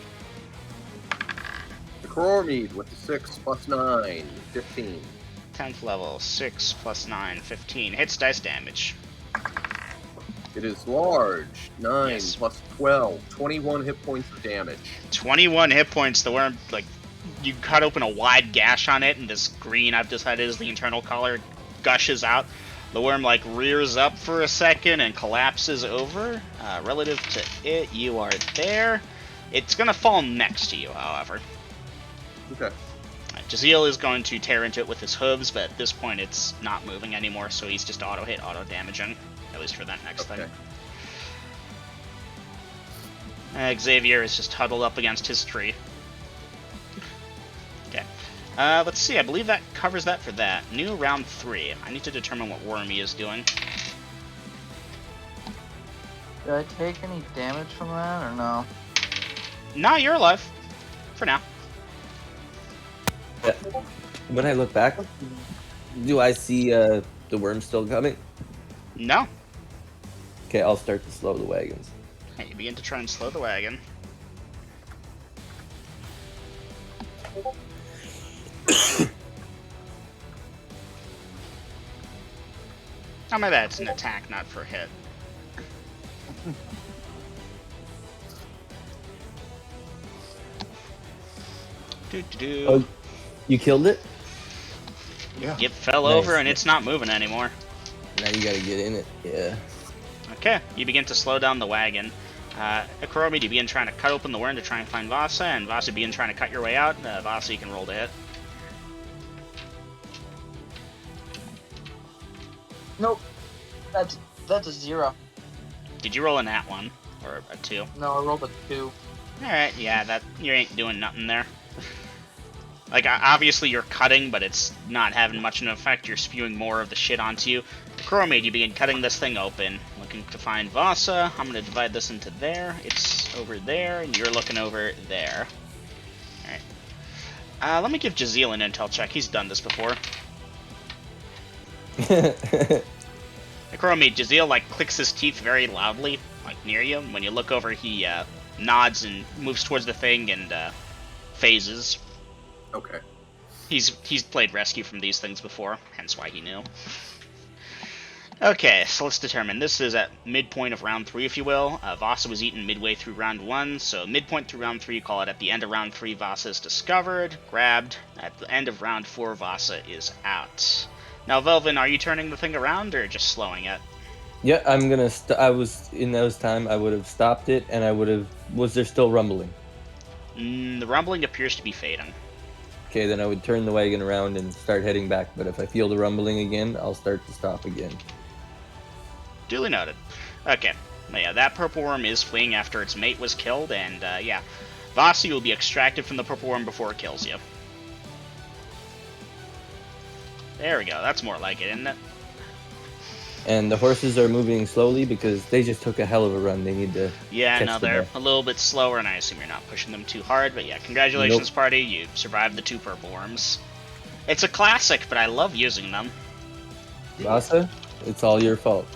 [SPEAKER 2] Ecroromede with the 6 plus 9, 15.
[SPEAKER 1] 10th level. 6 plus 9, 15. Hits dice damage.
[SPEAKER 2] It is large. 9
[SPEAKER 1] Yes.
[SPEAKER 2] plus 12, 21 hit points of damage.
[SPEAKER 1] 21 hit points. The worm, like, you cut open a wide gash on it, and this green, I've decided, is the internal color, gushes out. The worm, like, rears up for a second and collapses over. Relative to it, you are there. It's going to fall next to you, however.
[SPEAKER 2] Okay.
[SPEAKER 1] Jaziel is going to tear into it with his hooves, but at this point it's not moving anymore, so he's just auto-hit, auto-damaging. At least for that next
[SPEAKER 2] Okay.
[SPEAKER 1] thing. Xavier is just huddled up against his tree. Okay. Let's see, I believe that covers that for that. New round 3. I need to determine what Wormy is doing.
[SPEAKER 7] Did I take any damage from that or no?
[SPEAKER 1] Nah, you're alive. For now.
[SPEAKER 3] Yeah. When I look back, do I see the worm still coming?
[SPEAKER 1] No.
[SPEAKER 3] Okay, I'll start to slow the wagons.
[SPEAKER 1] Hey, you begin to try and slow the wagon. Oh, my bad. It's an attack, not for a hit. Do-do-do.
[SPEAKER 3] Oh, you killed it?
[SPEAKER 2] Yeah.
[SPEAKER 1] It fell
[SPEAKER 3] Nice.
[SPEAKER 1] over and it's not moving anymore.
[SPEAKER 3] Now you gotta get in it. Yeah.
[SPEAKER 1] Okay, you begin to slow down the wagon. Ecroromede, you begin trying to cut open the worm to try and find Vasa, and Vasa begin trying to cut your way out. Vasa, you can roll to hit.
[SPEAKER 7] Nope. That's a 0.
[SPEAKER 1] Did you roll a nat 1? Or a 2?
[SPEAKER 7] No, I rolled a 2.
[SPEAKER 1] Alright, yeah, that you ain't doing nothing there. Like, obviously you're cutting, but it's not having much of an effect. You're spewing more of the shit onto you. Ecroromede, you begin cutting this thing open, looking to find Vasa. I'm going to divide this into there. It's over there, and you're looking over there. Alright. Let me give Jaziel an intel check. He's done this before. Ecroromede, Jaziel, like, clicks his teeth very loudly, like, near you. When you look over, he nods and moves towards the thing and phases.
[SPEAKER 2] Okay.
[SPEAKER 1] He's played rescue from these things before, hence why he knew. Okay, so let's determine. This is at midpoint of round 3, if you will. Vasa was eaten midway through round 1, so midpoint through round 3, call it at the end of round 3, Vasa is discovered, grabbed. At the end of round 4, Vasa is out. Now, Velvin, are you turning the thing around or just slowing it?
[SPEAKER 3] Yeah, I'm gonna. I was in those time. I would have stopped it, and I would have. Was there still rumbling?
[SPEAKER 1] The rumbling appears to be fading.
[SPEAKER 3] Okay, then I would turn the wagon around and start heading back. But if I feel the rumbling again, I'll start to stop again.
[SPEAKER 1] Duly noted. Okay. Well, yeah, that purple worm is fleeing after its mate was killed, and yeah. Vasi will be extracted from the purple worm before it kills you. There we go. That's more like it, isn't it?
[SPEAKER 3] And the horses are moving slowly because they just took a hell of a run. They need to
[SPEAKER 1] Yeah,
[SPEAKER 3] catch
[SPEAKER 1] no,
[SPEAKER 3] the
[SPEAKER 1] they're
[SPEAKER 3] ball.
[SPEAKER 1] a little bit slower, and I assume you're not pushing them too hard. But yeah, congratulations,
[SPEAKER 3] Nope.
[SPEAKER 1] party. You survived the 2 purple worms. It's a classic, but I love using them.
[SPEAKER 3] Vasa, it's all your fault.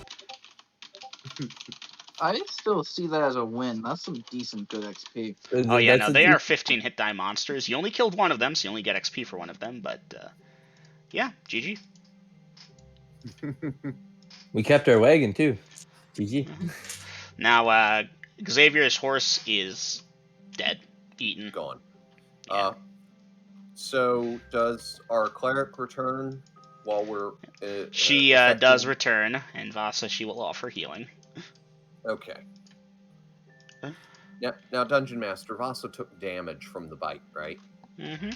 [SPEAKER 7] I still see that as a win. That's some decent good XP.
[SPEAKER 1] Oh yeah,
[SPEAKER 3] That's
[SPEAKER 1] no,
[SPEAKER 3] a
[SPEAKER 1] they are 15 hit die monsters. You only killed one of them, so you only get XP for one of them. But yeah, GG.
[SPEAKER 3] We kept our wagon too. GG.
[SPEAKER 1] Now, Xavier's horse is dead, eaten.
[SPEAKER 2] Gone.
[SPEAKER 1] Yeah.
[SPEAKER 2] So does our cleric return while we're
[SPEAKER 1] She
[SPEAKER 2] effecting-
[SPEAKER 1] does return, and Vasa, she will offer healing.
[SPEAKER 2] Okay.
[SPEAKER 1] Huh?
[SPEAKER 2] Now, Dungeon Master, Vasa took damage from the bite, right?
[SPEAKER 1] Mm-hmm.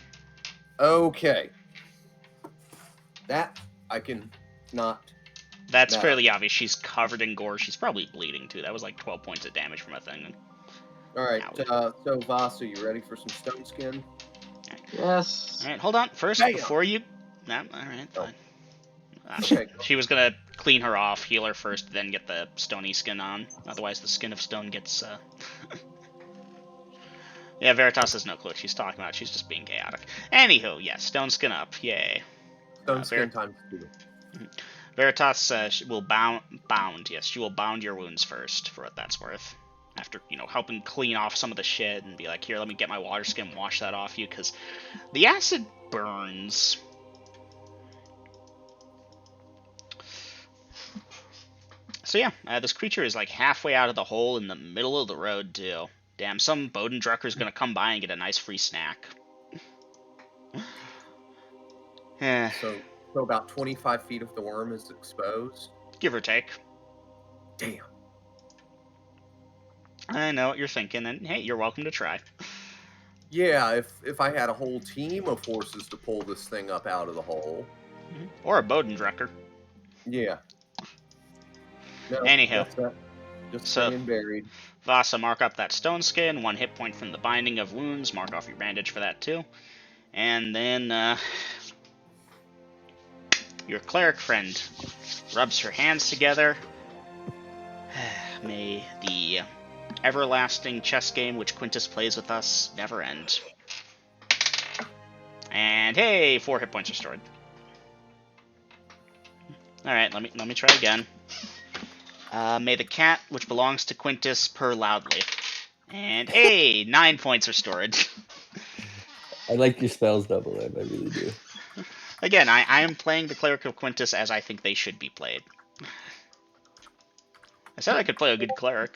[SPEAKER 2] Okay. That I can not.
[SPEAKER 1] That's
[SPEAKER 2] That-
[SPEAKER 1] fairly obvious. She's covered in gore. She's probably bleeding, too. That was like 12 points of damage from a thing.
[SPEAKER 2] All right.
[SPEAKER 1] Ow.
[SPEAKER 2] So Vasa, you ready for some stone skin?
[SPEAKER 7] Yes.
[SPEAKER 1] Alright, hold on. First,
[SPEAKER 2] Bam!
[SPEAKER 1] before you... No, alright,
[SPEAKER 2] Oh.
[SPEAKER 1] fine.
[SPEAKER 2] Okay.
[SPEAKER 1] She was gonna clean her off, heal her first, then get the stony skin on. Otherwise, the skin of stone gets, Yeah, Veritas has no clue what she's talking about. She's just being chaotic. Anywho, yes, stone skin up. Yay.
[SPEAKER 2] Stone skin times 2.
[SPEAKER 1] Veritas will bound. Yes, she will bound your wounds first, for what that's worth. After, helping clean off some of the shit and be like, here, let me get my water skin, wash that off you, because the acid burns. So yeah, this creature is like halfway out of the hole in the middle of the road, too. Damn, some Bodendrucker's gonna come by and get a nice free snack. Eh,
[SPEAKER 2] So about 25 feet of the worm is exposed.
[SPEAKER 1] give or take.
[SPEAKER 2] Damn.
[SPEAKER 1] I know what you're thinking, and hey, you're welcome to try.
[SPEAKER 2] Yeah, if I had a whole team of horses to pull this thing up out of the hole.
[SPEAKER 1] Or a Bodendrucker.
[SPEAKER 2] Yeah. No,
[SPEAKER 1] Anyhow.
[SPEAKER 2] that's not- just
[SPEAKER 1] So-
[SPEAKER 2] staying buried.
[SPEAKER 1] Vasa, mark up that stone skin, 1 hit point from the binding of wounds, mark off your bandage for that too. And then, your cleric friend rubs her hands together. May the everlasting chess game which Quintus plays with us never end. And hey, 4 hit points restored. Alright, let me try again. May the cat which belongs to Quintus purr loudly. And hey, 9 points restored.
[SPEAKER 3] I like your spells double, I really do.
[SPEAKER 1] Again, I am playing the Cleric of Quintus as I think they should be played. I said I could play a good cleric.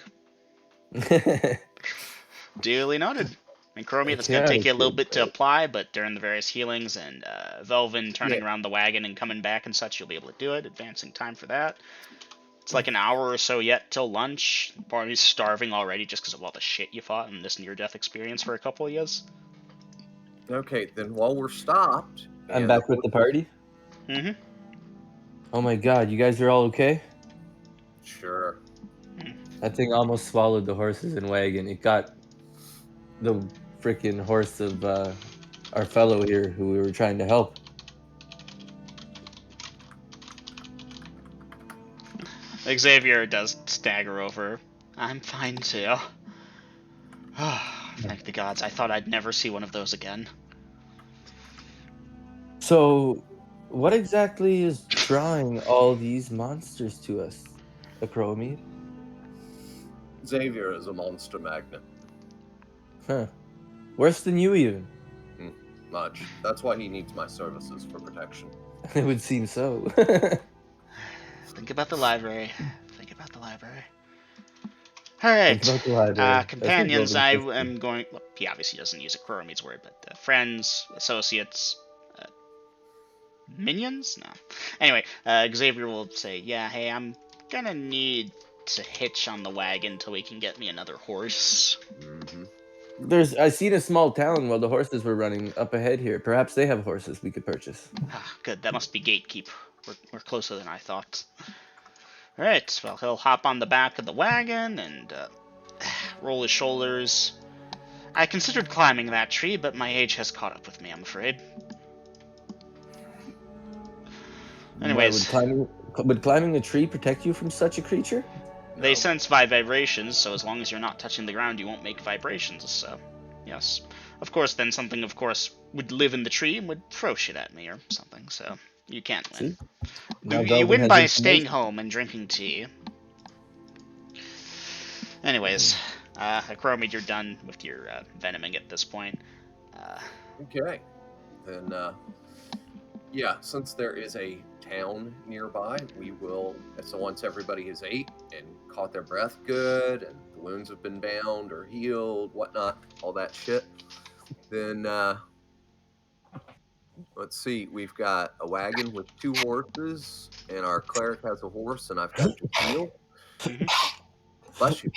[SPEAKER 1] Duly noted. And Chromie, that's going to take you a little bit to apply, but during the various healings and Velvin turning around the wagon and coming back and such, you'll be able to do it. Advancing time for that. It's like an hour or so yet till lunch. The party's starving already just because of all the shit you fought in this near-death experience for a couple of years.
[SPEAKER 2] Okay, then while we're stopped...
[SPEAKER 3] I'm
[SPEAKER 2] and
[SPEAKER 3] back with the party.
[SPEAKER 1] Mm-hmm.
[SPEAKER 3] Oh my god, you guys are all okay?
[SPEAKER 2] Sure.
[SPEAKER 3] That thing almost swallowed the horses and wagon. It got the freaking horse of our fellow here who we were trying to help.
[SPEAKER 1] Xavier does stagger over. I'm fine too. Thank the gods. I thought I'd never see one of those again.
[SPEAKER 3] So, what exactly is drawing all these monsters to us, Ecroromede?
[SPEAKER 2] Xavier is a monster magnet.
[SPEAKER 3] Huh. Worse than you even.
[SPEAKER 2] Much. That's why he needs my services for protection.
[SPEAKER 3] It would seem so.
[SPEAKER 1] Think about the library. Think about the library. Alright.
[SPEAKER 3] Think about the library. That's a
[SPEAKER 1] Companions,
[SPEAKER 3] golden
[SPEAKER 1] I
[SPEAKER 3] system.
[SPEAKER 1] am going... Well, he obviously doesn't use Ecroromede's word, but friends, associates, minions? No. Anyway, Xavier will say, yeah, hey, I'm gonna need to hitch on the wagon till we can get me another horse.
[SPEAKER 2] Mm-hmm.
[SPEAKER 3] I seen a small town while the horses were running up ahead here. Perhaps they have horses we could purchase.
[SPEAKER 1] Good, that must be Gatekeep. We're closer than I thought. Alright, well, he'll hop on the back of the wagon and roll his shoulders. I considered climbing that tree, but my age has caught up with me, I'm afraid. Anyways,
[SPEAKER 3] would climbing a tree protect you from such a creature?
[SPEAKER 1] they
[SPEAKER 2] No.
[SPEAKER 1] sense vibrations, so as long as you're not touching the ground, you won't make vibrations. So, yes. Of course, then something, of course, would live in the tree and would throw shit at me or something. So you can't win.
[SPEAKER 3] See? Now
[SPEAKER 1] You
[SPEAKER 3] Velvin
[SPEAKER 1] win
[SPEAKER 3] has
[SPEAKER 1] by staying
[SPEAKER 3] information.
[SPEAKER 1] home and drinking tea. Anyways, Ecroromede, you're done with your venoming at this point.
[SPEAKER 2] Okay. Then, yeah, since there is a town nearby, we will. So once everybody has ate and caught their breath good, and the wounds have been bound or healed, whatnot, all that shit, then let's see. We've got a wagon with 2 horses, and our cleric has a horse, and I've got the wheel.
[SPEAKER 1] Mhm.
[SPEAKER 2] Bless you.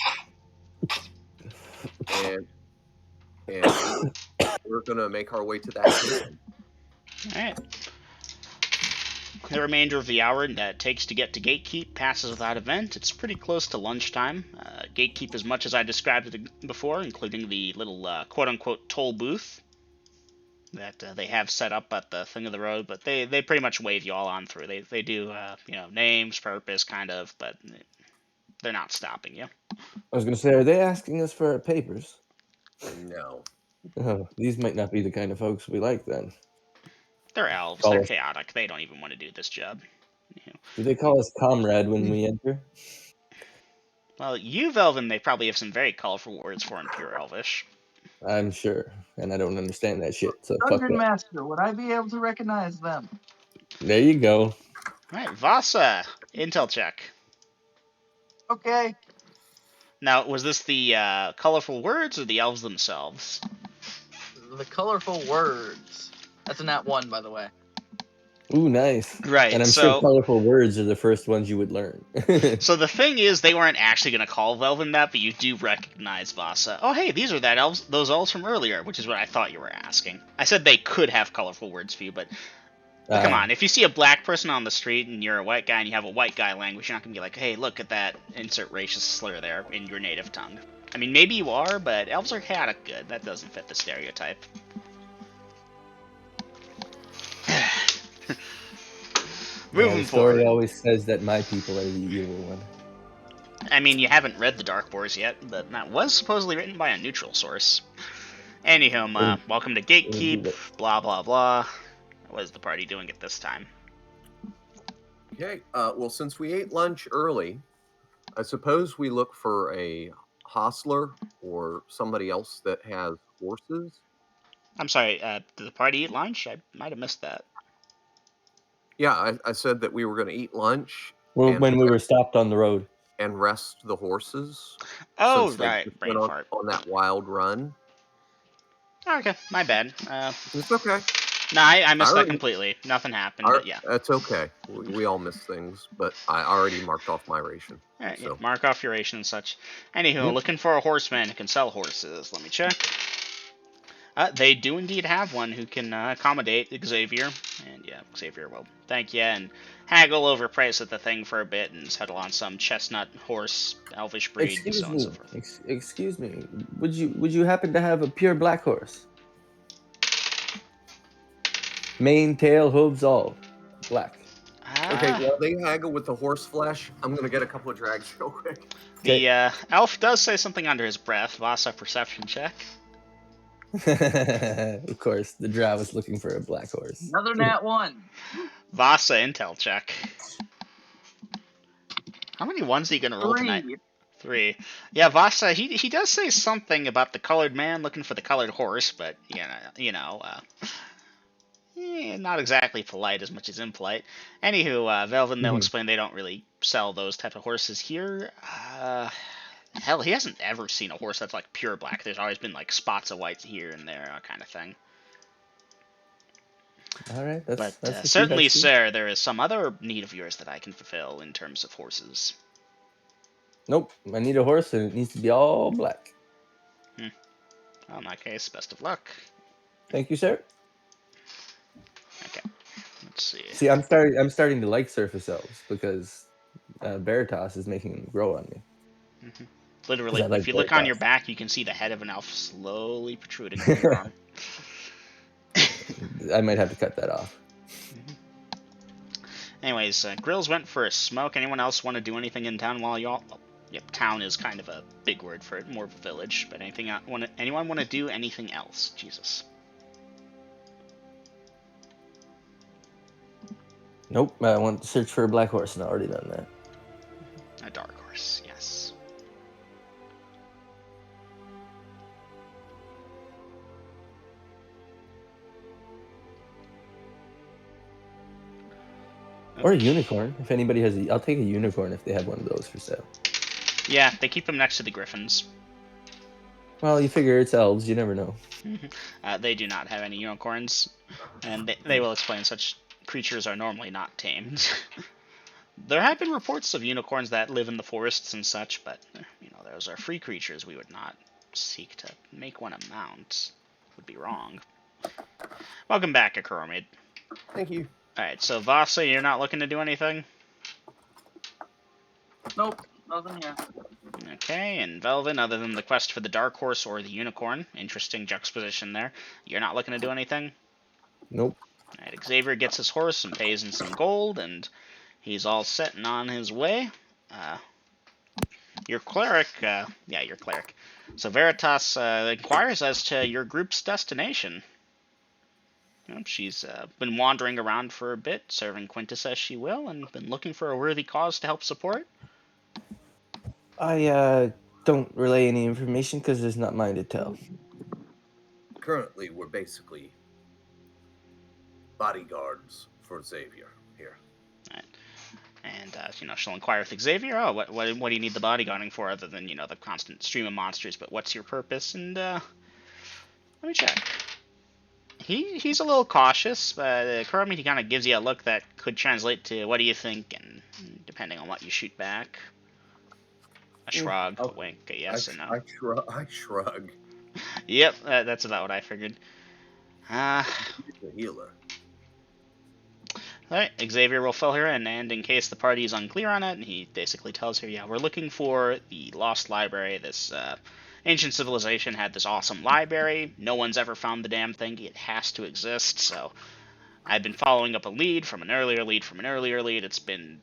[SPEAKER 2] And we're gonna make our way to that town.
[SPEAKER 1] Alright. The remainder of the hour that it takes to get to Gatekeep passes without event. It's pretty close to lunchtime. Gatekeep as much as I described it before, including the little quote-unquote toll booth that they have set up at the thing of the road, but they pretty much wave you all on through. They do, names, purpose, kind of, but they're not stopping you.
[SPEAKER 3] I was going to say, are they asking us for our papers?
[SPEAKER 2] No.
[SPEAKER 3] Oh, these might not be the kind of folks we like then.
[SPEAKER 1] They're elves.
[SPEAKER 3] Call
[SPEAKER 1] They're
[SPEAKER 3] us-
[SPEAKER 1] chaotic. They don't even want to do this job.
[SPEAKER 3] Do they call us comrade when we enter?
[SPEAKER 1] Well, you, Velvin, they probably have some very colorful words for in pure Elvish.
[SPEAKER 3] I'm sure, and I don't understand that shit. So fuck
[SPEAKER 4] Dungeon
[SPEAKER 3] that.
[SPEAKER 4] Master, would I be able to recognize them?
[SPEAKER 3] There you go.
[SPEAKER 1] Alright, Vasa, intel check.
[SPEAKER 4] Okay.
[SPEAKER 1] Now, was this the colorful words or the elves themselves?
[SPEAKER 4] The colorful words. That's a nat 1, by the way.
[SPEAKER 3] Ooh, nice.
[SPEAKER 1] Right,
[SPEAKER 3] And I'm
[SPEAKER 1] so
[SPEAKER 3] sure colorful words are the first ones you would learn.
[SPEAKER 1] so the thing is, they weren't actually going to call Velvin that, but you do recognize Vasa. Oh, hey, these are those elves from earlier, which is what I thought you were asking. I said they could have colorful words for you, but come on, if you see a black person on the street and you're a white guy and you have a white guy language, you're not going to be like, hey, look at that, insert racist slur there in your native tongue. I mean, maybe you are, but elves are chaotic good. That doesn't fit the stereotype. Moving
[SPEAKER 3] the story
[SPEAKER 1] forward.
[SPEAKER 3] always says that my people are the evil one.
[SPEAKER 1] I mean, you haven't read the Dark Wars yet, but that was supposedly written by a neutral source. Anywho, welcome to Gatekeep, blah blah blah. What is the party doing at this time?
[SPEAKER 2] Okay. Well, since we ate lunch early, I suppose we look for a hostler or somebody else that has horses.
[SPEAKER 1] I'm sorry, did the party eat lunch? I might have missed that.
[SPEAKER 2] Yeah, I said that we were going to eat lunch
[SPEAKER 3] Well,
[SPEAKER 2] and
[SPEAKER 3] when we were stopped on the road.
[SPEAKER 2] and rest the horses.
[SPEAKER 1] Oh,
[SPEAKER 2] since they
[SPEAKER 1] right,
[SPEAKER 2] just
[SPEAKER 1] brain
[SPEAKER 2] went
[SPEAKER 1] fart.
[SPEAKER 2] on that wild run.
[SPEAKER 1] Okay, my bad.
[SPEAKER 2] It's okay.
[SPEAKER 1] No, I missed that
[SPEAKER 2] already-
[SPEAKER 1] completely. Nothing happened, but yeah.
[SPEAKER 2] That's okay. We all miss things, but I already marked off my ration.
[SPEAKER 1] Alright,
[SPEAKER 2] So.
[SPEAKER 1] mark off your ration and such. Anywho,
[SPEAKER 3] Yep.
[SPEAKER 1] looking for a horseman who can sell horses. Let me check. They do indeed have one who can accommodate Xavier. And yeah, Xavier will thank you and haggle over price at the thing for a bit and settle on some chestnut horse, elvish breed,
[SPEAKER 3] Excuse
[SPEAKER 1] so on
[SPEAKER 3] me.
[SPEAKER 1] and so forth.
[SPEAKER 3] Excuse me. Would you happen to have a pure black horse? Mane, tail, hooves, all black.
[SPEAKER 2] Okay,
[SPEAKER 1] Ah,
[SPEAKER 2] while they haggle with the horse flesh, I'm going to get a couple of drags real quick.
[SPEAKER 1] the elf does say something under his breath. Vasa, perception check.
[SPEAKER 3] Of course, the drow was looking for a black horse.
[SPEAKER 4] Another nat 1.
[SPEAKER 1] Vasa, intel check. How many ones are you going to roll tonight?
[SPEAKER 4] 3.
[SPEAKER 1] 3. Yeah, Vasa, he does say something about the colored man looking for the colored horse, but, not exactly polite as much as impolite. Anywho, Velvin, they'll explain they don't really sell those type of horses here. Hell, he hasn't ever seen a horse that's, like, pure black. There's always been, like, spots of white here and there, kind of thing.
[SPEAKER 3] All right,
[SPEAKER 1] But
[SPEAKER 3] that's
[SPEAKER 1] certainly, sir, there is some other need of yours that I can fulfill in terms of horses.
[SPEAKER 3] Nope, I need a horse and it needs to be all black.
[SPEAKER 1] Well, in that case, best of luck.
[SPEAKER 3] Thank you, sir.
[SPEAKER 1] Okay, let's see.
[SPEAKER 3] See, I'm starting to like surface elves because Veritas is making them grow on me.
[SPEAKER 1] Literally,
[SPEAKER 3] I like
[SPEAKER 1] if you look on your
[SPEAKER 3] Veritas.
[SPEAKER 1] back, you can see the head of an elf slowly protruding from your arm.
[SPEAKER 3] I might have to cut that off.
[SPEAKER 1] Anyways, Grills went for a smoke. Anyone else want to do anything in town while y'all... Yep, town is kind of a big word for it, more of a village. But anyone want to do anything else? Jesus.
[SPEAKER 3] Nope, I want to search for a black horse, and I already done that.
[SPEAKER 1] A dark horse, yes.
[SPEAKER 3] Or a unicorn, if anybody has I'll take a unicorn if they have one of those for sale.
[SPEAKER 1] Yeah, they keep them next to the griffins.
[SPEAKER 3] Well, you figure it's elves, you never know.
[SPEAKER 1] They do not have any unicorns, and they will explain such creatures are normally not tamed. There have been reports of unicorns that live in the forests and such, but, those are free creatures. We would not seek to make one a mount. It would be wrong. Welcome back, Ecroromede.
[SPEAKER 2] Thank you.
[SPEAKER 1] Alright, so Vasa, you're not looking to do anything?
[SPEAKER 4] Nope, nothing here.
[SPEAKER 1] Okay, and Velvin, other than the quest for the Dark Horse or the Unicorn, interesting juxtaposition there, you're not looking to do anything?
[SPEAKER 3] Nope.
[SPEAKER 1] Alright, Xavier gets his horse and pays in some gold, and he's all set and on his way. Your cleric, your cleric. So Veritas inquires as to your group's destination. She's been wandering around for a bit, serving Quintus as she will, and been looking for a worthy cause to help support.
[SPEAKER 3] I don't relay any information because it's not mine to tell.
[SPEAKER 2] Currently, we're basically bodyguards for Xavier here.
[SPEAKER 1] Right. And, she'll inquire with Xavier, oh, what do you need the bodyguarding for other than, the constant stream of monsters, but what's your purpose? And, let me check. He's a little cautious, but Ecroromede, he kind of gives you a look that could translate to, what do you think, and depending on what you shoot back. A shrug, a wink, a yes, and no.
[SPEAKER 2] I shrug.
[SPEAKER 1] Yep, that's about what I figured.
[SPEAKER 2] The healer.
[SPEAKER 1] Alright, Xavier will fill her in, and in case the party is unclear on it, he basically tells her, yeah, we're looking for the Lost Library. This ancient civilization had this awesome library. No one's ever found the damn thing. It has to exist, so I've been following up a lead from an earlier lead from an earlier lead. It's been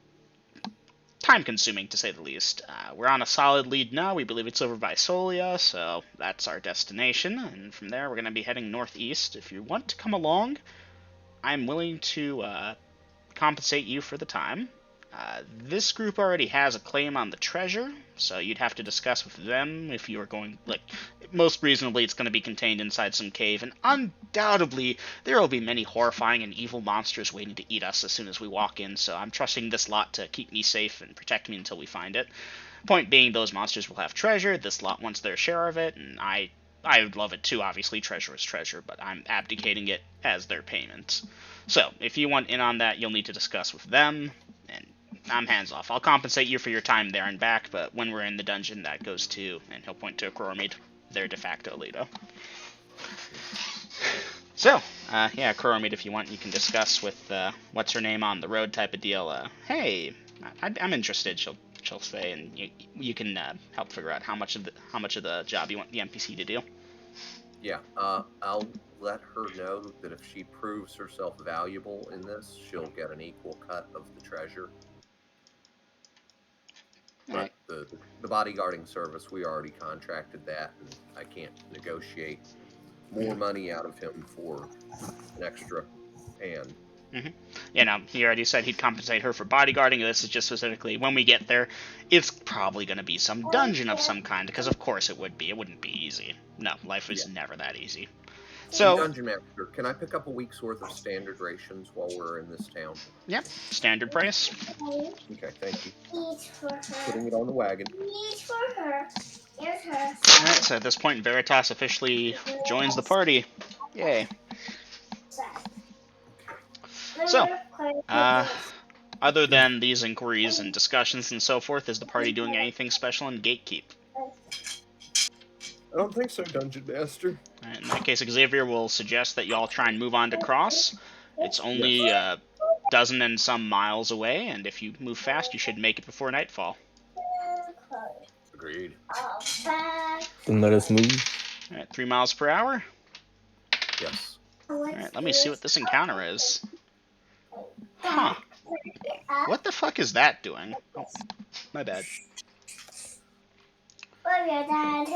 [SPEAKER 1] time-consuming, to say the least. We're on a solid lead now. We believe it's over by Solia, so that's our destination, and from there we're going to be heading northeast. If you want to come along, I'm willing to compensate you for the time. This group already has a claim on the treasure, so you'd have to discuss with them if you are going, most reasonably it's going to be contained inside some cave, and undoubtedly there will be many horrifying and evil monsters waiting to eat us as soon as we walk in, so I'm trusting this lot to keep me safe and protect me until we find it. Point being, those monsters will have treasure, this lot wants their share of it, and I would love it too, obviously, treasure is treasure, but I'm abdicating it as their payment. So, if you want in on that, you'll need to discuss with them, and I'm hands off. I'll compensate you for your time there and back, but when we're in the dungeon, that goes to, and he'll point to Ecroromede, their de facto leader. So, Ecroromede, if you want, you can discuss with, what's her name on the road type of deal. Hey, I'm interested, she'll say, and you can help figure out how much of the job you want the NPC to do.
[SPEAKER 2] Yeah, I'll let her know that if she proves herself valuable in this, she'll get an equal cut of the treasure. But the bodyguarding service, we already contracted that, and I can't negotiate more money out of him for an extra hand.
[SPEAKER 1] Mm-hmm. He already said he'd compensate her for bodyguarding. This is just specifically, when we get there, it's probably going to be some dungeon of some kind, because of course it would be. It wouldn't be easy. No, life is never that easy. So,
[SPEAKER 2] Dungeon Master, can I pick up a week's worth of standard rations while we're in this town?
[SPEAKER 1] Yep, standard price.
[SPEAKER 2] Okay, thank you.
[SPEAKER 5] Eat for her.
[SPEAKER 2] Putting it on the wagon.
[SPEAKER 5] Eat for her. Here's her.
[SPEAKER 1] Alright, so at this point, Veritas officially joins the party. Yay. So, other than these inquiries and discussions and so forth, is the party doing anything special in Gatekeep?
[SPEAKER 2] I don't think so, Dungeon Master.
[SPEAKER 1] Alright, in that case, Xavier will suggest that y'all try and move on to Cross. It's only a dozen and some miles away, and if you move fast, you should make it before nightfall.
[SPEAKER 2] Agreed.
[SPEAKER 3] Then let us move.
[SPEAKER 1] Alright, 3 miles per hour.
[SPEAKER 2] Yes.
[SPEAKER 1] Alright, let me see what this encounter is. Huh. What the fuck is that doing? Oh, my bad.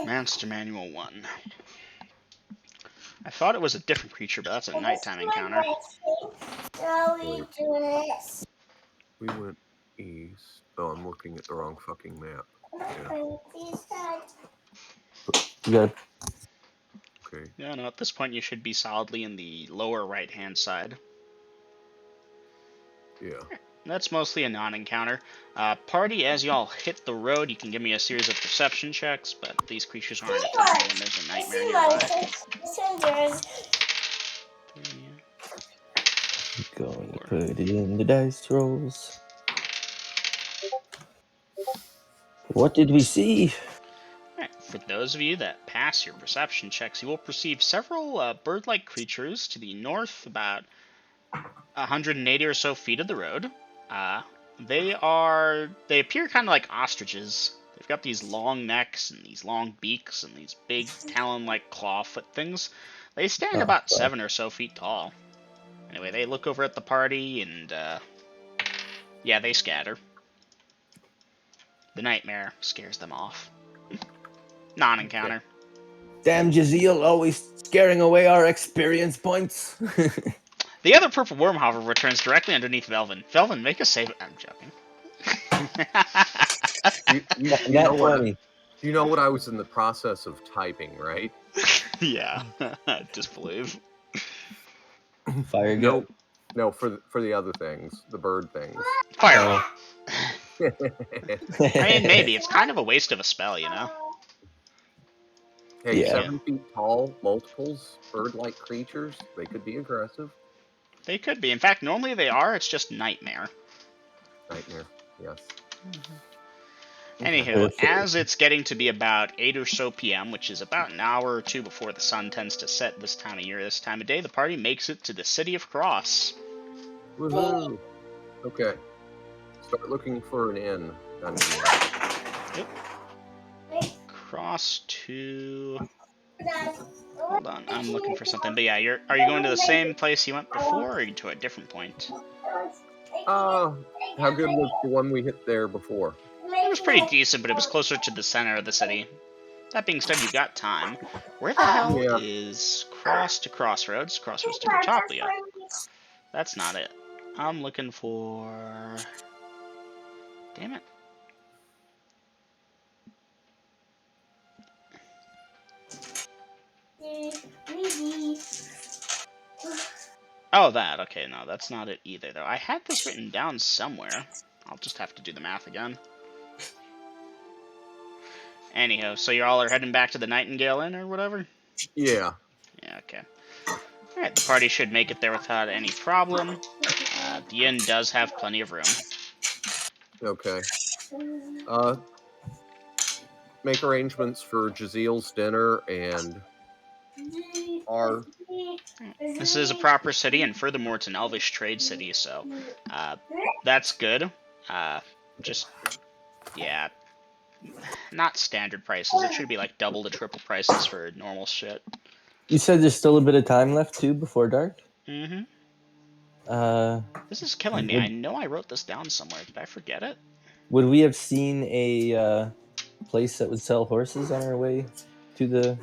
[SPEAKER 1] Monster Manual 1. I thought it was a different creature, but that's a nighttime encounter.
[SPEAKER 2] We went east. Oh, I'm looking at the wrong fucking map. Yeah.
[SPEAKER 3] You got
[SPEAKER 2] Okay.
[SPEAKER 1] Yeah, no, at this point you should be solidly in the lower right-hand side.
[SPEAKER 2] Yeah.
[SPEAKER 1] That's mostly a non-encounter. Party, as y'all hit the road, you can give me a series of perception checks, but these creatures aren't attacking when there's a nightmare nearby.
[SPEAKER 3] going to put it in the dice rolls. What did we see?
[SPEAKER 1] Alright, for those of you that pass your perception checks, you will perceive several bird-like creatures to the north, about 180 or so feet of the road. They appear kind of like ostriches. They've got these long necks and these long beaks and these big talon-like claw foot things. They stand about 7 or so feet tall. Anyway, they look over at the party and, yeah, they scatter. The nightmare scares them off. Non-encounter.
[SPEAKER 3] Damn Jaziel, always scaring away our experience points.
[SPEAKER 1] The other purple worm, however, returns directly underneath Velvin. Velvin, make a save. I'm joking.
[SPEAKER 2] You know what? You know what I was in the process of typing, right?
[SPEAKER 1] Yeah, disbelieve.
[SPEAKER 3] Fire
[SPEAKER 2] No,
[SPEAKER 3] goat.
[SPEAKER 2] no, for the other things, the bird things.
[SPEAKER 1] Fire.
[SPEAKER 2] Hey,
[SPEAKER 1] I mean, maybe. It's kind of a waste of a spell, you know?
[SPEAKER 3] Yeah.
[SPEAKER 2] 7 feet tall, multiples, bird-like creatures. They could be aggressive.
[SPEAKER 1] They could be. In fact, normally they are. It's just nightmare.
[SPEAKER 2] Nightmare. Yes.
[SPEAKER 1] Anywho, as it's getting to be about 8 or so p.m., which is about an hour or two before the sun tends to set this time of year, this time of day, the party makes it to the city of Cross.
[SPEAKER 2] Woohoo! Okay. Start looking for an inn.
[SPEAKER 1] Yep. Cross to... Hold on, I'm looking for something. But yeah, are you going to the same place you went before, or are you to a different point?
[SPEAKER 2] How good was the one we hit there before?
[SPEAKER 1] It was pretty decent, but it was closer to the center of the city. That being said, you've got time. Where the hell is Cross to Crossroads? Crossroads to Protopia. That's not it. I'm looking for... Damn it. Oh, that. Okay, no, that's not it either, though. I had this written down somewhere. I'll just have to do the math again. Anyhow, so you all are heading back to the Nightingale Inn or whatever?
[SPEAKER 2] Yeah.
[SPEAKER 1] Yeah, okay. Alright, the party should make it there without any problem. The inn does have plenty of room.
[SPEAKER 2] Okay. Make arrangements for Jaziel's dinner and our...
[SPEAKER 1] This is a proper city, and furthermore, it's an elvish trade city, so that's good. Just, yeah, not standard prices. It should be like double to triple prices for normal shit.
[SPEAKER 3] You said there's still a bit of time left, too, before dark?
[SPEAKER 1] Mm-hmm.
[SPEAKER 3] This
[SPEAKER 1] is killing me. I know I wrote this down somewhere. Did I forget it?
[SPEAKER 3] Would we have seen a place that would sell horses on our way to the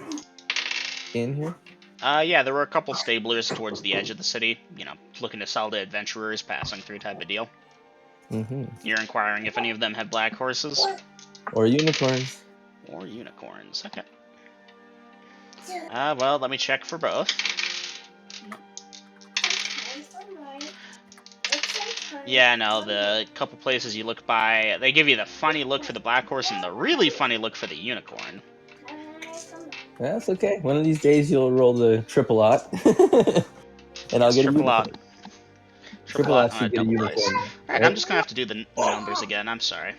[SPEAKER 3] inn here?
[SPEAKER 1] Yeah, there were a couple stablers towards the edge of the city, you know, looking to sell to adventurers passing through type of deal.
[SPEAKER 3] Mm-hmm.
[SPEAKER 1] You're inquiring if any of them had black horses?
[SPEAKER 3] Or unicorns.
[SPEAKER 1] Or unicorns, okay. Well, let me check for both. Yeah, no, the couple places you look by, they give you the funny look for the black horse and the really funny look for the unicorn.
[SPEAKER 3] That's okay. One of these days you'll roll the triple aught. And I'll get a unicorn. Triple aught should get a unicorn.
[SPEAKER 1] Alright, I'm just gonna have to do the numbers again, I'm sorry.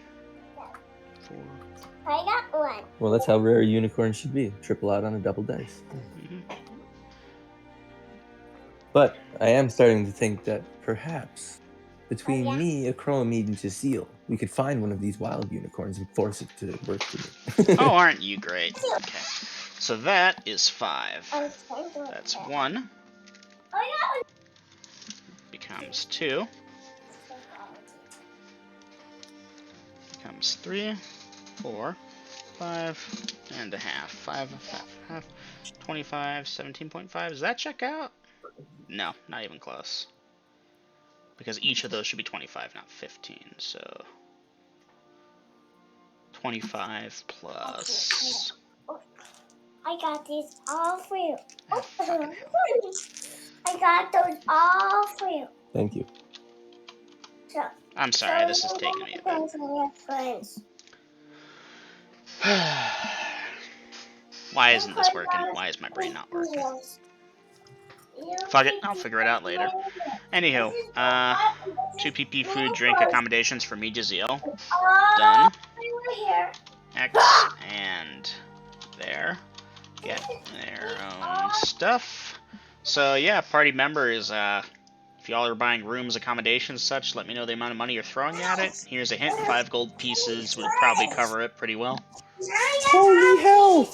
[SPEAKER 5] I got one.
[SPEAKER 3] Well, that's how rare a unicorn should be. Triple aught on a double dice.
[SPEAKER 1] Mm-hmm.
[SPEAKER 3] But I am starting to think that perhaps between me, Ecroromede, and Jaziel, we could find one of these wild unicorns and force it to work for me.
[SPEAKER 1] Oh, aren't you great? Okay. So that is 5. That's 1. Becomes 2. Becomes 3, 4, 5 and a half. 5 and a half. 25, 17.5. Does that check out? No, not even close. Because each of those should be 25, not 15. So 25 plus.
[SPEAKER 5] I got these all for you.
[SPEAKER 1] Fucking hell.
[SPEAKER 5] I got those all for you.
[SPEAKER 3] Thank you.
[SPEAKER 5] So,
[SPEAKER 1] I'm sorry, this is taking me a bit.
[SPEAKER 5] friends.
[SPEAKER 1] Why isn't this working? Why is my brain not working? Fuck it, I'll figure it out later. Anywho, 2 PP food, drink, accommodations for me, Jaziel. Done. X and there. Get their own stuff. So yeah, party members, if y'all are buying rooms, accommodations, such, let me know the amount of money you're throwing at it. Here's a hint, 5 gold pieces would probably cover it pretty well.
[SPEAKER 3] Holy hell!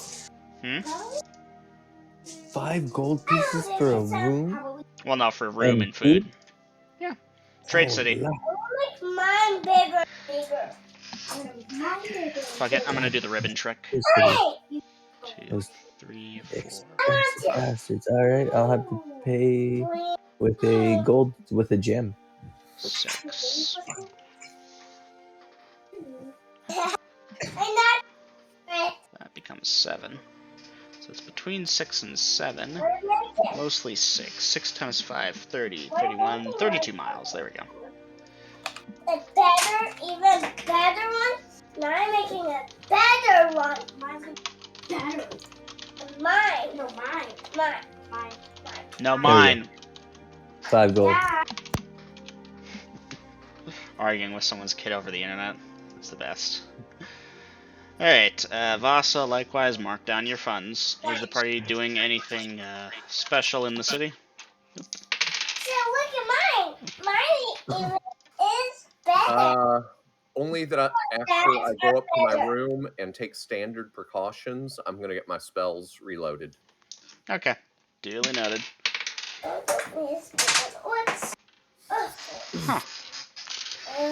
[SPEAKER 3] 5 gold pieces for a room?
[SPEAKER 1] Well, no, for room and food. Yeah. Trade City.
[SPEAKER 5] Mine bigger.
[SPEAKER 1] Fuck it, I'm gonna do the ribbon trick.
[SPEAKER 5] Hey!
[SPEAKER 1] 2, 3, 4.
[SPEAKER 3] Expensive bastards. Alright, I'll have to pay with a gold, with a gem.
[SPEAKER 1] 6. That becomes 7. So it's between 6 and 7. Mostly 6. 6 times 5, 30, 31, 32 miles. There we go.
[SPEAKER 5] A better, even better one? Now I'm making a better one. Mine's better. Mine. No, mine. Mine.
[SPEAKER 1] No, mine.
[SPEAKER 3] 5 gold.
[SPEAKER 5] Yeah.
[SPEAKER 1] Arguing with someone's kid over the internet. It's the best. Alright, Vasa, likewise, mark down your funds. Is the party doing anything special in the city?
[SPEAKER 5] So look at mine. Mine even is better.
[SPEAKER 2] Only that after I go up to my room and take standard precautions, I'm going to get my spells reloaded.
[SPEAKER 1] Okay, duly noted. Huh.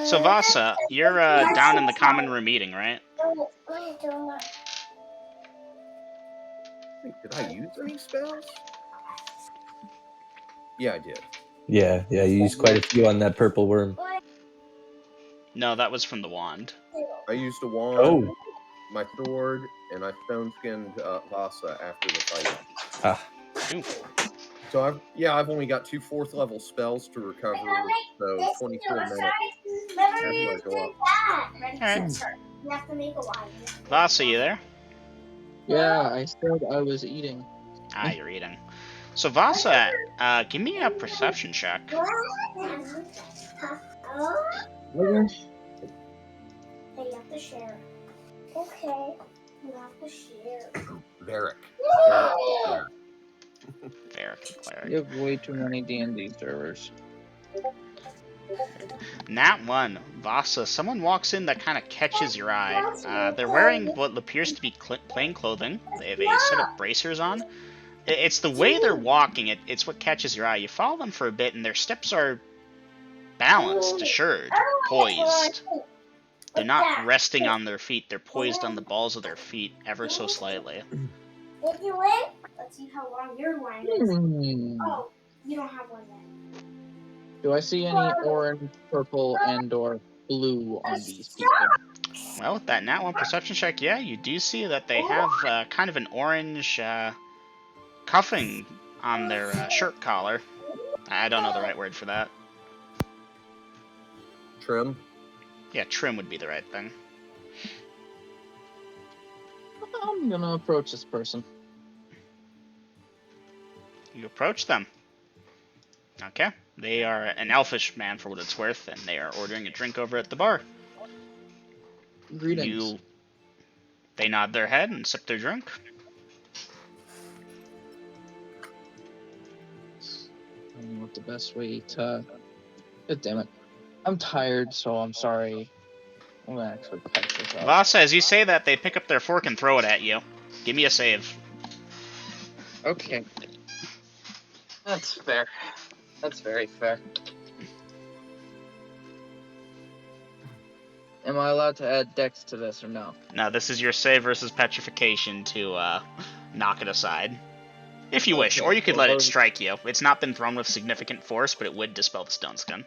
[SPEAKER 1] So Vasa, you're down in the common room eating, right?
[SPEAKER 2] Wait, did I use any spells? Yeah, I did.
[SPEAKER 3] Yeah, you used quite a few on that purple worm.
[SPEAKER 1] No, that was from the wand.
[SPEAKER 2] I used a wand,
[SPEAKER 3] Oh.
[SPEAKER 2] my sword, and I stone skinned Vasa after the fight.
[SPEAKER 3] Ah.
[SPEAKER 1] Ooh.
[SPEAKER 2] So I've only got 2 4th level spells to recover, so 24 minutes. After I go up.
[SPEAKER 1] Alright.
[SPEAKER 5] You have to make a line.
[SPEAKER 1] Vasa, you there?
[SPEAKER 4] Yeah, I said I was eating.
[SPEAKER 1] Ah, you're eating. So Vasa, give me a perception check.
[SPEAKER 4] Okay.
[SPEAKER 5] Hey, you have to share. Okay. You have to share.
[SPEAKER 2] Varric.
[SPEAKER 1] Varric, cleric.
[SPEAKER 4] You have way too many D&D servers.
[SPEAKER 1] Nat 1, Vasa, someone walks in that kind of catches your eye. They're wearing what appears to be plain clothing. They have a set of bracers on. It's the way they're walking, it's what catches your eye. You follow them for a bit, and their steps are balanced, assured, poised. They're not resting on their feet, they're poised on the balls of their feet ever so slightly.
[SPEAKER 5] Did you win? Let's see how long your line is. Oh, you don't have one then.
[SPEAKER 4] Do I see any orange, purple, and/or blue on these people?
[SPEAKER 1] Well, with that Nat 1 perception check, yeah, you do see that they have kind of an orange cuffing on their shirt collar. I don't know the right word for that.
[SPEAKER 2] Trim.
[SPEAKER 1] Yeah, trim would be the right thing.
[SPEAKER 4] I'm gonna approach this person.
[SPEAKER 1] You approach them. Okay. They are an elfish man for what it's worth, and they are ordering a drink over at the bar.
[SPEAKER 4] Greetings.
[SPEAKER 1] They nod their head and sip their drink.
[SPEAKER 4] I don't know what the best way to... God damn it. I'm tired, so I'm sorry. I'm gonna actually patch this out.
[SPEAKER 1] Vasa, as you say that, they pick up their fork and throw it at you. Give me a save.
[SPEAKER 4] Okay. That's fair. That's very fair. Am I allowed to add dex to this or no?
[SPEAKER 1] No, this is your save versus petrification to knock it aside. If you wish,
[SPEAKER 4] Okay,
[SPEAKER 1] or you could
[SPEAKER 4] so
[SPEAKER 1] let it
[SPEAKER 4] those-
[SPEAKER 1] strike you. It's not been thrown with significant force, but it would dispel the stone skin.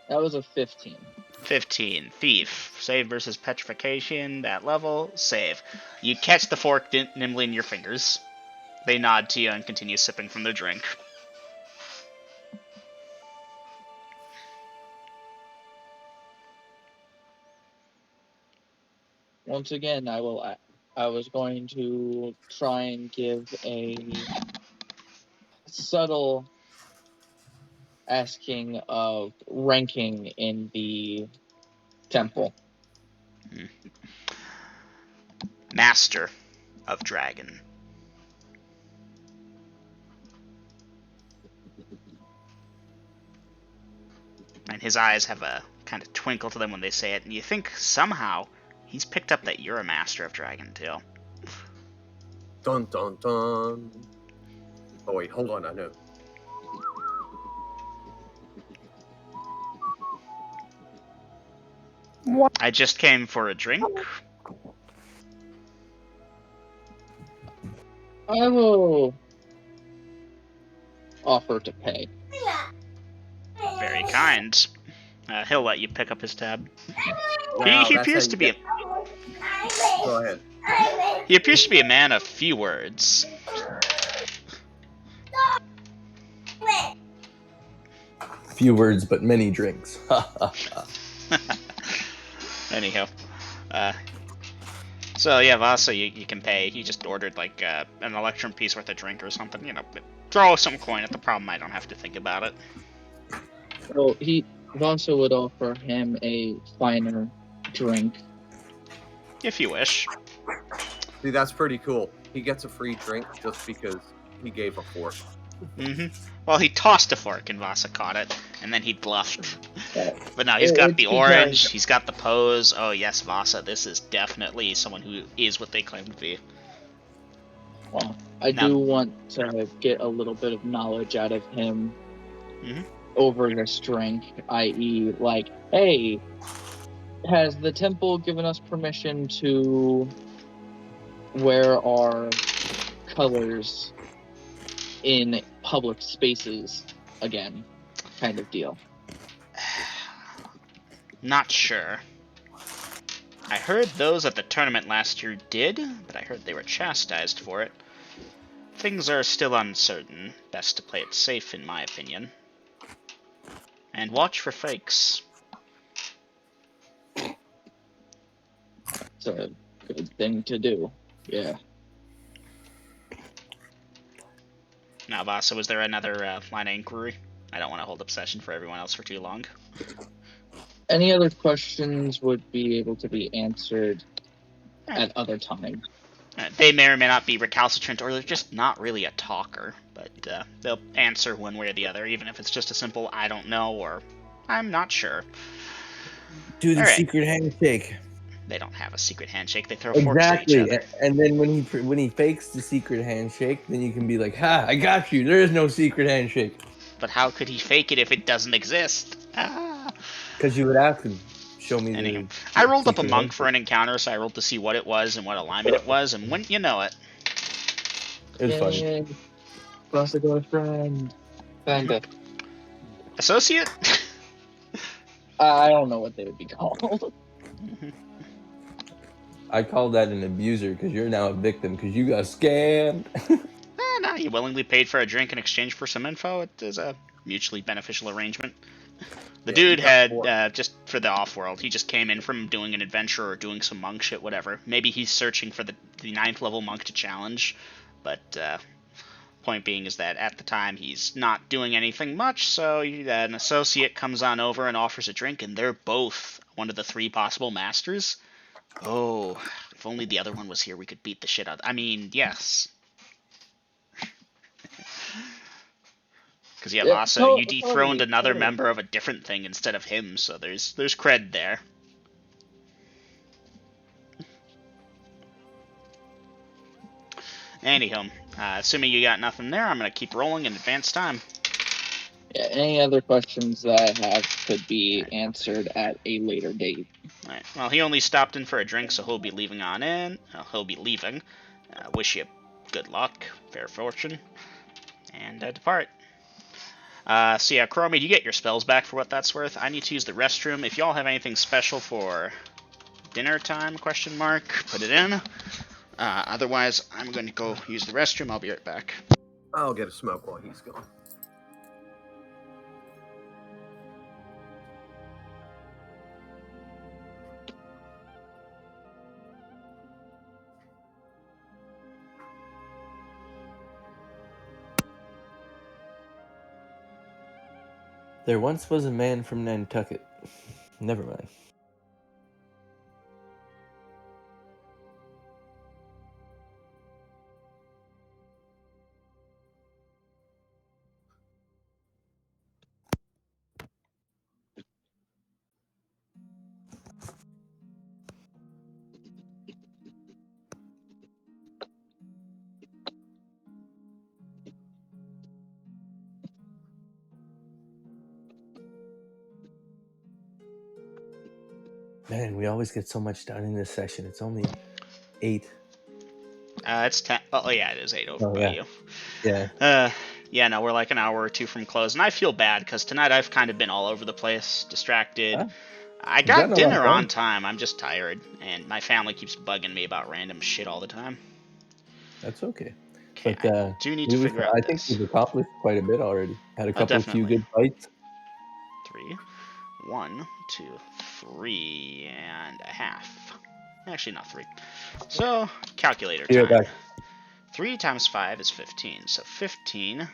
[SPEAKER 4] That was a 15.
[SPEAKER 1] 15. Thief. Save versus petrification. That level. Save. You catch the fork nimbly in your fingers. They nod to you and continue sipping from their drink.
[SPEAKER 4] Once again, I was going to try and give a subtle asking of ranking in the temple.
[SPEAKER 1] Master of Dragon. And his eyes have a kind of twinkle to them when they say it, and you think somehow he's picked up that you're a Master of Dragon too.
[SPEAKER 2] Dun dun dun. Oh wait, hold on, I know.
[SPEAKER 1] I just came for a drink.
[SPEAKER 4] I will offer to pay.
[SPEAKER 1] Very kind. He'll let you pick up his tab.
[SPEAKER 2] Wow,
[SPEAKER 1] He
[SPEAKER 2] that's
[SPEAKER 1] appears
[SPEAKER 2] how
[SPEAKER 1] to
[SPEAKER 2] you
[SPEAKER 1] be
[SPEAKER 2] get... Go ahead.
[SPEAKER 1] he appears to be a man of few words.
[SPEAKER 3] Few words, but many drinks.
[SPEAKER 1] Anyhow, so yeah, Vasa, you can pay. He just ordered like an electrum piece worth of drink or something. You know, throw some coin at the problem. I don't have to think about it.
[SPEAKER 4] Well, Vasa would offer him a finer drink.
[SPEAKER 1] If you wish.
[SPEAKER 2] See, that's pretty cool. He gets a free drink just because he gave a fork.
[SPEAKER 1] Well, he tossed a fork and Vasa caught it, and then he bluffed.
[SPEAKER 4] Yeah.
[SPEAKER 1] But now he's got the
[SPEAKER 4] It's
[SPEAKER 1] orange,
[SPEAKER 4] because-
[SPEAKER 1] he's got the pose. Oh yes, Vasa, this is definitely someone who is what they claim to be.
[SPEAKER 4] Well, I
[SPEAKER 1] Now-
[SPEAKER 4] do want to get a little bit of knowledge out of him
[SPEAKER 1] Mhm.
[SPEAKER 4] over this drink, i.e., like, hey, has the temple given us permission to wear our colors in public spaces again? Kind of deal.
[SPEAKER 1] Not sure. I heard those at the tournament last year did, but I heard they were chastised for it. Things are still uncertain. Best to play it safe, in my opinion. And watch for fakes.
[SPEAKER 4] It's a good thing to do. Yeah.
[SPEAKER 1] Now, Vasa, was there another line of inquiry? I don't want to hold up session for everyone else for too long.
[SPEAKER 4] Any other questions would be able to be answered at other times.
[SPEAKER 1] They may or may not be recalcitrant, or they're just not really a talker, but they'll answer one way or the other, even if it's just a simple "I don't know" or "I'm not sure."
[SPEAKER 3] Do the
[SPEAKER 1] All right.
[SPEAKER 3] secret handshake.
[SPEAKER 1] They don't have a secret handshake; they throw forks at each
[SPEAKER 3] Exactly.
[SPEAKER 1] other.
[SPEAKER 3] And then when he fakes the secret handshake, then you can be like, "Ha! I got you. There is no secret handshake."
[SPEAKER 1] But how could he fake it if it doesn't exist? Ah.
[SPEAKER 3] Because you would ask him, "Show me
[SPEAKER 1] Anywho,
[SPEAKER 3] the."
[SPEAKER 1] I rolled up a
[SPEAKER 3] secret
[SPEAKER 1] monk for
[SPEAKER 3] handshake.
[SPEAKER 1] an encounter, so I rolled to see what it was and what alignment it was, and wouldn't you know it?
[SPEAKER 3] It was funny.
[SPEAKER 4] Yay. Vasa got a friend. Kinda.
[SPEAKER 1] Associate?
[SPEAKER 4] I don't know what they would be called.
[SPEAKER 3] I call that an abuser because you're now a victim because you got scammed.
[SPEAKER 1] No, you willingly paid for a drink in exchange for some info. It is a mutually beneficial arrangement. The
[SPEAKER 2] Yeah,
[SPEAKER 1] dude
[SPEAKER 2] you got
[SPEAKER 1] had,
[SPEAKER 2] four.
[SPEAKER 1] just for the off-world, he just came in from doing an adventure or doing some monk shit, whatever. Maybe he's searching for the 9th level monk to challenge, but point being is that at the time he's not doing anything much, so an associate comes on over and offers a drink, and they're both one of the 3 possible masters. Oh, if only the other one was here, we could beat the shit out. I mean, yes. Because yeah,
[SPEAKER 4] Yeah,
[SPEAKER 1] Vasa, you dethroned
[SPEAKER 4] totally,
[SPEAKER 1] another
[SPEAKER 4] totally.
[SPEAKER 1] member of a different thing instead of him, so there's cred there. Anyhow, assuming you got nothing there, I'm gonna keep rolling in advance time.
[SPEAKER 7] Yeah, any other questions that I have could be answered at a later date.
[SPEAKER 1] Alright, well, he only stopped in for a drink, so he'll be leaving on in. He'll be leaving. Wish you good luck, fair fortune, and depart. So yeah, Chromie, you get your spells back for what that's worth. I need to use the restroom. If y'all have anything special for dinner time, question mark, put it in. Otherwise, I'm going to go use the restroom. I'll be right back.
[SPEAKER 2] I'll get a smoke while he's gone.
[SPEAKER 3] There once was a man from Nantucket. Never mind. Man, we always get so much done in this session. It's only 8.
[SPEAKER 1] It's 10. Oh, yeah, it is 8 over by you.
[SPEAKER 3] Yeah.
[SPEAKER 1] Yeah, no, we're like an hour or two from close, and I feel bad because tonight I've kind of been all over the place, distracted.
[SPEAKER 3] Huh?
[SPEAKER 1] I
[SPEAKER 3] You got
[SPEAKER 1] got
[SPEAKER 3] a
[SPEAKER 1] dinner
[SPEAKER 3] lot done.
[SPEAKER 1] on time. I'm just tired, and my family keeps bugging me about random shit all the time.
[SPEAKER 3] That's okay.
[SPEAKER 1] Okay,
[SPEAKER 3] But
[SPEAKER 1] I do need to figure out
[SPEAKER 3] I think
[SPEAKER 1] this.
[SPEAKER 3] we've accomplished quite a bit already. Had a couple few
[SPEAKER 1] Definitely.
[SPEAKER 3] good fights.
[SPEAKER 1] 3, 1, 2, 3 and a half. Actually, not 3. So, calculator
[SPEAKER 3] Be right
[SPEAKER 1] time.
[SPEAKER 3] back.
[SPEAKER 1] 3 times 5 is 15. So 15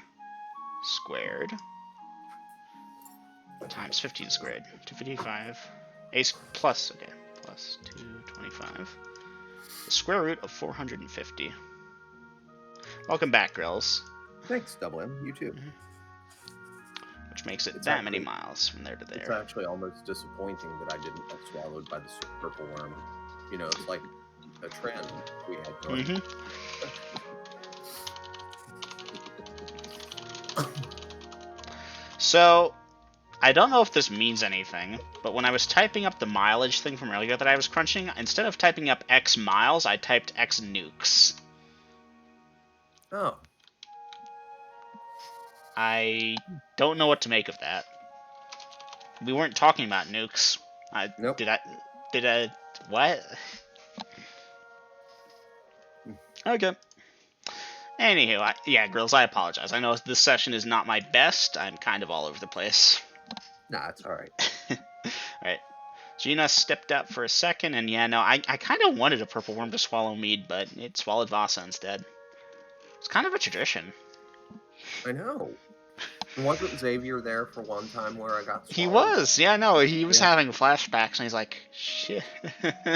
[SPEAKER 1] squared times 15 squared. 255. Plus 225. The square root of 450. Welcome back, Grills.
[SPEAKER 2] Thanks, Double M. You too.
[SPEAKER 1] Which makes it
[SPEAKER 2] It's
[SPEAKER 1] that many
[SPEAKER 2] actually-
[SPEAKER 1] miles from there to
[SPEAKER 2] It's
[SPEAKER 1] there.
[SPEAKER 2] actually almost disappointing that I didn't get swallowed by the purple worm. You know, it's like a trend we had going.
[SPEAKER 1] Mm-hmm. So, I don't know if this means anything, but when I was typing up the mileage thing from earlier that I was crunching, instead of typing up X miles, I typed X nukes.
[SPEAKER 2] Oh,
[SPEAKER 1] I don't know what to make of that. We weren't talking about nukes.
[SPEAKER 2] Nope.
[SPEAKER 1] Did I? What? Okay. Anywho, yeah, Grills, I apologize. I know this session is not my best. I'm kind of all over the place.
[SPEAKER 2] nah, it's all right.
[SPEAKER 1] Alright. Gina stepped up for a second, and yeah, no, I kind of wanted a purple worm to swallow Mead, but it swallowed Vasa instead. It's kind of a tradition.
[SPEAKER 2] I know. Wasn't Xavier there for one time where I got swallowed?
[SPEAKER 1] He was, yeah, no, he was
[SPEAKER 2] Yeah.
[SPEAKER 1] having flashbacks, and he's like, shit,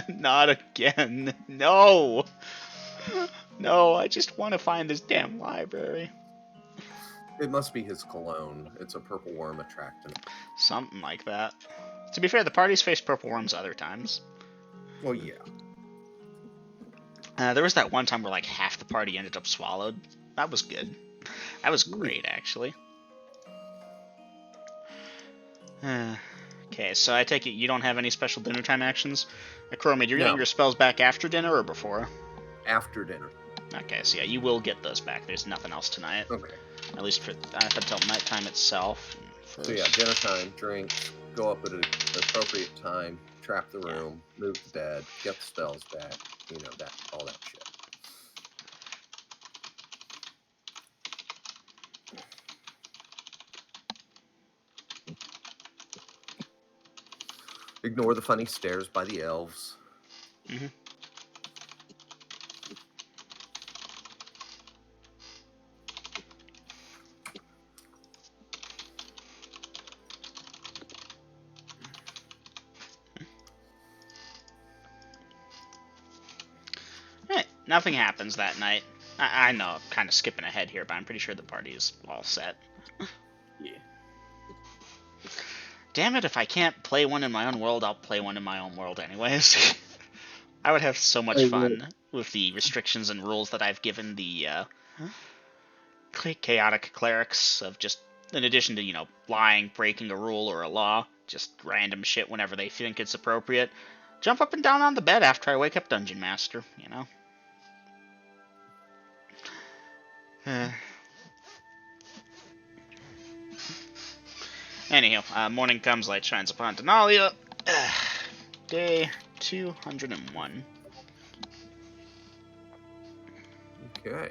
[SPEAKER 1] not again. No! No, I just want to find this damn library.
[SPEAKER 2] It must be his cologne. It's a purple worm attractant.
[SPEAKER 1] Something like that. To be fair, the party's faced purple worms other times.
[SPEAKER 2] Well, yeah.
[SPEAKER 1] There was that one time where like half the party ended up swallowed. That was good. That was great, actually. Okay, so I take it you don't have any special dinner time actions? Ecroromede, you're getting
[SPEAKER 2] No.
[SPEAKER 1] your spells back after dinner or before?
[SPEAKER 2] After dinner.
[SPEAKER 1] Okay, so yeah, you will get those back. There's nothing else tonight.
[SPEAKER 2] Okay.
[SPEAKER 1] At least for until nighttime itself.
[SPEAKER 2] So yeah, dinner time, drinks, go up at an appropriate time, trap the room, move the bed, get the spells back, you know, that all that shit. Ignore the funny stares by the elves.
[SPEAKER 1] Mm-hmm. Nothing happens that night. I know I'm kind of skipping ahead here, but I'm pretty sure the party is all set.
[SPEAKER 2] Yeah.
[SPEAKER 1] Damn it, if I can't play one in my own world, I'll play one in my own world anyways. I would have so much fun with the restrictions and rules that I've given the chaotic clerics of just in addition to, lying, breaking a rule or a law, just random shit whenever they think it's appropriate. Jump up and down on the bed after I wake up Dungeon Master, Anyhow, morning comes, light shines upon Denalia. Day 201.
[SPEAKER 2] Okay.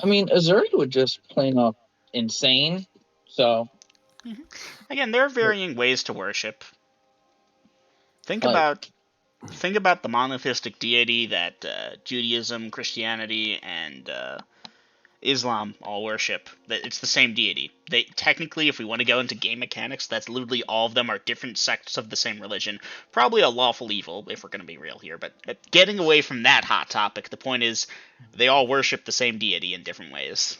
[SPEAKER 4] I mean, Azuri would just plain off insane. So
[SPEAKER 1] Again, there are varying ways to worship. Think
[SPEAKER 4] Like-
[SPEAKER 1] about the monotheistic deity that Judaism, Christianity, and Islam all worship. It's the same deity. They technically, if we want to go into game mechanics, that's literally all of them are different sects of the same religion. Probably a lawful evil, if we're going to be real here. But getting away from that hot topic, the point is they all worship the same deity in different ways.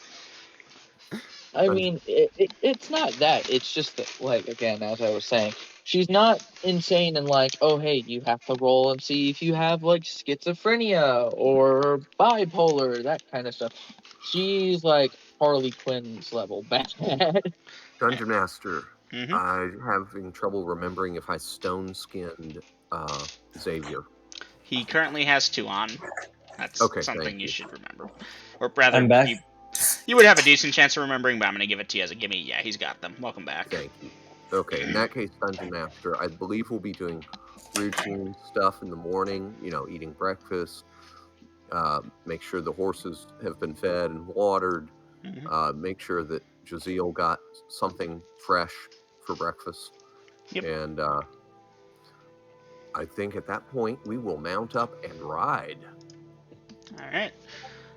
[SPEAKER 4] I mean, it's not that. It's just that, like, again, as I was saying, she's not insane and like, oh, hey, you have to roll and see if you have, like, schizophrenia or bipolar, that kind of stuff. She's, like, Harley Quinn's level bad.
[SPEAKER 2] Dungeon Master,
[SPEAKER 1] Mm-hmm.
[SPEAKER 2] I'm having trouble remembering if I stone-skinned Xavier.
[SPEAKER 1] He currently has 2 on. That's
[SPEAKER 2] Okay,
[SPEAKER 1] something
[SPEAKER 2] thank
[SPEAKER 1] you
[SPEAKER 2] you.
[SPEAKER 1] should remember. Or rather,
[SPEAKER 3] I'm back.
[SPEAKER 1] You would have a decent chance of remembering, but I'm going to give it to you as a gimme. Yeah, he's got them. Welcome back.
[SPEAKER 2] Thank you. Okay, in that case, Dungeon Master, I believe we'll be doing routine stuff in the morning, eating breakfast, make sure the horses have been fed and watered, make sure that Jaziel got something fresh for breakfast.
[SPEAKER 1] Yep.
[SPEAKER 2] And I think at that point, we will mount up and ride.
[SPEAKER 1] Alright.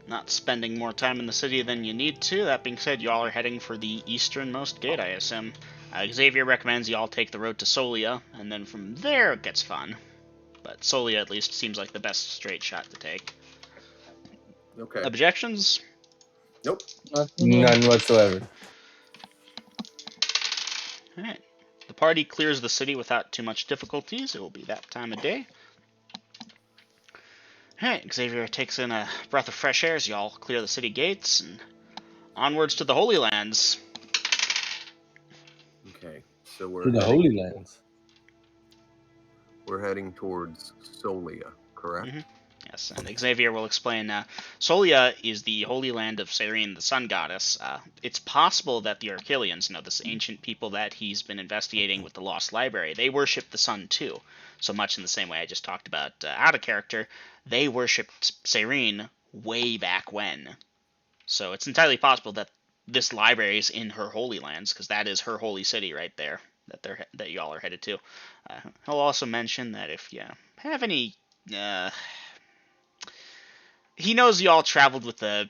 [SPEAKER 1] Not spending more time in the city than you need to. That being said, y'all are heading for the easternmost gate, I assume. Xavier recommends y'all take the road to Solia, and then from there it gets fun. But Solia at least seems like the best straight shot to take.
[SPEAKER 2] Okay.
[SPEAKER 1] Objections?
[SPEAKER 2] Nope.
[SPEAKER 3] None whatsoever.
[SPEAKER 1] Alright. The party clears the city without too much difficulties. It will be that time of day. Alright, Xavier takes in a breath of fresh air as y'all clear the city gates and onwards to the Holy Lands.
[SPEAKER 2] Okay, so we're
[SPEAKER 3] To the
[SPEAKER 2] heading,
[SPEAKER 3] Holy Lands.
[SPEAKER 2] we're heading towards Solia, correct?
[SPEAKER 1] Mhm. Yes, and Xavier will explain. Solia is the holy land of Serene, the sun goddess. It's possible that the Archelians, this ancient people that he's been investigating with the Lost Library, they worship the sun too. So much in the same way I just talked about out of character, they worshipped Serene way back when. So it's entirely possible that this library is in her holy lands, because that is her holy city right there that y'all are headed to. He'll also mention that if you have any. He knows y'all traveled with the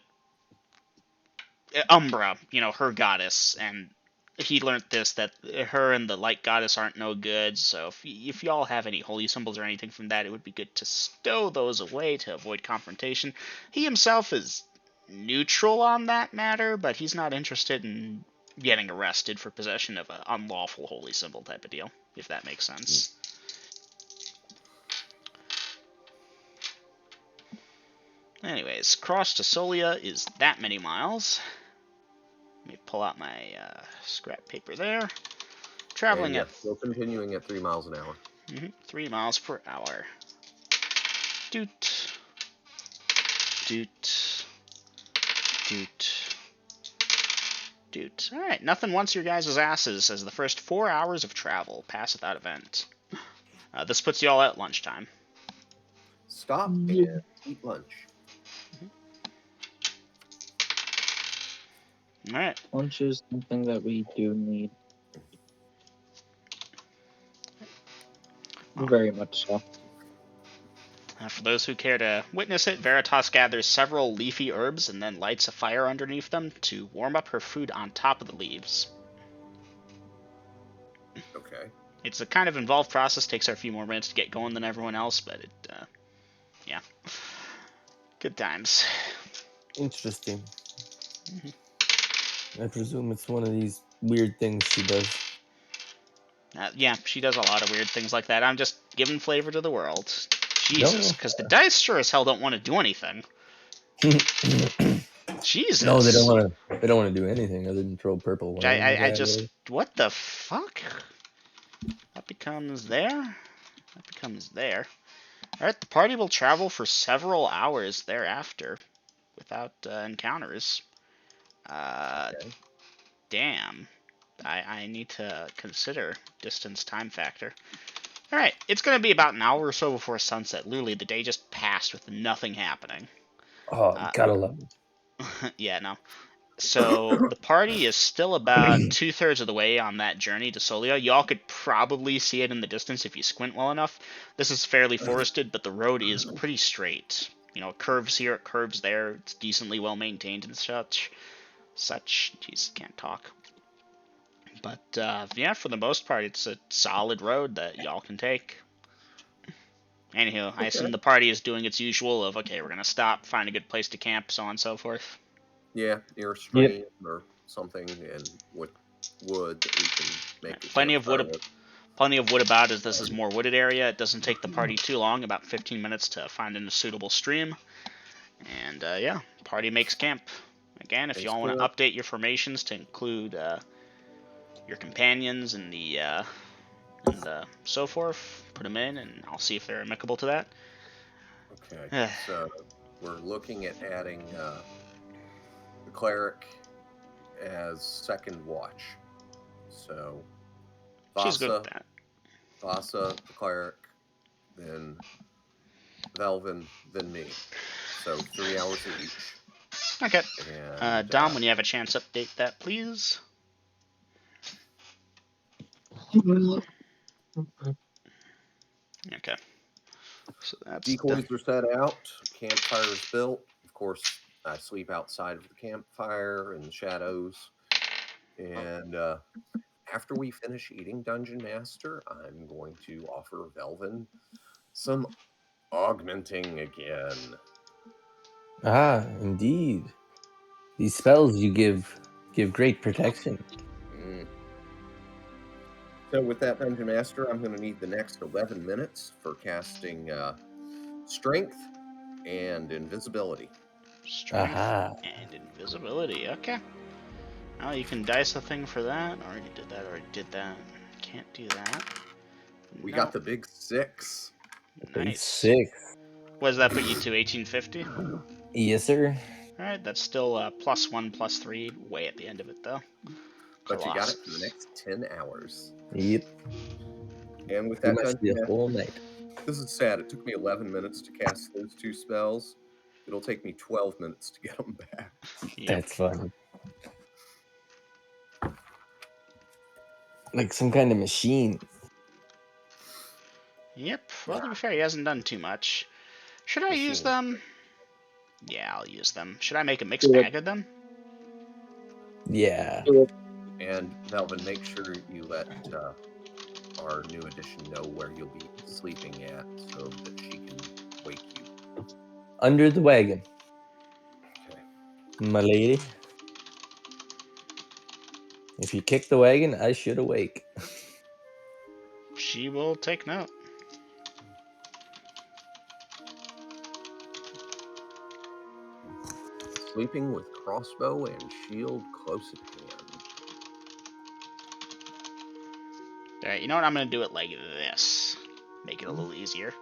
[SPEAKER 1] Umbra, her goddess, and he learned this, that her and the light goddess aren't no good, so if y'all have any holy symbols or anything from that, it would be good to stow those away to avoid confrontation. He himself is neutral on that matter, but he's not interested in getting arrested for possession of an unlawful holy symbol type of deal, if that makes sense. Anyways, cross to Solia is that many miles. Let me pull out my scrap paper there. Traveling
[SPEAKER 2] and
[SPEAKER 1] at...
[SPEAKER 2] still continuing at 3 miles an hour.
[SPEAKER 1] 3 miles per hour. Doot. Doot. Doot. Doot. Alright, nothing wants your guys' asses as the first 4 hours of travel pass without event. This puts you all at lunchtime.
[SPEAKER 2] Stop and eat lunch.
[SPEAKER 1] Alright.
[SPEAKER 4] Lunch is something that we do need. Very much so.
[SPEAKER 1] For those who care to witness it, Veritas gathers several leafy herbs and then lights a fire underneath them to warm up her food on top of the leaves.
[SPEAKER 2] Okay.
[SPEAKER 1] It's a kind of involved process, takes her a few more minutes to get going than everyone else, but yeah. Good times.
[SPEAKER 3] Interesting. I presume it's one of these weird things she does.
[SPEAKER 1] Yeah, she does a lot of weird things like that. I'm just giving flavor to the world. Jesus, because the dice sure as hell don't want to do anything. Jesus.
[SPEAKER 3] No, they don't want to. They don't want to do anything other than throw purple worms
[SPEAKER 1] I
[SPEAKER 3] at
[SPEAKER 1] just,
[SPEAKER 3] it.
[SPEAKER 1] what the fuck? That becomes there. That becomes there. All right, the party will travel for several hours thereafter without encounters.
[SPEAKER 2] Okay.
[SPEAKER 1] Damn. I need to consider distance time factor. Alright, it's going to be about an hour or so before sunset. Literally, the day just passed with nothing happening.
[SPEAKER 3] Oh, gotta love it.
[SPEAKER 1] Yeah, no. So, the party is still about 2/3 of the way on that journey to Solia. Y'all could probably see it in the distance if you squint well enough. This is fairly forested, but the road is pretty straight. You know, it curves here, it curves there. It's decently well maintained and such. Jeez, can't talk. But yeah, for the most part, it's a solid road that y'all can take. Anywho, I assume the party is doing its usual of, okay, we're going to stop, find a good place to camp, so on and so forth.
[SPEAKER 2] Yeah, near a stream or something, and with wood that we can make a
[SPEAKER 1] Plenty of wood.
[SPEAKER 2] campfire with.
[SPEAKER 1] Plenty of wood about, as this is more wooded area. It doesn't take the party too long, about 15 minutes to find a suitable stream. And yeah, party makes camp. Again, if
[SPEAKER 2] Makes
[SPEAKER 1] y'all want to
[SPEAKER 2] camp.
[SPEAKER 1] update your formations to include your companions and the so forth, put them in, and I'll see if they're amicable to that.
[SPEAKER 2] Okay, so we're looking at adding the cleric as second watch. So
[SPEAKER 1] She's good with
[SPEAKER 2] Vasa,
[SPEAKER 1] that.
[SPEAKER 2] the cleric, then Velvin, then me. So 3 hours each.
[SPEAKER 1] Okay.
[SPEAKER 2] And
[SPEAKER 1] Dom, when you have a chance, update that, please. Okay. So that's
[SPEAKER 2] decoys
[SPEAKER 1] done.
[SPEAKER 2] are set out. Campfire is built. Of course, I sleep outside of the campfire in the shadows. And after we finish eating Dungeon Master, I'm going to offer Velvin some augmenting again.
[SPEAKER 3] Ah, indeed. These spells you give great protection.
[SPEAKER 2] Mm. So with that, Dungeon Master, I'm going to need the next 11 minutes for casting Strength and Invisibility.
[SPEAKER 1] Strength
[SPEAKER 3] Aha.
[SPEAKER 1] and invisibility. Okay. Oh, you can dice a thing for that. Already did that. Can't do that.
[SPEAKER 2] We
[SPEAKER 1] No.
[SPEAKER 2] got the big 6.
[SPEAKER 3] Big
[SPEAKER 1] Nice.
[SPEAKER 3] 6.
[SPEAKER 1] What does that put you to? 1850?
[SPEAKER 3] Yes, sir.
[SPEAKER 1] Alright, that's still +1, +3. Way at the end of it, though.
[SPEAKER 2] But you got it for the
[SPEAKER 1] Colossus.
[SPEAKER 2] next 10 hours.
[SPEAKER 3] Yep.
[SPEAKER 2] And with
[SPEAKER 3] We
[SPEAKER 2] that
[SPEAKER 3] must be
[SPEAKER 2] Dungeon
[SPEAKER 3] a whole night.
[SPEAKER 2] This is sad. It took me 11 minutes to cast those 2 spells. It'll take me 12 minutes to get them back.
[SPEAKER 1] Yep.
[SPEAKER 3] That's funny. Like some kind of machine.
[SPEAKER 1] Yep. Well, to be fair, he hasn't done too much. Should I use them? Yeah, I'll use them. Should I make a mixed bag of them?
[SPEAKER 3] Yeah.
[SPEAKER 2] And Velvin, make sure you let our new addition know where you'll be sleeping at so that she can wake you.
[SPEAKER 3] Under the wagon,
[SPEAKER 2] Okay.
[SPEAKER 3] my lady. If you kick the wagon, I should awake.
[SPEAKER 1] She will take note.
[SPEAKER 2] Sleeping with crossbow and shield close at hand.
[SPEAKER 1] Alright, you know what? I'm going to do it like this. Make it a little easier.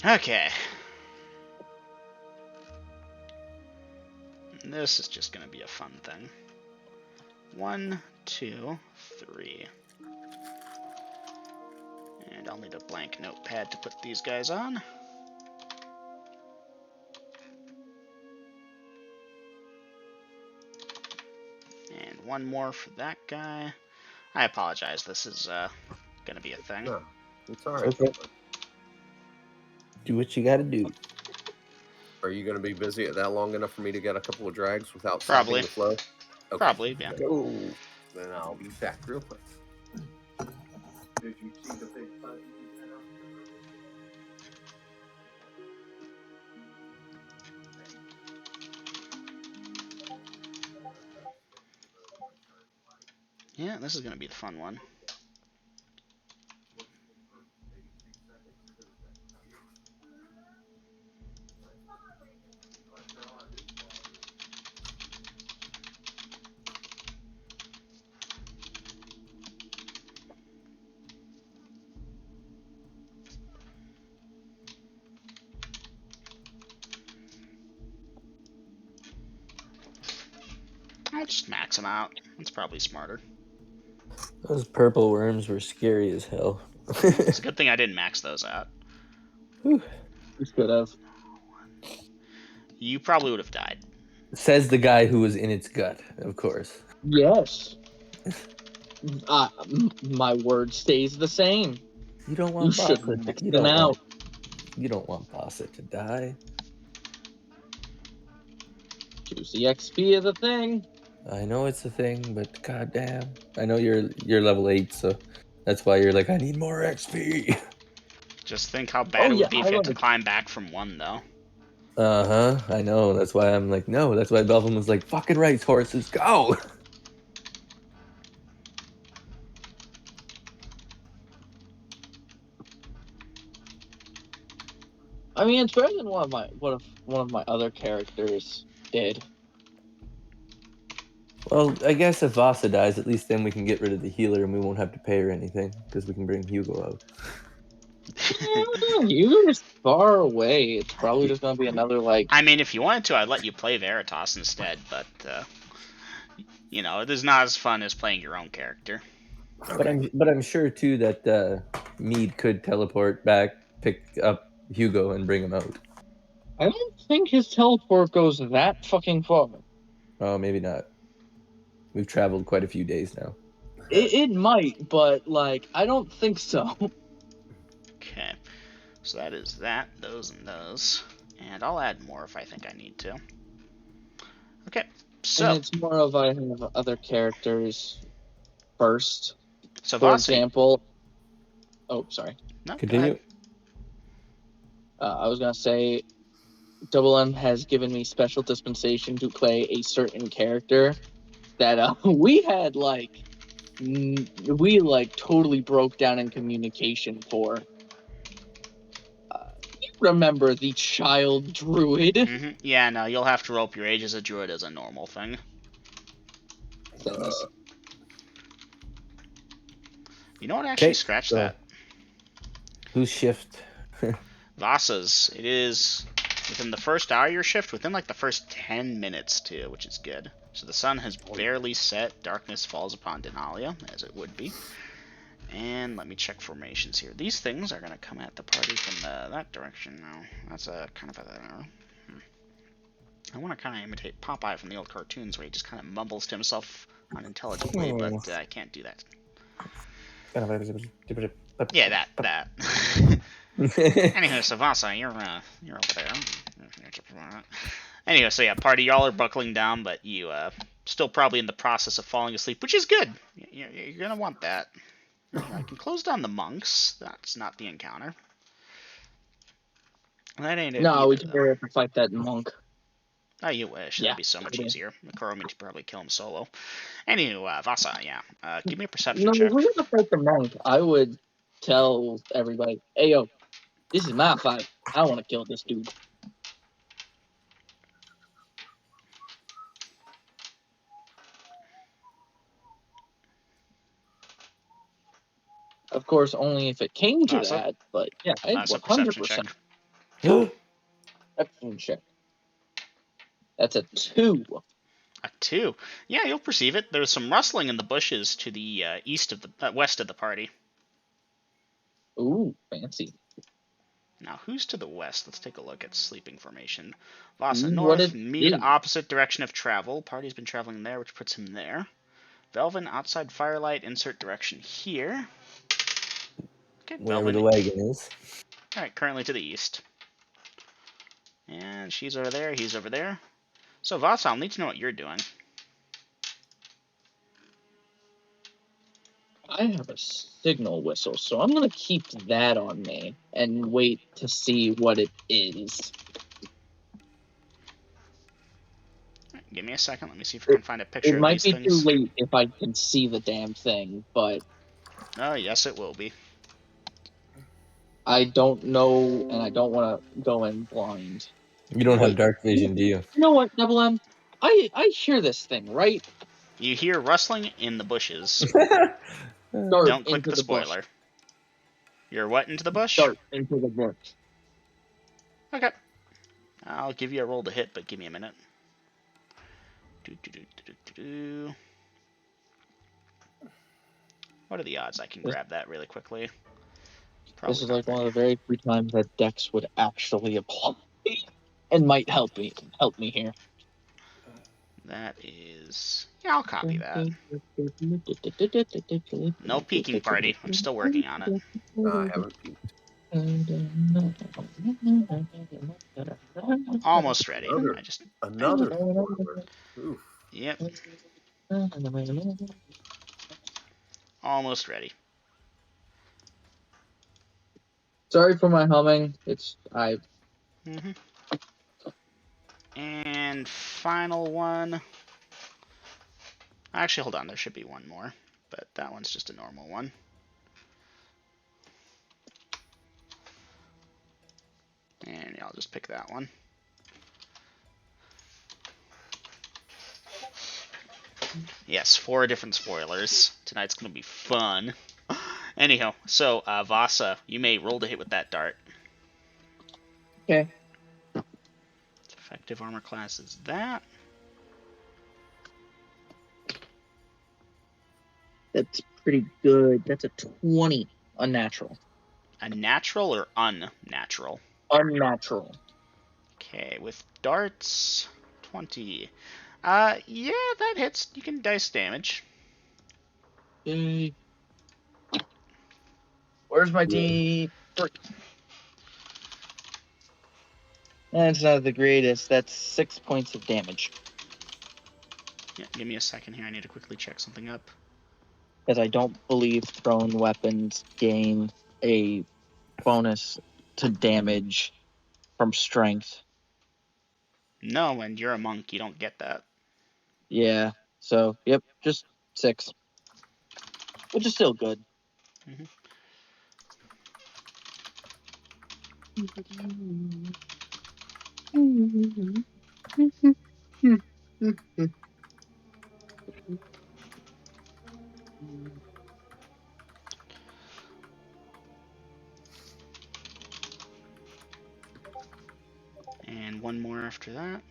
[SPEAKER 1] Okay. This is just going to be a fun thing. 1, 2, 3. And I'll need a blank notepad to put these guys on. And one more for that guy. I apologize, this is going to be a thing.
[SPEAKER 2] No, it's all right.
[SPEAKER 3] Okay. Do what you gotta do.
[SPEAKER 2] Are you going to be busy at that long enough for me to get a couple of drags without
[SPEAKER 1] Probably.
[SPEAKER 2] stopping the flow? Okay.
[SPEAKER 1] Probably, yeah.
[SPEAKER 3] Go.
[SPEAKER 2] Then I'll be back real quick. Did you see the big bug?
[SPEAKER 1] Yeah, this is going to be the fun one. I'll just max them out. That's probably smarter.
[SPEAKER 3] Those purple worms were scary as hell.
[SPEAKER 1] It's a good thing I didn't max those out.
[SPEAKER 3] Whew.
[SPEAKER 4] You should have.
[SPEAKER 1] You probably would have died.
[SPEAKER 3] Says the guy who was in its gut, of course.
[SPEAKER 4] Yes. My word stays the same.
[SPEAKER 3] You don't
[SPEAKER 4] You
[SPEAKER 3] want
[SPEAKER 4] should
[SPEAKER 3] Bossa
[SPEAKER 4] max
[SPEAKER 3] to, you
[SPEAKER 4] them
[SPEAKER 3] don't
[SPEAKER 4] out.
[SPEAKER 3] want, you don't want Bossa to die.
[SPEAKER 4] Juicy XP is a thing.
[SPEAKER 3] I know it's a thing, but goddamn, I know you're level 8, so that's why you're like, I need more XP.
[SPEAKER 1] Just think how bad it would be if
[SPEAKER 4] I
[SPEAKER 1] you had to
[SPEAKER 4] love
[SPEAKER 1] climb back from 1, though.
[SPEAKER 3] I know. That's why I'm like, no. That's why Belvin was like, fucking right, horses, go.
[SPEAKER 4] I mean, it's better than one of my other characters did.
[SPEAKER 3] Well, I guess if Vasa dies, at least then we can get rid of the healer and we won't have to pay her anything because we can bring Hugo out.
[SPEAKER 4] You're far away. It's probably just gonna be another like.
[SPEAKER 1] I mean, if you wanted to, I'd let you play Veritas instead, but, you know, it is not as fun as playing your own character.
[SPEAKER 3] But I'm sure too that Mead could teleport back, pick up Hugo, and bring him out.
[SPEAKER 4] I don't think his teleport goes that fucking far.
[SPEAKER 3] Oh, maybe not. We've traveled quite a few days now.
[SPEAKER 4] It might, but like I don't think so.
[SPEAKER 1] Okay. So that is that, those, and those. And I'll add more if I think I need to. Okay, so...
[SPEAKER 4] And it's more of I have other characters first.
[SPEAKER 1] So
[SPEAKER 4] For
[SPEAKER 1] Vasa...
[SPEAKER 4] example. Oh, sorry.
[SPEAKER 1] No,
[SPEAKER 3] Continue.
[SPEAKER 4] I was gonna say, Double M has given me special dispensation to play a certain character that we had we totally broke down in communication for. You remember the child druid?
[SPEAKER 1] Mm-hmm. Yeah, no, you'll have to rope your age as a druid as a normal thing.
[SPEAKER 4] Things.
[SPEAKER 1] You know what? Actually,
[SPEAKER 3] Okay,
[SPEAKER 1] scratch
[SPEAKER 3] so
[SPEAKER 1] that.
[SPEAKER 3] whose shift?
[SPEAKER 1] Vasa's. It is within the first hour of your shift, within like the first 10 minutes too, which is good. So the sun has barely set. Darkness falls upon Denalia, as it would be. And let me check formations here. These things are going to come at the party from that direction now. That's a kind of a... I want to kind of imitate Popeye from the old cartoons where he just kind of mumbles to himself unintelligibly, but I can't do that. Yeah, that. Anyway, so Vasa, you're over there. Anyway, so yeah, party, y'all are buckling down, but you still probably in the process of falling asleep, which is good. You're gonna want that. I can close down the monks. That's not the encounter. That ain't it.
[SPEAKER 4] No, we
[SPEAKER 1] either,
[SPEAKER 4] can
[SPEAKER 1] though.
[SPEAKER 4] have to fight that monk.
[SPEAKER 1] Oh, you wish.
[SPEAKER 4] Yeah,
[SPEAKER 1] That'd be so much
[SPEAKER 4] totally.
[SPEAKER 1] easier. Ecroromede could probably kill him solo. Anywho, Vasa, yeah. Give me a perception
[SPEAKER 4] No,
[SPEAKER 1] check.
[SPEAKER 4] if we're gonna fight the monk, I would tell everybody, "Hey, yo, this is my fight. I want to kill this dude." Of course, only if it came to
[SPEAKER 1] Vasa?
[SPEAKER 4] that. But yeah,
[SPEAKER 1] That's a perception check.
[SPEAKER 4] 100%. Perception check. That's a 2.
[SPEAKER 1] A 2. Yeah, you'll perceive it. There's some rustling in the bushes to the west of the party.
[SPEAKER 4] Ooh, fancy.
[SPEAKER 1] Now, who's to the west? Let's take a look at sleeping formation. Vasa
[SPEAKER 4] Ooh, what
[SPEAKER 1] north,
[SPEAKER 4] it
[SPEAKER 1] Mead
[SPEAKER 4] is.
[SPEAKER 1] opposite direction of travel. Party's been traveling there, which puts him there. Velvin outside firelight, insert direction here. Okay,
[SPEAKER 3] Wherever
[SPEAKER 1] Velvin.
[SPEAKER 3] the wagon is.
[SPEAKER 1] Alright, currently to the east. And she's over there, he's over there. So, Vasa, I'll need to know what you're doing.
[SPEAKER 4] I have a signal whistle, so I'm gonna keep that on me and wait to see what it is.
[SPEAKER 1] Give me a second, let me see if I can find a picture
[SPEAKER 4] It
[SPEAKER 1] of
[SPEAKER 4] might
[SPEAKER 1] these
[SPEAKER 4] be
[SPEAKER 1] things.
[SPEAKER 4] too late if I can see the damn thing, but
[SPEAKER 1] Oh, yes, it will be.
[SPEAKER 4] I don't know, and I don't want to go in blind.
[SPEAKER 3] You don't have
[SPEAKER 4] Wait.
[SPEAKER 3] dark vision, do you?
[SPEAKER 4] You know what, Double M? I hear this thing, right?
[SPEAKER 1] You hear rustling in the bushes.
[SPEAKER 4] Dart
[SPEAKER 1] Don't click
[SPEAKER 4] into
[SPEAKER 1] the
[SPEAKER 4] the bush.
[SPEAKER 1] spoiler. You're what into the bush?
[SPEAKER 4] Dart into the bush.
[SPEAKER 1] Okay. I'll give you a roll to hit, but give me a minute. What are the odds I can grab that really quickly? Probably
[SPEAKER 4] This is
[SPEAKER 1] not
[SPEAKER 4] like one of
[SPEAKER 1] very.
[SPEAKER 4] the very few times that Dex would actually apply and might help me here.
[SPEAKER 1] That is... Yeah, I'll copy that. No peeking party. I'm still working on it.
[SPEAKER 2] I haven't peeked.
[SPEAKER 1] Almost ready. I just...
[SPEAKER 2] Another spoiler. Oof.
[SPEAKER 1] Yep. Almost ready.
[SPEAKER 4] Sorry for my humming.
[SPEAKER 1] Mm-hmm. And final one. Actually, hold on. There should be one more. But that one's just a normal one. And yeah, I'll just pick that one. Yes, 4 different spoilers. Tonight's going to be fun. Anyhow, so Vasa, you may roll to hit with that dart.
[SPEAKER 4] Okay.
[SPEAKER 1] Effective armor class is that.
[SPEAKER 4] That's pretty good. That's a 20 unnatural.
[SPEAKER 1] A natural or unnatural?
[SPEAKER 4] Unnatural.
[SPEAKER 1] Okay, with darts, 20. Yeah, that hits. You can dice damage.
[SPEAKER 4] Yay. Where's my D3? That's not the greatest. That's 6 points of damage.
[SPEAKER 1] Yeah, give me a second here. I need to quickly check something up.
[SPEAKER 4] Because I don't believe thrown weapons gain a bonus to damage from strength.
[SPEAKER 1] No, and you're a monk. You don't get that.
[SPEAKER 4] Yeah. So, yep, just 6. Which is still good.
[SPEAKER 1] Mhm. And one more after that.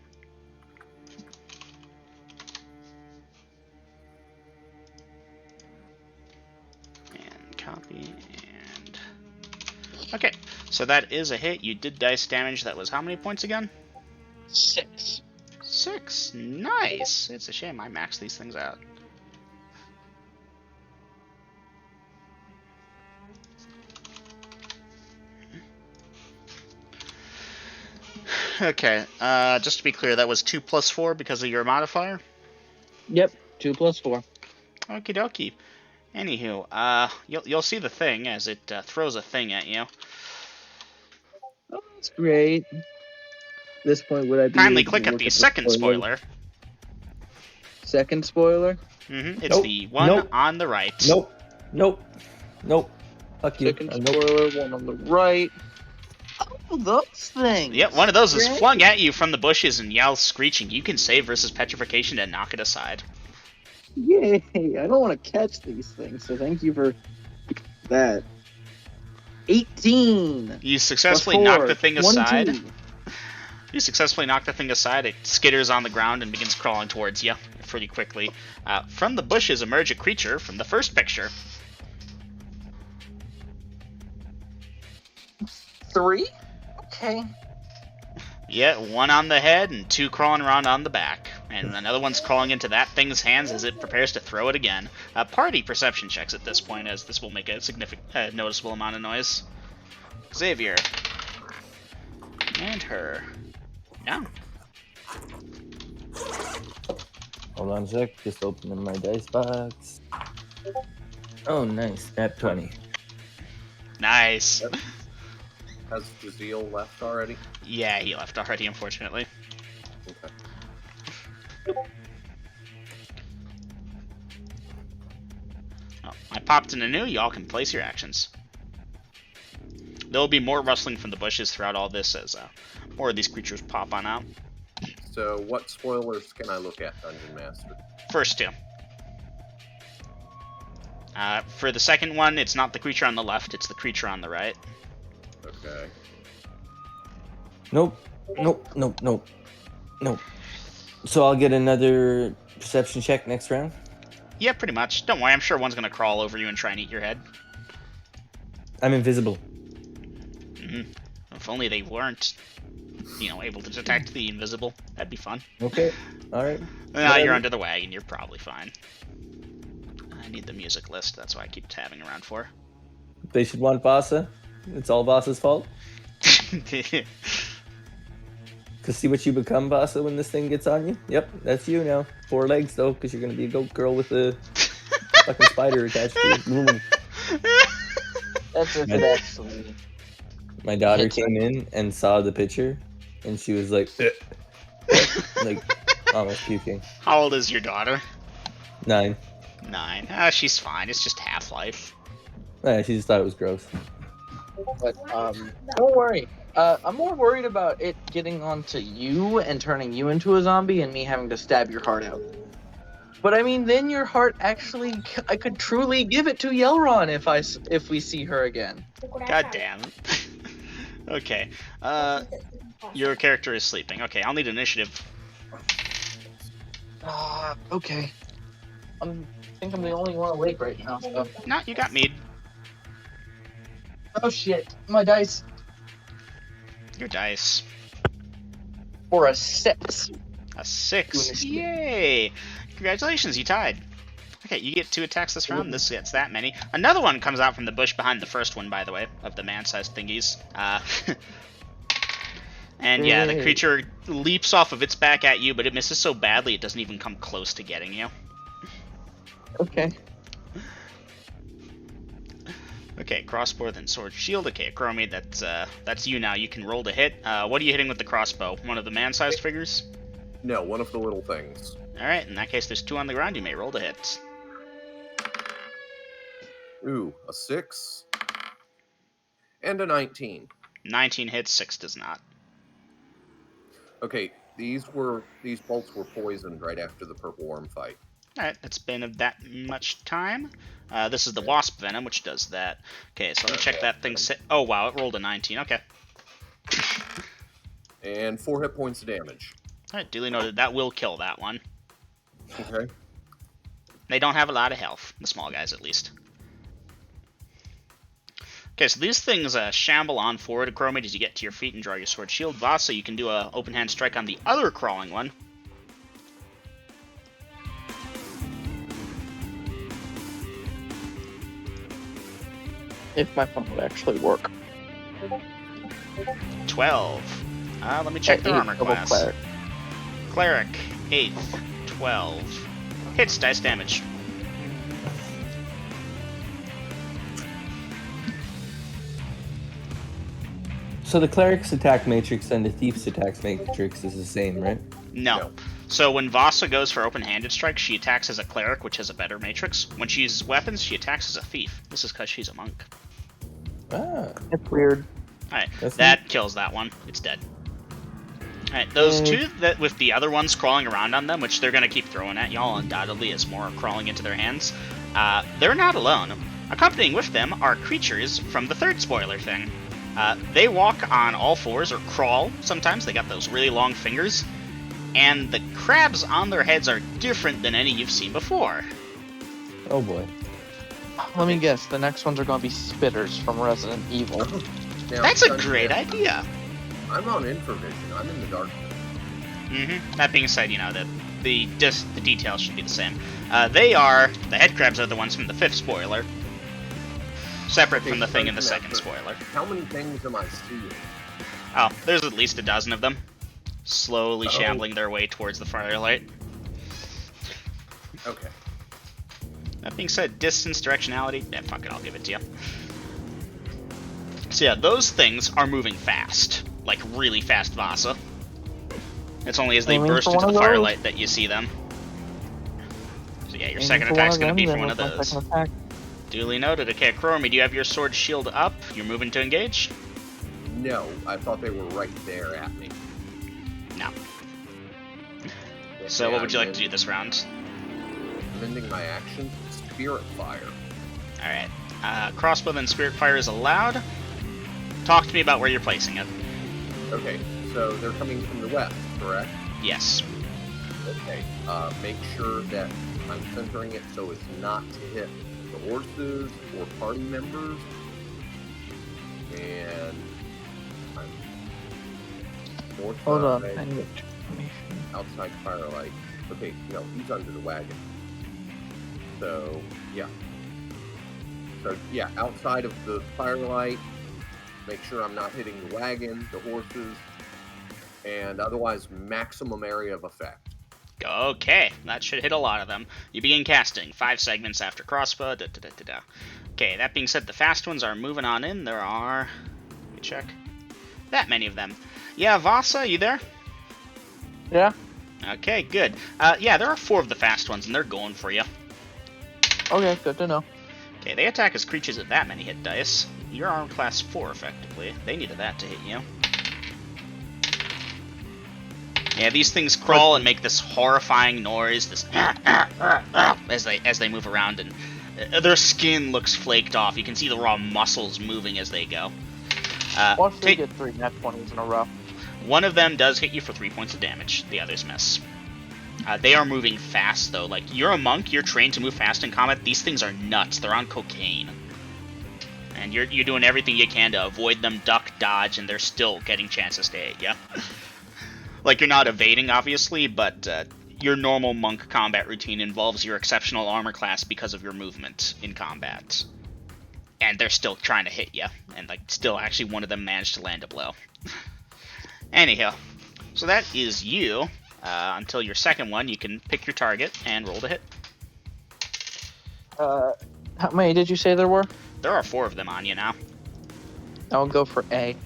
[SPEAKER 1] And copy, and... Okay, so that is a hit. You did dice damage. That was how many points again?
[SPEAKER 4] 6.
[SPEAKER 1] 6. Nice. It's a shame I maxed these things out. Okay, just to be clear, that was 2 plus 4 because of your modifier?
[SPEAKER 4] Yep, 2 plus 4.
[SPEAKER 1] Okie dokie. Anywho, you'll see the thing as it throws a thing at you.
[SPEAKER 4] Oh, that's great. At this point, would I be
[SPEAKER 1] Kindly
[SPEAKER 4] able to
[SPEAKER 1] click at
[SPEAKER 4] look
[SPEAKER 1] the second spoiler.
[SPEAKER 4] Second spoiler?
[SPEAKER 1] It's
[SPEAKER 3] Nope.
[SPEAKER 1] the one
[SPEAKER 3] Nope.
[SPEAKER 1] on the right.
[SPEAKER 3] Nope. Nope. Nope. Fuck you.
[SPEAKER 4] Second
[SPEAKER 3] Nope.
[SPEAKER 4] spoiler, one on the right. Oh, those things.
[SPEAKER 1] Yep, one of those is
[SPEAKER 4] Great.
[SPEAKER 1] flung at you from the bushes and yells screeching. You can save versus petrification to knock it aside.
[SPEAKER 4] Yay! I don't want to catch these things, so thank you for that. 18.
[SPEAKER 1] You successfully
[SPEAKER 4] Plus
[SPEAKER 1] knock
[SPEAKER 4] 4,
[SPEAKER 1] the thing aside.
[SPEAKER 4] 22.
[SPEAKER 1] You successfully knock the thing aside. It skitters on the ground and begins crawling towards you pretty quickly. From the bushes emerge a creature from the first picture.
[SPEAKER 4] 3? Okay.
[SPEAKER 1] Yeah, 1 on the head and 2 crawling around on the back. And another one's crawling into that thing's hands as it prepares to throw it again. Party perception checks at this point, as this will make a significant, noticeable amount of noise. Xavier. And her. Yeah.
[SPEAKER 3] Hold on a sec. Just opening my dice box. Oh, nice. Nat 20.
[SPEAKER 1] Nice.
[SPEAKER 2] Has Jazeel left already?
[SPEAKER 1] Yeah, he left already, unfortunately.
[SPEAKER 2] Okay.
[SPEAKER 1] Oh, I popped in a new. Y'all can place your actions. There will be more rustling from the bushes throughout all this as more of these creatures pop on out.
[SPEAKER 2] So, what spoilers can I look at, Dungeon Master?
[SPEAKER 1] First 2. For the second one, it's not the creature on the left, it's the creature on the right.
[SPEAKER 2] Okay.
[SPEAKER 3] Nope. Nope. Nope. Nope. Nope. So I'll get another perception check next round.
[SPEAKER 1] Yeah, pretty much. Don't worry, I'm sure one's gonna crawl over you and try and eat your head.
[SPEAKER 3] I'm invisible.
[SPEAKER 1] If only they weren't, able to detect the invisible. That'd be fun.
[SPEAKER 3] Okay. All right.
[SPEAKER 1] Now you're under the wagon, you're probably fine. I need the music list, that's why I keep tabbing around for.
[SPEAKER 3] They should want Vasa. It's all Vasa's fault. Cause see what you become, Vasa, when this thing gets on you? Yep, that's you now. 4 legs, though, because you're going to be a goat girl with a fucking spider attached to you.
[SPEAKER 4] That's if it actually.
[SPEAKER 3] My daughter came in and saw the picture, and she was like, like, almost puking.
[SPEAKER 1] How old is your daughter?
[SPEAKER 3] 9.
[SPEAKER 1] 9. She's fine, it's just Half-Life.
[SPEAKER 3] Yeah, she just thought it was gross.
[SPEAKER 4] But don't worry. I'm more worried about it getting onto you and turning you into a zombie and me having to stab your heart out. But I mean, then your heart actually, I could truly give it to Yelron if we see her again.
[SPEAKER 1] God damn it. Okay. Your character is sleeping. Okay, I'll need initiative.
[SPEAKER 4] Okay. I think I'm the only one awake right now. So.
[SPEAKER 1] No, you got mead.
[SPEAKER 4] Oh shit! My dice.
[SPEAKER 1] Your dice.
[SPEAKER 4] For a 6.
[SPEAKER 1] A 6. Yay! Congratulations, you tied. Okay, you get 2 attacks this round. This gets that many. Another one comes out from the bush behind the first one, by the way, of the man-sized thingies. And yeah, the creature leaps off of its back at you, but it misses so badly it doesn't even come close to getting you.
[SPEAKER 4] Okay.
[SPEAKER 1] Okay, crossbow, then sword, shield. Okay, Ecroromede, that's you now. You can roll to hit. What are you hitting with the crossbow? One of the man-sized figures?
[SPEAKER 2] No, one of the little things.
[SPEAKER 1] Alright, in that case, there's 2 on the ground. You may roll to hit.
[SPEAKER 2] Ooh, a 6. And a 19.
[SPEAKER 1] 19 hits, 6 does not.
[SPEAKER 2] Okay, these bolts were poisoned right after the purple worm fight.
[SPEAKER 1] Alright, that's been of that much time. This is the wasp venom, which does that. Okay, so let me check that thing. Oh, wow, it rolled a 19. Okay.
[SPEAKER 2] And 4 hit points of damage.
[SPEAKER 1] Alright, duly noted. That will kill that one.
[SPEAKER 2] Okay.
[SPEAKER 1] They don't have a lot of health. The small guys, at least. Okay, so these things shamble on forward, Ecroromede, as you get to your feet and draw your sword shield. Vasa, you can do a open hand strike on the other crawling one.
[SPEAKER 4] If my phone would actually work.
[SPEAKER 1] 12. Let me check the armor class.
[SPEAKER 4] Cleric.
[SPEAKER 1] Cleric, 8th, 12. Hits, dice damage.
[SPEAKER 3] So the cleric's attack matrix and the thief's attack matrix is the same, right?
[SPEAKER 1] No. So when Vasa goes for open-handed strike, she attacks as a cleric, which has a better matrix. When she uses weapons, she attacks as a thief. This is because she's a monk.
[SPEAKER 3] Ah.
[SPEAKER 4] It's weird.
[SPEAKER 1] Alright,
[SPEAKER 3] That's
[SPEAKER 1] that kills that one. It's dead. Alright, those 2 that with the other ones crawling around on them, which they're going to keep throwing at y'all undoubtedly as more are crawling into their hands, they're not alone. Accompanying with them are creatures from the third spoiler thing. They walk on all 4s or crawl sometimes. They got those really long fingers. And the crabs on their heads are different than any you've seen before.
[SPEAKER 3] Oh boy.
[SPEAKER 4] Let me guess. The next ones are going to be spitters from Resident Evil.
[SPEAKER 2] Now,
[SPEAKER 1] That's a great idea.
[SPEAKER 2] I'm on infravision. I'm in the dark.
[SPEAKER 1] That being said, the details should be the same. The head crabs are the ones from the 5th spoiler. Separate from the thing in the 2nd spoiler.
[SPEAKER 2] How many things am I seeing?
[SPEAKER 1] Oh, there's at least a dozen of them. Slowly shambling their way towards the firelight.
[SPEAKER 2] Okay.
[SPEAKER 1] That being said, distance, directionality, fuck it, I'll give it to you. So yeah, those things are moving fast. Like, really fast, Vasa. It's only as they burst into the firelight that you see them. So yeah, your second attack's gonna be from one of those. Duly noted. Okay, Ecroromede, do you have your sword shield up? You're moving to engage?
[SPEAKER 2] No, I thought they were right there at me.
[SPEAKER 1] No. So what would you like to do this round?
[SPEAKER 2] I'm ending my action. Spirit Fire.
[SPEAKER 1] Alright. Crossbow then Spirit Fire is allowed. Talk to me about where you're placing it.
[SPEAKER 2] Okay, so they're coming from the west, correct?
[SPEAKER 1] Yes.
[SPEAKER 2] Okay. Make sure that I'm centering it so it's not to hit the horses or party members. And I'm north
[SPEAKER 4] Hold on.
[SPEAKER 2] side,
[SPEAKER 4] I need information.
[SPEAKER 2] outside firelight. Okay, no, he's under the wagon. So, yeah. So, yeah, outside of the firelight, make sure I'm not hitting the wagon, the horses, and otherwise maximum area of effect.
[SPEAKER 1] Okay, that should hit a lot of them. You begin casting 5 segments after crossbow. Okay, that being said, the fast ones are moving on in. There are, let me check, that many of them. Yeah, Vasa, you there?
[SPEAKER 4] Yeah.
[SPEAKER 1] Okay, good. Yeah, there are 4 of the fast ones, and they're going for you.
[SPEAKER 4] Okay, good to know.
[SPEAKER 1] Okay, they attack as creatures at that many hit dice. You're armor class 4, effectively. They needed that to hit you. Yeah, these things crawl and make this horrifying noise, this as they move around, and their skin looks flaked off. You can see the raw muscles moving as they go.
[SPEAKER 4] Watch they get 3 net 20s in a row.
[SPEAKER 1] One of them does hit you for 3 points of damage. The others miss. They are moving fast, though. Like, you're a monk, you're trained to move fast in combat. These things are nuts. They're on cocaine. And you're doing everything you can to avoid them, duck, dodge, and they're still getting chances to hit you. Like, you're not evading, obviously, but your normal monk combat routine involves your exceptional armor class because of your movement in combat. And they're still trying to hit you. And, like, still, actually, one of them managed to land a blow. Anyhow, so that is you. Until your second one, you can pick your target and roll to hit.
[SPEAKER 4] How many did you say there were?
[SPEAKER 1] There are 4 of them on you now.
[SPEAKER 4] I'll go for A.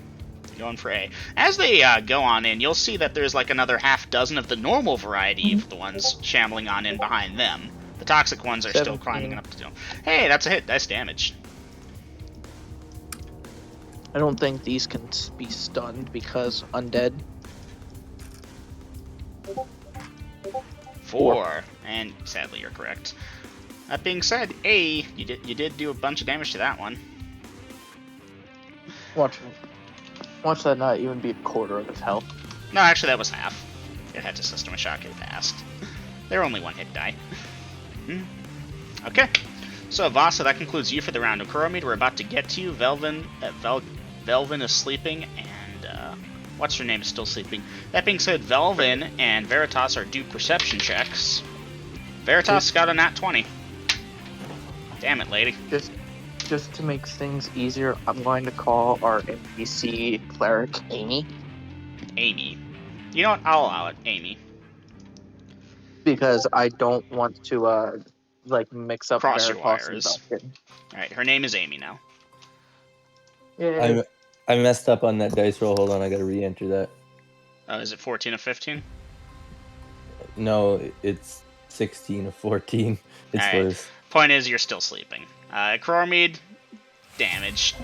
[SPEAKER 1] Going for A. As they go on in, you'll see that there's like another half dozen of the normal variety of the ones shambling on in behind them. The toxic ones are still
[SPEAKER 4] 17.
[SPEAKER 1] climbing up to them. Hey, that's a hit. That's damage.
[SPEAKER 4] I don't think these can be stunned because undead.
[SPEAKER 1] 4. And sadly, you're correct. That being said, A, you did do a bunch of damage to that one.
[SPEAKER 4] Watch that not even be a quarter of his health.
[SPEAKER 1] No, actually, that was half. It had to system a shock it passed. They're only 1 hit die. Okay. So, Vasa, that concludes you for the round of Ecroromede. We're about to get to you. Velvin is sleeping, and what's her name is still sleeping. That being said, Velvin and Veritas are due perception checks. Veritas got a nat 20. Damn it, lady.
[SPEAKER 4] Just to make things easier, I'm going to call our NPC cleric Amy.
[SPEAKER 1] Amy. You know what? I'll allow it. Amy.
[SPEAKER 4] Because I don't want to, mix up
[SPEAKER 1] Cross your
[SPEAKER 4] Veritas and
[SPEAKER 1] wires.
[SPEAKER 4] Vulcan.
[SPEAKER 1] Alright, her name is Amy now.
[SPEAKER 4] Yeah.
[SPEAKER 3] I messed up on that dice roll. Hold on, I gotta re-enter that.
[SPEAKER 1] Oh, is it 14 of 15?
[SPEAKER 3] No, it's 16 of 14. It's
[SPEAKER 1] Alright.
[SPEAKER 3] worse.
[SPEAKER 1] Point is, you're still sleeping. Ecroromede, damage.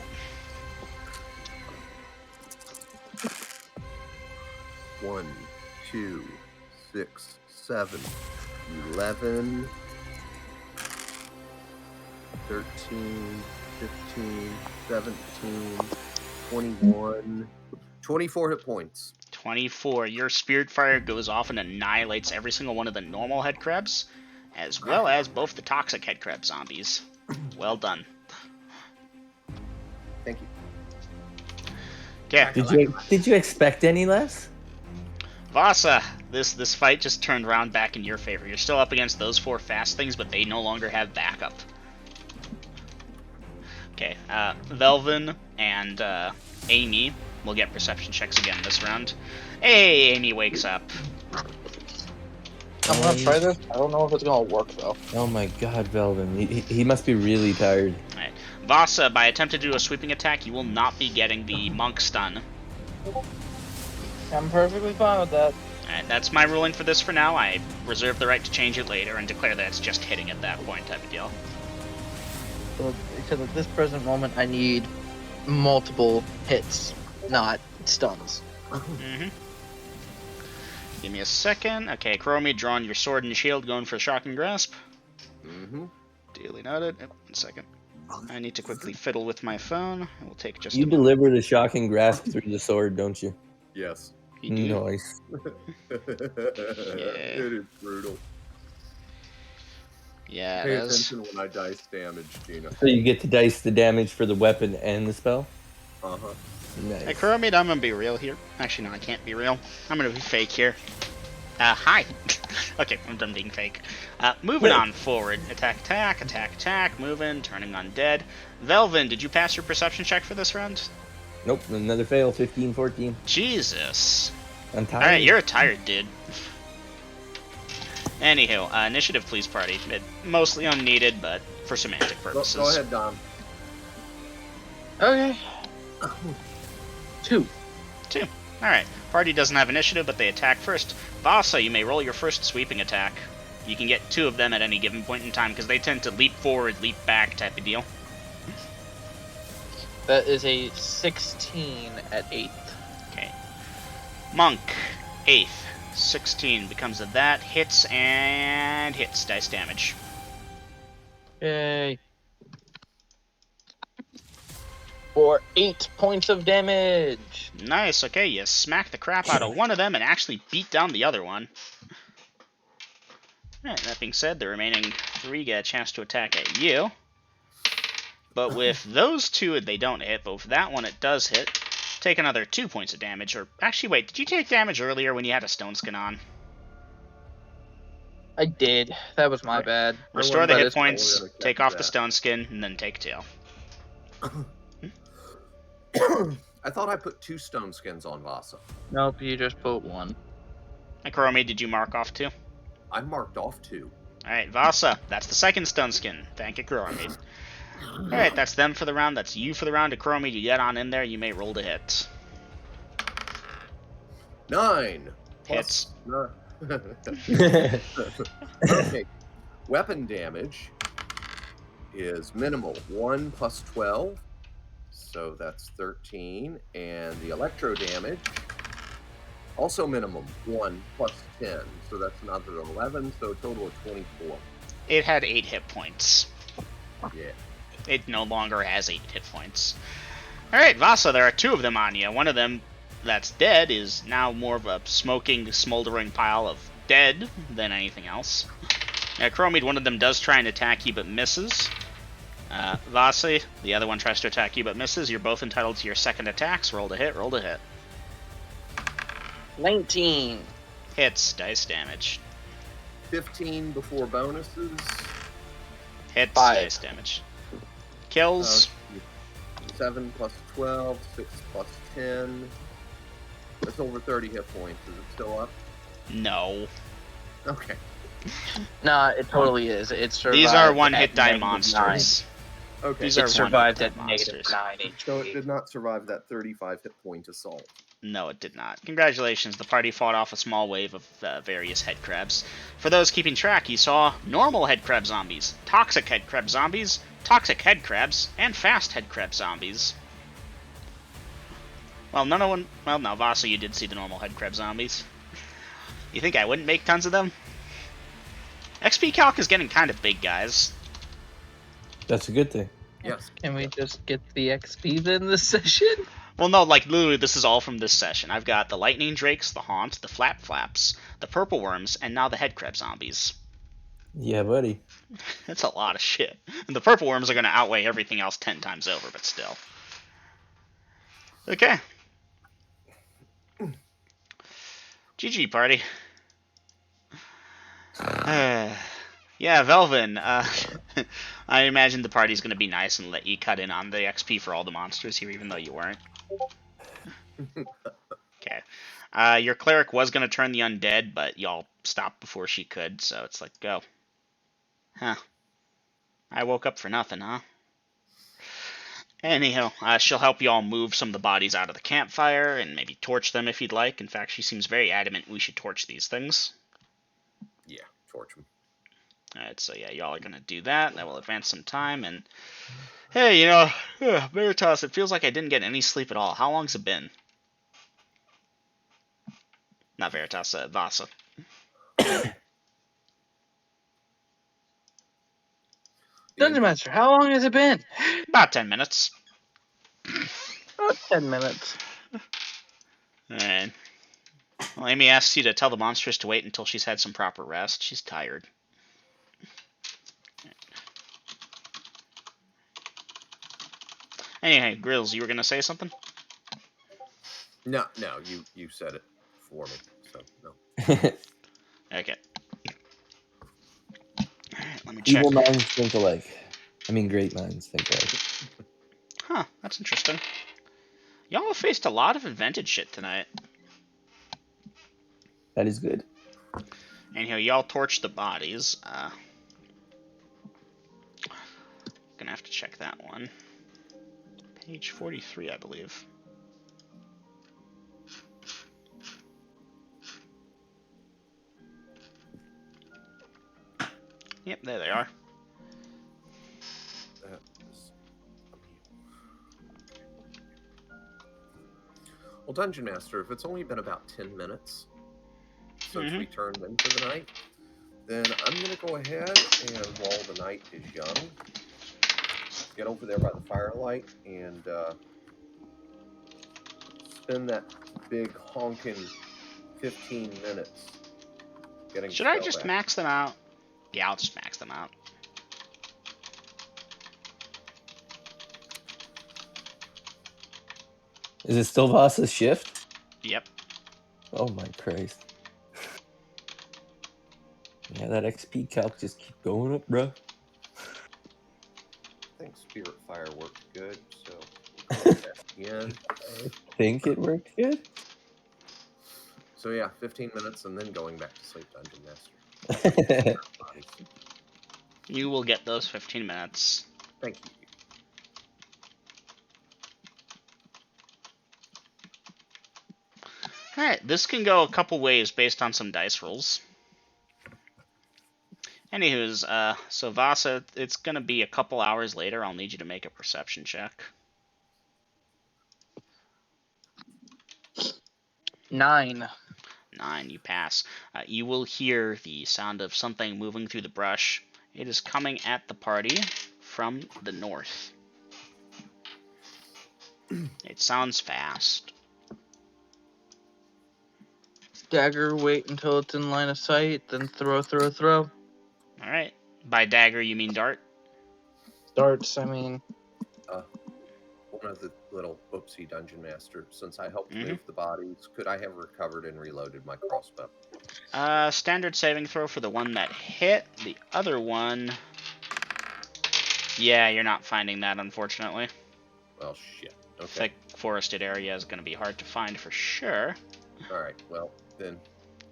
[SPEAKER 2] One, 2, 6, 7, 11, 13, 15, 17, 21, 24 hit points.
[SPEAKER 1] 24. Your spirit fire goes off and annihilates every single one of the normal head crabs, as well as both the toxic head crab zombies. Well done.
[SPEAKER 2] Thank you.
[SPEAKER 1] Okay,
[SPEAKER 3] Did you expect any less?
[SPEAKER 1] Vasa, this fight just turned around back in your favor. You're still up against those 4 fast things, but they no longer have backup. Okay, Velvin and Amy will get perception checks again this round. Hey, Amy wakes up.
[SPEAKER 4] I'm gonna try this. I don't know if it's gonna work though.
[SPEAKER 3] Oh my god, Velvin. He must be really tired.
[SPEAKER 1] Alright. Vasa, by attempting to do a sweeping attack, you will not be getting the monk stun.
[SPEAKER 4] I'm perfectly fine with that.
[SPEAKER 1] Alright, that's my ruling for this for now. I reserve the right to change it later and declare that it's just hitting at that point type of deal.
[SPEAKER 4] Because at this present moment, I need multiple hits, not stuns.
[SPEAKER 1] Mm-hmm. Give me a second. Okay, Ecroromede, drawing your sword and shield, going for shocking grasp.
[SPEAKER 2] Mm-hmm.
[SPEAKER 1] Duly noted. Oh, 1 second. I need to quickly fiddle with my phone. It will take just
[SPEAKER 3] You
[SPEAKER 1] a moment.
[SPEAKER 3] deliver the shocking grasp through the sword, don't you?
[SPEAKER 2] Yes.
[SPEAKER 1] You do.
[SPEAKER 3] Nice.
[SPEAKER 2] It is brutal.
[SPEAKER 1] Yeah, it
[SPEAKER 2] Pay
[SPEAKER 1] is.
[SPEAKER 2] attention when I dice damage, Gina.
[SPEAKER 3] So you get to dice the damage for the weapon and the spell?
[SPEAKER 2] Uh-huh.
[SPEAKER 1] Hey,
[SPEAKER 3] Nice.
[SPEAKER 1] Ecroromede, I'm gonna be real here. Actually, no, I can't be real. I'm gonna be fake here. Hi. Okay, I'm done being fake. Moving on forward. Attack, attack, attack, attack. Moving, turning undead. Velvin, did you pass your perception check for this round?
[SPEAKER 3] Nope, another fail. 15, 14.
[SPEAKER 1] Jesus.
[SPEAKER 3] I'm tired.
[SPEAKER 1] Alright, you're a tired dude. Anywho, initiative, please, party. Mostly unneeded, but for semantic purposes.
[SPEAKER 2] Go ahead, Dom.
[SPEAKER 4] Okay. 2.
[SPEAKER 1] Alright, party doesn't have initiative, but they attack first. Vasa, you may roll your first sweeping attack. You can get 2 of them at any given point in time, because they tend to leap forward, leap back type of deal.
[SPEAKER 7] That is a 16 at 8th.
[SPEAKER 1] Okay. Monk, 8th. 16 becomes of that. Hits and hits. Dice damage.
[SPEAKER 7] Yay. For 8 points of damage.
[SPEAKER 1] Nice, okay, you smack the crap out of one of them and actually beat down the other one. Alright, that being said, the remaining 3 get a chance to attack at you. But with those 2, they don't hit, but with that one, it does hit. Take another 2 points of damage, or... Actually, wait, did you take damage earlier when you had a stone skin on?
[SPEAKER 7] I did. That was my bad.
[SPEAKER 1] Restore the
[SPEAKER 7] But
[SPEAKER 1] hit
[SPEAKER 7] it's-
[SPEAKER 1] points,
[SPEAKER 2] gonna
[SPEAKER 1] take
[SPEAKER 2] catch
[SPEAKER 1] off the
[SPEAKER 2] that.
[SPEAKER 1] stone skin, and then take 2.
[SPEAKER 2] I thought I put 2 stone skins on Vasa.
[SPEAKER 7] Nope, you just put 1.
[SPEAKER 1] Ecroromede, did you mark off 2?
[SPEAKER 2] I marked off 2.
[SPEAKER 1] Alright, Vasa, that's the second stone skin. Thank you, Ecroromede. Alright, that's them for the round, that's you for the round. Ecroromede, you get on in there, you may roll to hit.
[SPEAKER 2] 9.
[SPEAKER 1] Hits.
[SPEAKER 2] Plus, okay. Weapon damage is minimal. 1 plus 12. So that's 13. And the electro damage, also minimum. 1 plus 10. So that's another 11. So a total of 24.
[SPEAKER 1] It had 8 hit points.
[SPEAKER 2] Yeah.
[SPEAKER 1] It no longer has 8 hit points. Alright, Vasa, there are 2 of them on you. One of them that's dead is now more of a smoking, smoldering pile of dead than anything else. Ecroromede, one of them does try and attack you but misses. Vasa, the other one tries to attack you but misses. You're both entitled to your second attacks. Roll to hit, roll to hit.
[SPEAKER 7] 19.
[SPEAKER 1] Hits, dice damage.
[SPEAKER 2] 15 before bonuses.
[SPEAKER 1] Hits,
[SPEAKER 7] 5.
[SPEAKER 1] dice damage. Kills.
[SPEAKER 2] 7 plus 12. 6 plus 10. That's over 30 hit points. Is it still up?
[SPEAKER 1] No.
[SPEAKER 2] Okay.
[SPEAKER 7] Nah, it totally is. It survived.
[SPEAKER 1] These are one-hit
[SPEAKER 7] at
[SPEAKER 1] die
[SPEAKER 7] -9.
[SPEAKER 1] monsters.
[SPEAKER 2] Okay.
[SPEAKER 1] These
[SPEAKER 7] It
[SPEAKER 1] are
[SPEAKER 7] survived
[SPEAKER 1] one-hit
[SPEAKER 7] at
[SPEAKER 1] monsters.
[SPEAKER 7] -9
[SPEAKER 2] So it
[SPEAKER 7] HP.
[SPEAKER 2] did not survive that 35 hit point assault.
[SPEAKER 1] No, it did not. Congratulations, the party fought off a small wave of various head crabs. For those keeping track, you saw normal head crab zombies, toxic head crab zombies, toxic head crabs, and fast head crab zombies. Well, well, no, Vasa, you did see the normal head crab zombies. You think I wouldn't make tons of them? XP calc is getting kind of big, guys.
[SPEAKER 3] That's a good thing.
[SPEAKER 2] Yes.
[SPEAKER 7] Can we just get the XP then this session?
[SPEAKER 1] Well, no, like, literally, this is all from this session. I've got the lightning drakes, the haunt, the flap flaps, the purple worms, and now the head crab zombies.
[SPEAKER 3] Yeah, buddy.
[SPEAKER 1] That's a lot of shit. And the purple worms are going to outweigh everything else 10 times over, but still. Okay. GG, party. Yeah, Velvin, I imagine the party's going to be nice and let you cut in on the XP for all the monsters here, even though you weren't. Okay. Your cleric was going to turn the undead, but y'all stopped before she could, so it's like, go. Huh. I woke up for nothing, huh? Anyhow, she'll help you all move some of the bodies out of the campfire and maybe torch them if you'd like. In fact, she seems very adamant we should torch these things.
[SPEAKER 2] Yeah, torch them.
[SPEAKER 1] Alright, so yeah, y'all are gonna do that. That will advance some time, and... Hey, you know, Veritas, it feels like I didn't get any sleep at all. How long's it been? Not Veritas, Vasa.
[SPEAKER 7] Dungeon Master, how long has it been?
[SPEAKER 1] About 10 minutes.
[SPEAKER 7] About 10 minutes.
[SPEAKER 1] Alright. Well, Amy asks you to tell the monstress to wait until she's had some proper rest. She's tired. Anyway, Grills, you were gonna say something?
[SPEAKER 2] No, you said it for me, so no.
[SPEAKER 1] Okay. Alright, let me check.
[SPEAKER 3] Evil minds think alike. I mean, great minds think alike.
[SPEAKER 1] Huh, that's interesting. Y'all have faced a lot of invented shit tonight.
[SPEAKER 3] That is good.
[SPEAKER 1] Anyhow, y'all torched the bodies. Gonna have to check that one. Page 43, I believe. Yep, there they are.
[SPEAKER 2] Well, Dungeon Master, if it's only been about 10 minutes since we turned into the night, then I'm going to go ahead and, while the night is young, get over there by the firelight and spend that big honking 15 minutes getting.
[SPEAKER 1] Should I just max them out? Yeah, I'll just max them out.
[SPEAKER 3] Is it still Vasa's shift?
[SPEAKER 1] Yep.
[SPEAKER 3] Oh my Christ. Yeah, that XP calc just keep going up, bro.
[SPEAKER 2] I think Spirit Fire worked good, so we'll go back again.
[SPEAKER 3] I think it worked good.
[SPEAKER 2] So yeah, 15 minutes and then going back to sleep, Dungeon Master.
[SPEAKER 1] You will get those 15 minutes.
[SPEAKER 2] Thank you.
[SPEAKER 1] Alright, this can go a couple ways based on some dice rolls. Anywho's, so Vasa, it's gonna be a couple hours later. I'll need you to make a perception check.
[SPEAKER 4] 9.
[SPEAKER 1] 9, you pass. You will hear the sound of something moving through the brush. It is coming at the party from the north. It sounds fast.
[SPEAKER 4] Dagger, wait until it's in line of sight, then throw.
[SPEAKER 1] Alright. By dagger, you mean dart?
[SPEAKER 4] Darts, I mean.
[SPEAKER 2] One of the little oopsie, Dungeon Master, since I helped move the bodies, could I have recovered and reloaded my crossbow?
[SPEAKER 1] Standard saving throw for the one that hit. The other one... Yeah, you're not finding that, unfortunately.
[SPEAKER 2] Well, shit. Okay.
[SPEAKER 1] Thick forested area is going to be hard to find for sure.
[SPEAKER 2] Alright, well, then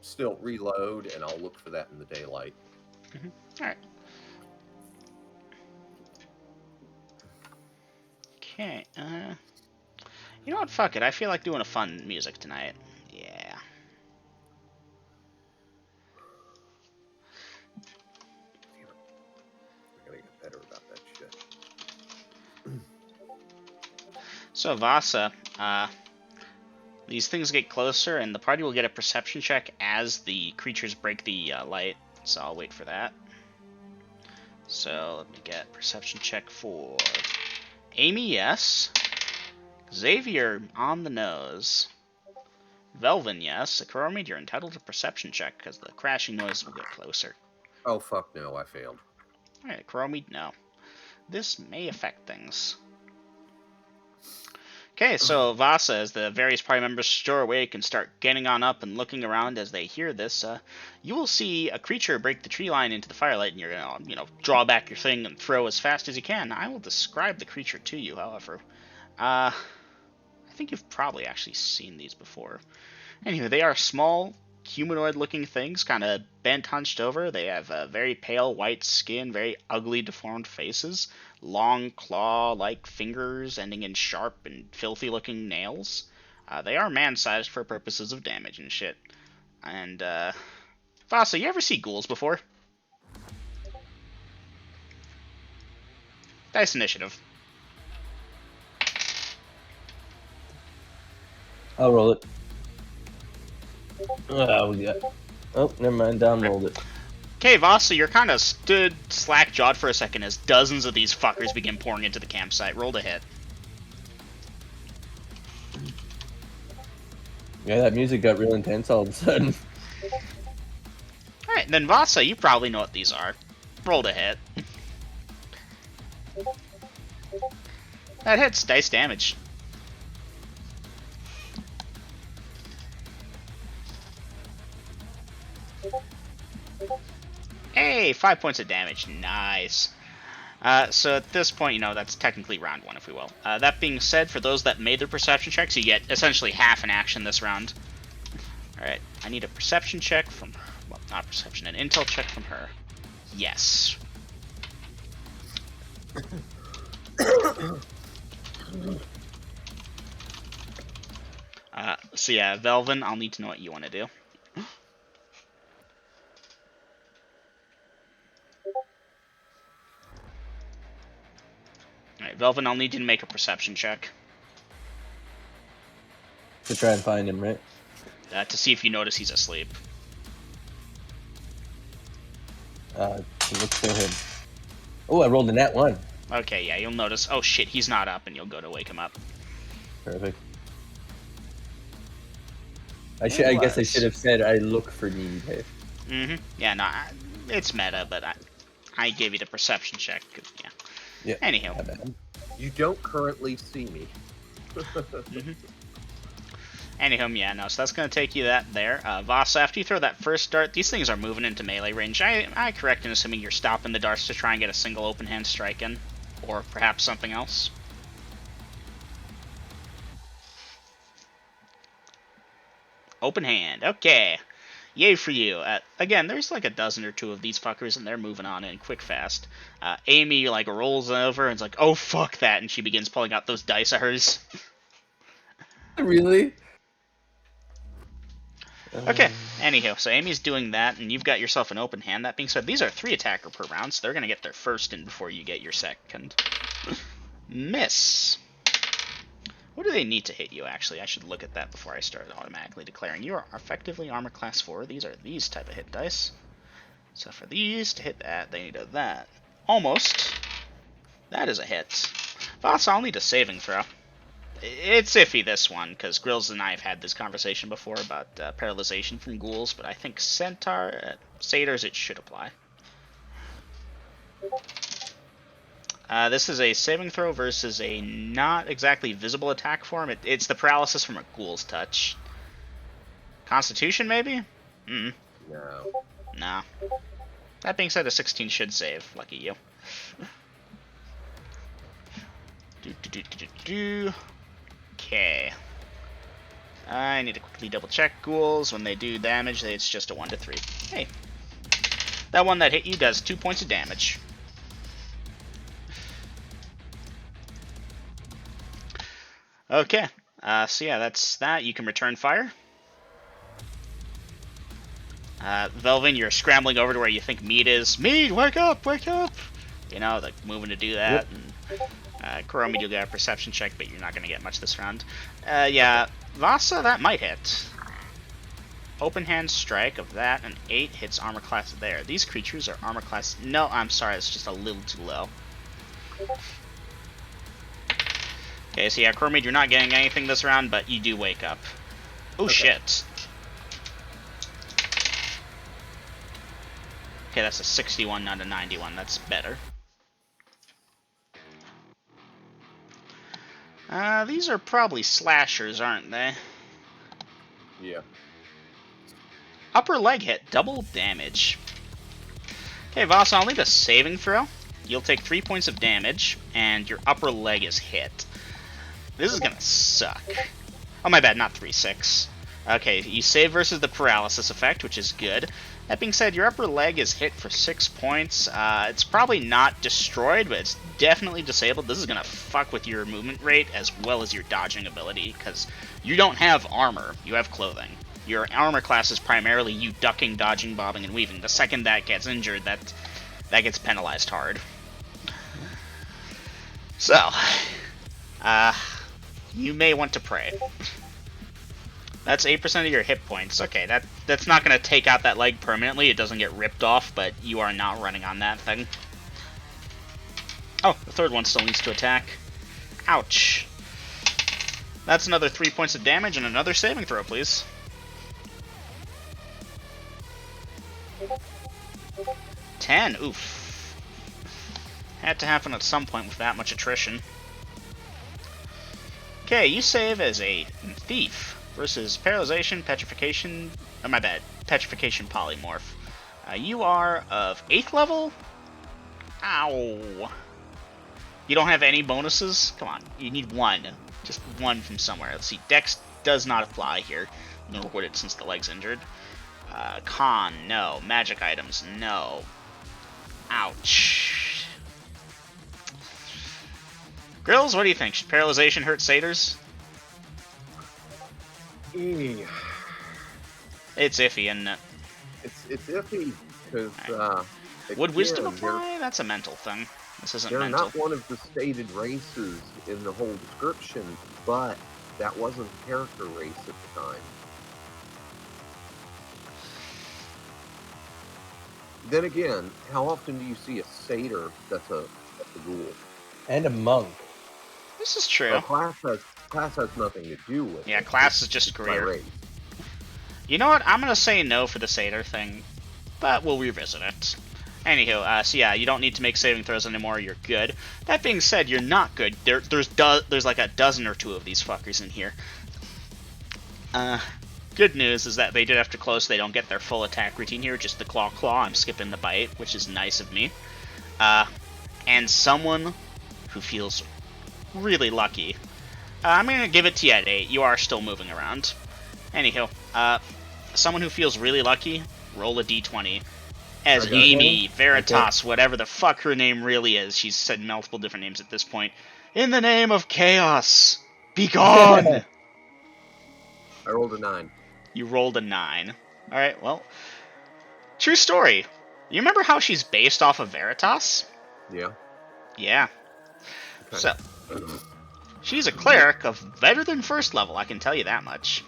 [SPEAKER 2] still reload, and I'll look for that in the daylight.
[SPEAKER 1] Alright. Okay, you know what, fuck it, I feel like doing a fun music tonight. Yeah.
[SPEAKER 2] Damn it. I gotta get better about that shit.
[SPEAKER 1] So, Vasa, these things get closer, and the party will get a perception check as the creatures break the light, so I'll wait for that. So, let me get perception check for Amy, yes. Xavier, on the nose. Velvin, yes. Ecroromede, you're entitled to perception check, because the crashing noise will get closer.
[SPEAKER 2] Oh, fuck no, I failed.
[SPEAKER 1] Alright, Ecroromede, no. This may affect things. Okay, so Vasa, as the various party members stir awake and start getting on up and looking around as they hear this, you will see a creature break the tree line into the firelight, and you're gonna, draw back your thing and throw as fast as you can. I will describe the creature to you, however. I think you've probably actually seen these before. Anyway, they are small, humanoid-looking things, kind of bent, hunched over. They have very pale white skin, very ugly, deformed faces, long claw-like fingers ending in sharp and filthy-looking nails. They are man-sized for purposes of damage and shit. And, Vasa, you ever see ghouls before? Dice initiative.
[SPEAKER 3] I'll roll it. Oh, we got. Oh, never mind. Downrolled it.
[SPEAKER 1] Okay, Vasa, you're kind of stood slack-jawed for a second as dozens of these fuckers begin pouring into the campsite. Roll to hit.
[SPEAKER 3] Yeah, that music got real intense all of a sudden.
[SPEAKER 1] Alright, then Vasa, you probably know what these are. Roll to hit. That hits. Dice damage. Hey, 5 points of damage. Nice. So at this point, you know, that's technically round 1, if we will. That being said, for those that made their perception checks, you get essentially half an action this round. Alright, I need a perception check from... Well, not perception, an intel check from her. Yes. So yeah, Velvin, I'll need to know what you want to do. Alright, Velvin, I'll need you to make a perception check.
[SPEAKER 3] To try and find him, right?
[SPEAKER 1] To see if you notice he's asleep.
[SPEAKER 3] Look for him. Oh, I rolled a nat 1.
[SPEAKER 1] Okay, yeah, you'll notice, oh shit, he's not up, and you'll go to wake him up.
[SPEAKER 3] Perfect. I guess I should have said I look for need. Hey?
[SPEAKER 1] Mm-hmm. Yeah, no, it's meta, but I gave you the perception check. Yeah.
[SPEAKER 3] Yeah.
[SPEAKER 1] Anywho.
[SPEAKER 2] You don't currently see me.
[SPEAKER 1] Mm-hmm. Anywho, yeah, no, so that's going to take you there. Vasa, after you throw that first dart, these things are moving into melee range. I correct in assuming you're stopping the darts to try and get a single open hand strike in? Or perhaps something else? Open hand, okay. Yay for you. Again, there's like a dozen or two of these fuckers, and they're moving on in quick fast. Amy, like, rolls over and is like, oh, fuck that, and she begins pulling out those dice of hers.
[SPEAKER 3] Really?
[SPEAKER 1] Okay, anywho, so Amy's doing that, and you've got yourself an open hand. That being said, these are 3 attacker per round, so they're going to get their first in before you get your second. Miss. What do they need to hit you, actually? I should look at that before I start automatically declaring. You are effectively armor class 4. These are these type of hit dice. So for these to hit that, they need a that. Almost. That is a hit. Vasa, I'll need a saving throw. It's iffy, this one, because Grills and I have had this conversation before about paralyzation from ghouls, but I think Satyrs, it should apply. This is a saving throw versus a not exactly visible attack form. It's the paralysis from a ghoul's touch. Constitution, maybe?
[SPEAKER 2] No.
[SPEAKER 1] Nah. That being said, a 16 should save. Lucky you. Okay. I need to quickly double check ghouls. When they do damage, it's just a 1 to 3. Hey. That one that hit you does 2 points of damage. Okay. So yeah, that's that. You can return fire. Velvin, you're scrambling over to where you think Mead is. Mead, wake up! Wake up! You know, like moving to do that. Yep. And Ecroromede, you'll get a perception check, but you're not going to get much this round. Yeah, Vasa, that might hit. Open hand strike of that, an 8 hits armor class there. These creatures are armor class... No, I'm sorry, it's just a little too low. Okay, so yeah, Ecroromede, you're not getting anything this round, but you do wake up. Oh, okay. Shit. Okay, that's a 61, not a 91. That's better. These are probably slashers, aren't they?
[SPEAKER 2] Yeah.
[SPEAKER 1] Upper leg hit, double damage. Okay, Vasa, I'll need a saving throw. You'll take 3 points of damage, and your upper leg is hit. This is gonna suck. Oh, my bad, not 3, 6. Okay, you save versus the paralysis effect, which is good. That being said, your upper leg is hit for 6 points. It's probably not destroyed, but it's definitely disabled. This is going to fuck with your movement rate as well as your dodging ability, because you don't have armor, you have clothing. Your armor class is primarily you ducking, dodging, bobbing, and weaving. The second that gets injured, that gets penalized hard. So, you may want to pray. That's 8% of your hit points. Okay, that's not going to take out that leg permanently. It doesn't get ripped off, but you are not running on that thing. Oh, the third one still needs to attack. Ouch. That's another 3 points of damage and another saving throw, please. 10. Oof. Had to happen at some point with that much attrition. Okay, you save as a thief versus paralyzation, petrification. Oh, my bad. Petrification polymorph. You are of 8th level? Ow. You don't have any bonuses? Come on, you need one. Just one from somewhere. Let's see, Dex does not apply here, nor would it since the leg's injured. Con, no. Magic items, no. Ouch. Grills, what do you think? Should paralyzation hurt satyrs? It's iffy, isn't it?
[SPEAKER 2] It's iffy because
[SPEAKER 1] Would wisdom apply? That's a mental thing. This isn't
[SPEAKER 2] they're
[SPEAKER 1] mental.
[SPEAKER 2] not one of the stated races in the whole description, but that wasn't a character race at the time. Then again, how often do you see a satyr that's a ghoul?
[SPEAKER 3] And a monk.
[SPEAKER 1] This is true.
[SPEAKER 2] Well, class has nothing to do with
[SPEAKER 1] Yeah,
[SPEAKER 2] it.
[SPEAKER 1] class is just
[SPEAKER 2] It's by
[SPEAKER 1] career.
[SPEAKER 2] race.
[SPEAKER 1] You know what? I'm gonna say no for the satyr thing, but we'll revisit it. Anywho, so yeah, you don't need to make saving throws anymore. You're good. That being said, you're not good. There's like a dozen or two of these fuckers in here. Good news is that they did have to close. They don't get their full attack routine here. Just the claw. I'm skipping the bite, which is nice of me. And someone who feels really lucky. I'm gonna give it to you at 8. You are still moving around. Anywho, someone who feels really lucky, roll a d20. As
[SPEAKER 3] Okay.
[SPEAKER 1] Amy, Veritas, whatever the fuck her name really is. She's said multiple different names at this point. In the name of chaos, be gone!
[SPEAKER 2] I rolled a 9.
[SPEAKER 1] You rolled a 9. Alright, well, true story. You remember how she's based off of Veritas?
[SPEAKER 2] Yeah.
[SPEAKER 1] Yeah.
[SPEAKER 2] Okay.
[SPEAKER 1] So, she's a cleric of better than 1st level, I can tell you that much.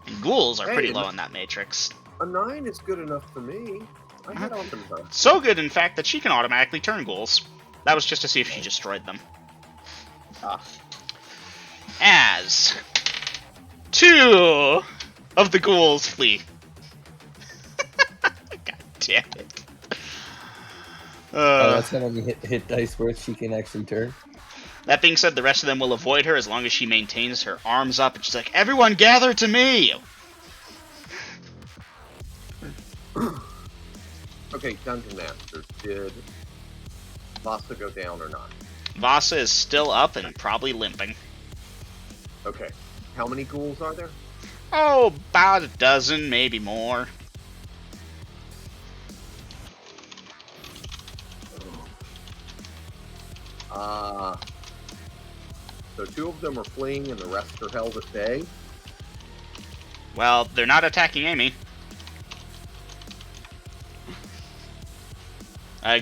[SPEAKER 1] And ghouls are
[SPEAKER 2] Hey,
[SPEAKER 1] pretty low in that matrix.
[SPEAKER 2] A 9 is good enough for me. I hit on them.
[SPEAKER 1] So good, in fact, that she can automatically turn ghouls. That was just to see if she destroyed them. As 2 of the ghouls flee. God damn it.
[SPEAKER 3] That's how many hit dice worth she can actually turn.
[SPEAKER 1] That being said, the rest of them will avoid her as long as she maintains her arms up. And she's like, everyone gather to me!
[SPEAKER 2] Okay, Dungeon Master, did Vasa go down or not?
[SPEAKER 1] Vasa is still up and probably limping.
[SPEAKER 2] Okay. How many ghouls are there?
[SPEAKER 1] Oh, about a dozen, maybe more.
[SPEAKER 2] So 2 of them are fleeing and the rest are held at bay?
[SPEAKER 1] Well, they're not attacking Amy.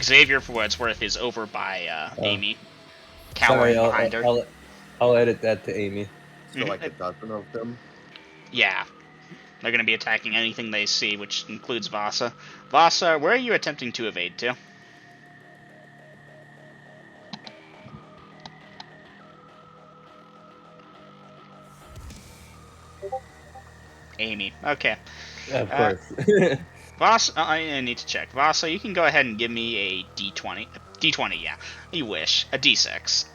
[SPEAKER 1] Xavier, for what it's worth, is over by Amy, cowering
[SPEAKER 3] Sorry,
[SPEAKER 1] behind her.
[SPEAKER 3] I'll edit that to Amy.
[SPEAKER 2] So like a dozen of them?
[SPEAKER 1] Yeah. They're going to be attacking anything they see, which includes Vasa. Vasa, where are you attempting to evade to? Amy. Okay.
[SPEAKER 3] Of course.
[SPEAKER 1] Vasa, I need to check. Vasa, you can go ahead and give me a d20. D20, yeah. You wish. A d6.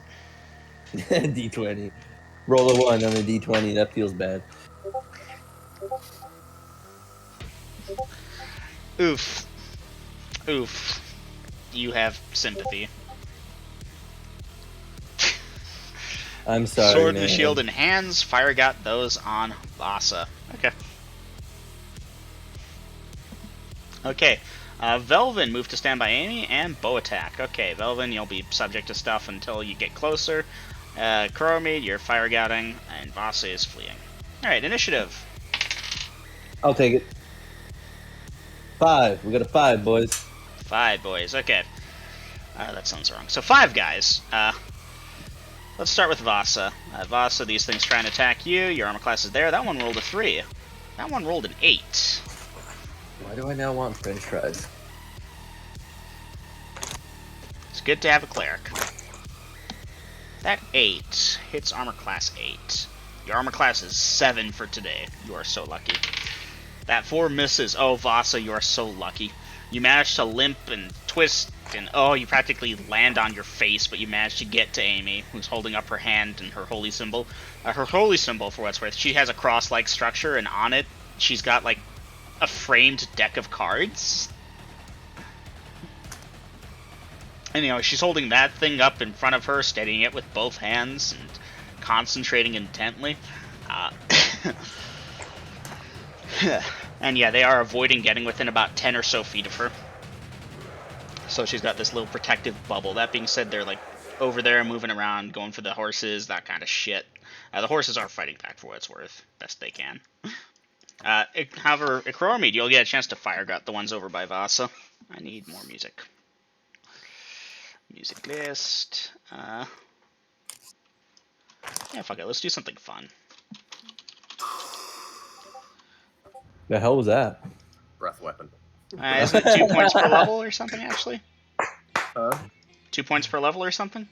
[SPEAKER 3] D20. Roll a 1 on a D20. That feels bad.
[SPEAKER 1] Oof. Oof. You have sympathy.
[SPEAKER 3] I'm sorry,
[SPEAKER 1] Sword
[SPEAKER 3] man.
[SPEAKER 1] and shield in hands. Fire got those on Vasa. Okay. Okay. Velvin, move to stand by Amy, and bow attack. Okay, Velvin, you'll be subject to stuff until you get closer. Ecroromede, you're fire gouting, and Vasa is fleeing. Alright, initiative.
[SPEAKER 3] I'll take it. 5. We got a 5, boys.
[SPEAKER 1] 5 boys, okay. That sounds wrong. So 5 guys. Let's start with Vasa. Vasa, these things try and attack you. Your armor class is there. That one rolled a 3. That one rolled an 8.
[SPEAKER 3] Why do I now want french fries?
[SPEAKER 1] It's good to have a cleric. That 8 hits armor class 8. Your armor class is 7 for today. You are so lucky. That 4 misses. Oh, Vasa, you are so lucky. You managed to limp and twist, and oh, you practically land on your face, but you managed to get to Amy, who's holding up her hand and her holy symbol. Her holy symbol, for what's worth, she has a cross-like structure, and on it, she's got, like, a framed deck of cards. And, you know, she's holding that thing up in front of her, steadying it with both hands, and concentrating intently. And yeah, they are avoiding getting within about 10 or so feet of her. So she's got this little protective bubble. That being said, they're like over there moving around, going for the horses, that kind of shit. The horses are fighting back for what it's worth, best they can. However, Ecroromede, you'll get a chance to fire gut the ones over by Vasa. I need more music. Music list. Yeah, fuck it, let's do something fun.
[SPEAKER 3] The hell was that?
[SPEAKER 2] Breath weapon.
[SPEAKER 1] Isn't it 2 points per level or something, actually?
[SPEAKER 2] Huh?
[SPEAKER 1] 2 points per level or something?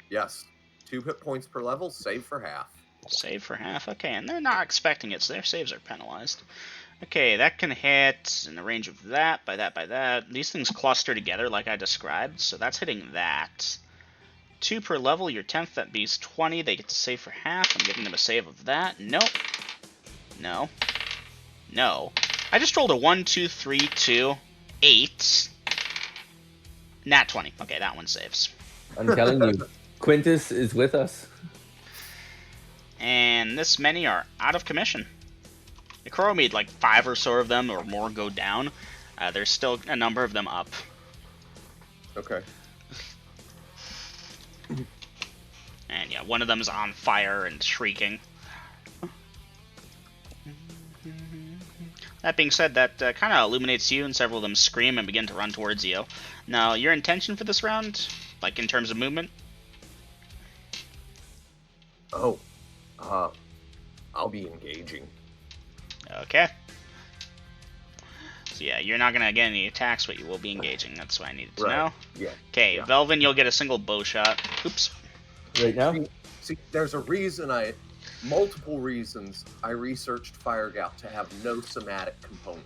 [SPEAKER 2] Yes. 2 hit points per level, save for half.
[SPEAKER 1] Save for half, okay, and they're not expecting it, so their saves are penalized. Okay, that can hit in the range of that, by that, by that. These things cluster together like I described, so that's hitting that. 2 per level, your 10th, that beats 20, they get to save for half. I'm giving them a save of that. Nope. No. No. I just rolled a 1, 2, 3, 2, 8. Nat 20. Okay, that one saves.
[SPEAKER 3] I'm telling you, Quintus is with us.
[SPEAKER 1] And this many are out of commission. Ecroromede, like 5 or so of them or more go down. There's still a number of them up.
[SPEAKER 2] Okay.
[SPEAKER 1] And yeah, one of them is on fire and shrieking. That being said, that kind of illuminates you, and several of them scream and begin to run towards you. Now, your intention for this round, like in terms of movement?
[SPEAKER 2] Oh. I'll be engaging.
[SPEAKER 1] Okay. So yeah, you're not going to get any attacks, but you will be engaging. That's what I needed to know.
[SPEAKER 2] Yeah.
[SPEAKER 1] Okay,
[SPEAKER 2] Yeah.
[SPEAKER 1] Velvin, you'll get a single bow shot. Oops.
[SPEAKER 3] Right now?
[SPEAKER 2] See, there's a reason multiple reasons I researched Fire Gout to have no somatic component.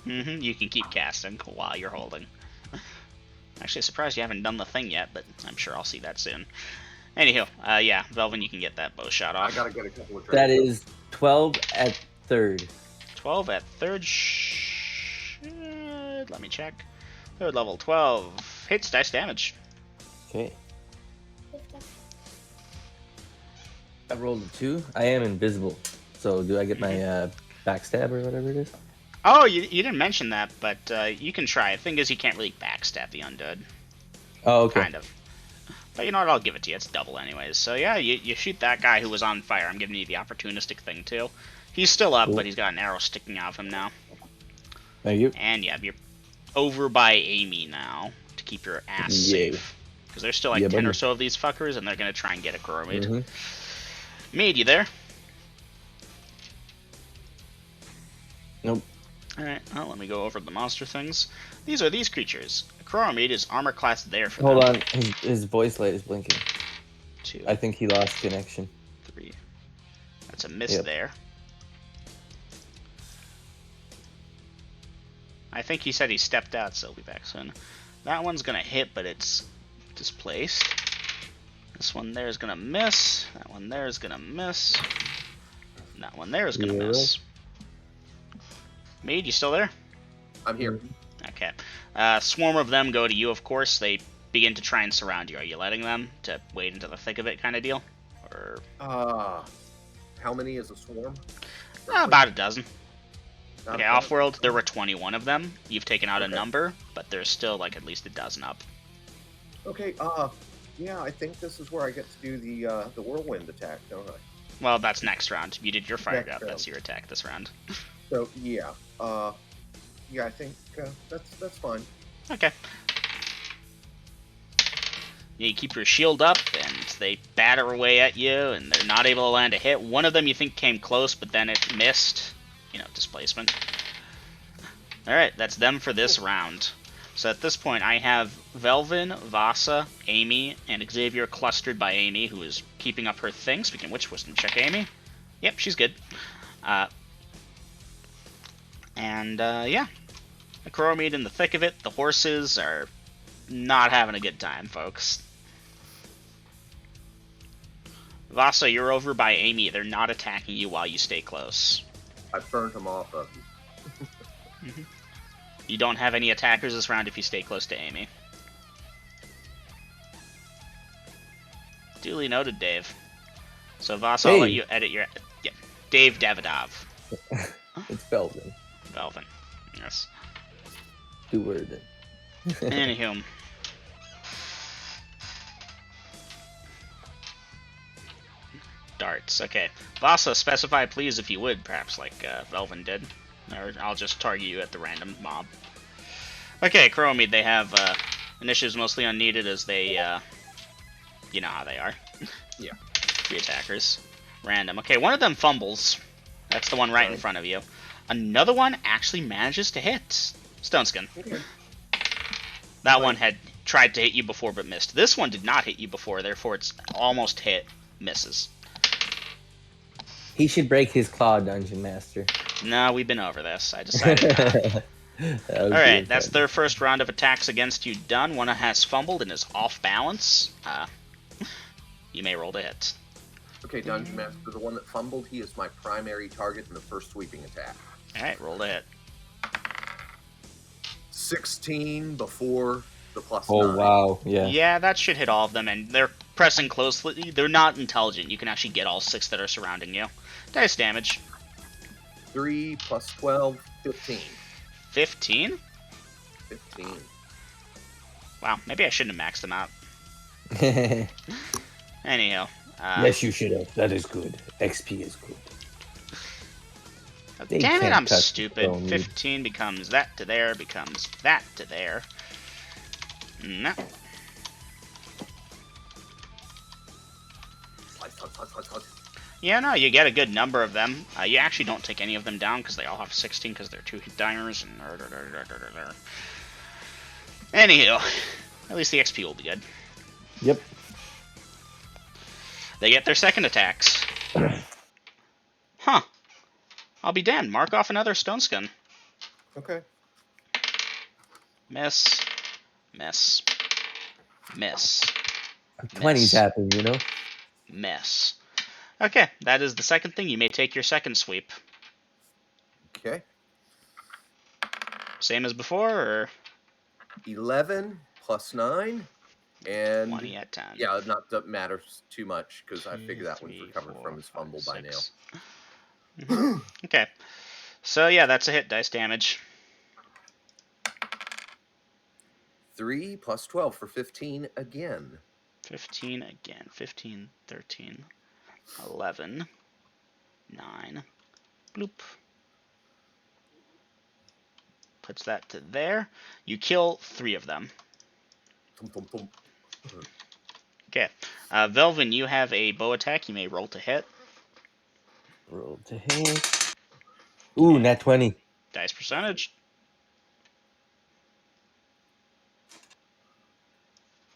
[SPEAKER 1] You can keep casting while you're holding. Actually, surprised you haven't done the thing yet, but I'm sure I'll see that soon. Anywho, yeah, Velvin, you can get that bow shot off.
[SPEAKER 2] I gotta get a couple of
[SPEAKER 3] That is 12 at third.
[SPEAKER 1] 12 at third. Let me check. Third level 12. Hits dice damage.
[SPEAKER 3] Okay. I rolled a 2. I am invisible. So do I get my backstab or whatever it is?
[SPEAKER 1] Oh, you didn't mention that, but you can try. The thing is, you can't really backstab the undead.
[SPEAKER 3] Oh, okay.
[SPEAKER 1] Kind of. But you know what, I'll give it to you. It's double anyways. So yeah, you shoot that guy who was on fire. I'm giving you the opportunistic thing too. He's still up,
[SPEAKER 3] Cool.
[SPEAKER 1] but he's got an arrow sticking out of him now.
[SPEAKER 3] Thank you.
[SPEAKER 1] And yeah, you're over by Amy now to keep your ass
[SPEAKER 3] Yay.
[SPEAKER 1] safe. Because there's still like
[SPEAKER 3] Yeah,
[SPEAKER 1] 10 or
[SPEAKER 3] buddy.
[SPEAKER 1] so of these fuckers, and they're going to try and get a Ecroromede.
[SPEAKER 3] Mm-hmm.
[SPEAKER 1] Maid, you there?
[SPEAKER 3] Nope.
[SPEAKER 1] Alright, well, let me go over the monster things. These are these creatures. Ecroromede is armor class there for
[SPEAKER 3] Hold
[SPEAKER 1] them.
[SPEAKER 3] on. His voice light is blinking.
[SPEAKER 1] 2,
[SPEAKER 3] I think he lost connection.
[SPEAKER 1] 3. That's a miss
[SPEAKER 3] Yep.
[SPEAKER 1] there. I think he said he stepped out, so he'll be back soon. That one's gonna hit, but it's displaced. This one there is gonna miss. That one there is gonna miss. And that one there is gonna
[SPEAKER 3] Yeah.
[SPEAKER 1] miss. Maid, you still there?
[SPEAKER 2] I'm here.
[SPEAKER 1] Okay. Swarm of them go to you, of course. They begin to try and surround you. Are you letting them to wade into the thick of it kind of deal? Or
[SPEAKER 2] How many is a swarm?
[SPEAKER 1] about a dozen.
[SPEAKER 2] Not
[SPEAKER 1] Okay,
[SPEAKER 2] a ton.
[SPEAKER 1] off-world, there were 21 of them. You've taken out a
[SPEAKER 2] Okay.
[SPEAKER 1] number, but there's still like at least a dozen up.
[SPEAKER 2] Okay, yeah, I think this is where I get to do the whirlwind attack, don't I?
[SPEAKER 1] Well, that's next round. You did your fire
[SPEAKER 2] Next
[SPEAKER 1] grab.
[SPEAKER 2] round.
[SPEAKER 1] That's your attack this round.
[SPEAKER 2] So yeah, I think that's fine.
[SPEAKER 1] Okay. You keep your shield up, and they batter away at you, and they're not able to land a hit. One of them you think came close, but then it missed. You know, displacement. Alright, that's them for this round. So at this point, I have Velvin, Vasa, Amy, and Xavier clustered by Amy, who is keeping up her thing. Speaking of which, wisdom check, Amy. Yep, she's good. Yeah. Ecroromede in the thick of it. The horses are not having a good time, folks. Vasa, you're over by Amy. They're not attacking you while you stay close.
[SPEAKER 2] I burned them off of you.
[SPEAKER 1] You don't have any attackers this round if you stay close to Amy. Duly noted, Dave. So, Vasa, I'll let you edit your... Yeah, Dave Davidov.
[SPEAKER 3] It's Belvin.
[SPEAKER 1] Belvin. Yes.
[SPEAKER 3] 2 word.
[SPEAKER 1] Anywho. Darts. Okay. Vasa, specify please if you would, perhaps like Belvin did. Or I'll just target you at the random mob. Okay, Ecroromede, they have initiatives mostly unneeded as they, you know how they are.
[SPEAKER 2] Yeah.
[SPEAKER 1] 3 attackers. Random. Okay, one of them fumbles. That's the one right in front of you. Another one actually manages to hit. Stoneskin.
[SPEAKER 2] Okay.
[SPEAKER 1] That one had tried to hit you before but missed. This one did not hit you before, therefore it's almost hit, misses.
[SPEAKER 3] He should break his claw, Dungeon Master.
[SPEAKER 1] No, we've been over this. I decided not. Alright, that's their first round of attacks against you done. One has fumbled and is off balance. You may roll to hit.
[SPEAKER 2] Okay, Dungeon Master, the one that fumbled, he is my primary target in the first sweeping attack.
[SPEAKER 1] Alright, roll to hit.
[SPEAKER 2] 16 before the +9.
[SPEAKER 3] Oh, wow. Yeah.
[SPEAKER 1] Yeah, that should hit all of them, and they're pressing closely. They're not intelligent. You can actually get all 6 that are surrounding you. Dice damage.
[SPEAKER 2] 3 + 12, 15.
[SPEAKER 1] 15?
[SPEAKER 2] 15.
[SPEAKER 1] Wow, maybe I shouldn't have maxed them out. Anyhow.
[SPEAKER 3] Yes, you should have. That is good. XP is good. They
[SPEAKER 1] Damn it,
[SPEAKER 3] can't
[SPEAKER 1] I'm
[SPEAKER 3] touch
[SPEAKER 1] stupid.
[SPEAKER 3] Ecromede.
[SPEAKER 1] 15 becomes that to there, becomes that to there. No. Yeah, no, you get a good number of them. You actually don't take any of them down because they all have 16 because they're 2 hit dimers and... Anywho, at least the XP will be good.
[SPEAKER 3] Yep.
[SPEAKER 1] They get their second attacks. Huh. I'll be damned. Mark off another stone skin.
[SPEAKER 2] Okay.
[SPEAKER 1] Miss. Miss. Miss.
[SPEAKER 3] 20s happen, you know?
[SPEAKER 1] Miss. Okay, that is the second thing. You may take your second sweep.
[SPEAKER 2] Okay.
[SPEAKER 1] Same as before, or
[SPEAKER 2] 11 + 9. And
[SPEAKER 1] 20 at 10.
[SPEAKER 2] yeah, not that matters too much because I
[SPEAKER 1] 2,
[SPEAKER 2] figure that one's
[SPEAKER 1] 3,
[SPEAKER 2] recovered
[SPEAKER 1] 4,
[SPEAKER 2] from his
[SPEAKER 1] 5,
[SPEAKER 2] fumble by
[SPEAKER 1] 6. Mhm. Okay. So yeah, that's a hit dice damage.
[SPEAKER 2] 3 + 12 for 15 again.
[SPEAKER 1] 15 again. 15, 13, 11, 9. Bloop. Puts that to there. You kill 3 of them.
[SPEAKER 2] Thump, thump, thump.
[SPEAKER 1] Okay. Velvin, you have a bow attack. You may roll to hit.
[SPEAKER 3] Roll to hit. Ooh, nat 20.
[SPEAKER 1] Dice percentage.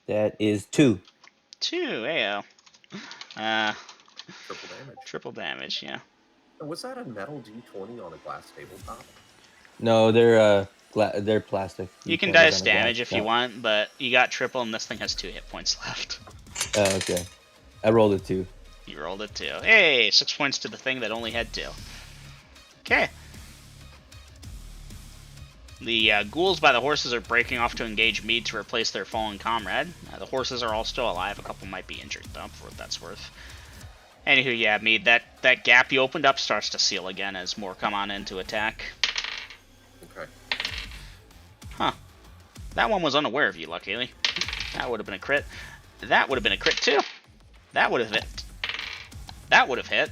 [SPEAKER 3] That is 2.
[SPEAKER 1] 2, AO.
[SPEAKER 2] Triple damage.
[SPEAKER 1] Triple damage, yeah.
[SPEAKER 2] And was that a metal D20 on a glass tabletop?
[SPEAKER 3] No, they're plastic.
[SPEAKER 1] You can
[SPEAKER 3] D20s
[SPEAKER 1] dice
[SPEAKER 3] on a glass
[SPEAKER 1] damage if you
[SPEAKER 3] top.
[SPEAKER 1] want, but you got triple and this thing has 2 hit points left.
[SPEAKER 3] Oh, okay. I rolled a 2.
[SPEAKER 1] You rolled it 2. Hey, 6 points to the thing that only had 2. Okay. The ghouls by the horses are breaking off to engage Mead to replace their fallen comrade. The horses are all still alive. A couple might be injured, though, for what that's worth. Anywho, yeah, Mead, that gap you opened up starts to seal again as more come on in to attack.
[SPEAKER 2] Okay.
[SPEAKER 1] Huh. That one was unaware of you, luckily. That would have been a crit. That would have been a crit, too. That would have hit. That would have hit.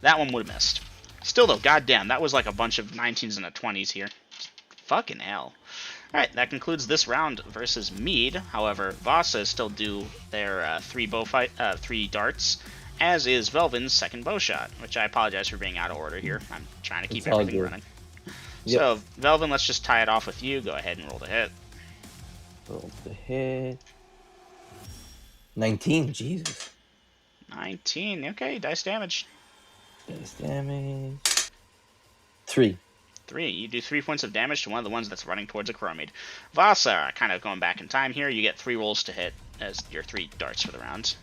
[SPEAKER 1] That one would have missed. Still, though, goddamn, that was like a bunch of 19s and a 20s here. Fucking hell. Alright, that concludes this round versus Mead. However, Vasa is still due their 3 darts, as is Velvin's second bow shot, which I apologize for being out of order here. I'm trying to keep
[SPEAKER 3] It's all
[SPEAKER 1] everything
[SPEAKER 3] good.
[SPEAKER 1] running.
[SPEAKER 3] Yep.
[SPEAKER 1] So, Velvin, let's just tie it off with you. Go ahead and roll the hit.
[SPEAKER 3] Roll to hit. 19, Jesus.
[SPEAKER 1] 19. Okay, dice damage.
[SPEAKER 3] Dice damage. 3.
[SPEAKER 1] 3. You do 3 points of damage to one of the ones that's running towards Ecroromede. Vasa, kind of going back in time here, you get 3 rolls to hit as your 3 darts for the round.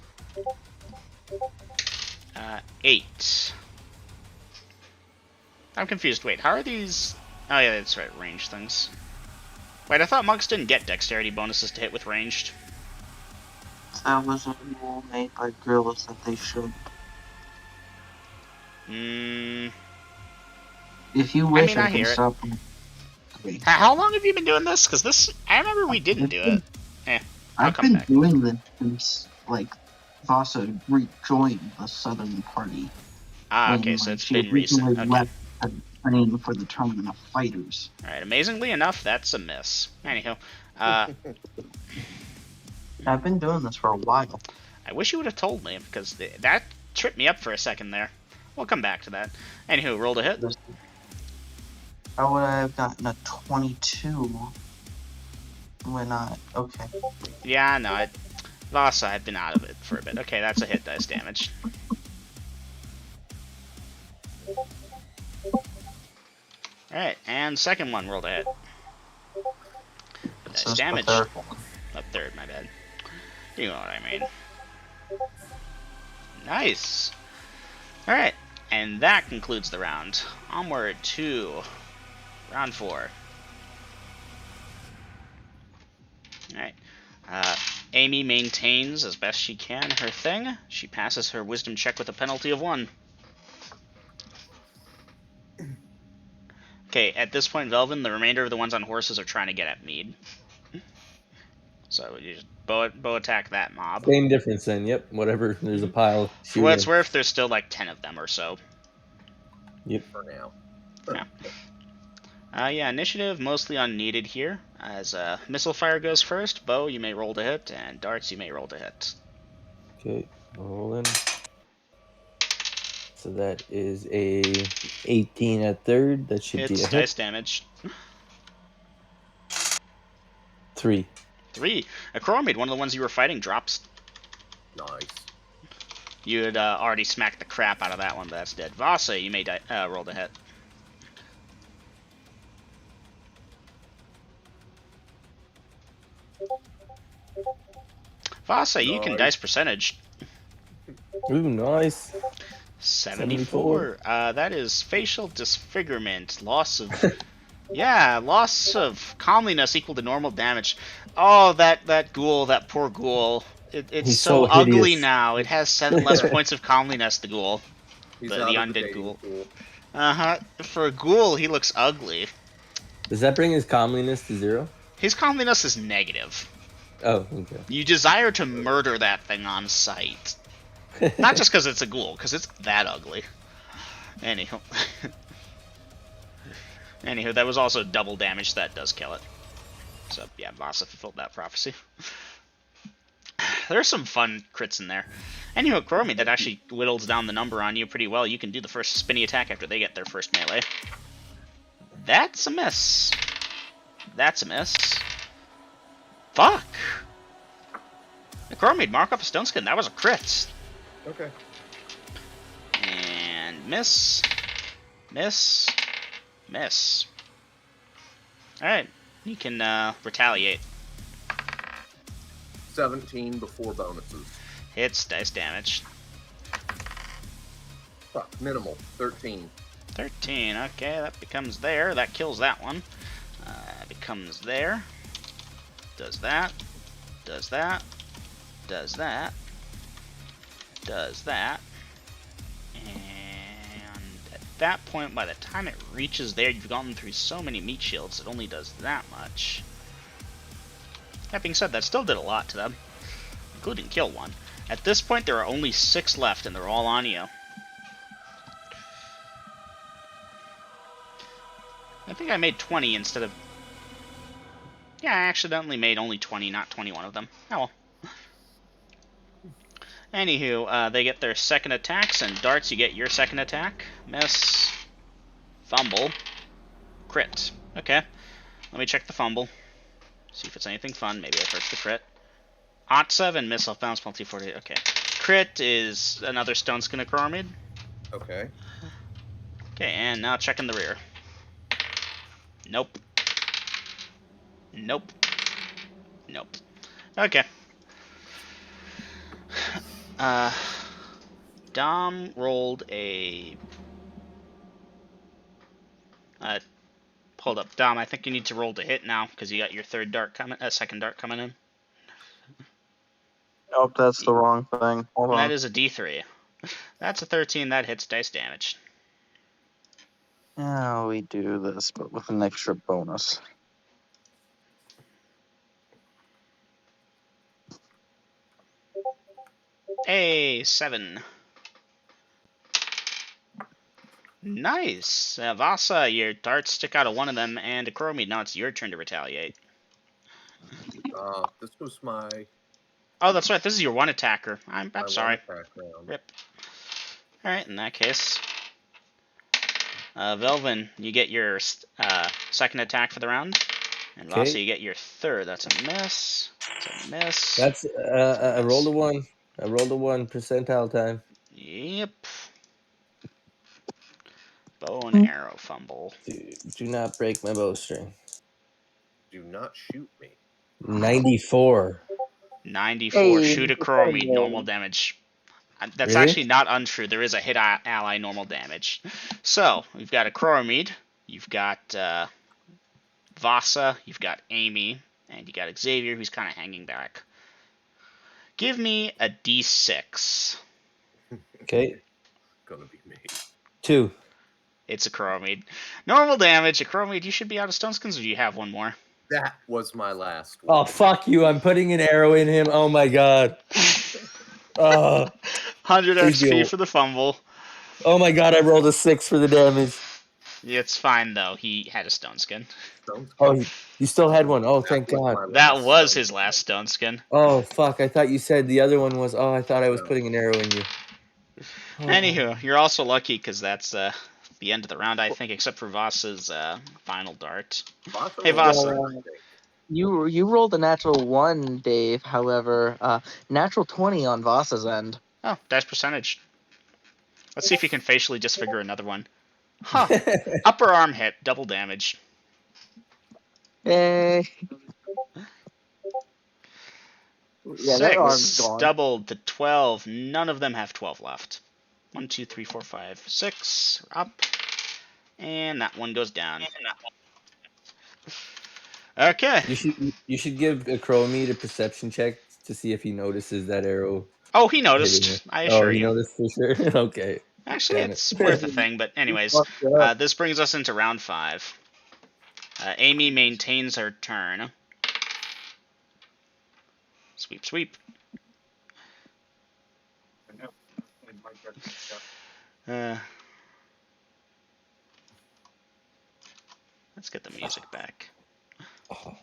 [SPEAKER 1] 8. I'm confused. Wait, how are these... Oh yeah, that's right, ranged things. Wait, I thought monks didn't get dexterity bonuses to hit with ranged.
[SPEAKER 7] That was a rule made by guerrillas that they should. If you wish,
[SPEAKER 1] I
[SPEAKER 7] I can
[SPEAKER 1] hear it.
[SPEAKER 7] stop them.
[SPEAKER 1] How long have you been doing this? Because this... I remember we didn't do it.
[SPEAKER 7] I've been doing this since, like, Vasa rejoined the Southern Party.
[SPEAKER 1] Ah, okay, so it's been recent. Okay.
[SPEAKER 7] Left training for the Tournament of Fighters.
[SPEAKER 1] Alright, amazingly enough, that's a miss. Anyhow,
[SPEAKER 7] I've been doing this for a while.
[SPEAKER 1] I wish you would have told me, because that tripped me up for a second there. We'll come back to that. Anywho, rolled a hit.
[SPEAKER 7] How would I have gotten a 22 when I... Okay.
[SPEAKER 1] Yeah, no, Vasa had been out of it for a bit. Okay, that's a hit dice damage. Alright, and second one rolled a hit. Dice damage.
[SPEAKER 7] The
[SPEAKER 1] third, my bad. You know what I mean. Nice! Alright, and that concludes the round. Onward to round 4. Alright. Amy maintains as best she can her thing. She passes her wisdom check with a penalty of 1. Okay, at this point, Velvin, the remainder of the ones on horses are trying to get at Mead. So you just bow attack that mob.
[SPEAKER 3] Same difference then, yep. Whatever, there's a pile.
[SPEAKER 1] For what it's worth, there's still like 10 of them or so.
[SPEAKER 3] Yep.
[SPEAKER 2] For now.
[SPEAKER 1] Yeah, initiative mostly unneeded here. As missile fire goes first, bow you may roll to hit, and darts you may roll to hit.
[SPEAKER 3] Okay, rolling. So that is a 18 at third. That should be a hit.
[SPEAKER 1] Dice damage.
[SPEAKER 3] 3.
[SPEAKER 1] 3. Ecroromede, one of the ones you were fighting, drops.
[SPEAKER 2] Nice.
[SPEAKER 1] You had already smacked the crap out of that one, but that's dead. Vasa, you may roll to hit. Vasa, you can dice percentage.
[SPEAKER 3] Ooh, nice.
[SPEAKER 1] 74. That is facial disfigurement. Loss of... yeah, loss of comeliness equal to normal damage. Oh, that ghoul, that poor ghoul. It's so ugly
[SPEAKER 3] hideous.
[SPEAKER 1] now. It has 7 less points of comeliness, the ghoul.
[SPEAKER 2] He's
[SPEAKER 1] The
[SPEAKER 2] out of
[SPEAKER 1] undead
[SPEAKER 2] dating
[SPEAKER 1] ghoul.
[SPEAKER 2] pool.
[SPEAKER 1] Uh-huh. For a ghoul, he looks ugly.
[SPEAKER 3] Does that bring his comeliness to 0?
[SPEAKER 1] His comeliness is negative.
[SPEAKER 3] Oh, okay.
[SPEAKER 1] You desire to murder that thing on sight. Not just because it's a ghoul, because it's that ugly. Anywho. Anywho, that was also double damage, so that does kill it. So, yeah, Vasa fulfilled that prophecy. There's some fun crits in there. Anywho, Ecroromede, that actually whittles down the number on you pretty well. You can do the first spinny attack after they get their first melee. That's a miss. That's a miss. Fuck! Ecroromede, mark up a stone skin. That was a crit.
[SPEAKER 2] Okay.
[SPEAKER 1] And miss. Miss. Miss. Alright. You can retaliate.
[SPEAKER 2] 17 before bonuses.
[SPEAKER 1] Hits, dice damage.
[SPEAKER 2] Fuck, minimal. 13.
[SPEAKER 1] 13, okay, that becomes there. That kills that one. Becomes there. Does that. Does that. Does that. Does that. And at that point, by the time it reaches there, you've gone through so many meat shields, it only does that much. That being said, that still did a lot to them, including kill one. At this point, there are only 6 left, and they're all on you. I think I made 20 instead of... Yeah, I accidentally made only 20, not 21 of them. Oh well. Anywho, they get their second attacks, and darts, you get your second attack. Miss. Fumble. Crit. Okay. Let me check the fumble. See if it's anything fun. Maybe I first the crit. Ot 7, missile bounce, multi 40. Okay. Crit is another Stone Skin Ecroromede.
[SPEAKER 2] Okay.
[SPEAKER 1] Okay, and now checking the rear. Nope. Nope. Nope. Okay. Dom rolled a... hold up. Dom, I think you need to roll to hit now, because you got your second dart coming in.
[SPEAKER 4] Nope, that's the wrong thing. Hold
[SPEAKER 1] And
[SPEAKER 4] on.
[SPEAKER 1] that is a D3. That's a 13, that hits dice damage.
[SPEAKER 4] Now we do this, but with an extra bonus.
[SPEAKER 1] Hey, 7. Nice! Vasa, your darts stick out of one of them, and Ecroromede, now it's your turn to retaliate.
[SPEAKER 2] This was my
[SPEAKER 1] Oh, that's right, this is your one attacker. I'm
[SPEAKER 2] my
[SPEAKER 1] sorry.
[SPEAKER 2] one attack round.
[SPEAKER 1] Rip. Alright, in that case. Velvin, you get your second attack for the round. And Vasa,
[SPEAKER 3] Okay.
[SPEAKER 1] you get your third. That's a miss. That's a miss.
[SPEAKER 3] That's I rolled a 1. I rolled a 1 percentile time.
[SPEAKER 1] Yep. Bow and arrow fumble.
[SPEAKER 3] Do not break my bowstring.
[SPEAKER 2] Do not shoot me.
[SPEAKER 3] 94.
[SPEAKER 1] 94.
[SPEAKER 4] Hey,
[SPEAKER 1] Shoot a Ecroromede. Normal damage. That's
[SPEAKER 3] Really?
[SPEAKER 1] actually not untrue. There is a hit ally normal damage. So, we've got a Ecroromede. You've got Vasa. You've got Amy. And you got Xavier, who's kind of hanging back. Give me a D6.
[SPEAKER 3] Okay.
[SPEAKER 2] Gonna be me.
[SPEAKER 3] 2.
[SPEAKER 1] It's a Ecroromede. Normal damage. Ecroromede, you should be out of Stoneskins, or do you have one more?
[SPEAKER 2] That was my last one.
[SPEAKER 3] Oh, fuck you. I'm putting an arrow in him. Oh, my God. Oh,
[SPEAKER 1] 100
[SPEAKER 3] please be
[SPEAKER 1] XP for the fumble.
[SPEAKER 3] oh, my God. I rolled a 6 for the damage.
[SPEAKER 1] It's fine, though. He had a Stone Skin.
[SPEAKER 3] Oh, you still had one. Oh,
[SPEAKER 2] That
[SPEAKER 3] thank
[SPEAKER 2] was
[SPEAKER 3] God.
[SPEAKER 2] my
[SPEAKER 1] That
[SPEAKER 2] last
[SPEAKER 1] was
[SPEAKER 2] stone
[SPEAKER 1] his last Stone Skin.
[SPEAKER 3] Oh, fuck. I thought you said the other one was. Oh, I thought I was
[SPEAKER 2] No.
[SPEAKER 3] putting an arrow in you. Oh.
[SPEAKER 1] Anywho, you're also lucky because that's the end of the round, I think, except for Voss's final dart.
[SPEAKER 2] Vasa
[SPEAKER 1] Hey,
[SPEAKER 2] rolled
[SPEAKER 1] Vasa.
[SPEAKER 2] one, I think.
[SPEAKER 4] You rolled a natural 1, Dave. However, natural 20 on Voss's end.
[SPEAKER 1] Oh, dash percentage. Let's see if you can facially disfigure another one. Huh. Upper arm hit, double damage.
[SPEAKER 4] Hey. Yeah, that arm's
[SPEAKER 1] 6
[SPEAKER 4] gone.
[SPEAKER 1] doubled to 12. None of them have 12 left. 1, 2, 3, 4, 5, 6. Up. And that one goes down. Okay.
[SPEAKER 3] You should give Chromie a perception check to see if he notices that arrow.
[SPEAKER 1] Oh, he
[SPEAKER 3] hitting
[SPEAKER 1] noticed.
[SPEAKER 3] him.
[SPEAKER 1] I
[SPEAKER 3] Oh,
[SPEAKER 1] assure
[SPEAKER 3] he
[SPEAKER 1] you.
[SPEAKER 3] noticed for sure. Okay.
[SPEAKER 1] Actually,
[SPEAKER 3] Damn
[SPEAKER 1] it's
[SPEAKER 3] it.
[SPEAKER 1] worth a thing, but anyways. This brings us into round 5. Amy maintains her turn. Sweep, sweep. Let's get the music back.
[SPEAKER 3] Oh.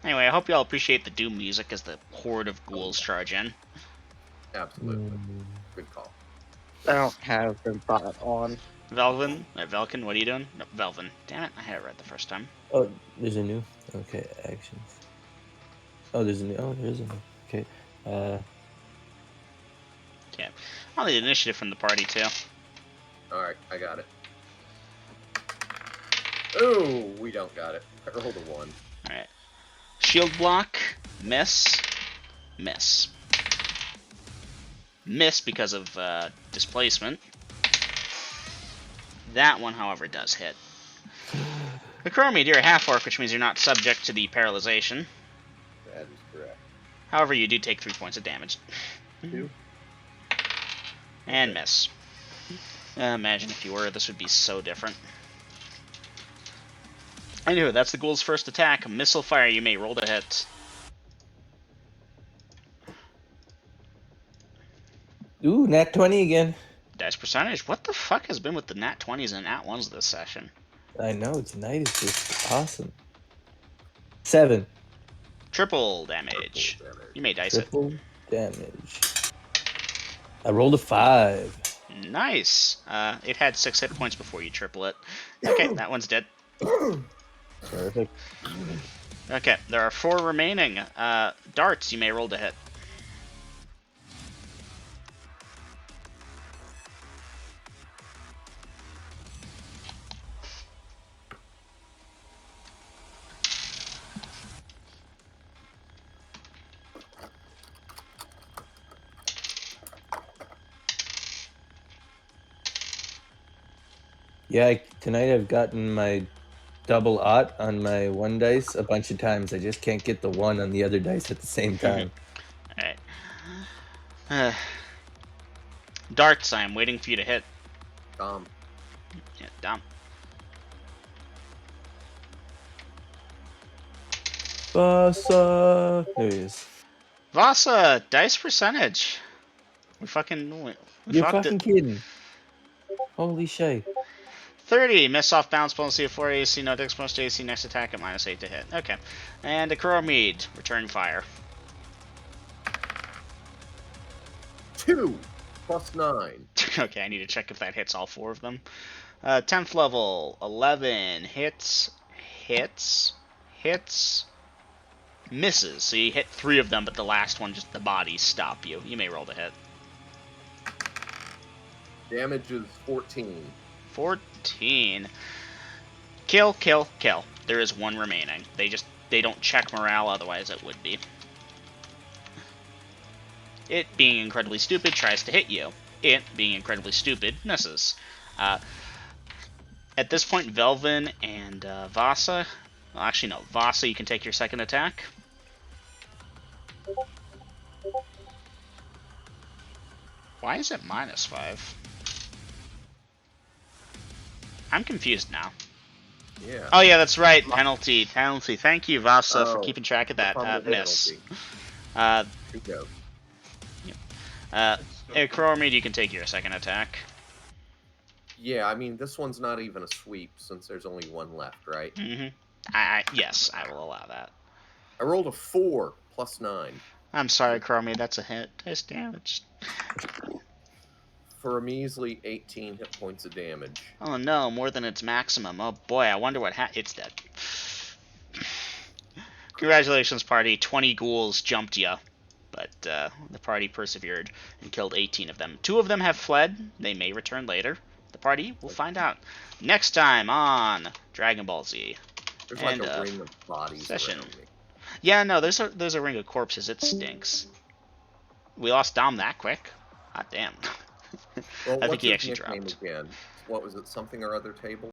[SPEAKER 1] Anyway, I hope you all appreciate the Doom music as the horde of ghouls charge in.
[SPEAKER 2] Absolutely. Good call.
[SPEAKER 4] I don't have them brought on.
[SPEAKER 1] Velkin, what are you doing? No, Velvin. Damn it, I had it right the first time.
[SPEAKER 3] Oh, there's a new. Okay, actions. Oh, there's a new. Oh, there's a new. Okay.
[SPEAKER 1] Yeah. I'll need initiative from the party, too.
[SPEAKER 2] Alright, I got it. Oh, we don't got it. I rolled a 1.
[SPEAKER 1] Alright. Shield block. Miss. Miss. Miss because of displacement. That one, however, does hit. Ecroromede, you're a half-orc, which means you're not subject to the paralyzation.
[SPEAKER 2] That is correct.
[SPEAKER 1] However, you do take 3 points of damage.
[SPEAKER 2] 2.
[SPEAKER 1] And miss. Imagine if you were, this would be so different. Anyway, that's the ghoul's first attack. Missile fire, you may roll to hit.
[SPEAKER 3] Ooh, nat 20 again.
[SPEAKER 1] Dash percentage? What the fuck has been with the nat 20s and nat 1s this session?
[SPEAKER 3] I know, tonight is just awesome. 7.
[SPEAKER 1] Triple damage. You may dice
[SPEAKER 3] Triple damage. I rolled a 5.
[SPEAKER 1] it. Nice. It had 6 hit points before you triple it. Okay, that one's dead.
[SPEAKER 3] Perfect.
[SPEAKER 1] Okay, there are 4 remaining. Darts, you may roll to hit.
[SPEAKER 3] Yeah, tonight I've gotten my double aught on my one dice a bunch of times. I just can't get the one on the other dice at the same time.
[SPEAKER 1] Alright. Darts, I am waiting for you to hit.
[SPEAKER 2] Dom.
[SPEAKER 1] Yeah, dumb.
[SPEAKER 3] Vasa! There he is.
[SPEAKER 1] Vasa, dice percentage. We fucking... We
[SPEAKER 3] You're
[SPEAKER 1] fucked it.
[SPEAKER 3] fucking kidding. Holy shit.
[SPEAKER 1] 30, miss off bounce bonus C4 AC, no dex bonus to AC, next attack at -8 to hit. Okay. And Ecroromede, return fire.
[SPEAKER 2] 2 plus 9.
[SPEAKER 1] Okay, I need to check if that hits all 4 of them. 10th level, 11, hits, misses. So you hit 3 of them, but the last one, just the bodies stop you. You may roll to hit.
[SPEAKER 2] Damage is 14.
[SPEAKER 1] 14. Kill, kill, kill. There is 1 remaining. They don't check morale, otherwise it would be. It, being incredibly stupid, tries to hit you. It, being incredibly stupid, misses. At this point, Velvin and Vasa... Well, actually, no. Vasa, you can take your second attack. Why is it -5? I'm confused now.
[SPEAKER 2] Yeah.
[SPEAKER 1] Oh, yeah, that's right. Penalty. Thank you, Vasa, for keeping track of that.
[SPEAKER 2] From the
[SPEAKER 1] Miss.
[SPEAKER 2] penalty. There you go.
[SPEAKER 1] Ecroromede, you can take your second attack.
[SPEAKER 2] Yeah, I mean, this one's not even a sweep since there's only 1 left, right?
[SPEAKER 1] Mm-hmm. Yes, I will allow that.
[SPEAKER 2] I rolled a 4 plus 9.
[SPEAKER 1] I'm sorry, Ecroromede, that's a hit. It's damaged.
[SPEAKER 2] For a measly 18 hit points of damage.
[SPEAKER 1] Oh no, more than its maximum. Oh boy, I wonder what it's dead. Congratulations, party. 20 ghouls jumped ya. But the party persevered and killed 18 of them. 2 of them have fled. They may return later. The party will find out. Next time on Dragon Ball Z.
[SPEAKER 2] There's like a ring of bodies
[SPEAKER 1] session.
[SPEAKER 2] around me.
[SPEAKER 1] Yeah, no, there's a ring of corpses. It stinks. We lost Dom that quick. God damn.
[SPEAKER 2] Well,
[SPEAKER 1] I think he
[SPEAKER 2] what's
[SPEAKER 1] actually
[SPEAKER 2] his nickname
[SPEAKER 1] dropped.
[SPEAKER 2] again? What was it? Something or other table?